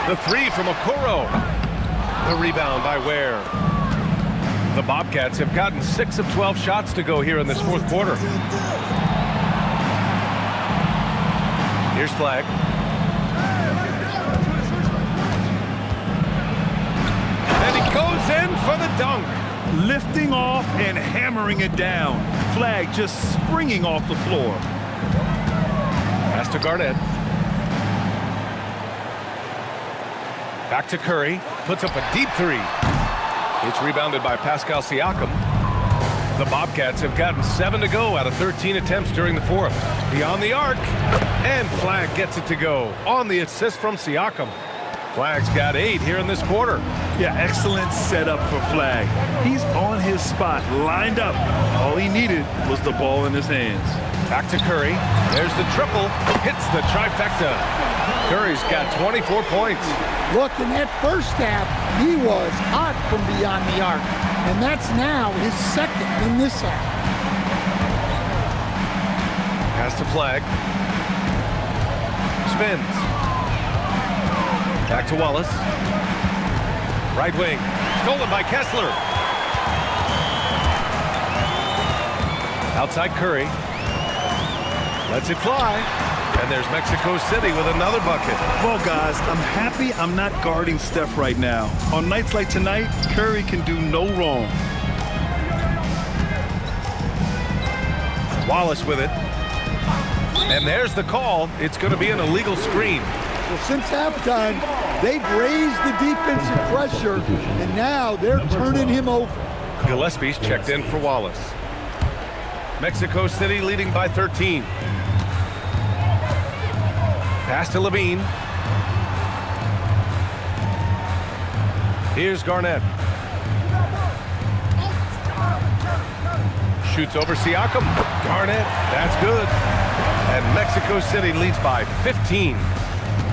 The 3 from Okoro. The rebound by Ware. The Bobcats have gotten 6 of 12 shots to go here in this fourth quarter. Here's Flag. And he goes in for the dunk. Lifting off and hammering it down. Flag just springing off the floor. Pass to Garnett. Back to Curry. Puts up a deep 3. It's rebounded by Pascal Siakam. The Bobcats have gotten 7 to go out of 13 attempts during the fourth. Beyond the arc. And Flag gets it to go on the assist from Siakam. Flag's got 8 here in this quarter. Yeah, excellent setup for Flag. He's on his spot, lined up. All he needed was the ball in his hands. Back to Curry. There's the triple. Hits the trifecta. Curry's got 24 points. Look, in that first half, he was hot from beyond the arc. And that's now his second in this half. Pass to Flag. Spins. Back to Wallace. Right wing. Stolen by Kessler. Outside Curry. Lets it fly. And there's Mexico City with another bucket. Well, guys, I'm happy I'm not guarding Steph right now. On nights like tonight, Curry can do no wrong. Wallace with it. And there's the call. It's going to be an illegal screen. Well, since halftime, they've raised the defensive pressure, and now they're turning him over. Gillespie's checked in for Wallace. Mexico City leading by 13. Pass to Levine. Here's Garnett. Shoots over Siakam. Garnett, that's good. And Mexico City leads by 15.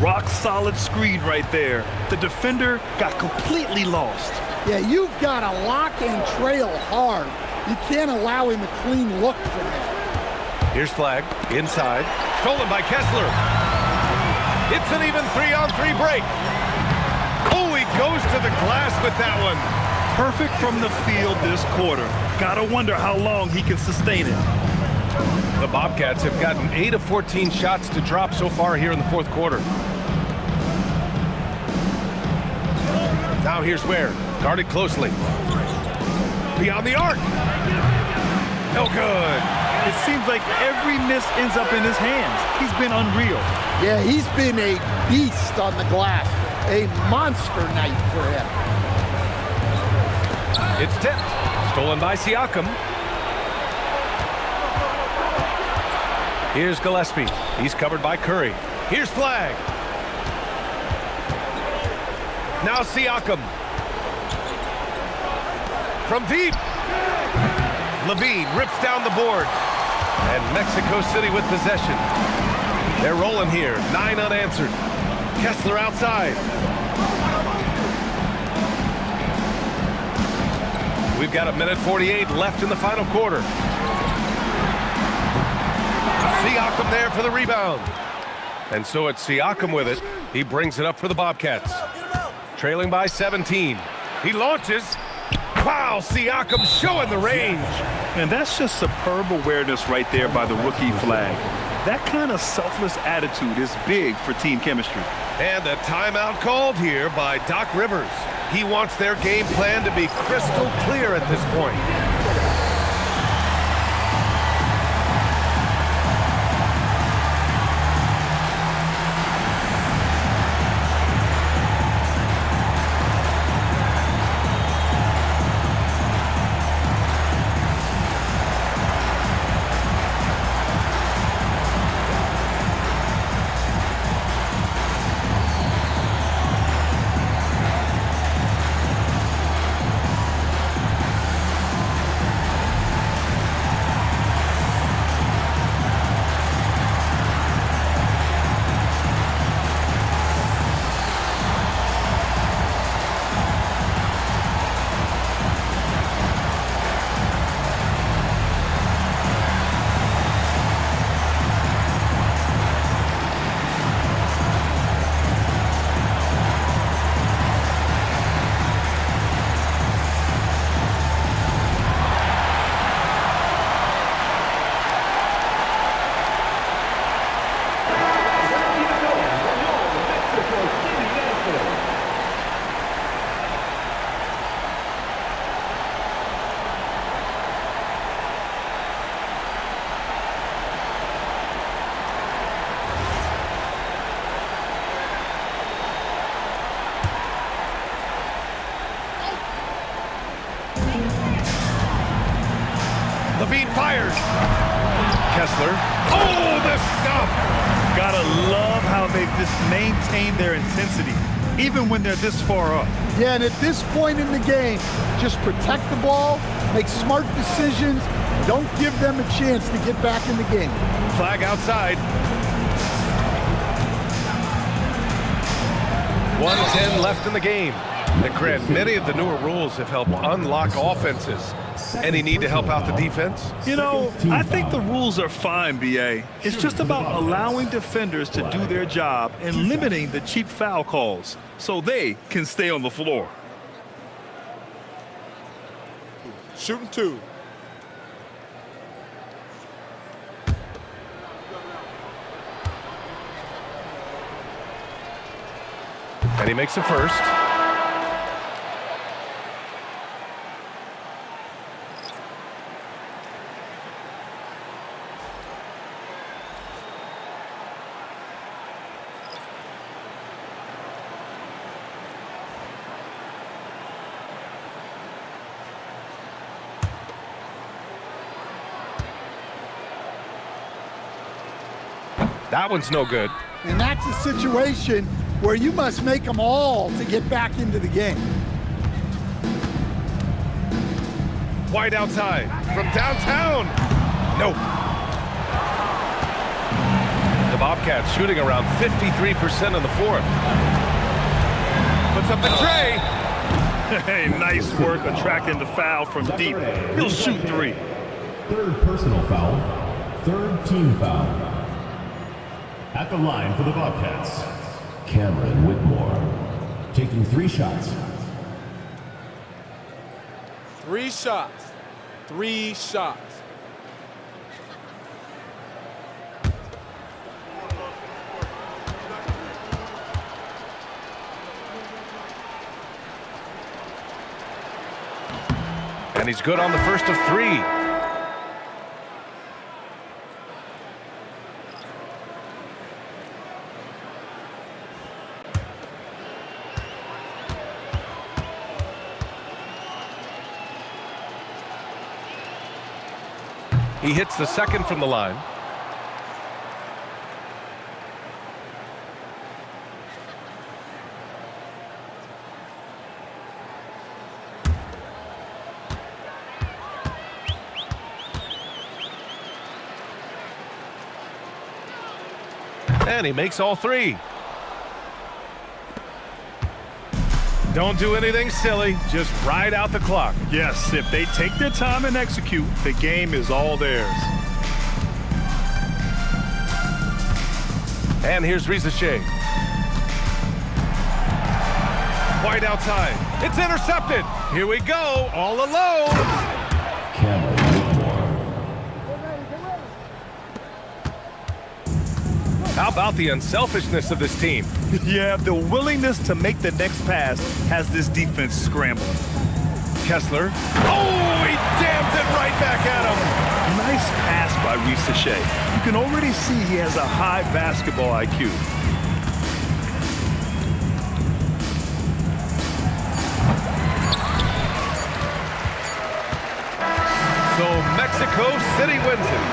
Rock solid screen right there. The defender got completely lost. Yeah, you've got to lock and trail hard. You can't allow him a clean look from there. Here's Flag, inside. Stolen by Kessler. It's an even 3-on-3 break. Oh, he goes to the glass with that one. Perfect from the field this quarter. Gotta wonder how long he can sustain it. The Bobcats have gotten 8 of 14 shots to drop so far here in the fourth quarter. Now here's Ware, guarded closely. Beyond the arc. No good. It seems like every miss ends up in his hands. He's been unreal. Yeah, he's been a beast on the glass. A monster night for him. It's tipped. Stolen by Siakam. Here's Gillespie. He's covered by Curry. Here's Flag. Now Siakam. From deep. Levine rips down the board. And Mexico City with possession. They're rolling here. 9 unanswered. Kessler outside. We've got 1:48 left in the final quarter. Siakam there for the rebound. And so it's Siakam with it. He brings it up for the Bobcats. Trailing by 17. He launches. Wow, Siakam showing the range. And that's just superb awareness right there by the rookie Flag. That kind of selfless attitude is big for team chemistry. And a timeout called here by Doc Rivers. He wants their game plan to be crystal clear at this point. Levine fires. Kessler. Oh, the stuff. Gotta love how they've just maintained their intensity, even when they're this far up. Yeah, and at this point in the game, just protect the ball, make smart decisions, don't give them a chance to get back in the game. Flag outside. 1:10 left in the game. And Grant, many of the newer rules have helped unlock offenses. Any need to help out the defense? You know, I think the rules are fine, B.A. It's just about allowing defenders to do their job and limiting the cheap foul calls so they can stay on the floor. Shooting 2. And he makes the first. That one's no good. And that's a situation where you must make them all to get back into the game. White outside from downtown. Nope. The Bobcats shooting around 53% in the fourth. Puts up the tray. Hey, nice work attracting the foul from deep. He'll shoot 3. Third personal foul. Third team foul. At the line for the Bobcats, Cameron Whitmore, taking 3 shots. 3 shots. 3 shots. And he's good on the first of 3. He hits the second from the line. And he makes all 3. Don't do anything silly. Just ride out the clock. Yes, if they take their time and execute, the game is all theirs. And here's Shea. White outside. It's intercepted. Here we go. All alone. Cameron Whitmore. How about the unselfishness of this team? Yeah, the willingness to make the next pass has this defense scrambling. Kessler. Oh, he damns it right back at him. Nice pass by Shea. You can already see he has a high basketball IQ. So Mexico City wins it.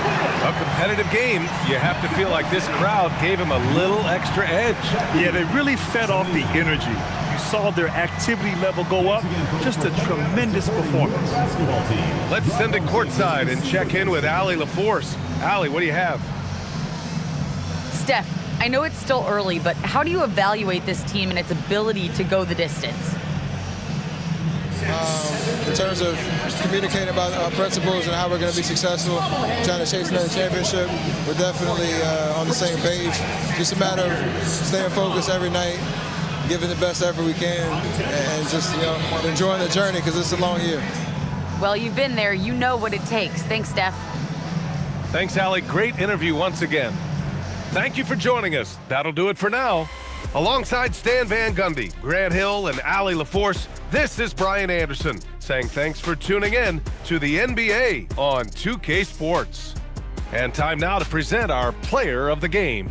A competitive game. You have to feel like this crowd gave him a little extra edge. Yeah, they really fed off the energy. You saw their activity level go up. Just a tremendous performance. Let's send it courtside and check in with Allie LaForce. Allie, what do you have? Steph, I know it's still early, but how do you evaluate this team and its ability to go the distance? In terms of communicating about our principles and how we're going to be successful, trying to chase another championship, we're definitely on the same page. Just a matter of staying focused every night, giving the best effort we can, and just enjoying the journey because it's a long year. Well, you've been there. You know what it takes. Thanks, Steph. Thanks, Allie. Great interview once again. Thank you for joining us. That'll do it for now. Alongside Stan Van Gundy, Grant Hill, and Allie LaForce, this is Brian Anderson saying thanks for tuning in to the NBA on 2K Sports. And time now to present our player of the game.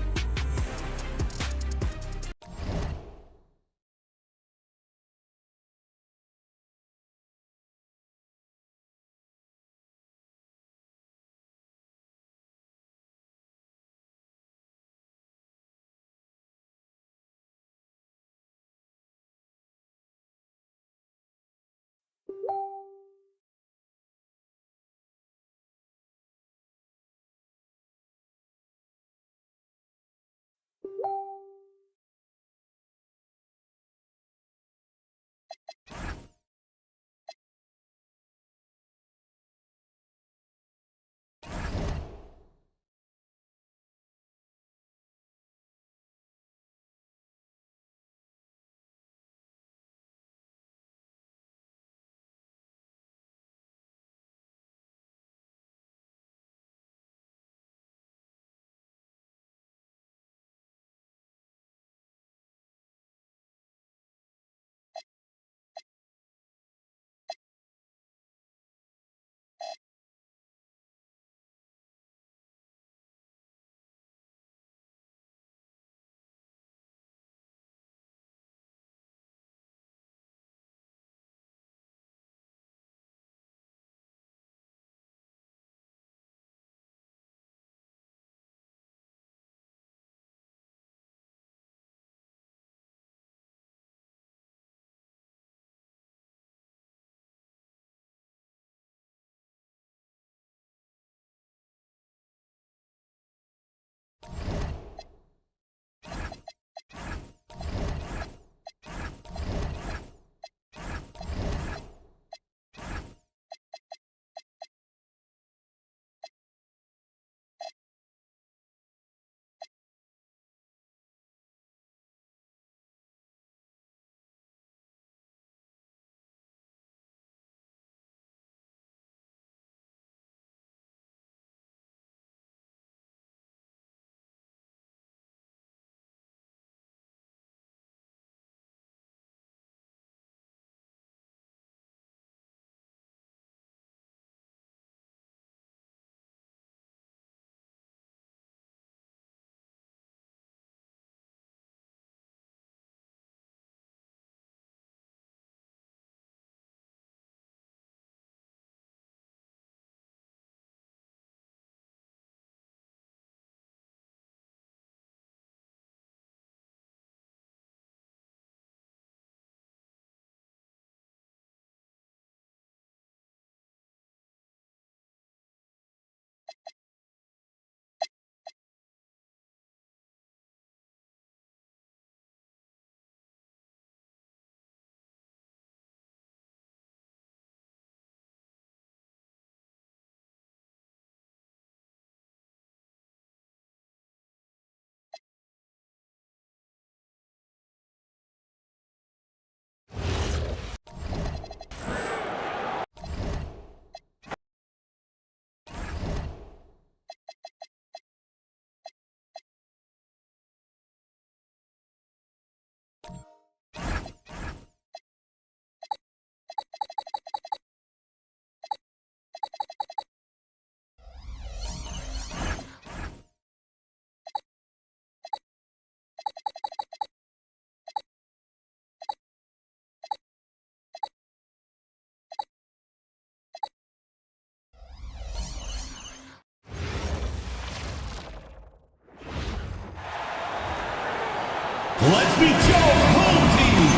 Let's meet your home team.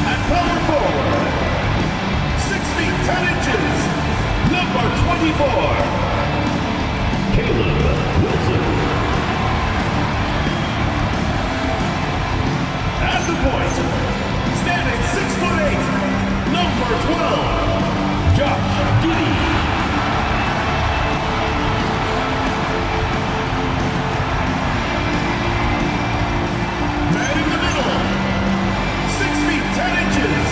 At power forward, 6 feet 10 inches, number 24, Caleb Wilson. At the point, standing 6'8", number 12, Josh Giddey. Man in the middle, 6 feet 10 inches,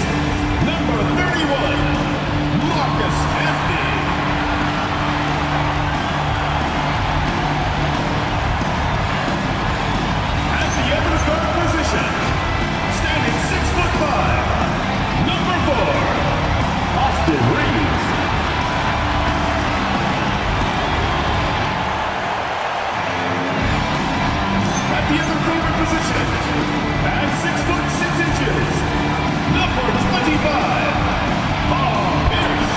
number 31, Marcus Camby. At the other third position, standing 6'5", number 4, Austin Reeves. At the other forward position, at 6'6" number 25, Paul Pierce.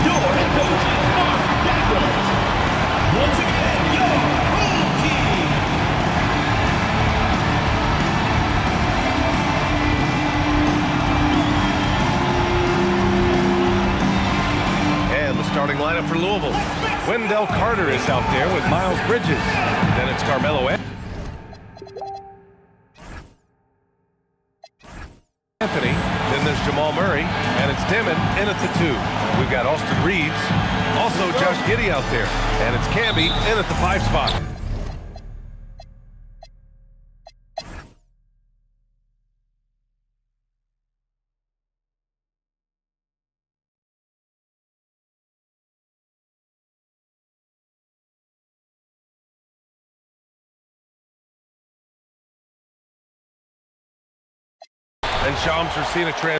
Your head coach is Mark Daniels. Once again, your home team. And the starting lineup for Louisville. Wendell Carter is out there with Miles Bridges. Then it's Carmelo Anthony. Then there's Jamal Murray. And it's Dimon in at the 2. We've got Austin Reeves. Also Josh Giddey out there. And it's Camby in at the 5 spot. And Shams are seeing a transition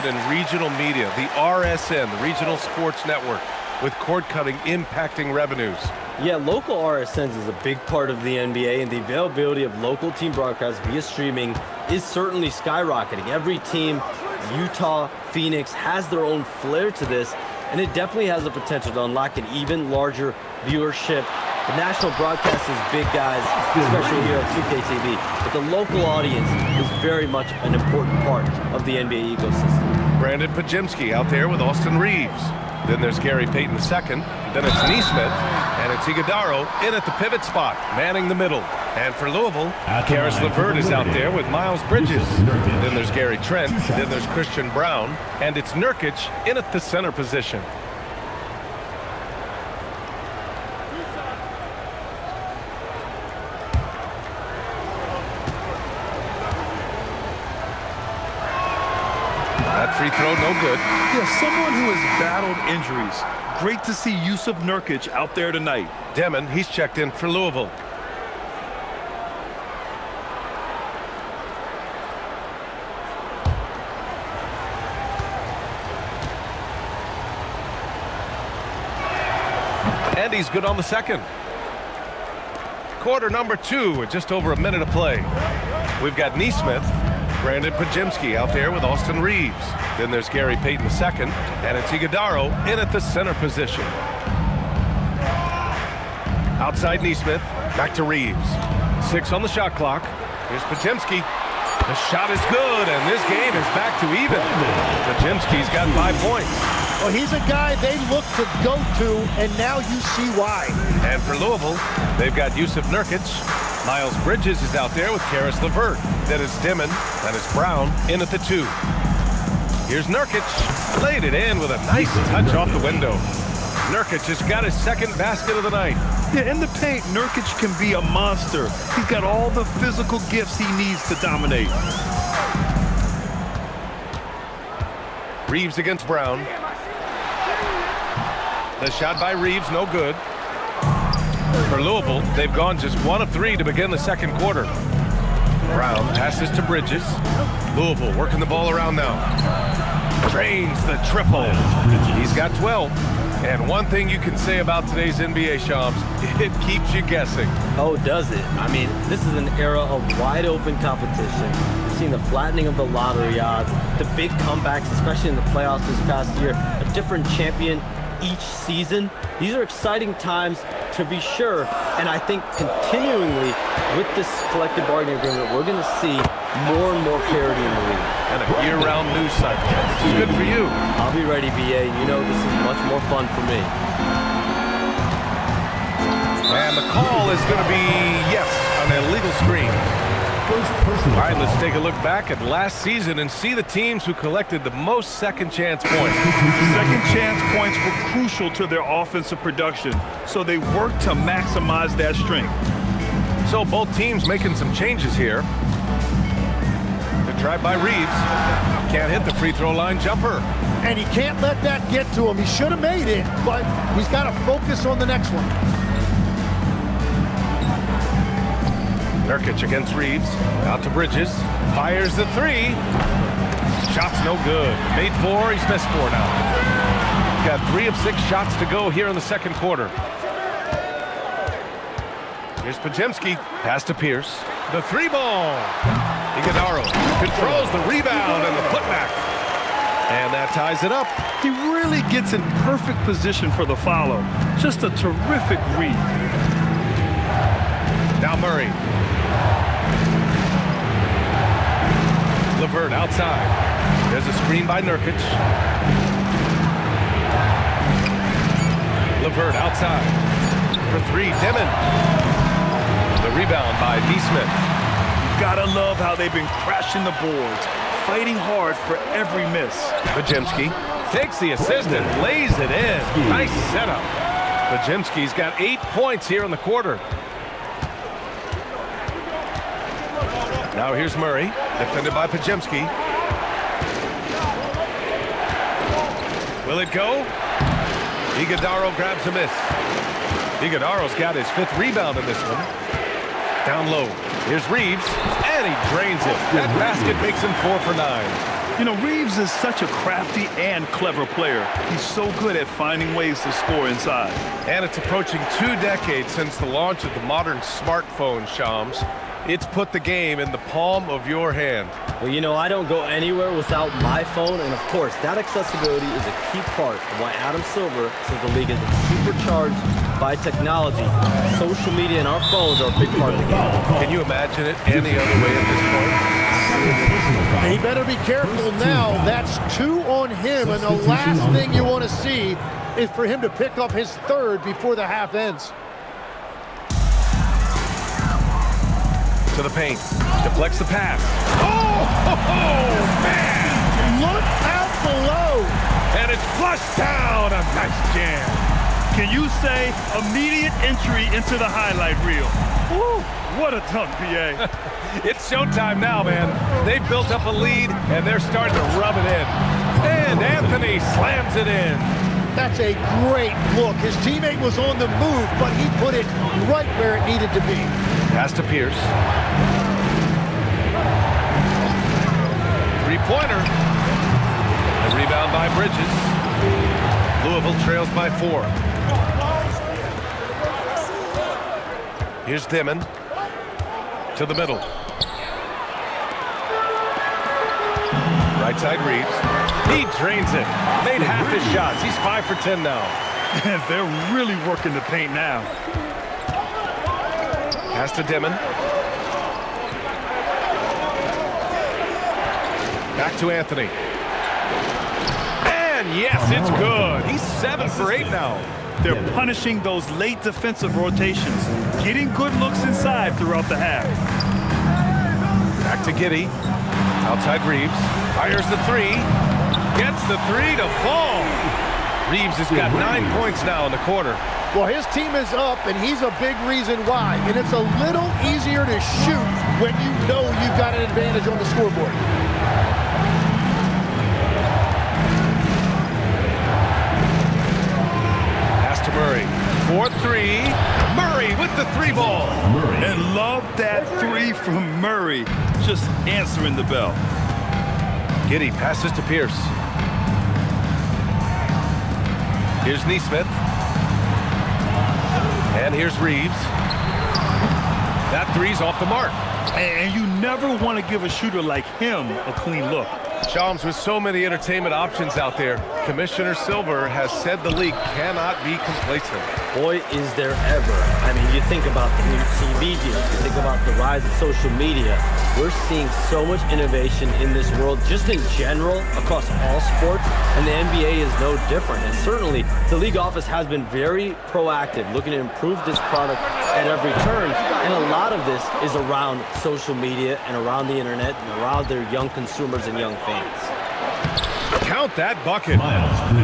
in regional media, the RSN, the Regional Sports Network, with cord cutting impacting revenues. Yeah, local RSNs is a big part of the NBA, and the availability of local team broadcasts via streaming is certainly skyrocketing. Every team, Utah, Phoenix, has their own flair to this, and it definitely has the potential to unlock an even larger viewership. The national broadcast is big, guys, especially here at 2K TV, but the local audience is very much an important part of the NBA ecosystem. Brandon Pajemski out there with Austin Reeves. Then there's Gary Payton II. Then it's Neesmith, and it's Iguodaro in at the pivot spot, manning the middle. And for Louisville, Karis LeVert is out there with Miles Bridges. Then there's Gary Trent. Then there's Christian Brown, and it's Nurkic in at the center position. That free throw, no good. Yeah, someone who has battled injuries. Great to see Yusuf Nurkic out there tonight. Demon, he's checked in for Louisville. And he's good on the second. Quarter number 2 with just over a minute of play. We've got Neesmith, Brandon Pajemski out there with Austin Reeves. Then there's Gary Payton II, and it's Iguodaro in at the center position. Outside Neesmith, back to Reeves. 6 on the shot clock. Here's Pajemski. The shot is good, and this game is back to even. Pajemski's got 5 points. Well, he's a guy they look to go to, and now you see why. And for Louisville, they've got Yusuf Nurkic. Miles Bridges is out there with Karis LeVert. Then it's Dimon. Then it's Brown in at the 2. Here's Nurkic. Laid it in with a nice touch off the window. Nurkic has got his second basket of the night. Yeah, in the paint, Nurkic can be a monster. He's got all the physical gifts he needs to dominate. Reeves against Brown. The shot by Reeves, no good. For Louisville, they've gone just 1 of 3 to begin the second quarter. Brown passes to Bridges. Louisville working the ball around now. Drains the triple. He's got 12. And one thing you can say about today's NBA, Shams, it keeps you guessing. Oh, does it? I mean, this is an era of wide open competition. We've seen the flattening of the lottery odds, the big comebacks, especially in the playoffs this past year, a different champion each season. These are exciting times to be sure, and I think continually with this collective bargaining agreement, we're going to see more and more parity in the league. And a year-round news cycle, which is good for you. I'll be ready, BA. You know this is much more fun for me. And the call is going to be, yes, an illegal screen. All right, let's take a look back at last season and see the teams who collected the most second chance points. Second chance points were crucial to their offensive production, so they worked to maximize that strength. So both teams making some changes here. Good try by Reeves. Can't hit the free throw line jumper. And he can't let that get to him. He should have made it, but he's got to focus on the next one. Nurkic against Reeves. Out to Bridges. Fires the three. Shot's no good. Made 4. He's missed 4 now. Got 3 of 6 shots to go here in the second quarter. Here's Podziemski. Pass to Pierce. The 3 ball. Iguodala controls the rebound and the putback. And that ties it up. He really gets in perfect position for the follow. Just a terrific read. Now Murray. LeVert outside. There's a screen by Nurkic. LeVert outside. For 3, Dimon. The rebound by Nesmith. Gotta love how they've been crashing the boards, fighting hard for every miss. Podziemski takes the assist and lays it in. Nice setup. Podziemski's got 8 points here in the quarter. Now here's Murray, defended by Podziemski. Will it go? Iguodala grabs a miss. Iguodala's got his 5th rebound in this one. Down low. Here's Reeves, and he drains it. That basket makes him 4 for 9. You know, Reeves is such a crafty and clever player. He's so good at finding ways to score inside. And it's approaching 2 decades since the launch of the modern smartphone, Shams. It's put the game in the palm of your hand. Well, you know, I don't go anywhere without my phone, and of course, that accessibility is a key part of why Adam Silver says the league is supercharged by technology. Social media and our phones are a big part of the game. Can you imagine it any other way at this point? He better be careful now. That's 2 on him, and the last thing you want to see is for him to pick up his 3rd before the half ends. To the paint. Deflects the pass. Oh, man! Look out below! And it's flushed down. A nice jam. Can you say immediate entry into the highlight reel? Woo, what a dunk, BA. It's showtime now, man. They've built up a lead, and they're starting to rub it in. And Anthony slams it in. That's a great look. His teammate was on the move, but he put it right where it needed to be. Pass to Pierce. 3-pointer. A rebound by Bridges. Louisville trails by 4. Here's Dimon. To the middle. Right side Reeves. He drains it. Made half his shots. He's 5 for 10 now. And they're really working the paint now. Pass to Dimon. Back to Anthony. And yes, it's good. He's 7 for 8 now. They're punishing those late defensive rotations, getting good looks inside throughout the half. Back to Giddey. Outside Reeves. Fires the 3. Gets the 3 to fall. Reeves has got 9 points now in the quarter. Well, his team is up, and he's a big reason why. And it's a little easier to shoot when you know you've got an advantage on the scoreboard. Pass to Murray. 4-3. Murray with the 3 ball. And love that 3 from Murray. Just answering the bell. Giddey passes to Pierce. Here's Nesmith. And here's Reeves. That 3's off the mark. And you never want to give a shooter like him a clean look. Shams, with so many entertainment options out there, Commissioner Silver has said the league cannot be complacent. Boy, is there ever. I mean, you think about the new TV deals, you think about the rise of social media. We're seeing so much innovation in this world, just in general, across all sports, and the NBA is no different. And certainly, the league office has been very proactive, looking to improve this product at every turn, and a lot of this is around social media and around the internet and around their young consumers and young fans. Count that bucket.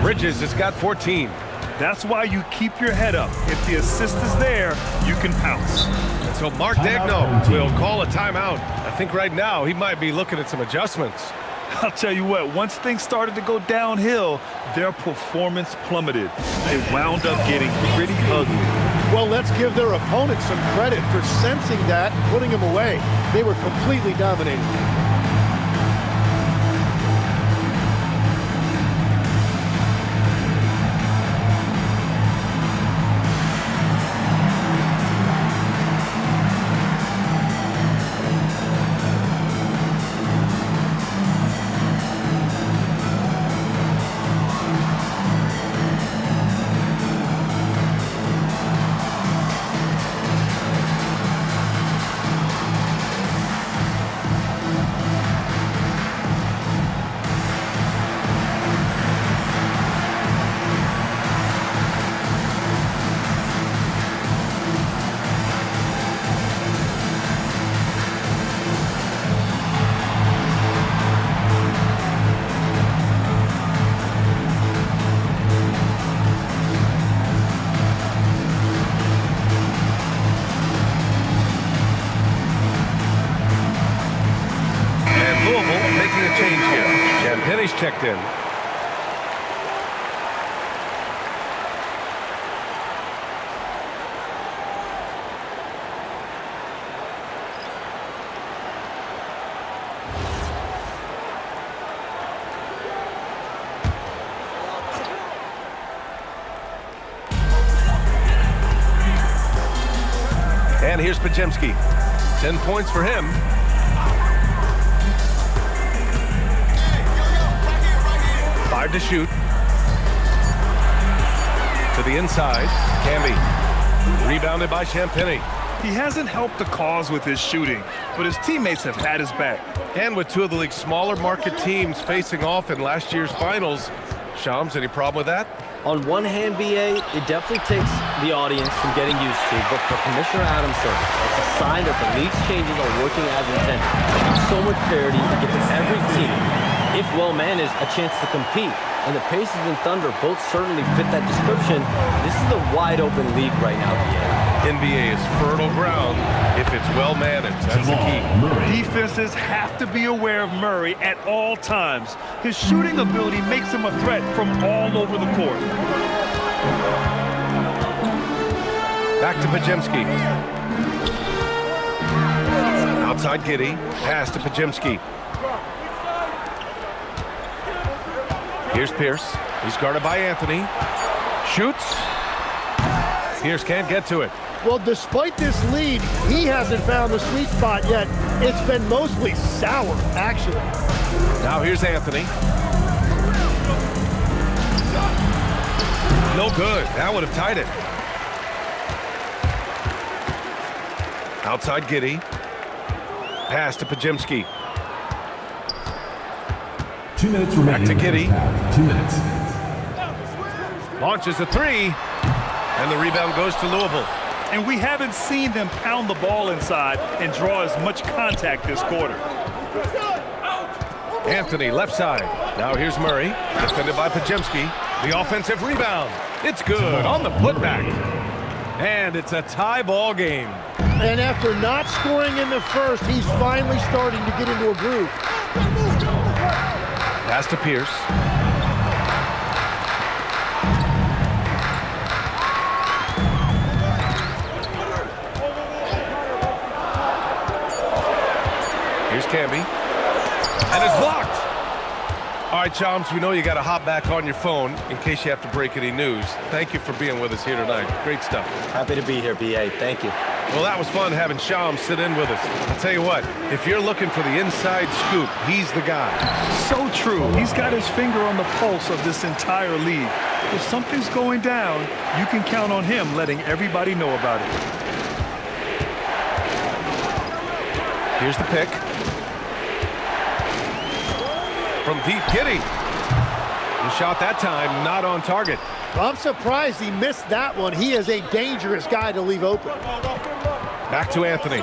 Bridges has got 14. That's why you keep your head up. If the assist is there, you can pounce. And so Mark Daigneault will call a timeout. I think right now he might be looking at some adjustments. I'll tell you what, once things started to go downhill, their performance plummeted. They wound up getting pretty ugly. Well, let's give their opponents some credit for sensing that and putting them away. They were completely dominating. Checked in. And here's Podziemski. 10 points for him. To shoot. To the inside. Camby. Rebounded by Champagnie. He hasn't helped the cause with his shooting, but his teammates have had his back. And with two of the league's smaller market teams facing off in last year's finals, Shams, any problem with that? On one hand, BA, it definitely takes the audience some getting used to, but for Commissioner Adamson, it's a sign that the league's changes are working as intended. So much parity, giving every team, if well managed, a chance to compete. And the Pacers and Thunder both certainly fit that description. This is a wide open league right now, BA. NBA is fertile ground if it's well managed. That's the key. Defenses have to be aware of Murray at all times. His shooting ability makes him a threat from all over the court. Back to Podziemski. Outside Giddey. Pass to Podziemski. Here's Pierce. He's guarded by Anthony. Shoots. Pierce can't get to it. Well, despite this lead, he hasn't found the sweet spot yet. It's been mostly sour, actually. Now here's Anthony. No good. That would have tied it. Outside Giddey. Pass to Podziemski. 2 minutes remaining. Back to Giddey. 2 minutes. Launches a three. And the rebound goes to Louisville. And we haven't seen them pound the ball inside and draw as much contact this quarter. Anthony, left side. Now here's Murray. Defended by Podziemski. The offensive rebound. It's good on the putback. And it's a tie ball game. And after not scoring in the first, he's finally starting to get into a groove. Pass to Pierce. Here's Camby. And it's blocked. All right, Shams, we know you got to hop back on your phone in case you have to break any news. Thank you for being with us here tonight. Great stuff. Happy to be here, BA. Thank you. Well, that was fun having Sham sit in with us. I'll tell you what, if you're looking for the inside scoop, he's the guy. So true. He's got his finger on the pulse of this entire league. If something's going down, you can count on him letting everybody know about it. Here's the pick. From deep, Giddey. The shot that time, not on target. I'm surprised he missed that one. He is a dangerous guy to leave open. Back to Anthony.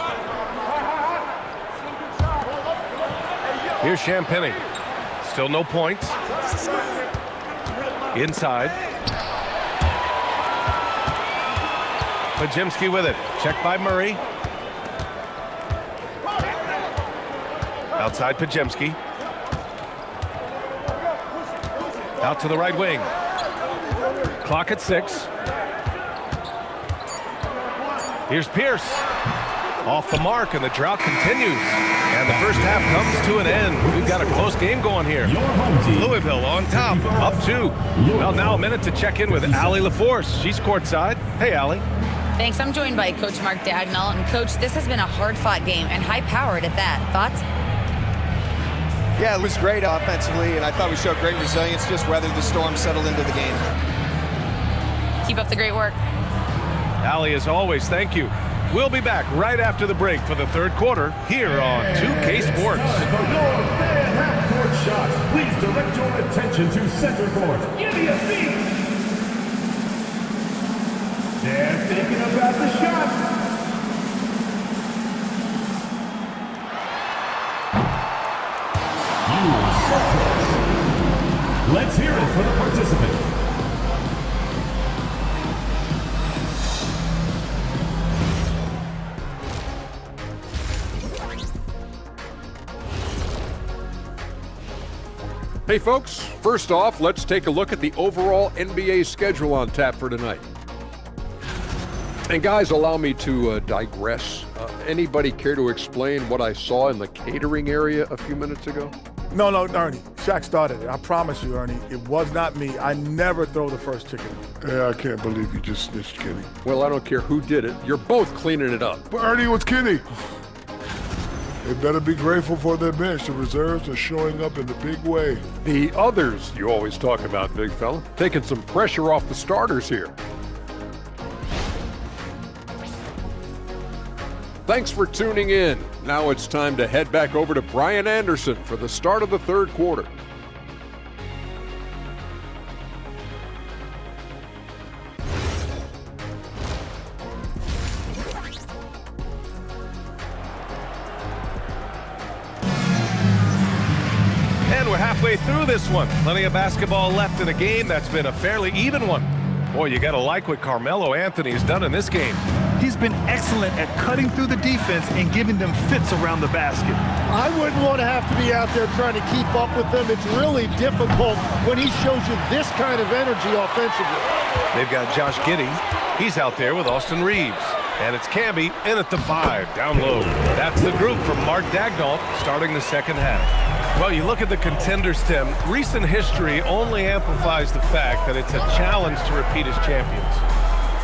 Here's Champagny. Still no points. Inside. Pajemski with it. Checked by Murray. Outside Pajemski. Out to the right wing. Clock at 6. Here's Pierce. Off the mark, and the drought continues. And the first half comes to an end. We've got a close game going here. Louisville on top, up 2. Well, now a minute to check in with Allie LaForce. She's courtside. Hey, Allie. Thanks. I'm joined by Coach Mark Dagnall. And, Coach, this has been a hard-fought game and high-powered at that. Thoughts? Yeah, it was great offensively, and I thought we showed great resilience, just weathered the storm, settled into the game. Keep up the great work. Allie, as always, thank you. We'll be back right after the break for the third quarter here on 2K Sports. For your fan half-court shots, please direct your attention to center court. Give me a beat. They're thinking about the shot. Let's hear it for the participants. Hey folks, first off, let's take a look at the overall NBA schedule on tap for tonight. And guys, allow me to digress. Anybody care to explain what I saw in the catering area a few minutes ago? No, Ernie. Shaq started it. I promise you, Ernie. It was not me. I never throw the first chicken. Yeah, I can't believe you just snitched Kenny. Well, I don't care who did it. You're both cleaning it up. But Ernie was Kenny. They better be grateful for their bench. The reserves are showing up in a big way. The others you always talk about, big fella. Taking some pressure off the starters here. Thanks for tuning in. Now it's time to head back over to Brian Anderson for the start of the third quarter. And we're halfway through this one. Plenty of basketball left in a game that's been a fairly even one. Boy, you gotta like what Carmelo Anthony has done in this game. He's been excellent at cutting through the defense and giving them fits around the basket. I wouldn't want to have to be out there trying to keep up with them. It's really difficult when he shows you this kind of energy offensively. They've got Josh Giddey. He's out there with Austin Reeves. And it's Camby in at the 5, down low. That's the group from Mark Dagnall starting the second half. Well, you look at the contenders, Tim. Recent history only amplifies the fact that it's a challenge to repeat as champions.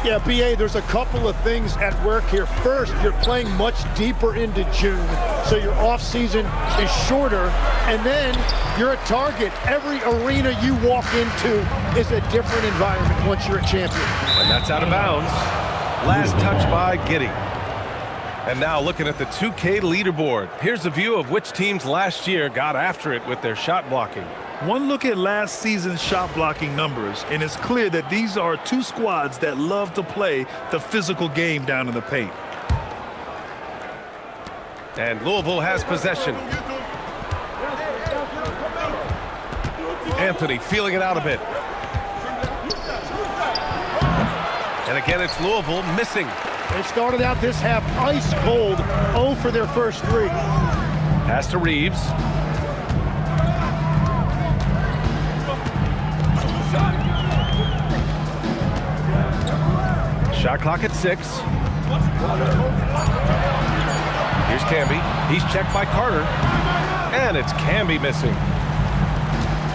Yeah, B.A., there's a couple of things at work here. First, you're playing much deeper into June, so your offseason is shorter, and then you're a target. Every arena you walk into is a different environment once you're a champion. And that's out of bounds. Last touch by Giddey. And now looking at the 2K leaderboard. Here's a view of which teams last year got after it with their shot blocking. One look at last season's shot blocking numbers, and it's clear that these are two squads that love to play the physical game down in the paint. And Louisville has possession. Anthony feeling it out a bit. And again, it's Louisville missing. They started out this half ice cold, 0 for their first 3. Pass to Reeves. Shot clock at 6. Here's Camby. He's checked by Carter. And it's Camby missing.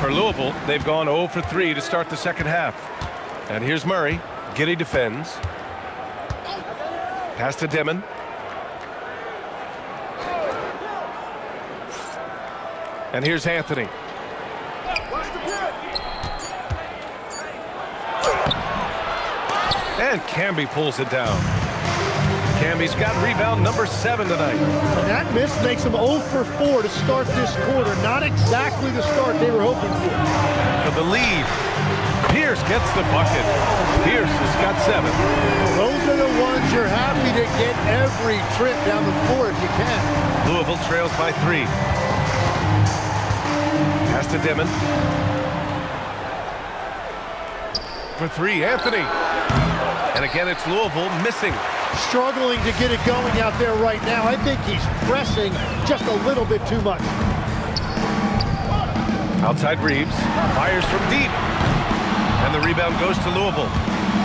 For Louisville, they've gone 0 for 3 to start the second half. And here's Murray. Giddey defends. Pass to Dimon. And here's Anthony. And Camby pulls it down. Camby's got rebound number 7 tonight. And that miss makes them 0 for 4 to start this quarter. Not exactly the start they were hoping for. For the lead, Pierce gets the bucket. Pierce has got 7. Those are the ones you're happy to get every trip down the floor if you can. Louisville trails by 3. Pass to Dimon. For 3, Anthony. And again, it's Louisville missing. Struggling to get it going out there right now. I think he's pressing just a little bit too much. Outside Reeves. Fires from deep. And the rebound goes to Louisville.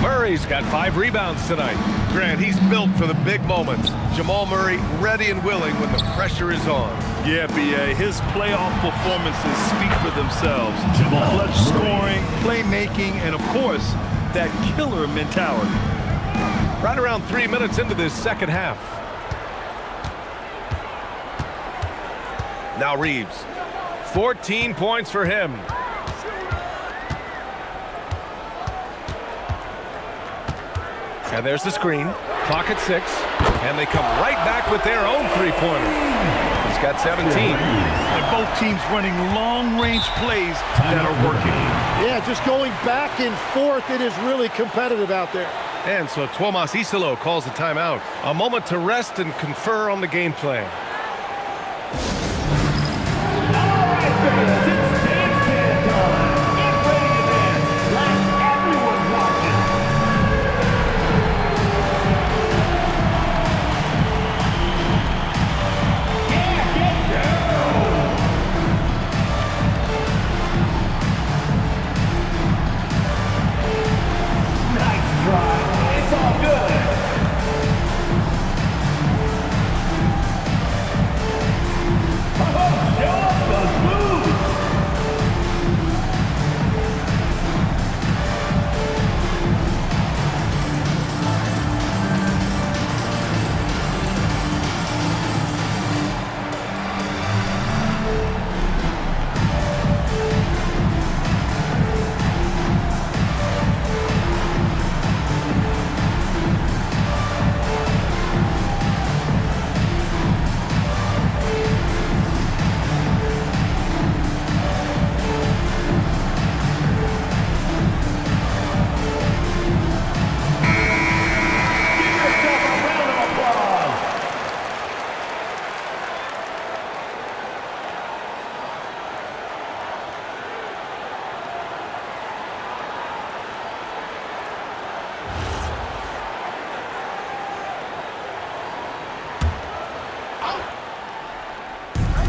Murray's got 5 rebounds tonight. Grant, he's built for the big moments. Jamal Murray ready and willing when the pressure is on. Yeah, B.A. His playoff performances speak for themselves. Clutch scoring, playmaking, and of course, that killer mentality. Right around 3 minutes into this second half. Now Reeves. 14 points for him. And there's the screen. Clock at 6. And they come right back with their own three-pointer. He's got 17. And both teams running long-range plays that are working. Yeah, just going back and forth. It is really competitive out there. And so Tuomas Isalo calls a timeout. A moment to rest and confer on the game plan.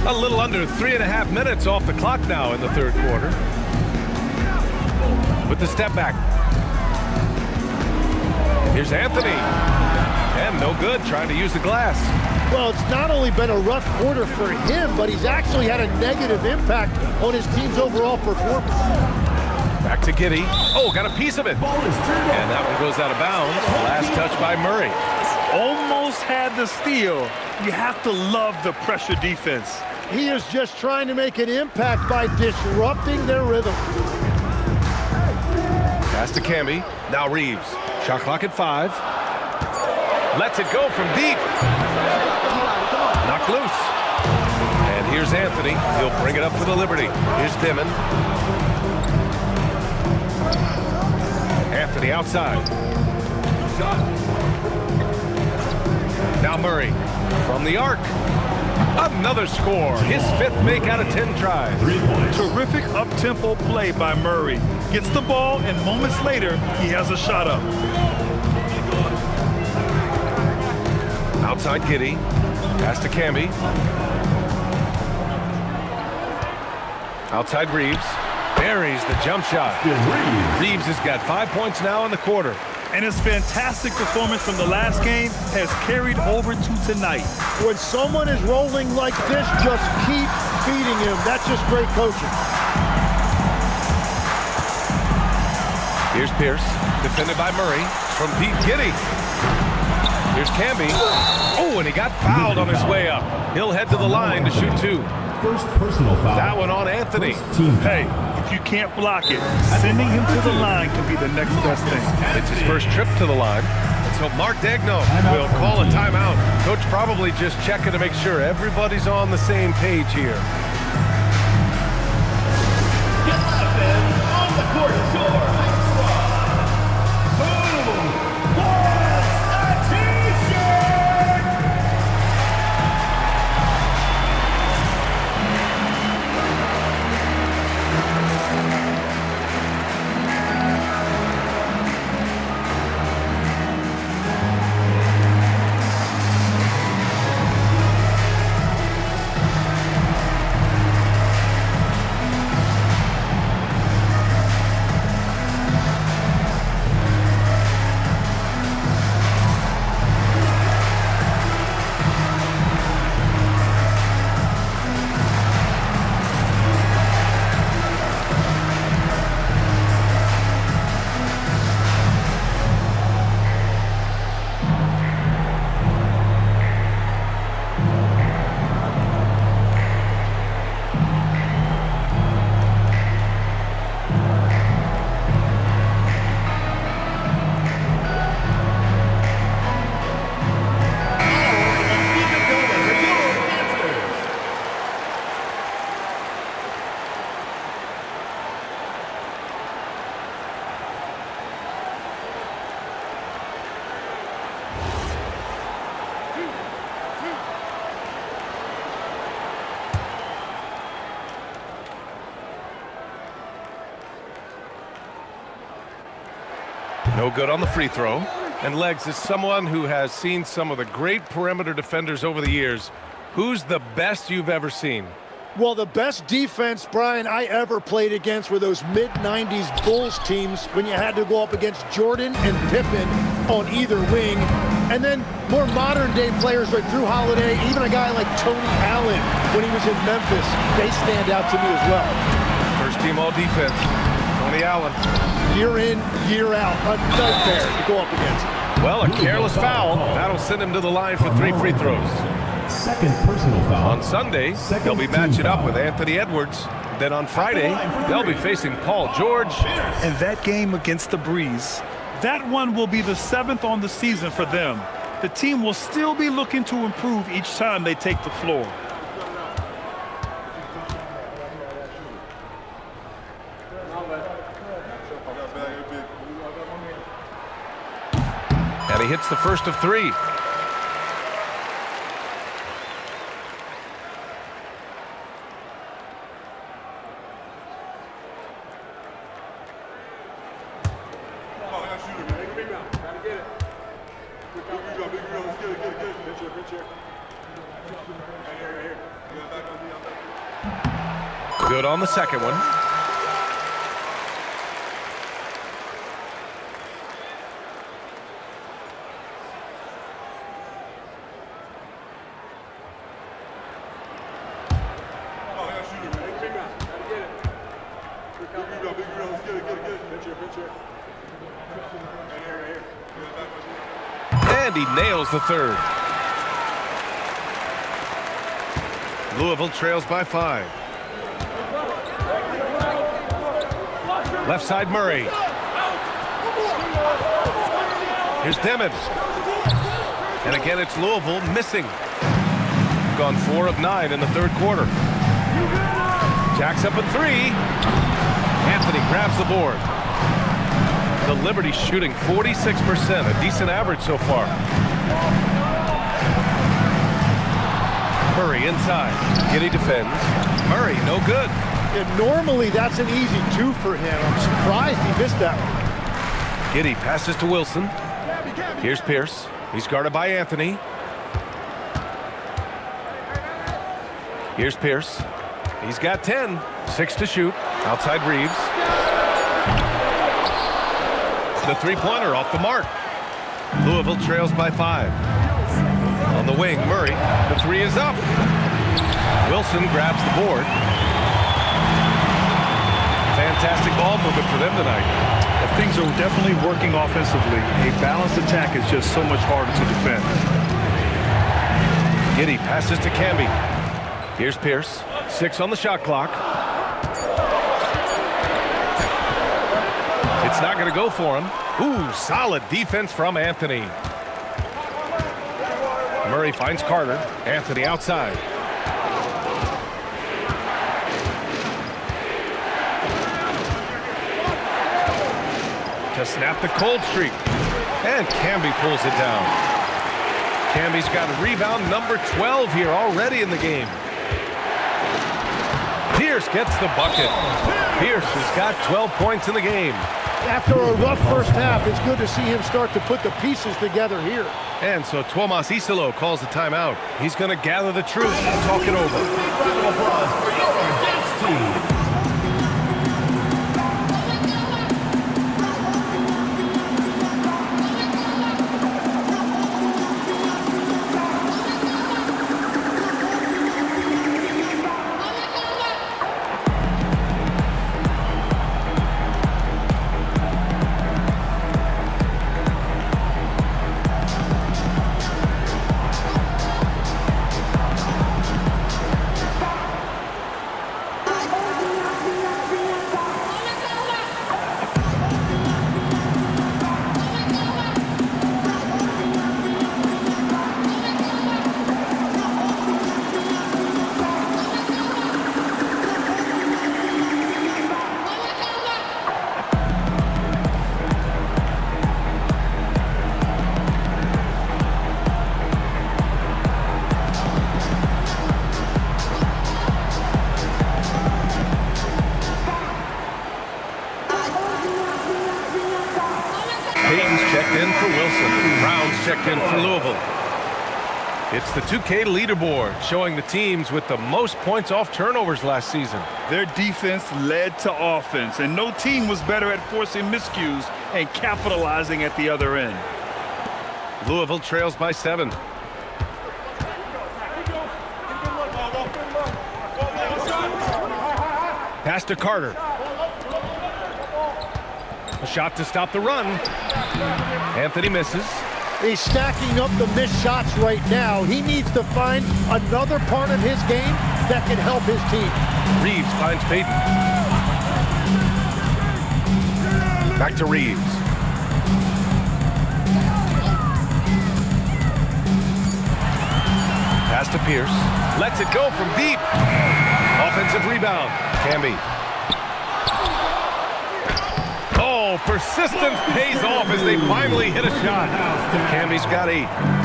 A little under 3.5 minutes off the clock now in the third quarter. With the step back. Here's Anthony. And no good, trying to use the glass. Well, it's not only been a rough quarter for him, but he's actually had a negative impact on his team's overall performance. Back to Giddey. Oh, got a piece of it. And that one goes out of bounds. Last touch by Murray. Almost had the steal. You have to love the pressure defense. He is just trying to make an impact by disrupting their rhythm. Pass to Camby. Now Reeves. Shot clock at 5. Lets it go from deep. Knocked loose. And here's Anthony. He'll bring it up for the Liberty. Here's Dimon. Anthony outside. Now Murray from the arc. Another score. His 5th make out of 10 tries. Terrific up-tempo play by Murray. Gets the ball, and moments later, he has a shot up. Outside Giddey. Pass to Camby. Outside Reeves. Buries the jump shot. Reeves has got 5 points now in the quarter. And his fantastic performance from the last game has carried over to tonight. When someone is rolling like this, just keep feeding him. That's just great coaching. Here's Pierce, defended by Murray from Pete Giddey. Here's Camby. Oh, and he got fouled on his way up. He'll head to the line to shoot 2. First personal foul. That one on Anthony. Hey, if you can't block it, sending him to the line can be the next best thing. It's his first trip to the line. So Mark Dagno will call a timeout. Coach probably just checking to make sure everybody's on the same page here. On the court, your home squad. Who wants a t-shirt? No good on the free throw. And Legs is someone who has seen some of the great perimeter defenders over the years. Who's the best you've ever seen? Well, the best defense, Brian, I ever played against were those mid-90s Bulls teams when you had to go up against Jordan and Pippen on either wing. And then more modern-day players like Drew Holiday, even a guy like Tony Allen when he was in Memphis. They stand out to me as well. First team all defense, Tony Allen. Year in, year out, a nightmare to go up against. Well, a careless foul. That'll send him to the line for 3 free throws. Second personal foul. On Sunday, they'll be matching up with Anthony Edwards. Then on Friday, they'll be facing Paul George. And that game against the Breeze, that one will be the 7th on the season for them. The team will still be looking to improve each time they take the floor. And he hits the first of 3. Good on the second one. And he nails the third. Louisville trails by 5. Left side Murray. Here's Demon. And again it's Louisville missing. Gone 4 of 9 in the third quarter. Jacks up at 3. Anthony grabs the board. The Liberty shooting 46%, a decent average so far. Murray inside. Giddey defends. Murray, no good. And normally that's an easy 2 for him. I'm surprised he missed that one. Giddey passes to Wilson. Here's Pierce. He's guarded by Anthony. Here's Pierce. He's got 10. 6 to shoot. Outside Reeves. The three-pointer off the mark. Louisville trails by 5. On the wing, Murray. The 3 is up. Wilson grabs the board. Fantastic ball movement for them tonight. If things are definitely working offensively, a balanced attack is just so much harder to defend. Giddey passes to Camby. Here's Pierce. 6 on the shot clock. It's not going to go for him. Ooh, solid defense from Anthony. Murray finds Carter. Anthony outside. To snap the cold streak. And Camby pulls it down. Camby's got rebound number 12 here already in the game. Pierce gets the bucket. Pierce has got 12 points in the game. After a rough first half, it's good to see him start to put the pieces together here. And so Tuomas Isalo calls the timeout. He's going to gather the troops and talk it over. Round of applause for your Jets team. In for Wilson. Brown's checked in for Louisville. It's the 2K leaderboard showing the teams with the most points off turnovers last season. Their defense led to offense, and no team was better at forcing miscues and capitalizing at the other end. Louisville trails by 7. Pass to Carter. A shot to stop the run. Anthony misses. He's stacking up the missed shots right now. He needs to find another part of his game that can help his team. Reeves finds Payton. Back to Reeves. Pass to Pierce. Lets it go from deep. Offensive rebound. Camby. Oh, persistence pays off as they finally hit a shot. Camby's got 8.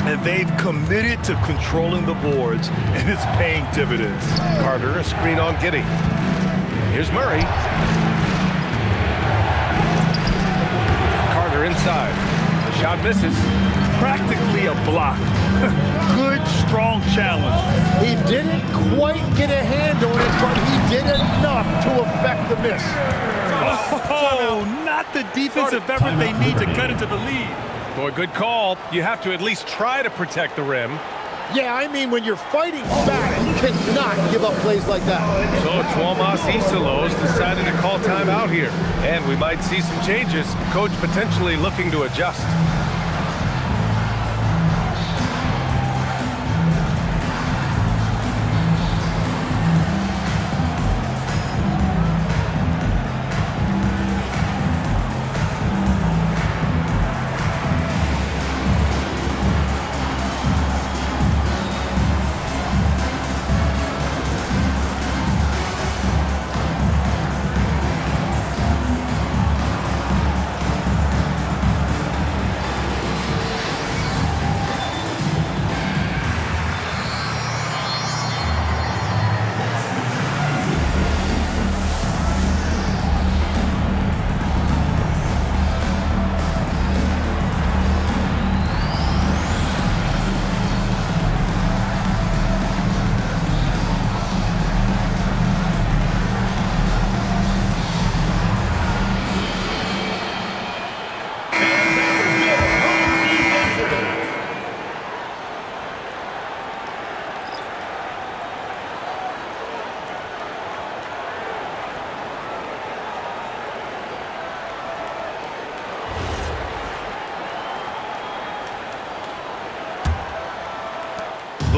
And they've committed to controlling the boards, and it's paying dividends. Carter, a screen on Giddey. Here's Murray. Carter inside. The shot misses. Practically a block. Good, strong challenge. He didn't quite get a hand on it, but he did enough to affect the miss. Oh, not the defensive effort they need to cut into the lead. Boy, good call. You have to at least try to protect the rim. Yeah, I mean, when you're fighting back, you cannot give up plays like that. So Tuomas Isalos decided to call timeout here. And we might see some changes. Coach potentially looking to adjust.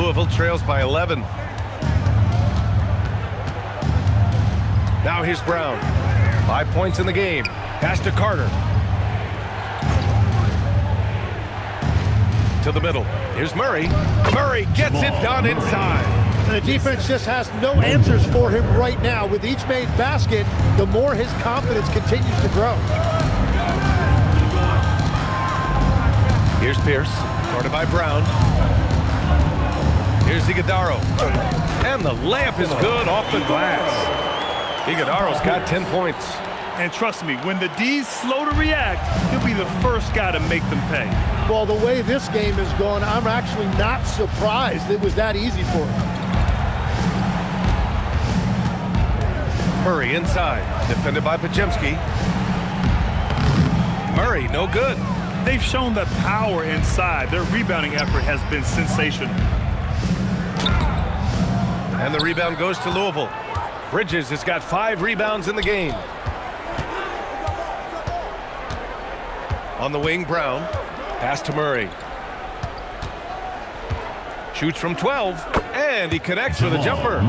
Louisville trails by 11. Now here's Brown. 5 points in the game. Pass to Carter. To the middle. Here's Murray. Murray gets it done inside. And the defense just has no answers for him right now. With each made basket, the more his confidence continues to grow. Here's Pierce. Guarded by Brown. Here's Iguodaro. And the layup is good off the glass. Iguodaro's got 10 points. And trust me, when the D's slow to react, he'll be the first guy to make them pay. Well, the way this game is going, I'm actually not surprised it was that easy for him. Murray inside, defended by Pajemski. Murray, no good. They've shown that power inside. Their rebounding effort has been sensational. And the rebound goes to Louisville. Bridges has got 5 rebounds in the game. On the wing, Brown. Pass to Murray. Shoots from 12, and he connects with a jumper.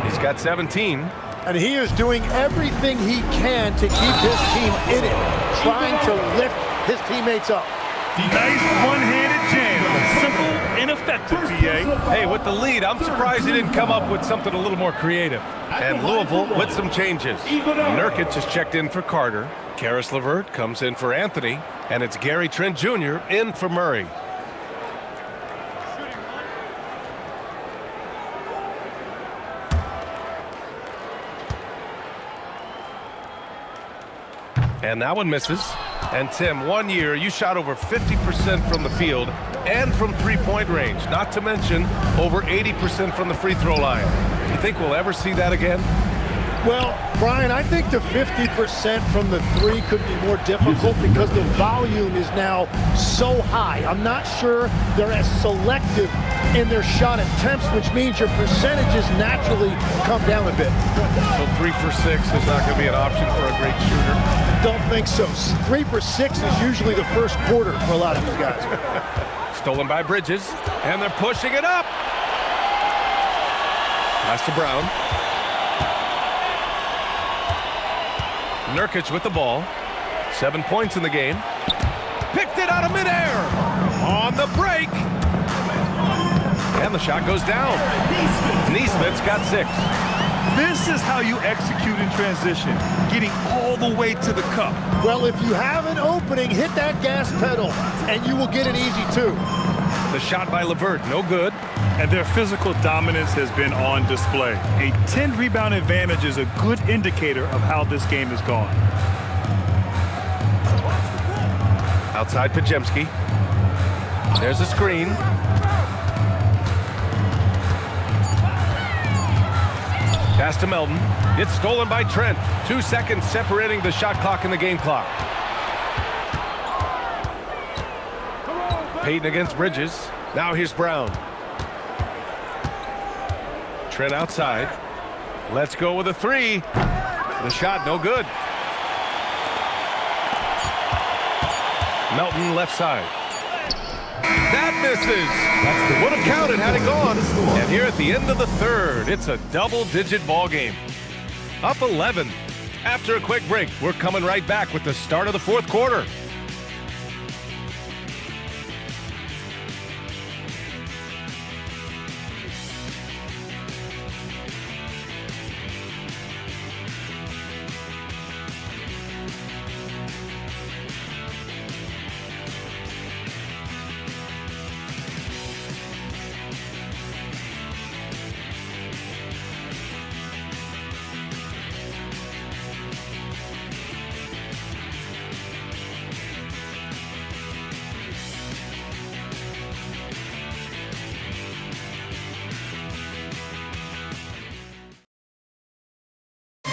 He's got 17. And he is doing everything he can to keep his team in it, trying to lift his teammates up. Nice one-handed jam. Simple and effective, BA. Hey, with the lead, I'm surprised he didn't come up with something a little more creative. And Louisville with some changes. Nurkic has checked in for Carter. Karis LeVert comes in for Anthony. And it's Gary Trent Jr. in for Murray. And that one misses. And Tim, 1 year, you shot over 50% from the field and from three-point range, not to mention over 80% from the free throw line. You think we'll ever see that again? Well, Brian, I think the 50% from the three could be more difficult because the volume is now so high. I'm not sure they're as selective in their shot attempts, which means your percentages naturally come down a bit. So 3 for 6 is not going to be an option for a great shooter? Don't think so. 3 for 6 is usually the first quarter for a lot of these guys. Stolen by Bridges, and they're pushing it up. Pass to Brown. Nurkic with the ball. 7 points in the game. Picked it out of midair. On the break. And the shot goes down. Neesmith's got 6. This is how you execute in transition, getting all the way to the cup. Well, if you have an opening, hit that gas pedal, and you will get an easy 2. The shot by LeVert, no good. And their physical dominance has been on display. A 10-rebound advantage is a good indicator of how this game has gone. Outside Pajemski. There's a screen. Pass to Melton. It's stolen by Trent. 2 seconds separating the shot clock and the game clock. Payton against Bridges. Now here's Brown. Trent outside. Let's go with a 3. The shot no good. Melton left side. That misses. Would have counted had it gone. And here at the end of the third, it's a double-digit ball game. Up 11. After a quick break, we're coming right back with the start of the fourth quarter.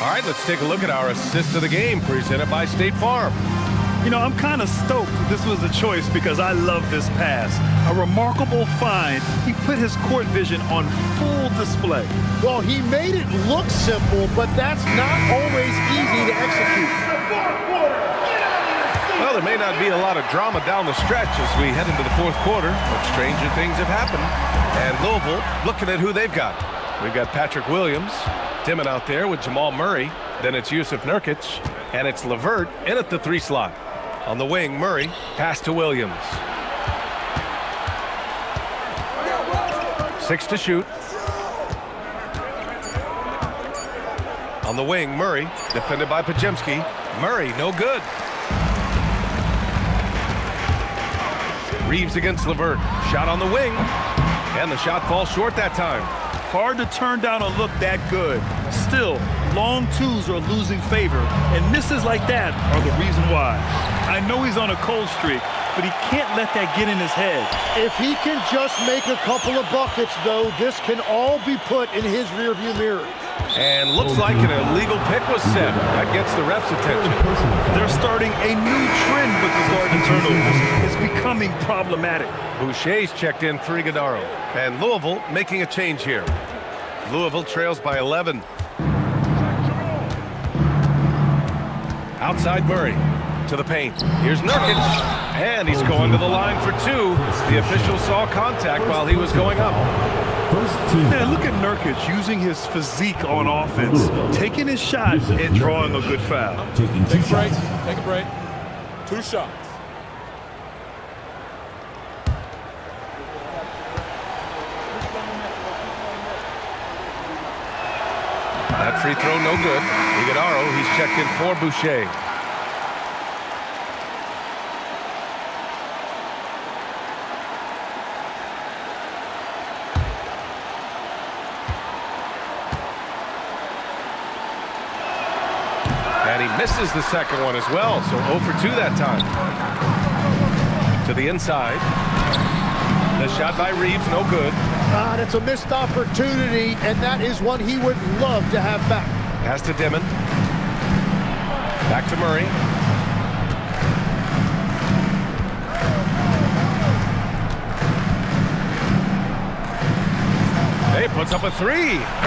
All right, let's take a look at our assist of the game presented by State Farm. You know, I'm kind of stoked this was a choice because I love this pass. A remarkable find. He put his court vision on full display. Well, he made it look simple, but that's not always easy to execute. Well, there may not be a lot of drama down the stretch as we head into the fourth quarter, but stranger things have happened. And Louisville looking at who they've got. We've got Patrick Williams, Timon out there with Jamal Murray. Then it's Yusuf Nurkic, and it's LeVert in at the 3 slot. On the wing, Murray, pass to Williams. 6 to shoot. On the wing, Murray, defended by Podziemski. Murray, no good. Reeves against LeVert. Shot on the wing, and the shot falls short that time. Hard to turn down a look that good. Still, long twos are losing favor, and misses like that are the reason why. I know he's on a cold streak, but he can't let that get in his head. If he can just make a couple of buckets, though, this can all be put in his rearview mirror. And looks like an illegal pick was set. That gets the ref's attention. They're starting a new trend with regard to turnovers. It's becoming problematic. Boucher's checked in for Iguodaro. And Louisville making a change here. Louisville trails by 11. Outside Murray to the paint. Here's Nurkic. And he's going to the line for 2. The official saw contact while he was going up. Man, look at Nurkic using his physique on offense, taking his shot and drawing a good foul. Take a break. Take a break. 2 shots. That free throw no good. Iguodaro, he's checked in for Boucher. And he misses the second one as well, so 0 for 2 that time. To the inside. The shot by Reeves, no good. That's a missed opportunity, and that is one he would love to have back. Pass to Dimon. Back to Murray. He puts up a 3.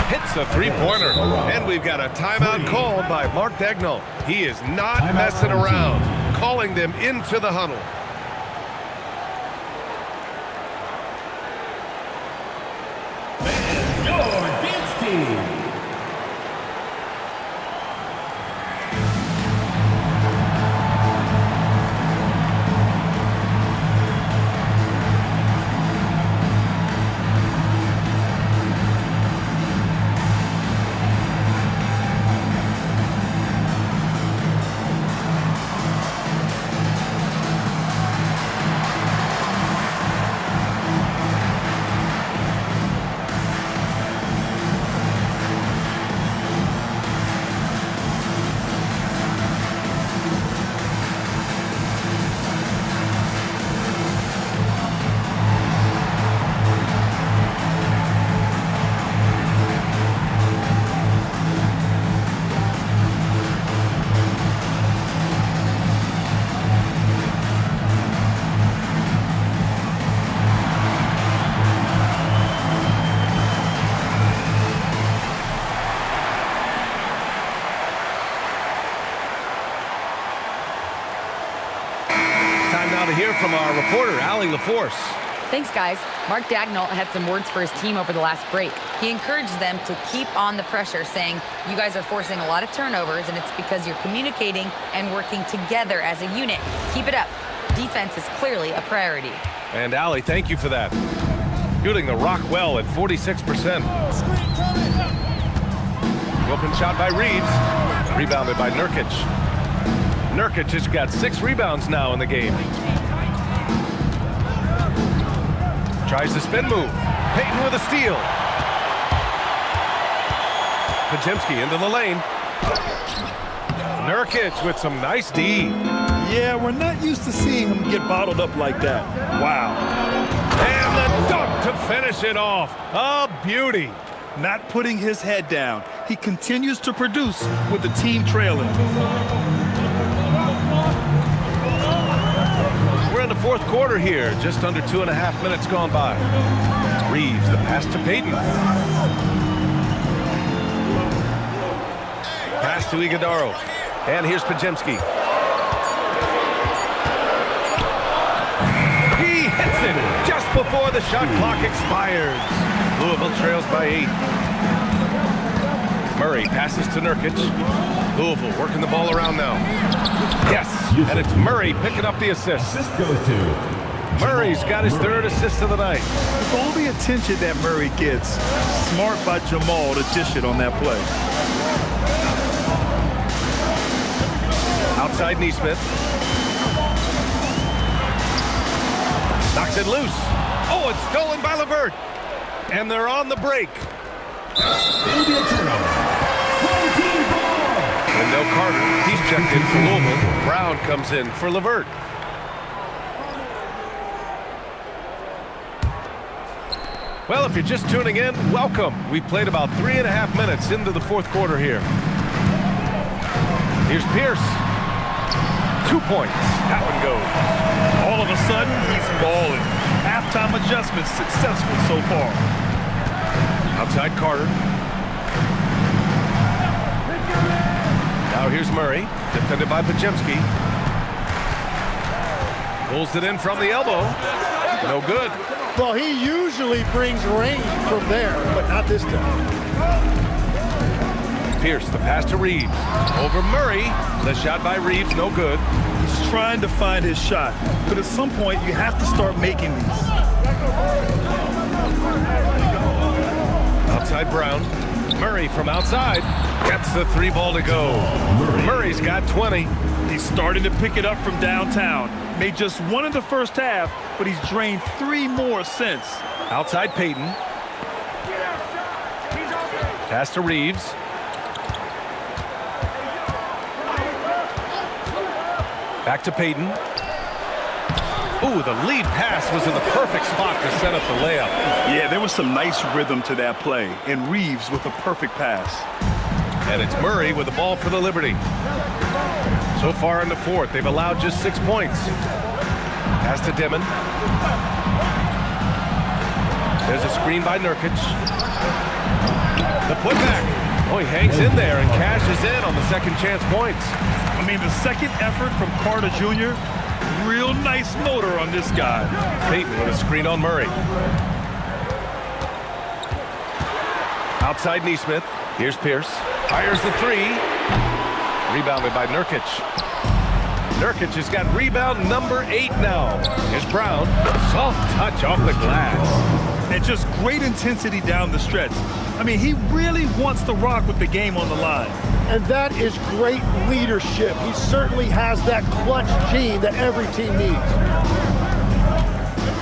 Hits the 3-pointer. And we've got a timeout called by Mark Daigneault. He is not messing around. Calling them into the huddle. From our reporter, Allie LaForce. Thanks, guys. Mark Daigneault had some words for his team over the last break. He encouraged them to keep on the pressure, saying, you guys are forcing a lot of turnovers, and it's because you're communicating and working together as a unit. Keep it up. Defense is clearly a priority. And Allie, thank you for that. Shooting the rock well at 46%. Open shot by Reeves. Rebounded by Nurkic. Nurkic has got 6 rebounds now in the game. Tries the spin move. Payton with a steal. Podziemski into the lane. Nurkic with some nice D. Yeah, we're not used to seeing him get bottled up like that. Wow. And the dunk to finish it off. A beauty. Not putting his head down. He continues to produce with the team trailing. We're in the fourth quarter here. Just under 2.5 minutes gone by. Reeves, the pass to Payton. Pass to Iguodaro. And here's Podziemski. the shot clock expires. Louisville trails by 8. Murray passes to Nurkic. Louisville working the ball around now. Yes, and it's Murray picking up the assist. Assist goes to Murray's got his third assist of the night. With all the attention that Murray gets, smart by Jamal to dish it on that play. Outside Neesmith. Knocks it loose. Oh, it's stolen by LeVert. And they're on the break. It'll be a turnover. Wendell Carter, he's checked in for Louisville. Brown comes in for LeVert. Well, if you're just tuning in, welcome. We've played about 3.5 minutes into the fourth quarter here. Here's Pierce. 2 points. That one goes. All of a sudden, he's balling. Halftime adjustments successful so far. Outside Carter. Now here's Murray, defended by Pajemski. Pulls it in from the elbow. No good. Well, he usually brings rain from there, but not this time. Pierce, the pass to Reeves. Over Murray. The shot by Reeves, no good. He's trying to find his shot, but at some point, you have to start making these. Outside Brown. Murray from outside. Gets the 3 ball to go. Murray's got 20. He's starting to pick it up from downtown. Made just 1 in the first half, but he's drained 3 more since. Outside Payton. Pass to Reeves. Back to Payton. Ooh, the lead pass was in the perfect spot to set up the layup. Yeah, there was some nice rhythm to that play, and Reeves with a perfect pass. And it's Murray with the ball for the Liberty. So far in the fourth, they've allowed just 6 points. Pass to Dimon. There's a screen by Nurkic. The putback. Oh, he hangs in there and cashes in on the second chance points. I mean, the second effort from Carter Jr., real nice motor on this guy. Payton with a screen on Murray. Outside Neesmith. Here's Pierce. Fires the 3. Rebounded by Nurkic. Nurkic has got rebound number 8 now. Here's Brown. Soft touch off the glass. And just great intensity down the stretch. I mean, he really wants to rock with the game on the line. And that is great leadership. He certainly has that clutch gene that every team needs.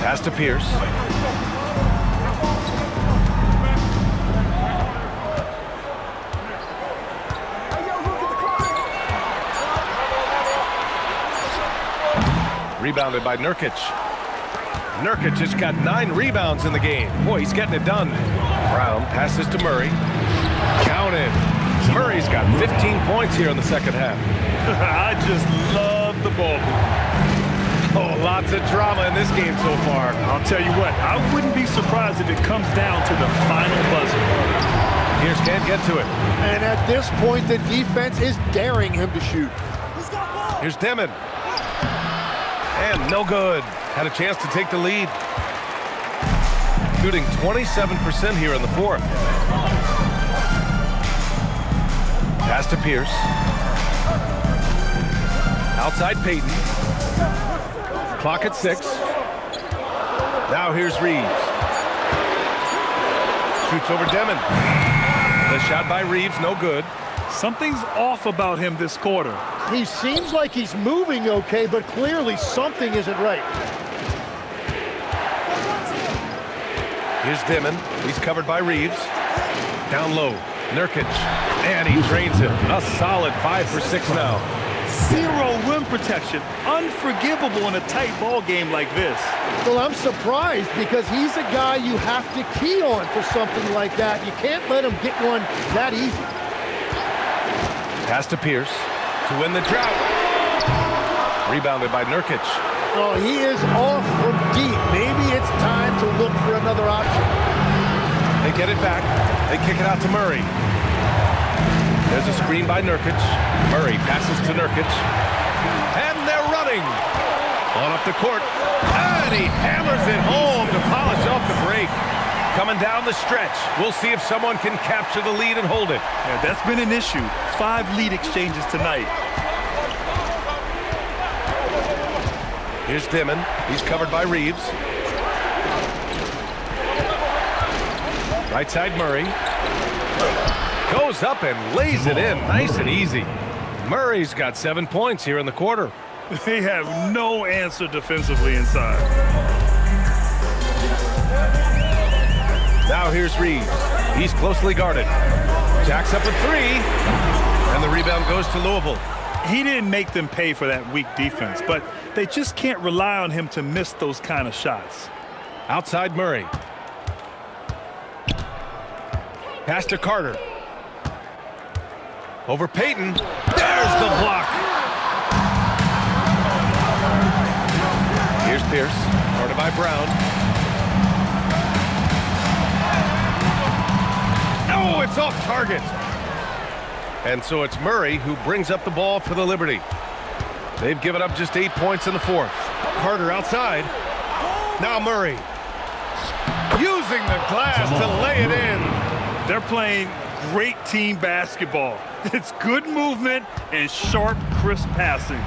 Pass to Pierce. Rebounded by Nurkic. Nurkic has got 9 rebounds in the game. Boy, he's getting it done. Brown passes to Murray. Counted. Murray's got 15 points here in the second half. I just love the ball. Oh, lots of drama in this game so far. I'll tell you what, I wouldn't be surprised if it comes down to the final buzzer. Pierce can't get to it. And at this point, the defense is daring him to shoot. Here's Dimon. And no good. Had a chance to take the lead. Shooting 27% here in the fourth. Pass to Pierce. Outside Payton. Clock at 6. Now here's Reeves. Shoots over Dimon. The shot by Reeves, no good. Something's off about him this quarter. He seems like he's moving okay, but clearly something isn't right. Here's Dimon. He's covered by Reeves. Down low. Nurkic. And he drains it. A solid 5 for 6 now. 0 rim protection. Unforgivable in a tight ball game like this. Well, I'm surprised because he's a guy you have to key on for something like that. You can't let him get one that easy. Pass to Pierce to win the drought. Rebounded by Nurkic. Oh, he is off from deep. Maybe it's time to look for another option. They get it back. They kick it out to Murray. There's a screen by Nurkic. Murray passes to Nurkic. And they're running. On up the court. And he hammers it home to polish off the break. Coming down the stretch. We'll see if someone can capture the lead and hold it. Yeah, that's been an issue. 5 lead exchanges tonight. Here's Dimon. He's covered by Reeves. Right side Murray. Goes up and lays it in. Nice and easy. Murray's got 7 points here in the quarter. They have no answer defensively inside. Now here's Reeves. He's closely guarded. Jacks up a 3. And the rebound goes to Louisville. He didn't make them pay for that weak defense, but they just can't rely on him to miss those kind of shots. Outside Murray. Pass to Carter. Over Payton. There's the block. Here's Pierce. Guarded by Brown. No, it's off target. And so it's Murray who brings up the ball for the Liberty. They've given up just 8 points in the fourth. Carter outside. Now Murray. Using the glass to lay it in. They're playing great team basketball. It's good movement and sharp, crisp passing.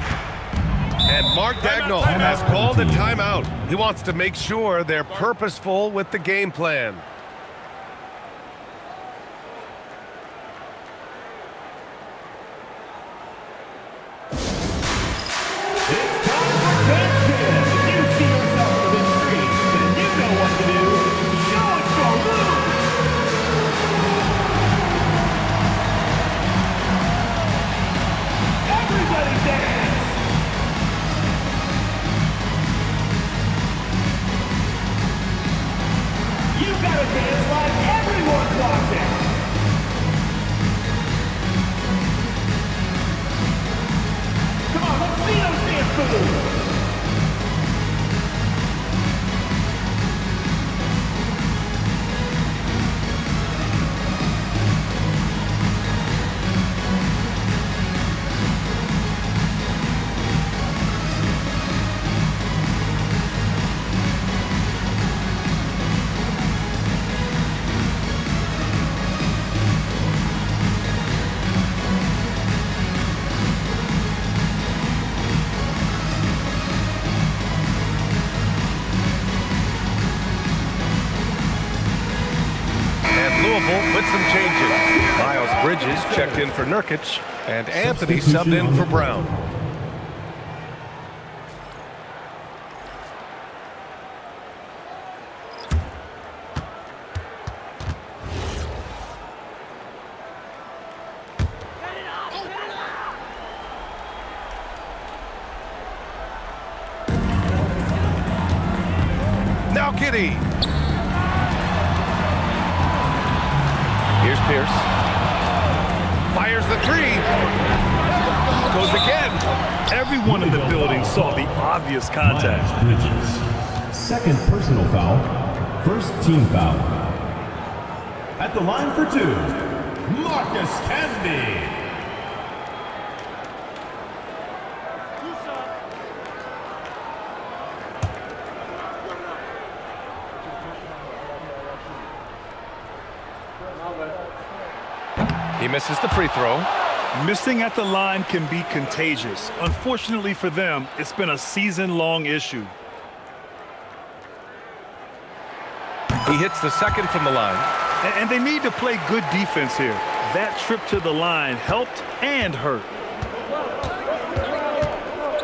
And Mark Dagnall has called a timeout. He wants to make sure they're purposeful with the game plan. With some changes. Miles Bridges checked in for Nurkic, and Anthony subbed in for Brown. Now Giddey. Here's Pierce. Fires the 3. Goes again. Everyone in the building saw the obvious contact. Bridges. Second personal foul. First team foul. At the line for 2, Marcus Camby. He misses the free throw. Missing at the line can be contagious. Unfortunately for them, it's been a season-long issue. He hits the second from the line. And they need to play good defense here. That trip to the line helped and hurt.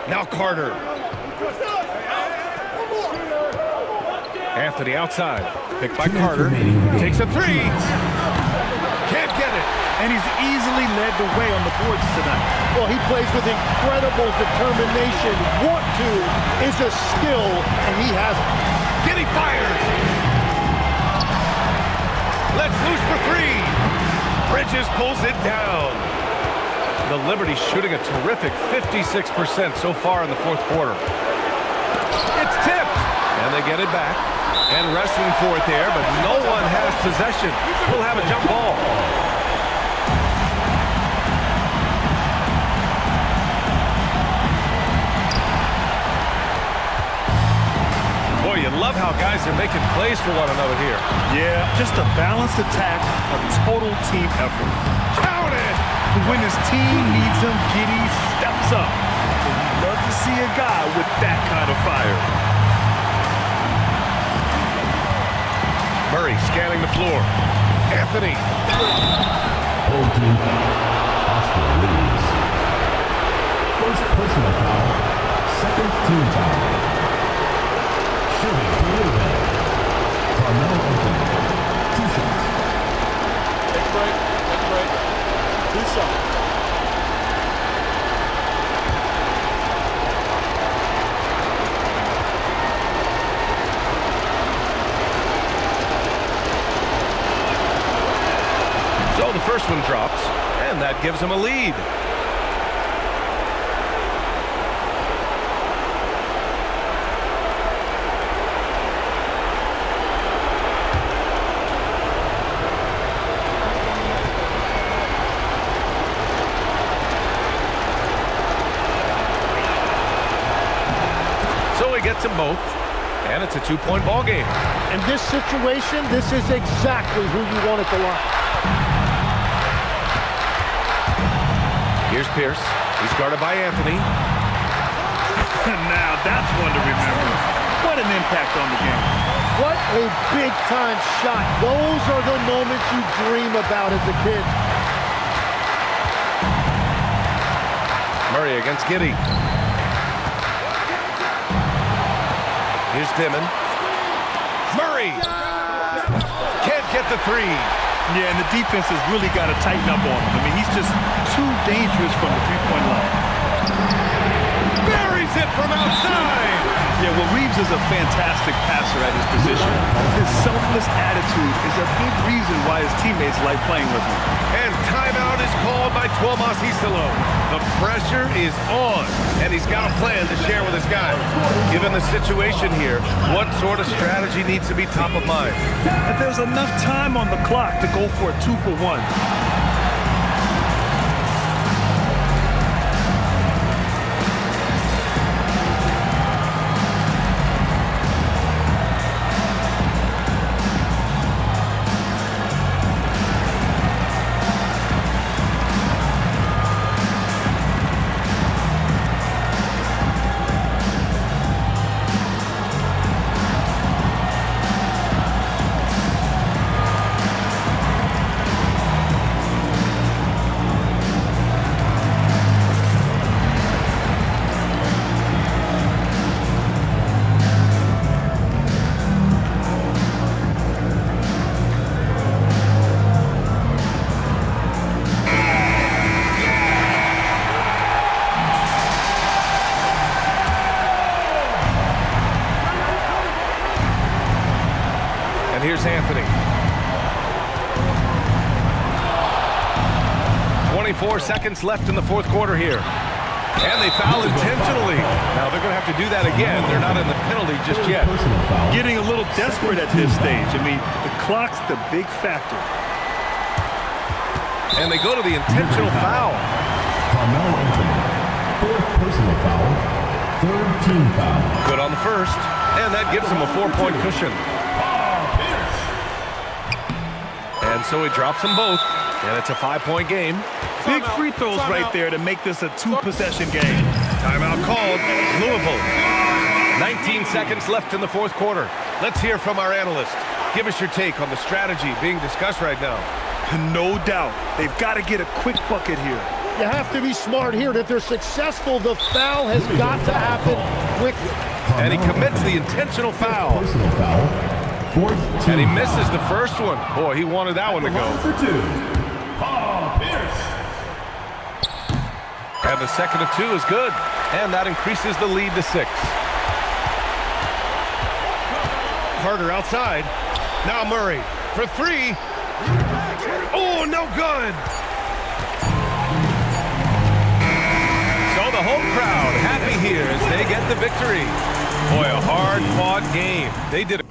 Now Carter. Anthony outside. Picked by Carter. Takes a 3. Can't get it. And he's easily led the way on the boards tonight. Well, he plays with incredible determination. Want to is a skill, and he has it. Giddey fires. Let's loose for 3. Bridges pulls it down. The Liberty shooting a terrific 56% so far in the fourth quarter. It's tipped. And they get it back. And wrestling for it there, but no one has possession. We'll have a jump ball. love how guys are making plays for one another here. Yeah, just a balanced attack, a total team effort. Count it! When his team needs him, Giddy steps up. And you love to see a guy with that kind of fire. Murray scanning the floor. Anthony. Home team foul. Austin Reeves. First personal foul. Second team foul. Shooting for Louisville. Carmelo Anthony. 2 shots. Take a break. Take a break. 2 shots. So the first one drops, and that gives him a lead. So he gets them both, and it's a 2-point ball game. In this situation, this is exactly who you want at the line. Here's Pierce. He's guarded by Anthony. Now that's one to remember. What an impact on the game. What a big-time shot. Those are the moments you dream about as a kid. Murray against Giddey. Here's Dimon. Murray! Can't get the 3. Yeah, and the defense has really got to tighten up on him. I mean, he's just too dangerous from the three-point line. Buries it from outside! Yeah, well, Reeves is a fantastic passer at his position. His selfless attitude is a big reason why his teammates like playing with him. And timeout is called by Tuomas Isalo. The pressure is on, and he's got a plan to share with his guys. Given the situation here, what sort of strategy needs to be top of mind? And there's enough time on the clock to go for a 2-for-1. Here's Anthony. 24 seconds left in the fourth quarter here. And they foul intentionally. Now they're going to have to do that again. They're not in the penalty just yet. Getting a little desperate at this stage. I mean, the clock's the big factor. And they go to the intentional foul. Carmelo Anthony. 4th personal foul. 3rd team foul. Good on the first. And that gives him a 4-point cushion. And so he drops them both, and it's a 5-point game. Big free throws right there to make this a 2-possession game. Timeout called. Louisville. 19 seconds left in the fourth quarter. Let's hear from our analyst. Give us your take on the strategy being discussed right now. No doubt. They've got to get a quick bucket here. You have to be smart here. If they're successful, the foul has got to happen quickly. And he commits the intentional foul. Personal foul. And he misses the first one. Boy, he wanted that one to go. For 2. Paul Pierce. And the second of 2 is good. And that increases the lead to 6. Carter outside. Now Murray for 3. Oh, no good. So the home crowd happy here as they get the victory. Boy, a hard-fought game. They did it.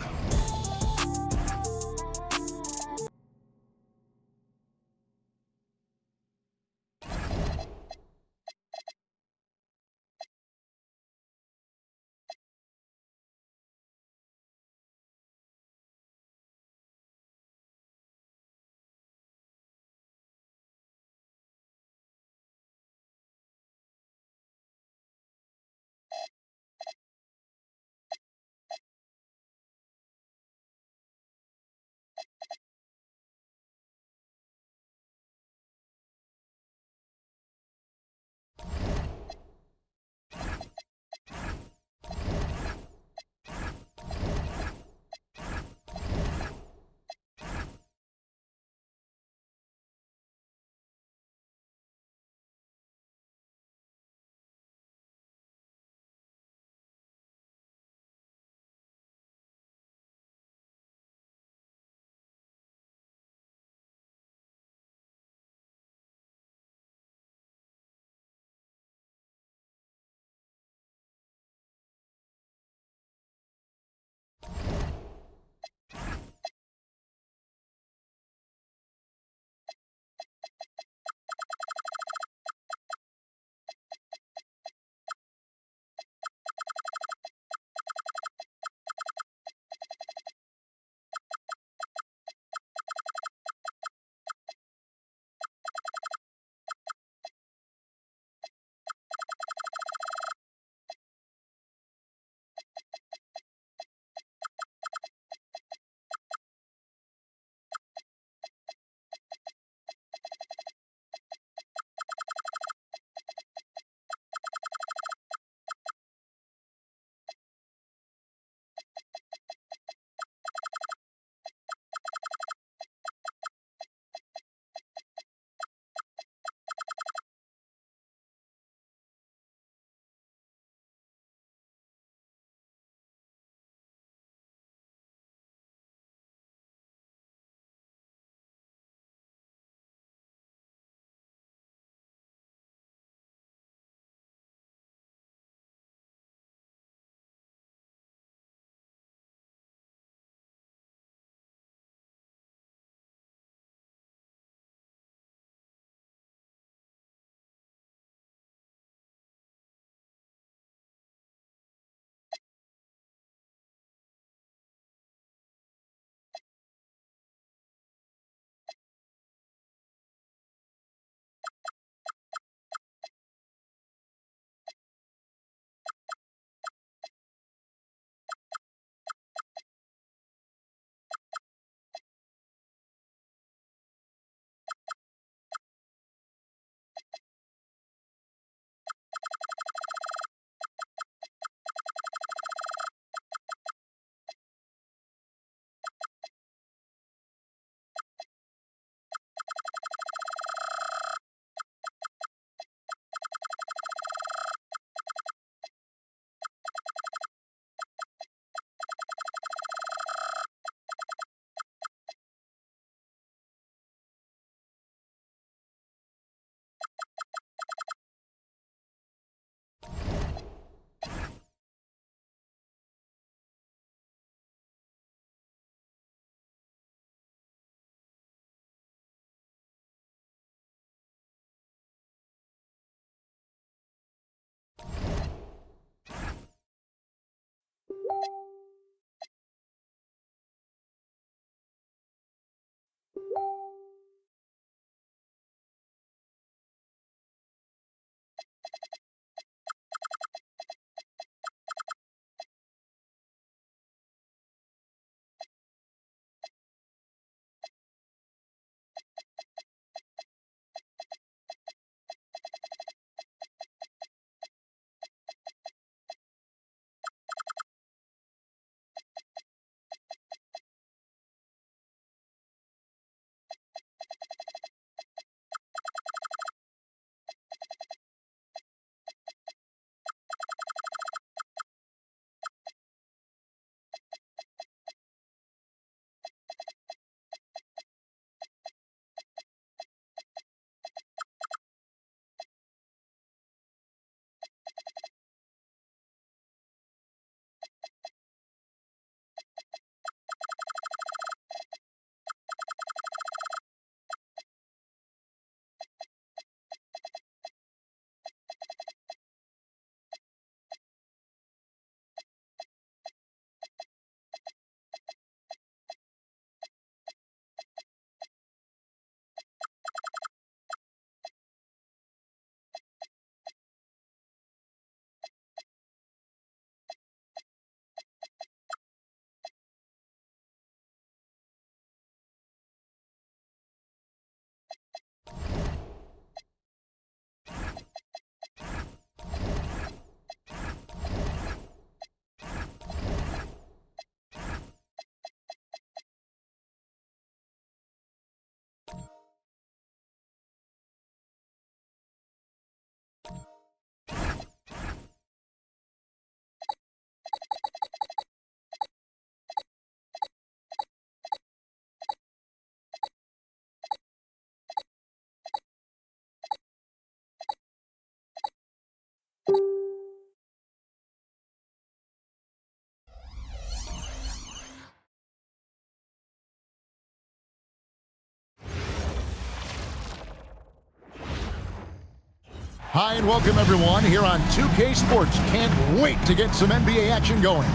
Hi and welcome everyone here on 2K Sports. Can't wait to get some NBA action going.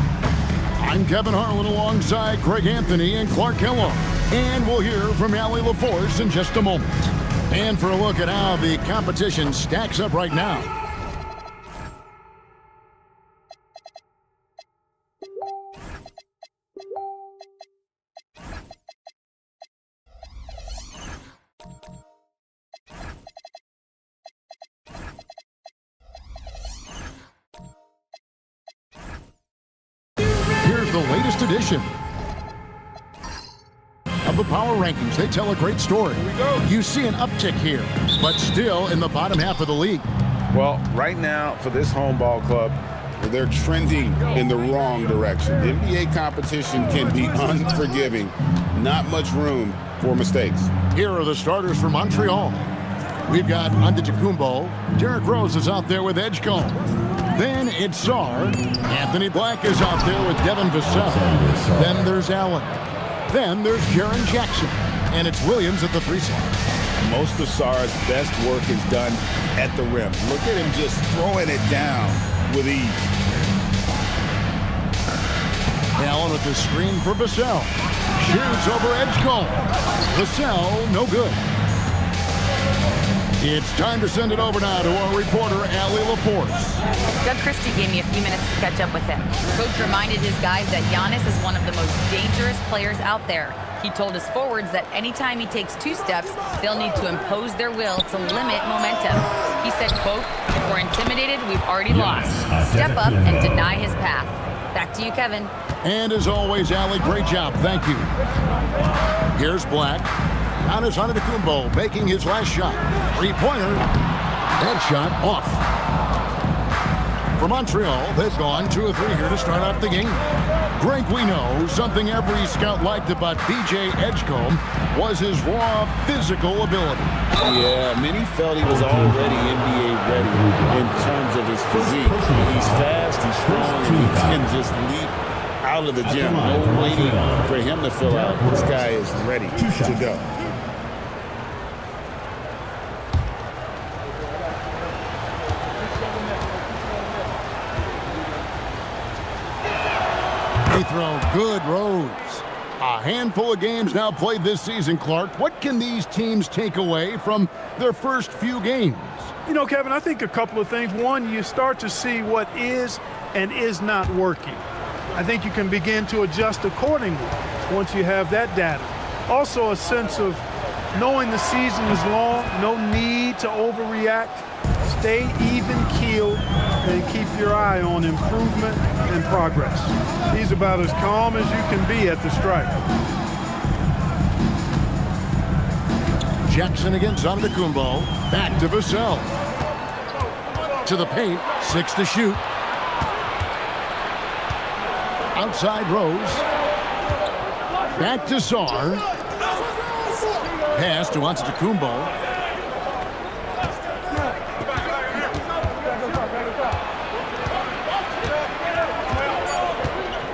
I'm Kevin Harlan alongside Greg Anthony and Clark Kellogg. And we'll hear from Allie LaForce in just a moment. And for a look at how the competition stacks up right now. Here's the latest edition of the Power Rankings. They tell a great story. You see an uptick here, but still in the bottom half of the league. Well, right now for this home ball club, they're trending in the wrong direction. The NBA competition can be unforgiving. Not much room for mistakes. Here are the starters for Montreal. We've got Antetokounmpo. Derrick Rose is out there with Edgecombe. Then it's Sarr. Anthony Black is out there with Devin Vassell. Then there's Allen. Then there's Jaren Jackson. And it's Williams at the 3 slot. Most of Sarr's best work is done at the rim. Look at him just throwing it down with ease. Allen with the screen for Vassell. Shoots over Edgecombe. Vassell, no good. It's time to send it over now to our reporter, Allie LaForce. Doug Christie gave me a few minutes to catch up with him. Coach reminded his guys that Giannis is one of the most dangerous players out there. He told his forwards that anytime he takes 2 steps, they'll need to impose their will to limit momentum. He said, quote, "If we're intimidated, we've already lost. Step up and deny his path." Back to you, Kevin. And as always, Allie, great job. Thank you. Here's Black. Giannis Antetokounmpo making his last shot. 3-pointer. That shot off. For Montreal, they've gone 2 of 3 here to start out the game. Greg, we know something every scout liked about DJ Edgecombe was his raw physical ability. Yeah, many felt he was already NBA ready in terms of his physique. He's fast, he's strong, and he can just leap out of the gym. No waiting for him to fill out. This guy is ready to go. They throw good Rose. A handful of games now played this season, Clark. What can these teams take away from their first few games? You know, Kevin, I think a couple of things. One, you start to see what is and is not working. I think you can begin to adjust accordingly once you have that data. Also, a sense of knowing the season is long, no need to overreact. Stay even-keeled and keep your eye on improvement and progress. He's about as calm as you can be at the strike. Jackson against Antetokounmpo. Back to Vassell. To the paint. 6 to shoot. Outside Rose. Back to Sarr. Pass to Antetokounmpo.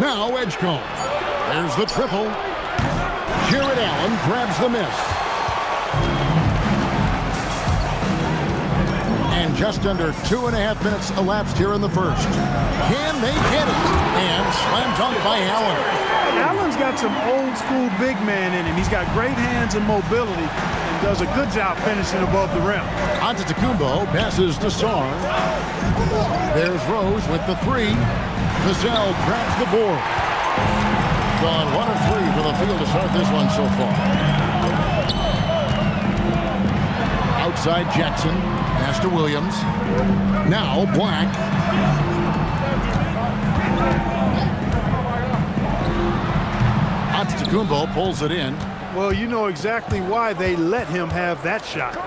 Now Edgecombe. There's the triple. Jared Allen grabs the miss. And just under 2.5 minutes elapsed here in the first. Can they get it? And slam dunk by Allen. Allen's got some old school big man in him. He's got great hands and mobility and does a good job finishing above the rim. Antetokounmpo passes to Sarr. There's Rose with the 3. Vassell grabs the board. Gone 1 of 3 for the field to start this one so far. Outside Jackson. Pass to Williams. Now Black. Antetokounmpo pulls it in. Well, you know exactly why they let him have that shot.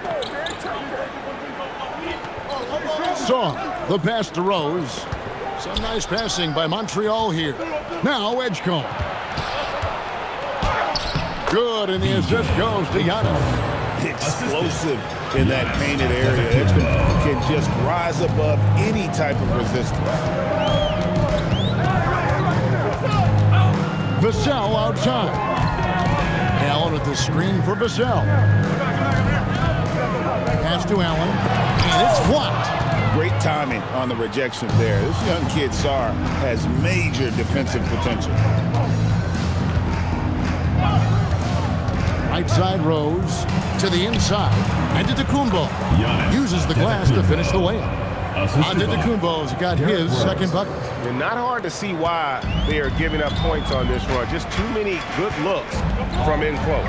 Sarr, the pass to Rose. Some nice passing by Montreal here. Now Edgecombe. Good, and the assist goes to Giannis. Explosive in that painted area. Edgecombe can just rise above any type of resistance. Vassell outside. Allen with the screen for Vassell. Pass to Allen. and it's blocked. Great timing on the rejection there. This young kid, Sarr, has major defensive potential. Right side Rose to the inside. Antetokounmpo uses the glass to finish the layup. Antetokounmpo's got his second bucket. And not hard to see why they are giving up points on this run. Just too many good looks from in close.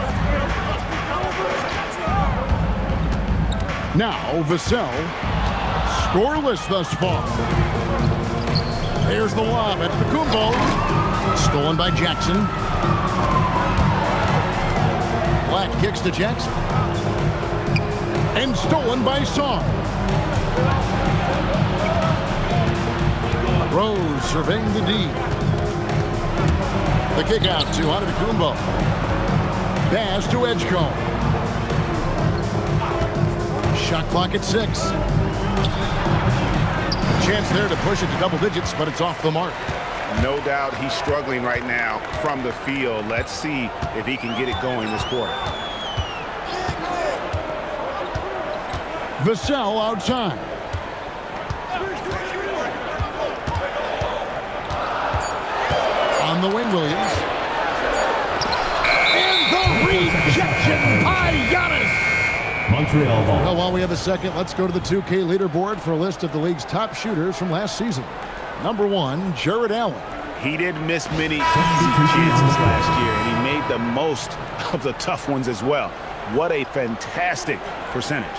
Now Vassell, scoreless thus far. There's the lob at Antetokounmpo. Stolen by Jackson. Black kicks to Jackson. And stolen by Sarr. Rose surveying the D. The kick out to Antetokounmpo. Pass to Edgecombe. Shot clock at 6. Chance there to push it to double digits, but it's off the mark. No doubt he's struggling right now from the field. Let's see if he can get it going this quarter. Vassell outside. On the wing, Williams. And the rejection by Giannis. Montreal ball. Well, while we have a second, let's go to the 2K leaderboard for a list of the league's top shooters from last season. Number 1, Jared Allen. He didn't miss many easy chances last year, and he made the most of the tough ones as well. What a fantastic percentage.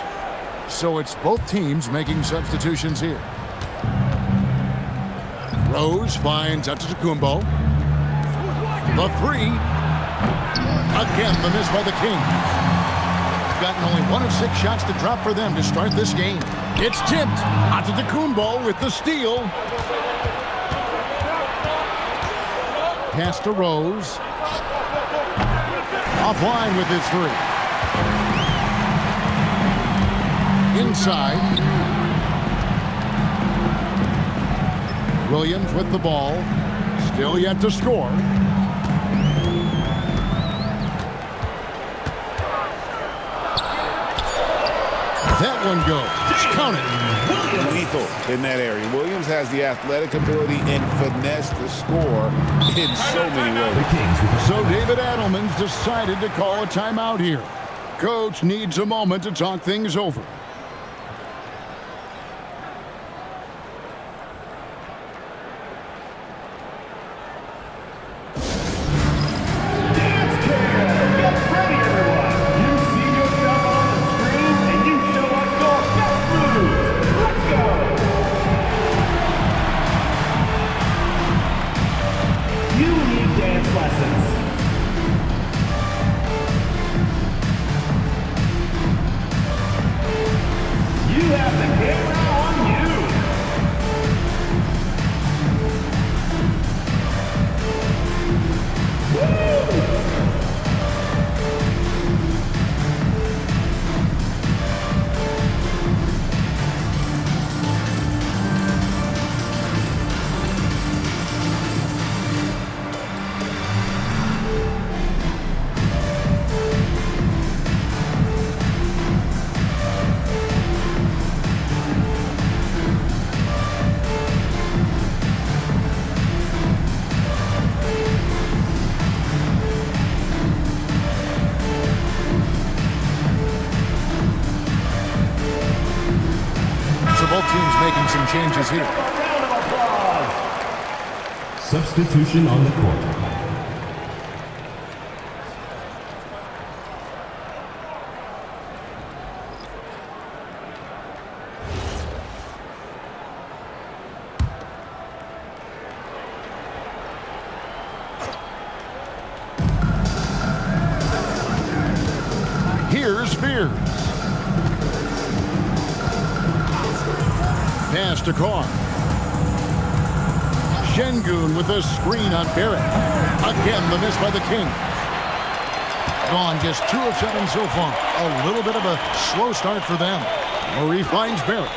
So it's both teams making substitutions here. Rose finds Antetokounmpo. The 3. Again, the miss by the Kings. Gotten only 1 of 6 shots to drop for them to start this game. It's tipped. Antetokounmpo with the steal. Pass to Rose. Offline with his 3. Inside. Williams with the ball. Still yet to score. That one goes. Count it. Lethal in that area. Williams has the athletic ability and finesse to score in so many ways. So David Adelman's decided to call a timeout here. Coach needs a moment to talk things over. Changes here. Substitution on the court. Here's Spears. Pass to Carr. Şengün with a screen on Barrett. Again, the miss by the King. Gone just 2 of 7 so far. A little bit of a slow start for them. Murray finds Barrett.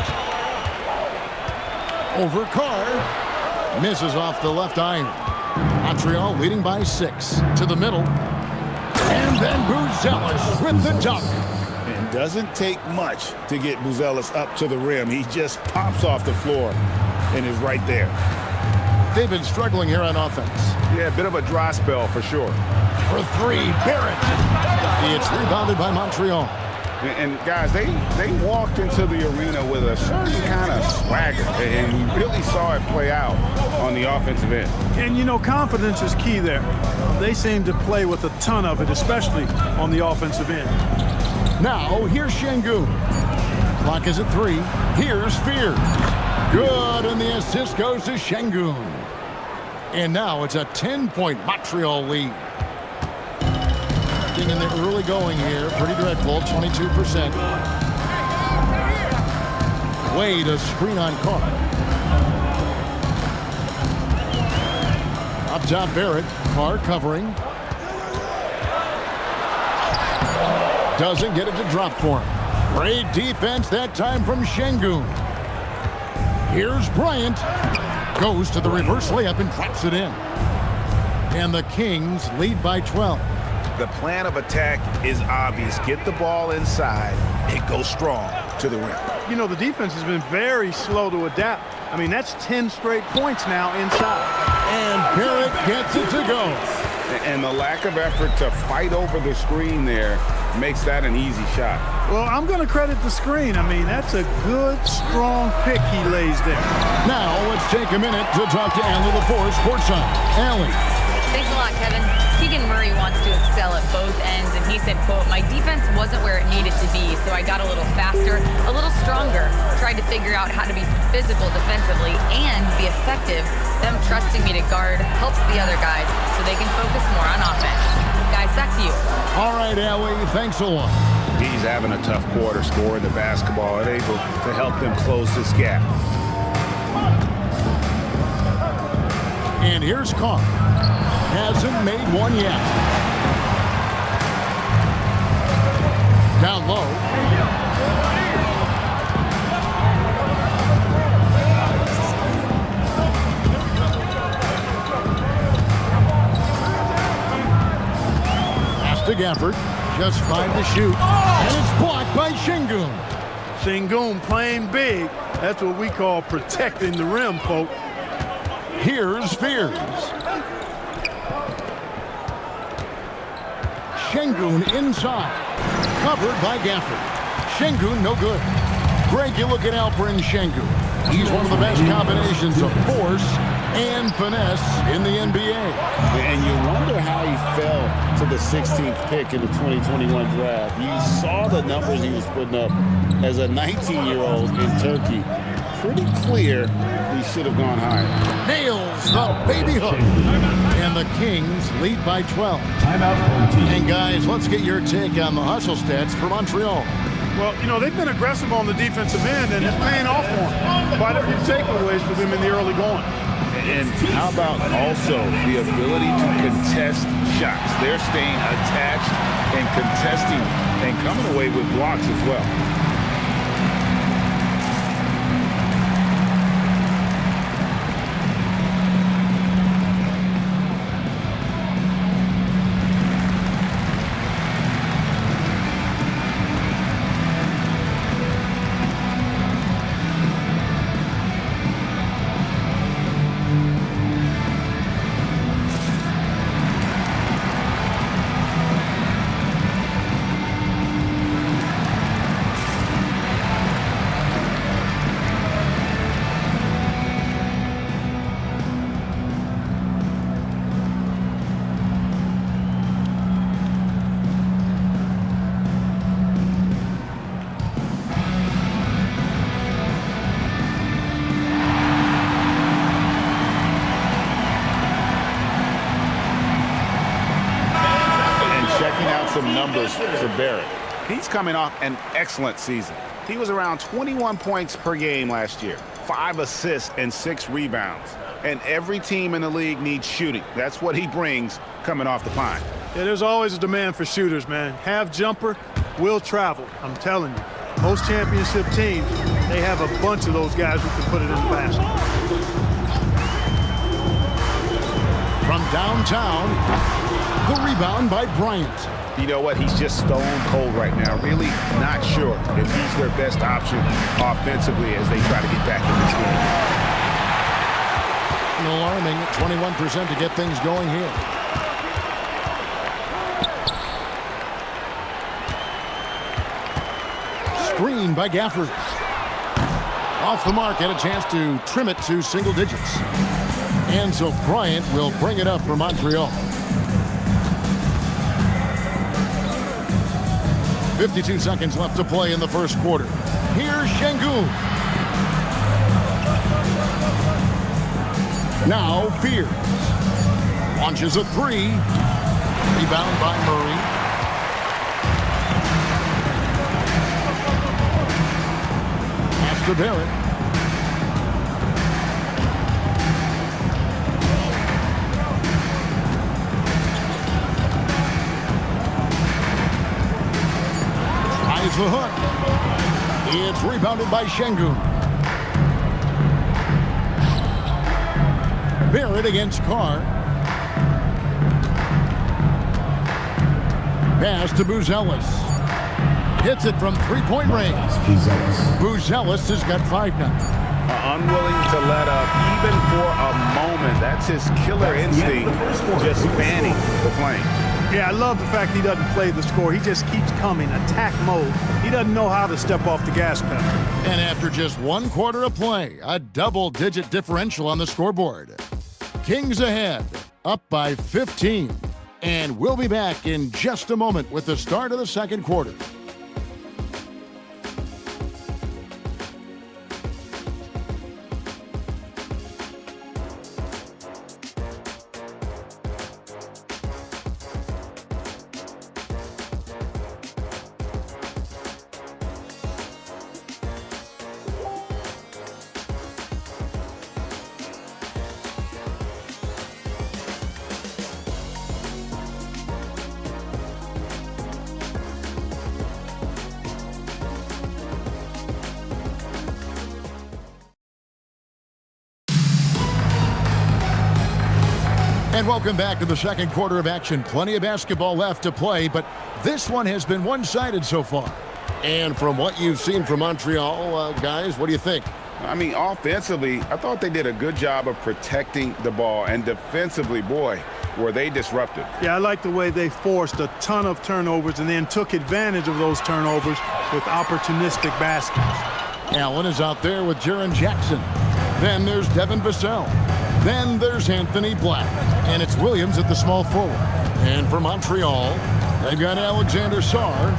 Over Carr. Misses off the left iron. Montreal leading by 6. To the middle. And then Buzelis with the dunk. And doesn't take much to get Buzelis up to the rim. He just pops off the floor and is right there. They've been struggling here on offense. Yeah, a bit of a dry spell for sure. For three, Barrett. It's rebounded by Montreal. And guys, they walked into the arena with a certain kind of swagger, and you really saw it play out on the offensive end. And, you know, confidence is key there. They seem to play with a ton of it, especially on the offensive end. Now, here's Şengün. Clock is at 3. Here's Fear. Good, and the assist goes to Şengün. And now it's a 10-point Montreal lead. In the early going here, pretty dreadful, 22%. Wade, a screen on Carr. Up top, Barrett. Carr covering. Doesn't get it to drop for him. Great defense that time from Şengün. Here's Bryant. Goes to the reverse layup and drops it in. And the Kings lead by 12. The plan of attack is obvious. Get the ball inside and go strong to the rim. You know, the defense has been very slow to adapt. I mean, that's 10 straight points now inside. And Barrett gets it to go. And the lack of effort to fight over the screen there makes that an easy shot. Well, I'm going to credit the screen. I mean, that's a good, strong pick he lays there. Now, let's take a minute to talk to Allie LaForce, courtside. Allie. Thanks a lot, Kevin. Keegan Murray wants to excel at both ends, and he said, quote, "My defense wasn't where it needed to be, so I got a little faster, a little stronger, tried to figure out how to be physical defensively and be effective. Them trusting me to guard helps the other guys so they can focus more on offense." Guys, back to you. All right, Allie, thanks a lot. He's having a tough quarter scoring the basketball and able to help them close this gap. And here's Carr. Hasn't made one yet. Down low. Pass to Gafford. Just 5 to shoot. And it's blocked by Şengün. Şengün playing big. That's what we call protecting the rim, folks. Here's Fears. Şengün inside. Covered by Gafford. Şengün no good. Greg, you look at Alperen Şengün. He's one of the best combinations of force and finesse in the NBA. And you wonder how he fell to the 16th pick in the 2021 draft. You saw the numbers he was putting up as a 19-year-old in Turkey. Pretty clear he should have gone higher. Nails the baby hook. And the Kings lead by 12. Timeout. And guys, let's get your take on the hustle stats for Montreal. Well, you know, they've been aggressive on the defensive end, and it's paying off for them. Quite a few takeaways for them in the early going. And how about also the ability to contest shots? They're staying attached and contesting and coming away with blocks as well. Some numbers for Barrett. He's coming off an excellent season. He was around 21 points per game last year, 5 assists and 6 rebounds. And every team in the league needs shooting. That's what he brings coming off the pine. Yeah, there's always a demand for shooters, man. Have jumper, will travel. I'm telling you. Most championship teams, they have a bunch of those guys who can put it in the basket. From downtown, the rebound by Bryant. You know what? He's just stone cold right now. Really not sure if he's their best option offensively as they try to get back in this game. An alarming 21% to get things going here. Screen by Gafford. Off the mark, had a chance to trim it to single digits. And so Bryant will bring it up for Montreal. 52 seconds left to play in the first quarter. Here's Şengün. Now Fears. Launches a three. Rebound by Murray. Pass to Barrett. Tries the hook. It's rebounded by Şengün. Barrett against Carr. Pass to Buzelis. Hits it from three-point range. Buzelis has got 5 now. Unwilling to let up even for a moment. That's his killer instinct, just fanning the flame. Yeah, I love the fact he doesn't play the score. He just keeps coming, attack mode. He doesn't know how to step off the gas pedal. And after just 1 quarter of play, a double-digit differential on the scoreboard. Kings ahead, up by 15. And we'll be back in just a moment with the start of the second quarter. And welcome back to the second quarter of action. Plenty of basketball left to play, but this one has been one-sided so far. And from what you've seen from Montreal, guys, what do you think? I mean, offensively, I thought they did a good job of protecting the ball. And defensively, boy, were they disruptive. Yeah, I like the way they forced a ton of turnovers and then took advantage of those turnovers with opportunistic baskets. Allen is out there with Jaren Jackson. Then there's Devin Vassell. Then there's Anthony Black. And it's Williams at the small forward. And for Montreal, they've got Alexander Sarr.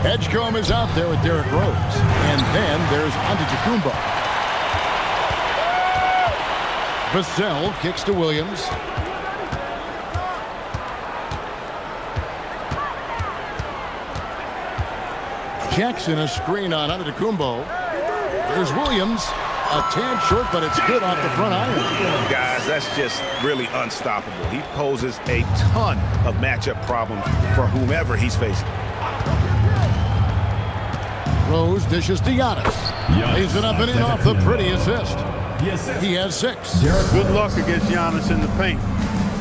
Edgecombe is out there with Derrick Rose. And then there's Antetokounmpo. Vassell kicks to Williams. Jackson a screen on Antetokounmpo. There's Williams. A tad short, but it's good off the front iron. Guys, that's just really unstoppable. He poses a ton of matchup problems for whomever he's facing. Rose dishes to Giannis. Lays it up and in off the pretty assist. He has 6. Good luck against Giannis in the paint.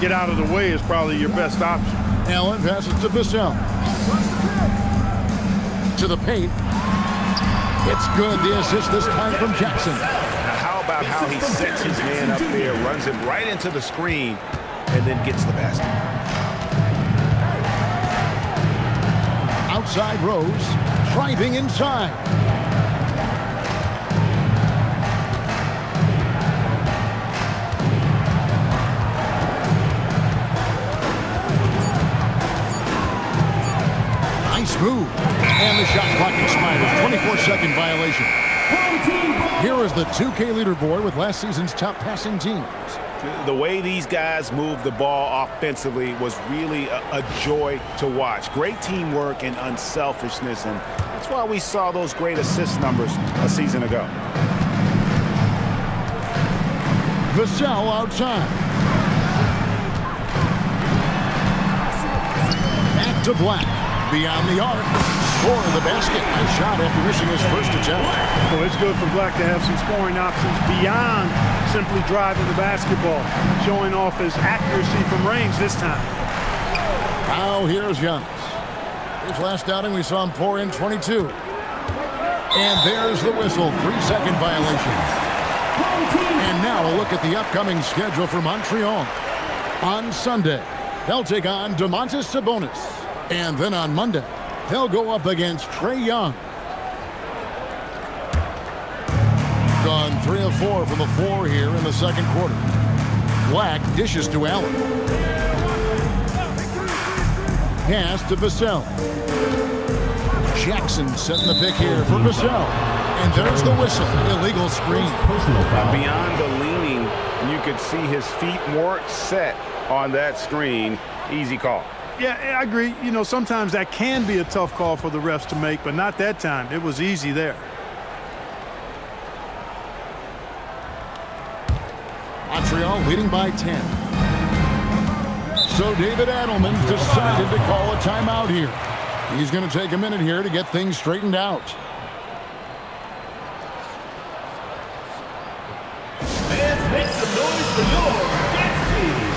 Get out of the way is probably your best option. Allen passes to Vassell. To the paint. It's good. The assist this time from Jackson. Now, how about how he sets his man up there, runs him right into the screen, and then gets the basket. Outside Rose, driving inside. Nice move. And the shot clock expires. 24-second violation. Here is the 2K leaderboard with last season's top passing teams. The way these guys move the ball offensively was really a joy to watch. Great teamwork and unselfishness, and that's why we saw those great assist numbers a season ago. Vassell outside. Back to Black. Beyond the arc. Score the basket. Nice shot after missing his first attempt. Well, it's good for Black to have some scoring options beyond simply driving the basketball, showing off his accuracy from range this time. Now here's Giannis. His last outing, we saw him pour in 22. And there's the whistle, 3-second violation. And now a look at the upcoming schedule for Montreal. On Sunday, they'll take on Domantas Sabonis. And then on Monday, they'll go up against Trae Young. Gone 3 of 4 from the floor here in the second quarter. Black dishes to Allen. Pass to Vassell. Jackson setting the pick here for Vassell. And there's the whistle. Illegal screen. Beyond the leaning, you could see his feet weren't set on that screen. Easy call. Yeah, I agree. You know, sometimes that can be a tough call for the refs to make, but not that time. It was easy there. Montreal leading by 10. So David Adelman's decided to call a timeout here. He's going to take a minute here to get things straightened out. And make some noise for your dance team.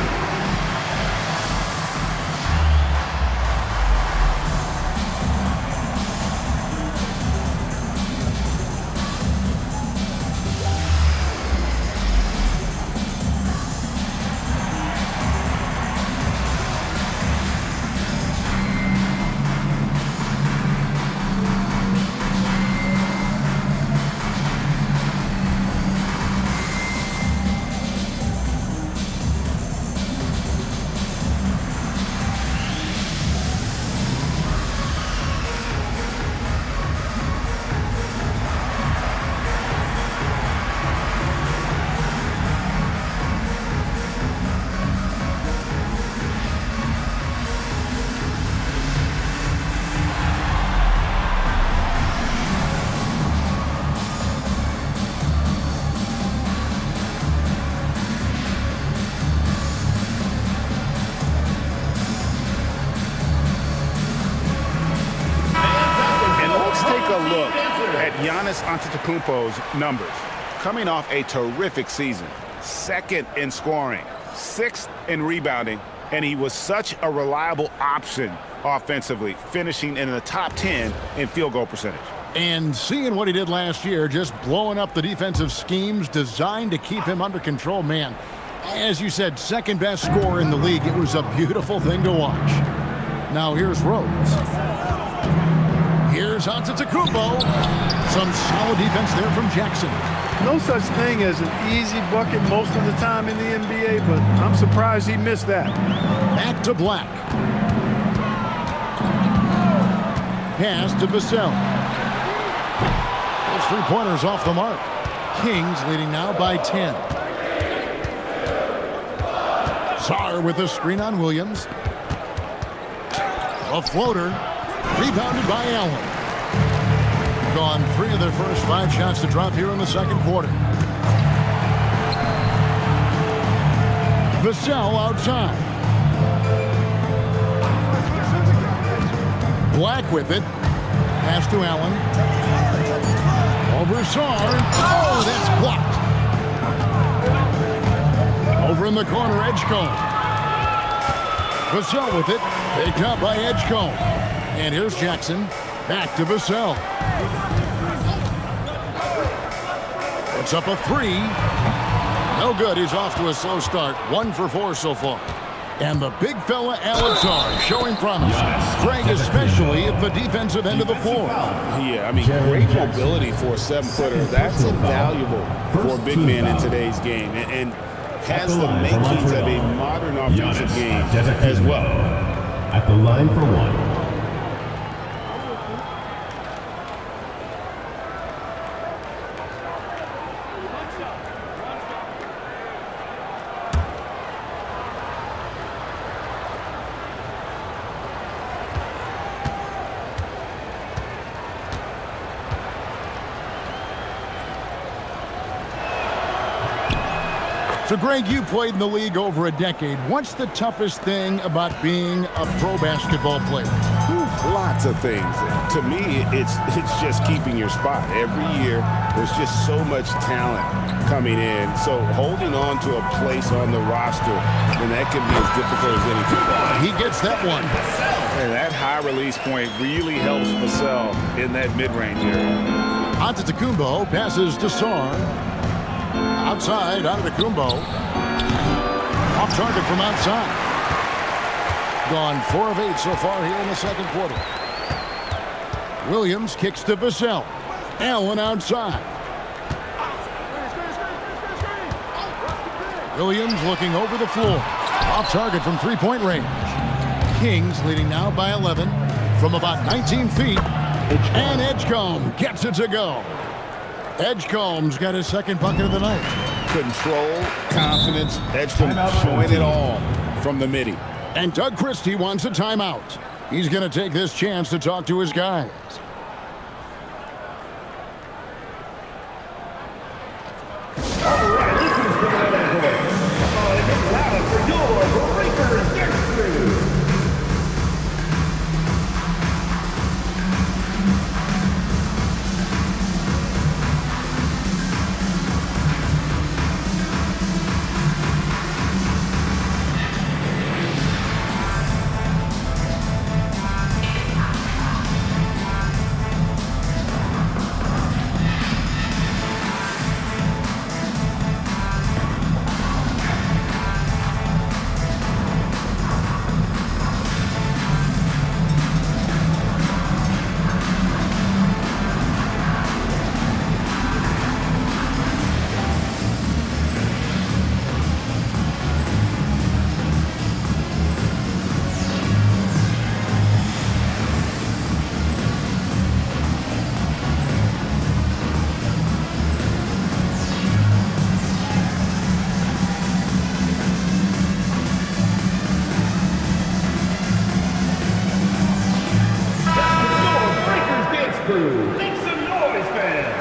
Giannis Antetokounmpo's numbers. Coming off a terrific season. 2nd in scoring, 6th in rebounding, and he was such a reliable option offensively, finishing in the top 10 in field goal percentage. And seeing what he did last year, just blowing up the defensive schemes designed to keep him under control, man. As you said, 2nd best scorer in the league. It was a beautiful thing to watch. Now here's Rose. Here's Antetokounmpo. Some solid defense there from Jackson. No such thing as an easy bucket most of the time in the NBA, but I'm surprised he missed that. Back to Black. Pass to Vassell. Those 3-pointers off the mark. Kings leading now by 10. Sarr with a screen on Williams. A floater. Rebounded by Allen. Gone 3 of their first 5 shots to drop here in the second quarter. Vassell outside. Black with it. Pass to Allen. Over Sarr. Oh, that's blocked. Over in the corner, Edgecombe. Vassell with it. Picked up by Edgecombe. And here's Jackson. Back to Vassell. Puts up a 3. No good. He's off to a slow start. 1 for 4 so far. And the big fella, Alexar, showing promise. Greg, especially at the defensive end of the floor. Yeah, I mean, great mobility for a 7-footer. That's invaluable for a big man in today's game. And has the makings of a modern offensive game as well. At the line for 1. So, Greg, you played in the league over a decade. What's the toughest thing about being a pro basketball player? Lots of things. To me, it's just keeping your spot. Every year, there's just so much talent coming in. So holding on to a place on the roster, and that can be as difficult as anything. He gets that one. And that high release point really helps Vassell in that mid-range area. Antetokounmpo passes to Sarr. Outside, Antetokounmpo. Off target from outside. Gone 4 of 8 so far here in the second quarter. Williams kicks to Vassell. Allen outside. Williams looking over the floor. Off target from three-point range. Kings leading now by 11 from about 19 feet. And Edgecombe gets it to go. Edgecombe's got his second bucket of the night. Control, confidence, Edgecombe showing it all from the midi. And Doug Christie wants a timeout. He's going to take this chance to talk to his guys. All right, this is the loud for your Breakers next crew. Make some noise, fans!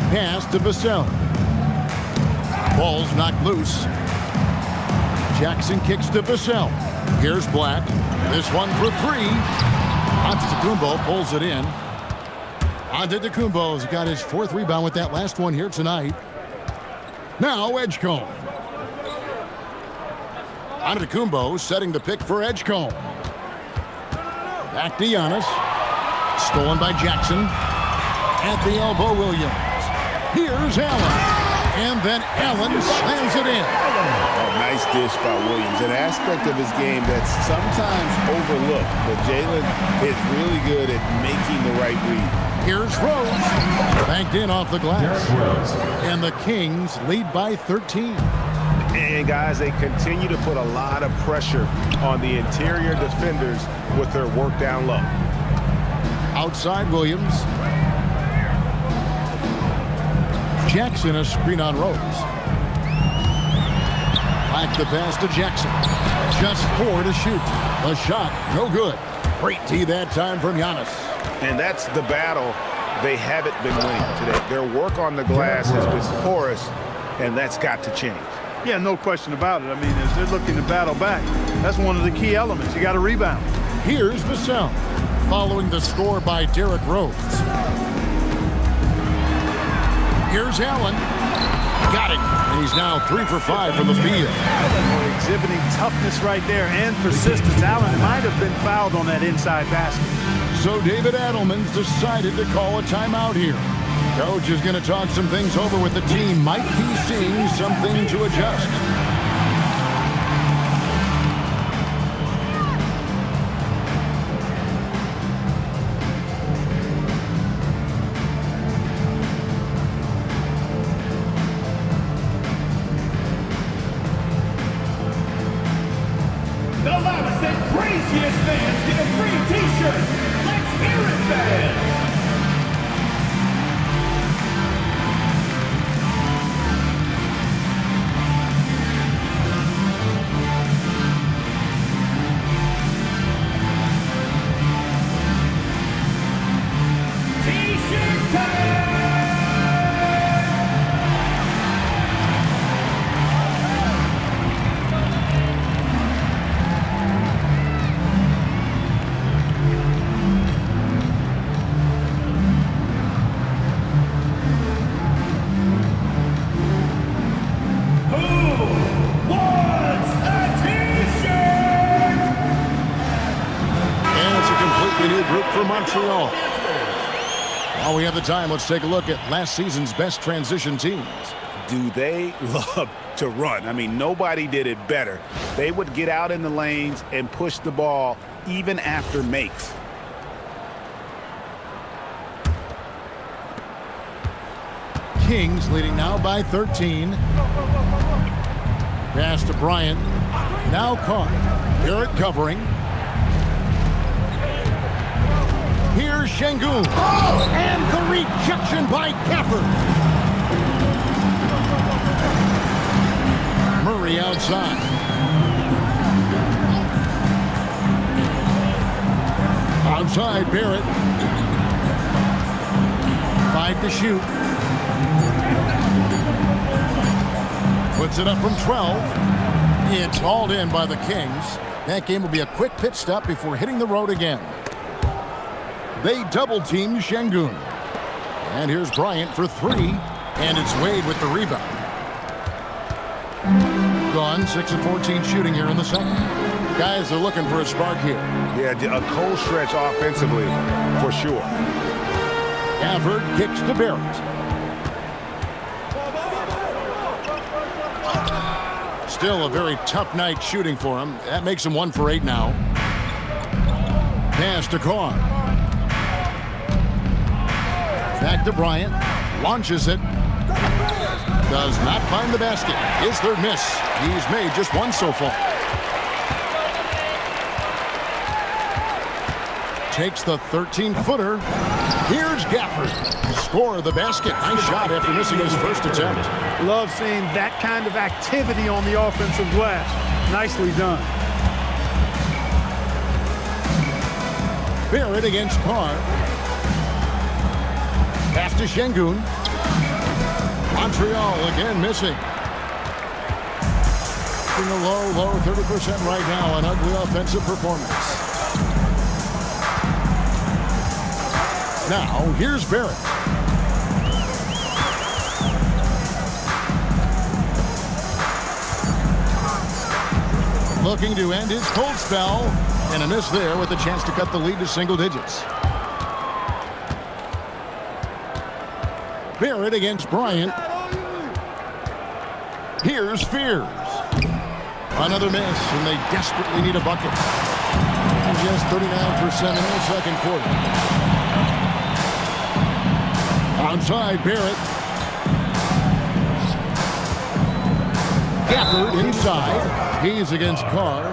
Pass to Vassell. Ball's knocked loose. Jackson kicks to Vassell. Here's Black. This one for three. Antetokounmpo pulls it in. Antetokounmpo's got his 4th rebound with that last one here tonight. Now Edgecombe. Antetokounmpo setting the pick for Edgecombe. Back to Giannis. Stolen by Jackson. At the elbow, Williams. Here's Allen. And then Allen slams it in. Oh, nice dish by Williams. An aspect of his game that's sometimes overlooked, but Jalen is really good at making the right read. Here's Rose. Banked in off the glass. And the Kings lead by 13. And guys, they continue to put a lot of pressure on the interior defenders with their work down low. Outside Williams. Jackson a screen on Rose. Back the pass to Jackson. Just 4 to shoot. The shot, no good. Great D that time from Giannis. And that's the battle they haven't been winning today. Their work on the glass has been porous, and that's got to change. Yeah, no question about it. I mean, as they're looking to battle back, that's one of the key elements. You got to rebound. Here's Vassell, following the score by Derrick Rose. Here's Allen. Got it. And he's now 3 for 5 from the field. Exhibiting toughness right there and persistence. Allen might have been fouled on that inside basket. So David Adelman's decided to call a timeout here. Coach is going to talk some things over with the team. Might be seeing something to adjust. The loudest and craziest fans get a free t-shirt. Let's hear it, fans! T-shirt time! new group for Montreal. While we have the time, let's take a look at last season's best transition teams. Do they love to run? I mean, nobody did it better. They would get out in the lanes and push the ball even after makes. Kings leading now by 13. Pass to Bryant. Now Carr. Garrett covering. Here's Şengün. And the rejection by Gafford. Murray outside. Outside Barrett. 5 to shoot. Puts it up from 12. It's hauled in by the Kings. That game will be a quick pit stop before hitting the road again. They double-team Şengün. And here's Bryant for 3. And it's Wade with the rebound. Gone 6 of 14 shooting here in the second. Guys are looking for a spark here. Yeah, a cold stretch offensively for sure. Gafford kicks to Barrett. Still a very tough night shooting for him. That makes him 1 for 8 now. Pass to Carr. Back to Bryant. Launches it. Does not find the basket. His third miss. He's made just 1 so far. Takes the 13-footer. Here's Gafford. Score the basket. Nice shot after missing his first attempt. Love seeing that kind of activity on the offensive glass. Nicely done. Barrett against Carr. Pass to Şengün. Montreal again missing. In a low 30% right now. An ugly offensive performance. Now, here's Barrett. Looking to end his cold spell. And a miss there with a chance to cut the lead to single digits. Barrett against Bryant. Here's Fears. Another miss, and they desperately need a bucket. Just 39% in the second quarter. Outside Barrett. Gafford inside. He's against Carr.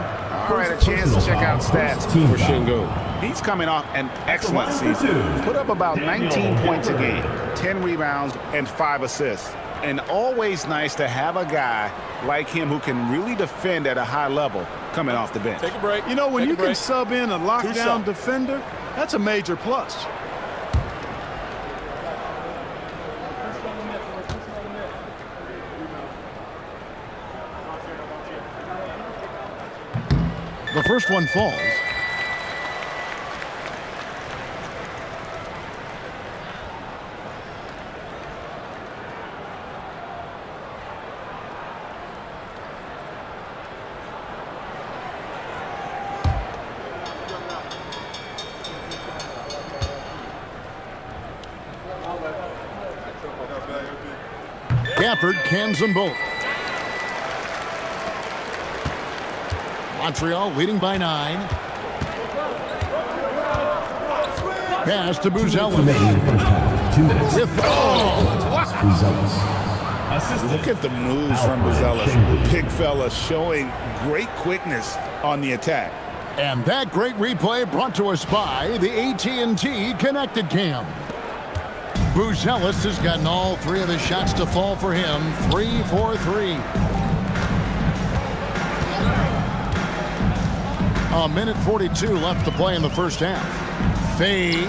All right, a chance to check out stats for Şengün. He's coming off an excellent season. Put up about 19 points a game, 10 rebounds, and 5 assists. And always nice to have a guy like him who can really defend at a high level coming off the bench. Take a break. You know, when you can sub in a lockdown defender, that's a major plus. The first one falls. Gafford cans them both. Montreal leading by 9. Pass to Buzelis. Look at the moves from Buzelis. Big fella showing great quickness on the attack. And that great replay brought to us by the AT&T Connected Cam. Buzelis has gotten all 3 of his shots to fall for him. 3 for 3. A minute 42 left to play in the first half. Fades.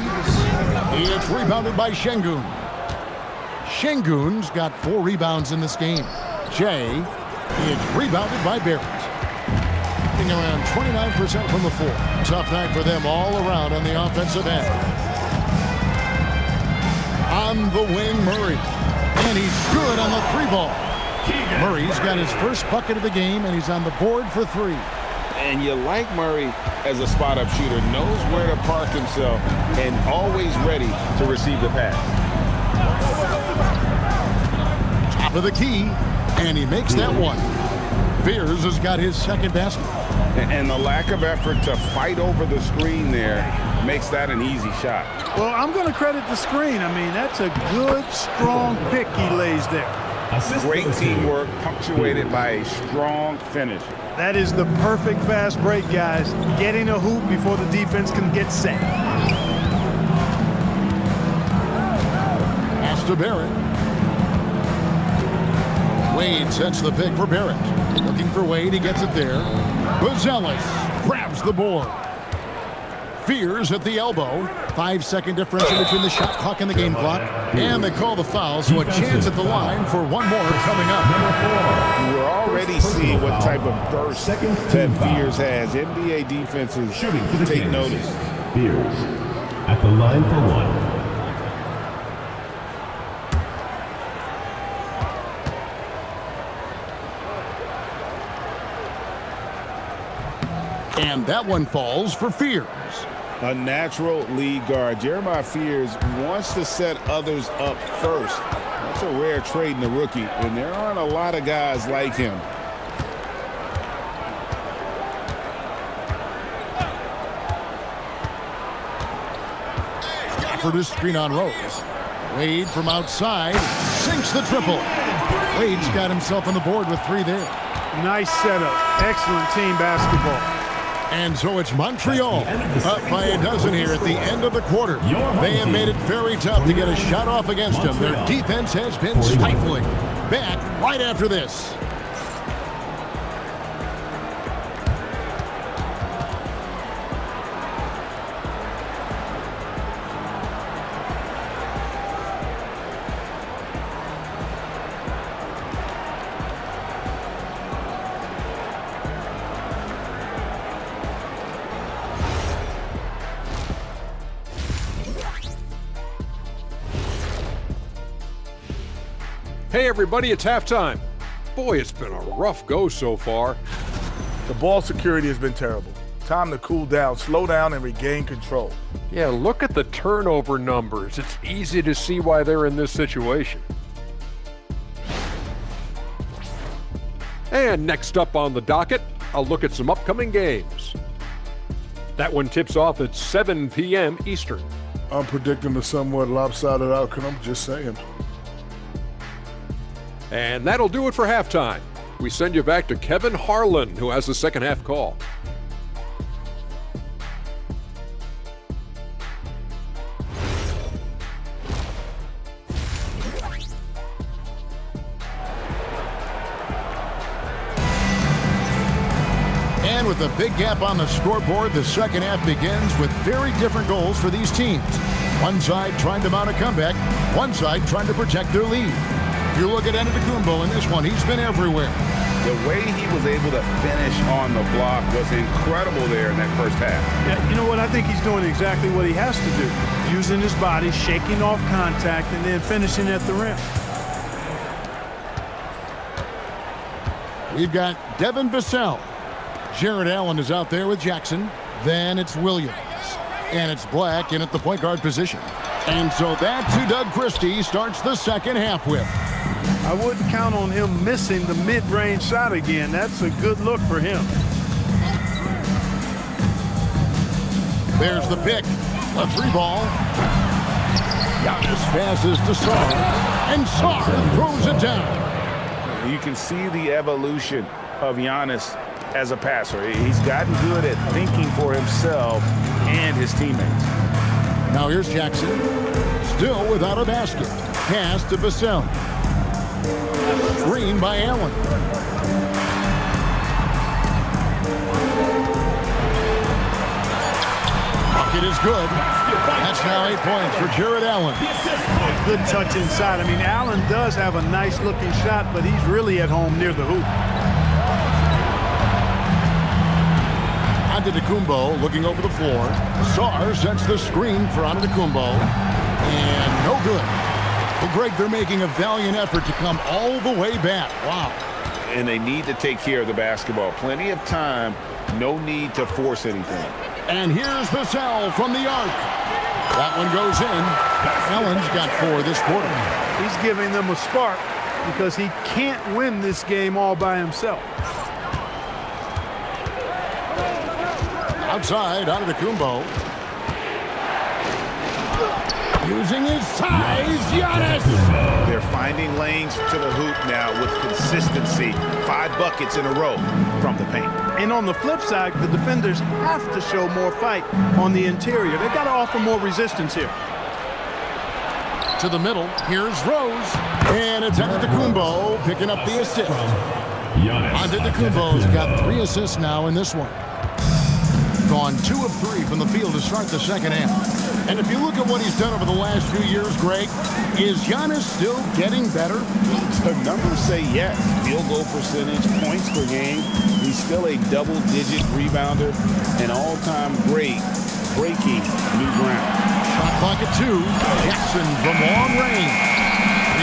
It's rebounded by Şengün. Şengün's got 4 rebounds in this game. Jay, it's rebounded by Barrett. Hitting around 29% from the floor. Tough night for them all around on the offensive end. On the wing, Murray. And he's good on the 3 ball. Murray's got his first bucket of the game, and he's on the board for 3. And you like Murray as a spot-up shooter, knows where to park himself, and always ready to receive the pass. Top of the key, and he makes that one. Fears has got his second basket. And the lack of effort to fight over the screen there makes that an easy shot. Well, I'm going to credit the screen. I mean, that's a good, strong pick he lays there. Great teamwork punctuated by a strong finish. That is the perfect fast break, guys. Getting a hoop before the defense can get set. Pass to Barrett. Wade sets the pick for Barrett. Looking for Wade, he gets it there. Buzelis grabs the board. Fears at the elbow. 5-second differential between the shot clock and the game clock. And they call the foul, so a chance at the line for one more coming up. We're already seeing what type of burst that Fears has. NBA defenses take notice. Fears at the line for one. And that one falls for Fears. A natural lead guard. Jeremiah Fears wants to set others up first. That's a rare trait in the rookie, and there aren't a lot of guys like him. For this screen on Rose. Wade from outside sinks the triple. Wade's got himself on the board with 3 there. Nice setup. Excellent team basketball. And so it's Montreal up by a dozen here at the end of the quarter. They have made it very tough to get a shot off against them. Their defense has been stifling. Back right after this. Hey everybody, it's halftime. Boy, it's been a rough go so far. The ball security has been terrible. Time to cool down, slow down, and regain control. Yeah, look at the turnover numbers. It's easy to see why they're in this situation. And next up on the docket, a look at some upcoming games. That one tips off at 7 p.m. Eastern. I'm predicting a somewhat lopsided outcome, just saying. And that'll do it for halftime. We send you back to Kevin Harlan, who has the second half call. And with a big gap on the scoreboard, the second half begins with very different goals for these teams. One side trying to mount a comeback, one side trying to protect their lead. You look at Antetokounmpo in this one, he's been everywhere. The way he was able to finish on the block was incredible there in that first half. Yeah, you know what? I think he's doing exactly what he has to do. Using his body, shaking off contact, and then finishing at the rim. We've got Devin Vassell. Jared Allen is out there with Jackson. Then it's Williams. And it's Black in at the point guard position. And so that's who Doug Christie starts the second half with. I wouldn't count on him missing the mid-range shot again. That's a good look for him. There's the pick. A 3-ball. Giannis passes to Sarr. And Sarr throws it down. You can see the evolution of Giannis as a passer. He's gotten good at thinking for himself and his teammates. Now here's Jackson. Still without a basket. Pass to Vassell. Screen by Allen. Bucket is good. That's now 8 points for Jared Allen. Good touch inside. I mean, Allen does have a nice-looking shot, but he's really at home near the hoop. Antetokounmpo looking over the floor. Sarr sets the screen for Antetokounmpo. And no good. Well, Greg, they're making a valiant effort to come all the way back. Wow. And they need to take care of the basketball. Plenty of time No need to force anything. And here's Vassell from the arc. That one goes in. Allen's got 4 this quarter. He's giving them a spark because he can't win this game all by himself. Outside, Antetokounmpo. Using his size, Giannis! They're finding lanes to the hoop now with consistency. 5 buckets in a row from the paint. And on the flip side, the defenders have to show more fight on the interior. They've got to offer more resistance here. To the middle, here's Rose. And it's Antetokounmpo picking up the assist. Antetokounmpo's got 3 assists now in this one. Gone 2 of 3 from the field to start the second half. And if you look at what he's done over the last few years, Greg, is Giannis still getting better? The numbers say yes. Field goal percentage, points per game. He's still a double-digit rebounder, an all-time great, breaking new ground. Shot clock at 2. Jackson from long range.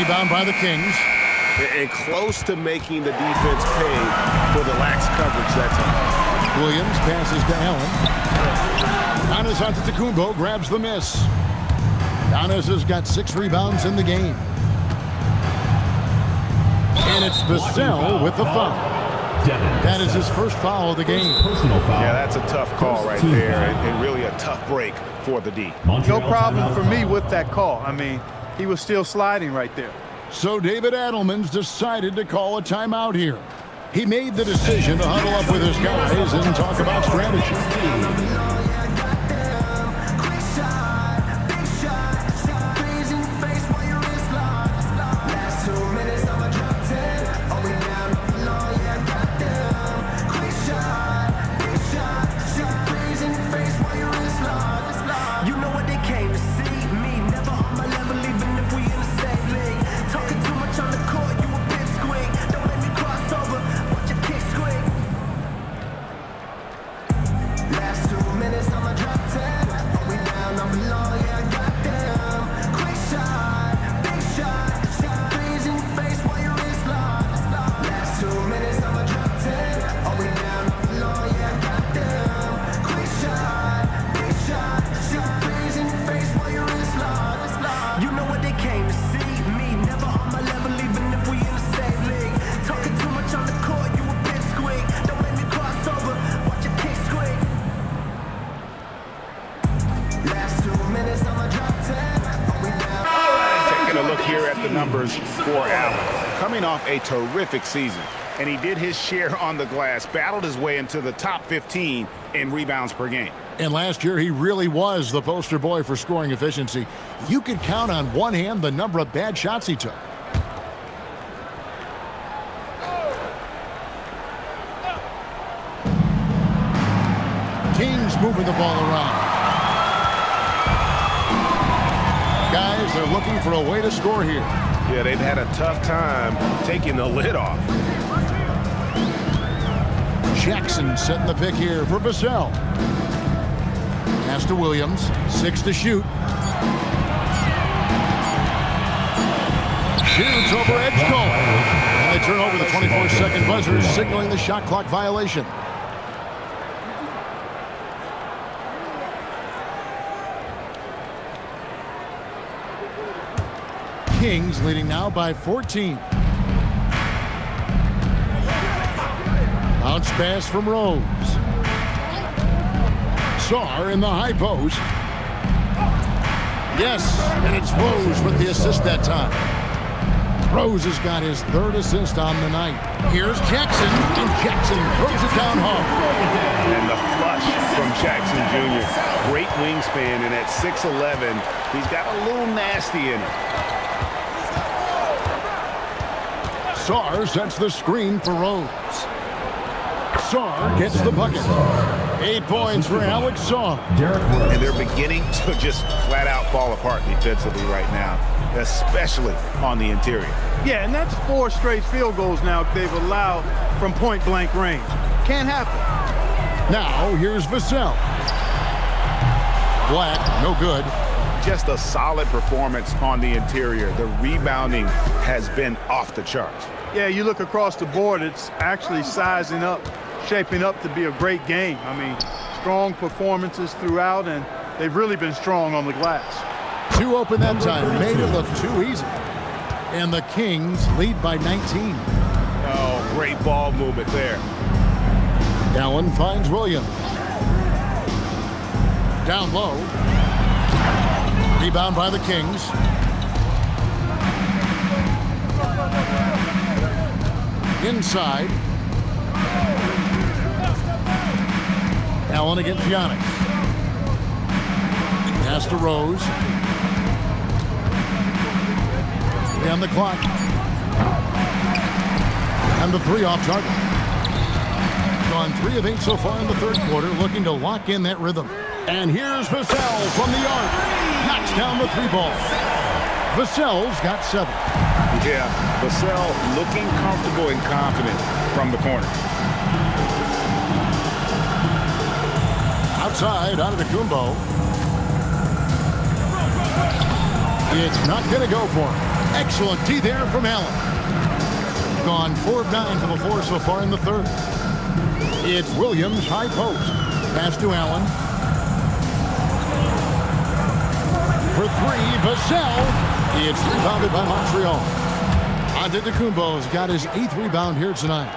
Rebound by the Kings. And close to making the defense pay for the lax coverage that time. Williams passes to Allen. Giannis Antetokounmpo grabs the miss. Giannis has got 6 rebounds in the game. And it's Vassell with the foul. That is his first foul of the game. Yeah, that's a tough call right there, and really a tough break for the D. No problem for me with that call. I mean, he was still sliding right there. So David Adelman's decided to call a timeout here. He made the decision to huddle up with his guys and talk about strategy. For Allen, coming off a terrific season, and he did his share on the glass, battled his way into the top 15 in rebounds per game. And last year, he really was the poster boy for scoring efficiency. You could count on one hand the number of bad shots he took. Kings moving the ball around. Guys, they're looking for a way to score here. Yeah, they've had a tough time taking the lid off. Jackson setting the pick here for Vassell. Pass to Williams. 6 to shoot. Shoots over Edgecombe. And they turn over the 24-second buzzer, signaling the shot clock violation. Kings leading now by 14. Bounce pass from Rose. Sarr in the high post. Yes, and it's Rose with the assist that time. Rose has got his 3rd assist on the night. Here's Jackson, and Jackson throws it down hard. And the flush from Jackson Jr. Great wingspan, and at 6'11", he's got a little nasty in it. Sarr sets the screen for Rose. Sarr gets the bucket. 8 points for Alex Sarr. And they're beginning to just flat out fall apart defensively right now, especially on the interior. Yeah, and that's 4 straight field goals now they've allowed from point-blank range. Can't happen. Now, here's Vassell. Black, no good. Just a solid performance on the interior. The rebounding has been off the charts. Yeah, you look across the board, it's actually sizing up shaping up to be a great game. I mean, strong performances throughout, and they've really been strong on the glass. Too open that time, made it look too easy. And the Kings lead by 19. Oh, great ball movement there. Allen finds Williams. Down low. Rebound by the Kings. Inside. Allen against Giannis. Pass to Rose. And the clock. And the three off target. Gone 3 of 8 so far in the third quarter, looking to lock in that rhythm. And here's Vassell from the arc. Knocks down the 3 ball. Vassell's got 7. Yeah, Vassell looking comfortable and confident from the corner. Outside, Antetokounmpo. It's not going to go for him. Excellent D there from Allen. Gone 4 of 9 from the floor so far in the third. It's Williams, high post. Pass to Allen. For 3, Vassell. It's rebounded by Montreal. Antetokounmpo's got his 8th rebound here tonight.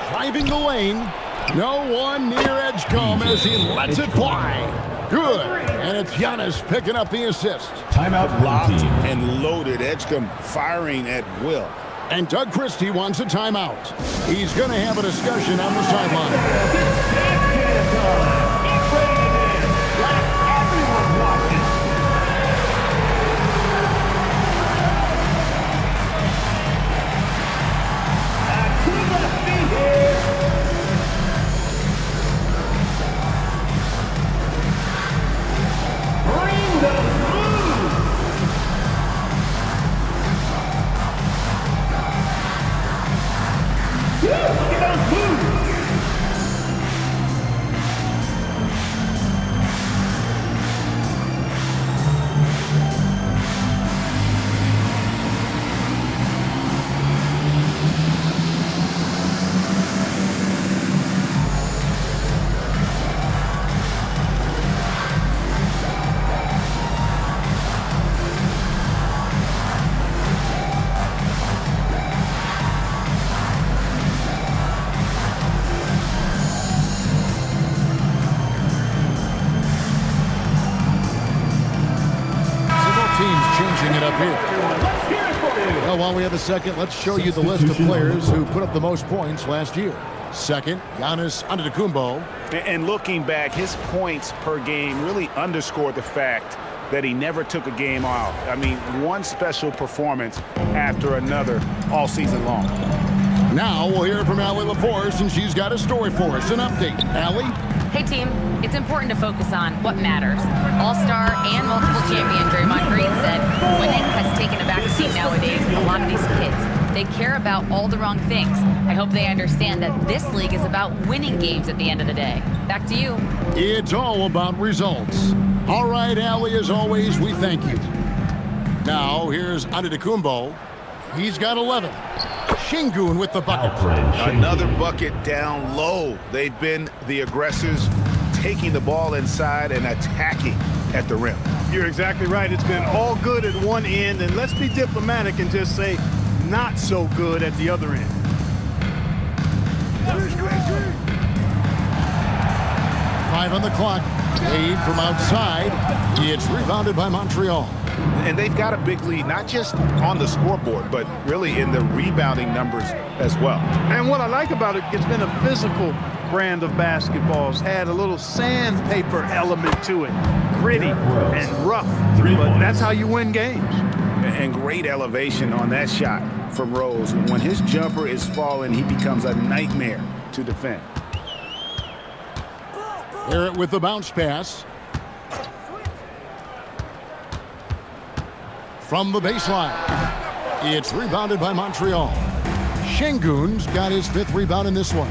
Driving the lane. No one near Edgecombe as he lets it fly. Good. And it's Giannis picking up the assist. Timeout. Locked and loaded. Edgecombe firing at will. And Doug Christie wants a timeout. He's going to have a discussion on the sideline. Well, while we have a second, let's show you the list of players who put up the most points last year. Second, Giannis Antetokounmpo. And looking back, his points per game really underscored the fact that he never took a game off. I mean, one special performance after another all season long. Now we'll hear from Allie LaForce, and she's got a story for us. An update. Allie? Hey, team. It's important to focus on what matters. All-star and multiple champion Draymond Green said winning has taken a backseat nowadays with a lot of these kids. They care about all the wrong things. I hope they understand that this league is about winning games at the end of the day. Back to you. It's all about results. All right, Allie, as always, we thank you. Now, here's Antetokounmpo. He's got 11. Şengün with the bucket. Another bucket down low. They've been the aggressors, taking the ball inside and attacking at the rim. You're exactly right. It's been all good at one end, and let's be diplomatic and just say not so good at the other end. 5 on the clock. Made from outside. It's rebounded by Montreal. And they've got a big lead, not just on the scoreboard, but really in the rebounding numbers as well. And what I like about it, it's been a physical brand of basketball. It's had a little sandpaper element to it. Gritty and rough. But that's how you win games. And great elevation on that shot from Rose. When his jumper is falling, he becomes a nightmare to defend. Barrett with the bounce pass. From the baseline. It's rebounded by Montreal. Şengün's got his 5th rebound in this one.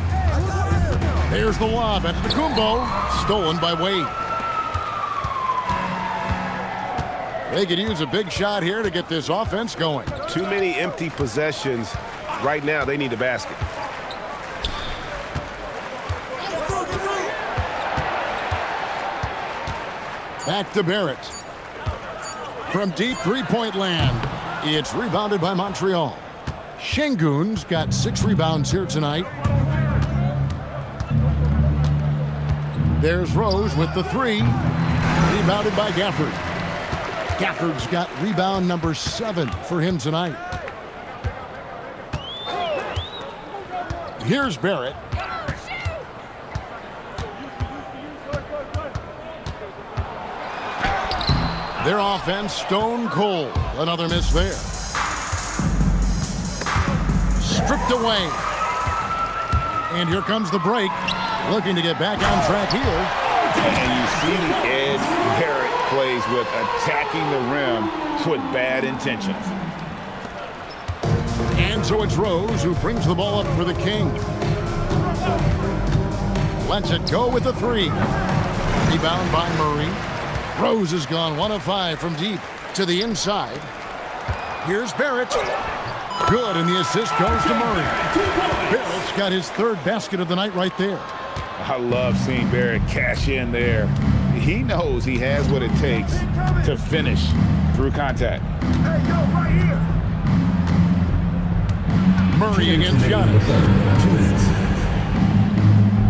There's the lob at Antetokounmpo. Stolen by Wade. They could use a big shot here to get this offense going. Too many empty possessions. Right now, they need a basket. Back to Barrett. From deep three-point land, it's rebounded by Montreal. Şengün's got 6 rebounds here tonight. There's Rose with the 3. Rebounded by Gafford. Gafford's got rebound number 7 for him tonight. Here's Barrett. Their offense stone cold. Another miss there. Stripped away. And here comes the break. Looking to get back on track here. And you see the edge Barrett plays with, attacking the rim with bad intentions. And so it's Rose who brings the ball up for the King. Lets it go with the 3. Rebound by Murray. Rose has gone 1 of 5 from deep to the inside. Here's Barrett. Good, and the assist goes to Murray. Barrett's got his 3rd basket of the night right there. I love seeing Barrett cash in there. He knows he has what it takes to finish through contact. Hey, yo, right here. Murray against Giannis.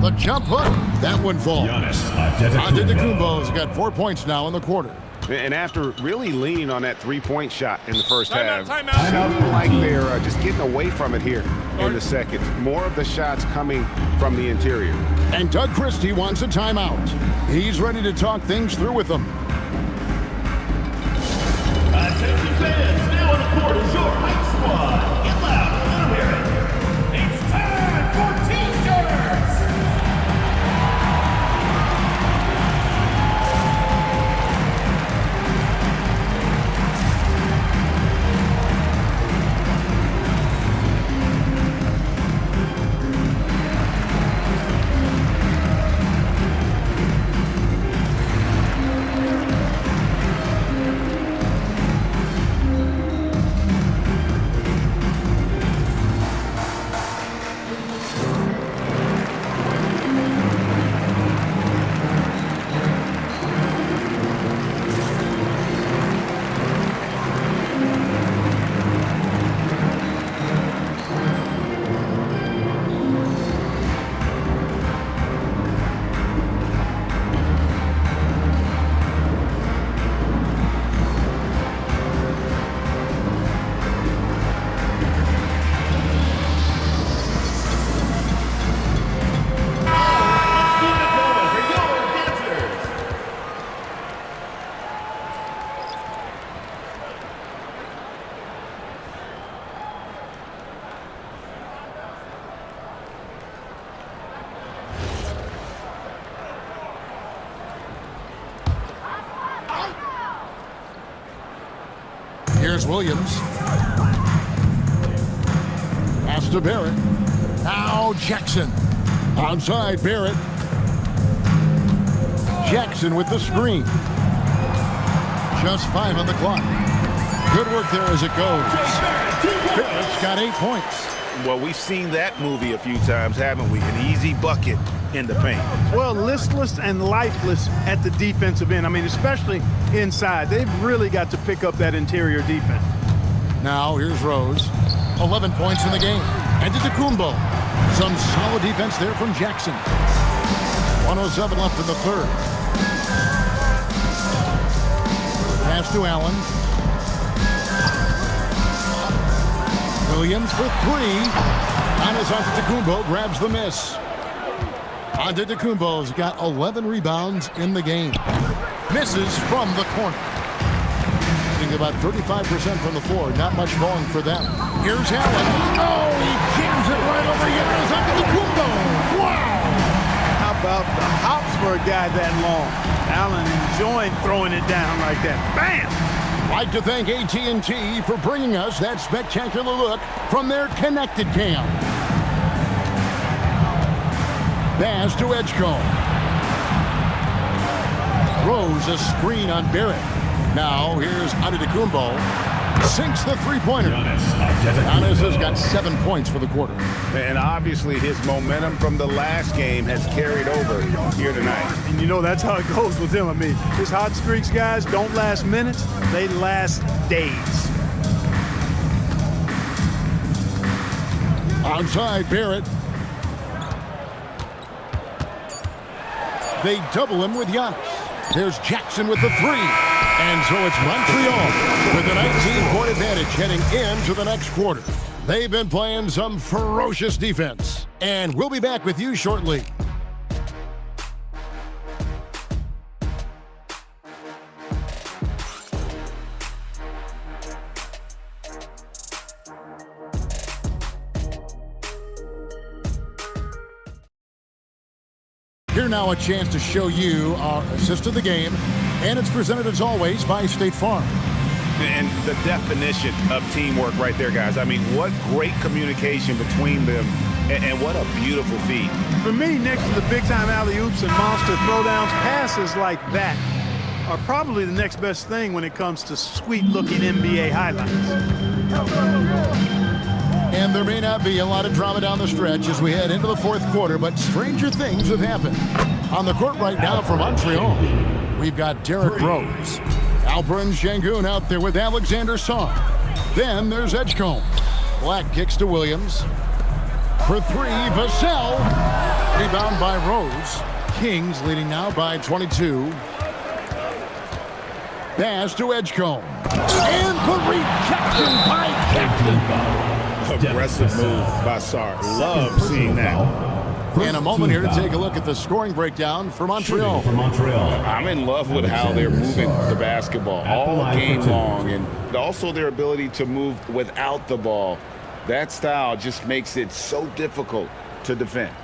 The jump hook. That one falls. Antetokounmpo's got 4 points now in the quarter. And after really leaning on that three-point shot in the first half, timeout. seemed like they're just getting away from it here in the second. More of the shots coming from the interior. And Doug Christie wants a timeout. He's ready to talk things through with them. Attention fans, now on the court is your hype squad. Get loud, let 'em hear it. It's time for T-shirts. Here's Williams. Pass to Barrett. Now Jackson. Outside Barrett. Jackson with the screen. Just 5 on the clock. Good work there as it goes. Barrett's got 8 points. Well, we've seen that movie a few times, haven't we? An easy bucket in the paint. Well, listless and lifeless at the defensive end. I mean, especially inside. They've really got to pick up that interior defense. Now here's Rose. 11 points in the game. Antetokounmpo. Some solid defense there from Jackson. 1:07 left in the 3rd. Pass to Allen. Williams for 3. Giannis Antetokounmpo grabs the miss. Antetokounmpo's got 11 rebounds in the game. Misses from the corner. Shooting about 35% from the floor. Not much falling for them. Here's Allen. Oh, he jams it right over Giannis Antetokounmpo. Wow! How about the hops for a guy that long? Allen enjoying throwing it down like that. Bam! I'd like to thank AT&T for bringing us that spectacular look from their connected cam. Pass to Edgecombe. Rose a screen on Barrett. Now here's Antetokounmpo. sinks the three-pointer. Giannis has got 7 points for the quarter. And obviously his momentum from the last game has carried over here tonight. And you know that's how it goes with him. I mean, his hot streaks, guys, don't last minutes. They last days. Outside, Barrett. They double him with Giannis. There's Jackson with the three. And so it's Montreal with a 19-point advantage heading into the next quarter. They've been playing some ferocious defense. And we'll be back with you shortly. Here now a chance to show you our assist of the game, and it's presented as always by State Farm. And the definition of teamwork right there, guys. I mean, what great communication between them, and what a beautiful feed. For me, next to the big-time alley-oops and monster throwdowns, passes like that are probably the next best thing when it comes to sweet-looking NBA highlights. And there may not be a lot of drama down the stretch as we head into the fourth quarter, but stranger things have happened. On the court right now for Montreal, we've got Derrick Rose. Alperen Sengun out there with Alexander Song. Then there's Edgecombe. Black kicks to Williams. For three, Vassell. Rebound by Rose. Kings leading now by 22. Pass to Edgecombe. And the rejection by Jackson. Aggressive move by Sarr. Love seeing that. And a moment here to take a look at the scoring breakdown for Montreal. I'm in love with how they're moving the basketball all game long, and also their ability to move without the ball. That style just makes it so difficult to defend.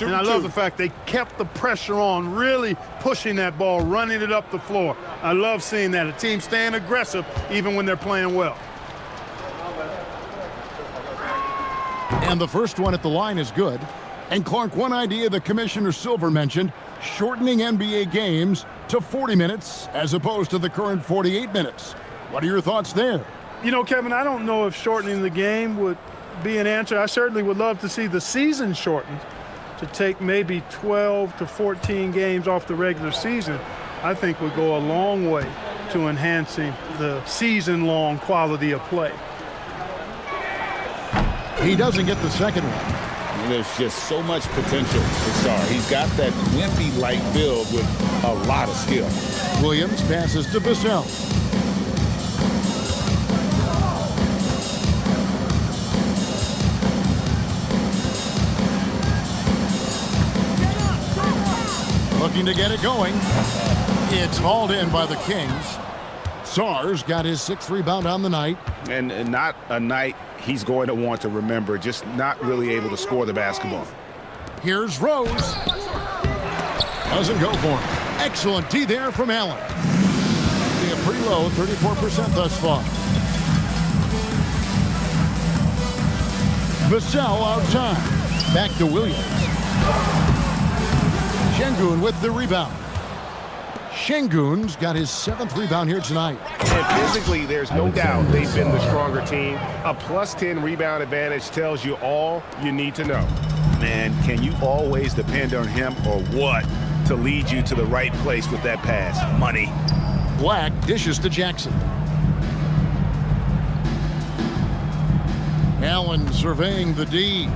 And I love the fact they kept the pressure on, really pushing that ball, running it up the floor. I love seeing that. A team staying aggressive even when they're playing well. And the first one at the line is good. And Clark, one idea that Commissioner Silver mentioned, shortening NBA games to 40 minutes as opposed to the current 48 minutes. What are your thoughts there? You know, Kevin, I don't know if shortening the game would be an answer. I certainly would love to see the season shortened to take maybe 12 to 14 games off the regular season. I think would go a long way to enhancing the season-long quality of play. He doesn't get the second one. There's just so much potential for Sarr. He's got that wimpy-like build with a lot of skill. Williams passes to Vassell. Looking to get it going. It's hauled in by the Kings. Sarr's got his 6th rebound on the night. And not a night he's going to want to remember, just not really able to score the basketball. Here's Rose. Doesn't go for him. Excellent D there from Allen. A pretty low, 34% thus far. Vassell outside. Back to Williams. Sengun with the rebound. Sengun's got his 7th rebound here tonight. And physically, there's no doubt they've been the stronger team. A +10 rebound advantage tells you all you need to know. Man, can you always depend on him or what to lead you to the right place with that pass? Money. Black dishes to Jackson. Allen surveying the D.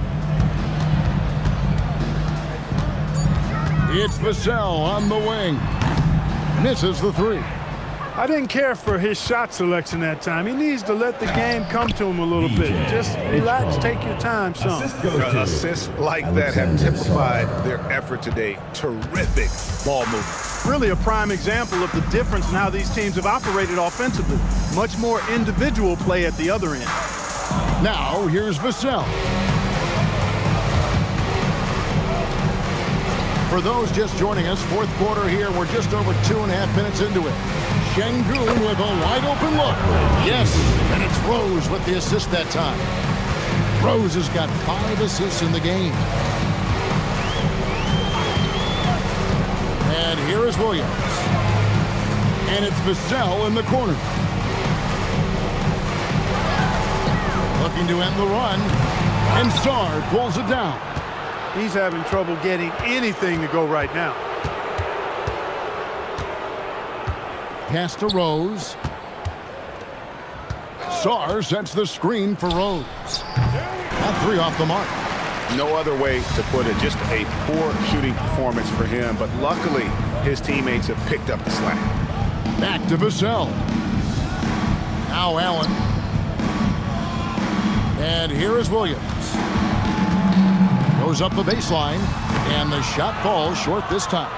It's Vassell on the wing. Misses the three. I didn't care for his shot selection that time. He needs to let the game come to him a little bit. Just relax, take your time, son. Assists like that have typified their effort today. Terrific ball movement. Really a prime example of the difference in how these teams have operated offensively. Much more individual play at the other end. Now, here's Vassell. For those just joining us, fourth quarter here, we're just over 2.5 minutes into it. Sengun with a wide open look. Yes, and it's Rose with the assist that time. Rose has got 5 assists in the game. And here is Williams. And it's Vassell in the corner. Looking to end the run. And Sarr pulls it down. He's having trouble getting anything to go right now. Pass to Rose. Sarr sets the screen for Rose. That 3 off the mark. No other way to put it. Just a poor shooting performance for him. But luckily, his teammates have picked up the slack. Back to Vassell. Now Allen. And here is Williams. Goes up the baseline. And the shot falls short this time.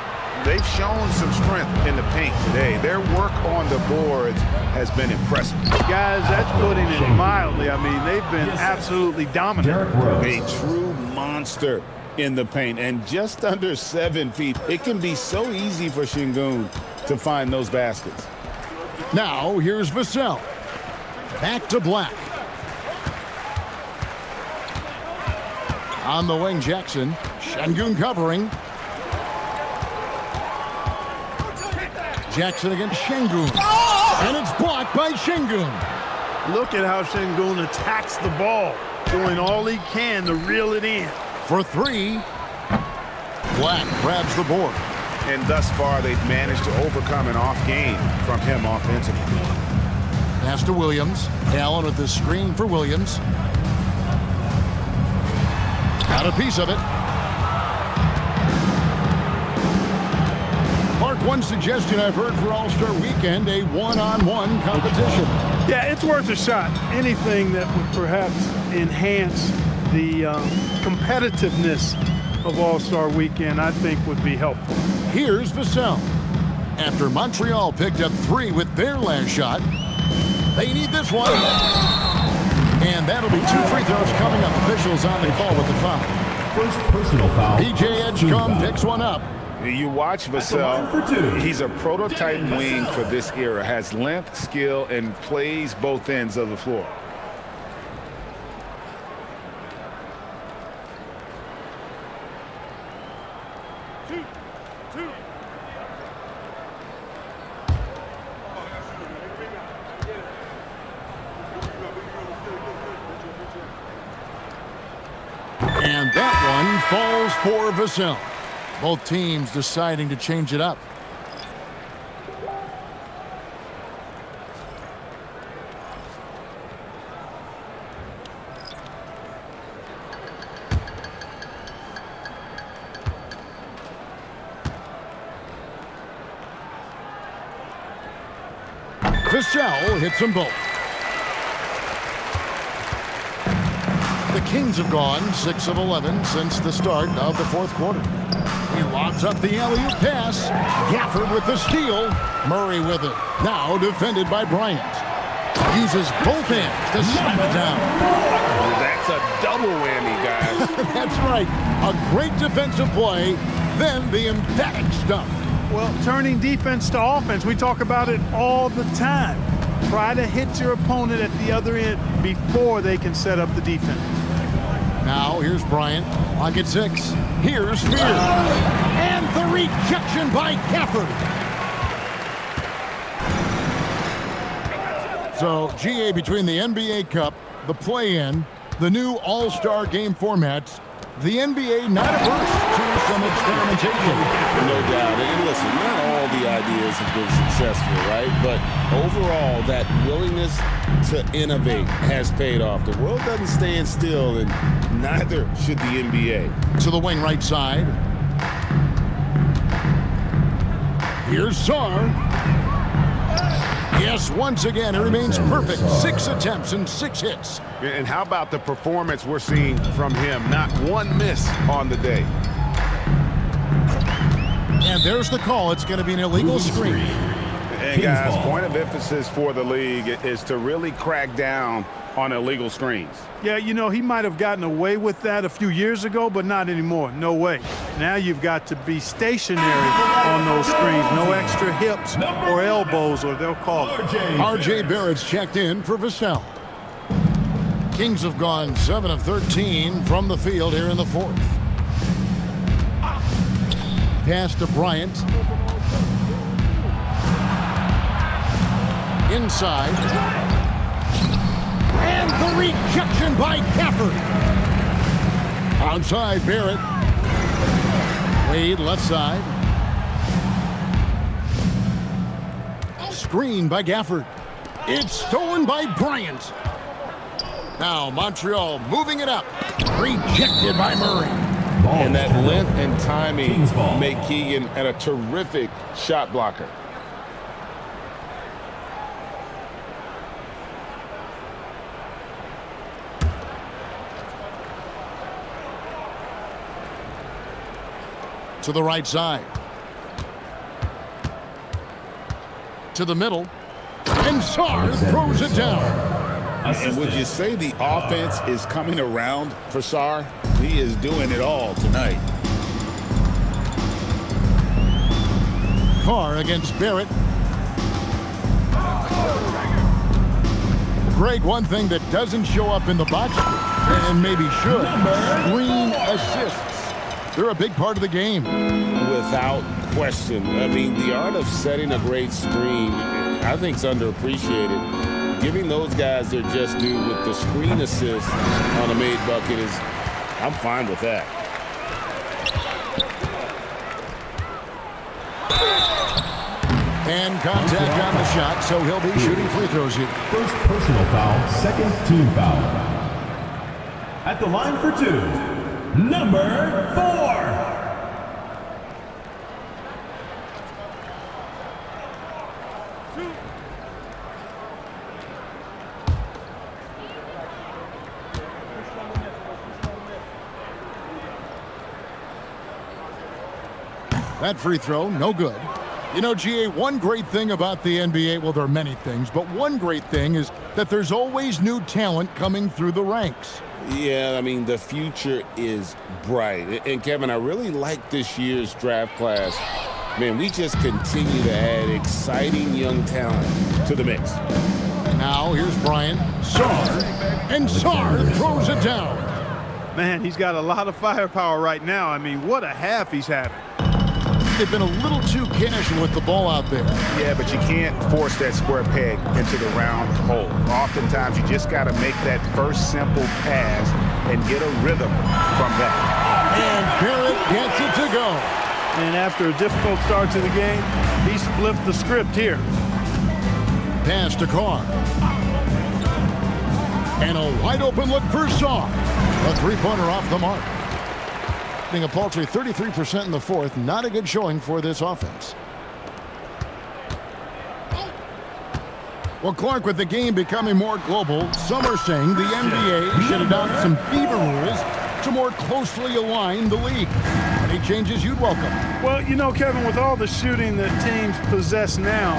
They've shown some strength in the paint today. Their work on the boards has been impressive. Guys, that's putting it mildly. I mean, they've been absolutely dominant. A true monster in the paint, and just under 7 feet. It can be so easy for Şengün to find those baskets. Now, here's Vassell. Back to Black. On the wing, Jackson. Şengün covering. Jackson against Şengün. And it's blocked by Şengün. Look at how Şengün attacks the ball, doing all he can to reel it in. For 3, Black grabs the board. And thus far, they've managed to overcome an off game from him offensively. Pass to Williams. Allen with the screen for Williams. Got a piece of it. One suggestion I've heard for All-Star Weekend, a one-on-one competition. Yeah, it's worth a shot. Anything that would perhaps enhance the competitiveness of All-Star Weekend, I think would be helpful. Here's Vassell. After Montreal picked up 3 with their last shot, they need this one. And that'll be 2 free throws coming up. Officials on the call with the foul. First personal foul. PJ Edgecombe picks one up. You watch Vassell, he's a prototype wing for this era, has length, skill, and plays both ends of the floor. And that one falls for Vassell. Both teams deciding to change it up. Vassell hits them both. The Kings have gone 6 of 11 since the start of the 4th quarter. He lobs up the alley-oop pass. Gafford with the steal. Murray with it. Now defended by Bryant. Uses both hands to slam it down. That's a double whammy, guys. That's right. A great defensive play, then the emphatic stuff. Well, turning defense to offense, we talk about it all the time. Try to hit your opponent at the other end before they can set up the defense. Now, here's Bryant. Lock at 6. Here's Spears. And the rejection by Gafford. So, GA, between the NBA Cup, the play-in, the new All-Star game formats, the NBA not averse to some experimentation. No doubt. And listen, not all the ideas have been successful, right? But overall, that willingness to innovate has paid off. The world doesn't stand still, and neither should the NBA. To the wing right side. Here's Sarr. Yes, once again, it remains perfect. 6 attempts and 6 hits. And how about the performance we're seeing from him? Not one miss on the day. And there's the call. It's going to be an illegal screen. And guys, point of emphasis for the league is to really crack down on illegal screens. Yeah, you know, he might have gotten away with that a few years ago, but not anymore. No way. Now you've got to be stationary on those screens. No extra hips or elbows, or they'll call it. R.J. Barrett's checked in for Vassell. Kings have gone 7 of 13 from the field here in the 4th. Pass to Bryant. Inside. And The rejection by Gafford. Outside Barrett. Wade left side. Screen by Gafford. It's stolen by Bryant. Now Montreal moving it up. Rejected by Murray. And that length and timing make Keegan a terrific shot blocker. To the right side. To the middle. And Sarr throws it down. And would you say the offense is coming around for Sarr? He is doing it all tonight. Carr against Barrett. Greg, one thing that doesn't show up in the box score, and maybe should, screen assists. They're a big part of the game. Without question. I mean, the art of setting a great screen, I think, is underappreciated. Giving those guys their just due with the screen assist on a made bucket is, I'm fine with that. And contact on the shot, so he'll be shooting free throws here. First personal foul, second team foul. At the line for two, number 4. That free throw, no good. You know, GA, one great thing about the NBA, well, there are many things, but one great thing is that there's always new talent coming through the ranks. Yeah, I mean, the future is bright. And, Kevin, I really like this year's draft class. Man, we just continue to add exciting young talent to the mix. Now, here's Bryant. Sarr. And Sarr throws it down. Man, he's got a lot of firepower right now. I mean, what a half he's having. They've been a little too casual with the ball out there. Yeah, but you can't force that square peg into the round hole. Oftentimes, you just got to make that first simple pass and get a rhythm from that. And Barrett gets it to go. And after a difficult start to the game, he's flipped the script here. Pass to Carr. And a wide open look for Sarr. A three-pointer off the mark. A paltry 33% in the fourth. Not a good showing for this offense. Well, Clark, with the game becoming more global, some are saying the NBA should adopt some fever rules to more closely align the league. Any changes you'd welcome? Well, you know, Kevin, with all the shooting that teams possess now,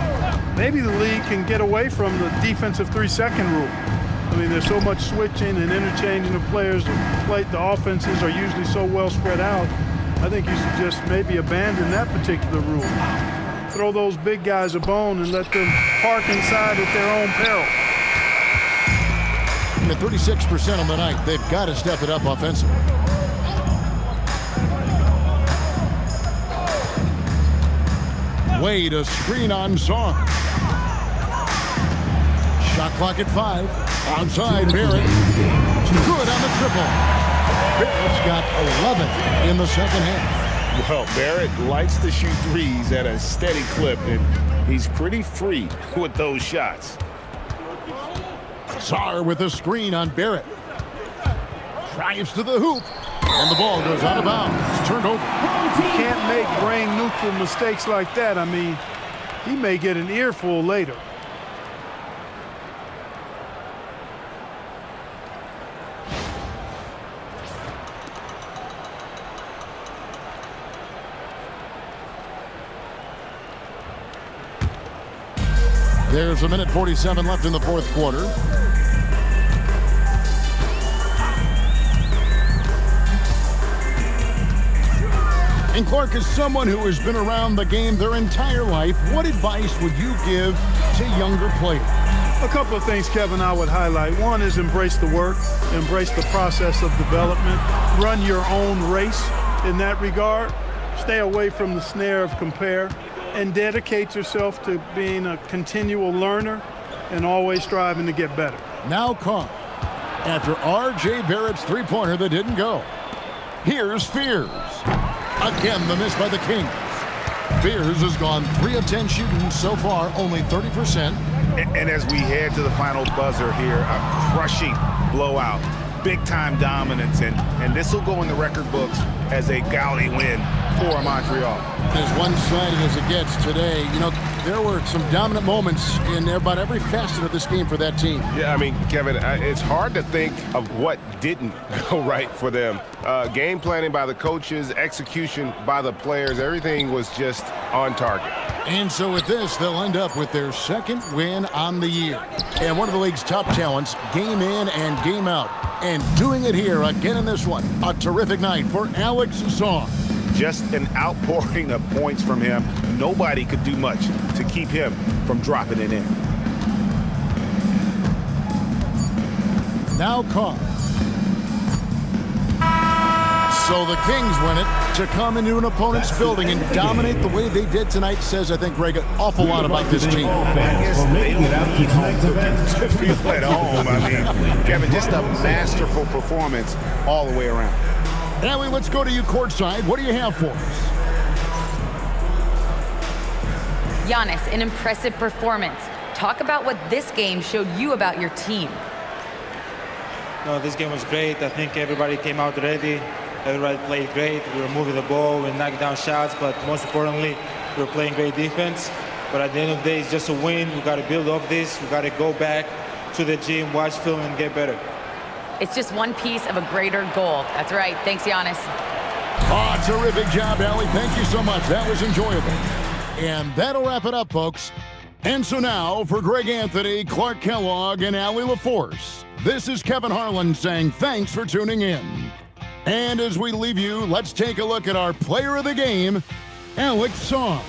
maybe the league can get away from the defensive 3-second rule. I mean, there's so much switching and interchanging of players. The offenses are usually so well spread out. I think you should just maybe abandon that particular rule. Throw those big guys a bone and let them park inside at their own peril. At 36% on the night, they've got to step it up offensively. Wade, a screen on Sarr. Shot clock at 5. Outside, Barrett. Good on the triple. Barrett's got 11 in the second half. Well, Barrett likes to shoot threes at a steady clip, and he's pretty free with those shots. Sarr with a screen on Barrett. Drives to the hoop. And the ball goes out of bounds. It's turned over. You can't make brain-neutral mistakes like that. I mean, he may get an earful later. There's a minute 47 left in the fourth quarter. And Clark, is someone who has been around the game their entire life, what advice would you give to younger players? A couple of things, Kevin, I would highlight. One is embrace the work, embrace the process of development, run your own race in that regard, stay away from the snare of compare, and dedicate yourself to being a continual learner and always striving to get better. Now Carr. after R.J. Barrett's three-pointer that didn't go. Here's Fears. Again, the miss by the Kings. Fears has gone 3 of 10 shooting so far, only 30%. And as we head to the final buzzer here, a crushing blowout, big-time dominance, and this will go in the record books as a gaudy win for Montreal. As one-sided as it gets today, you know, there were some dominant moments in about every facet of this game for that team. Yeah, I mean, Kevin, it's hard to think of what didn't go right for them. Game planning by the coaches, execution by the players, everything was just on target. And so with this, they'll end up with their second win on the year. And one of the league's top talents, game in and game out. And doing it here again in this one. A terrific night for Alex Song. Just an outpouring of points from him. Nobody could do much to keep him from dropping it in. Now Carr. So the Kings win it. To come into an opponent's building and dominate the way they did tonight says, I think, Greg, an awful lot about this team. I guess they don't need to feel at home. I mean, Kevin, just a masterful performance all the way around. Allie, let's go to you courtside. What do you have for us? Giannis, an impressive performance. Talk about what this game showed you about your team. No, this game was great. I think everybody came out ready. Everybody played great. We were moving the ball, we were knocking down shots, but most importantly, we were playing great defense. But at the end of the day, it's just a win. We got to build off this. We got to go back to the gym, watch film, and get better. It's just one piece of a greater goal. That's right. Thanks, Giannis. Oh, terrific job, Allie. Thank you so much. That was enjoyable. And that'll wrap it up, folks. And so now, for Greg Anthony, Clark Kellogg, and Allie LaForce, this is Kevin Harlan saying thanks for tuning in. And as we leave you, let's take a look at our player of the game, Alex Song.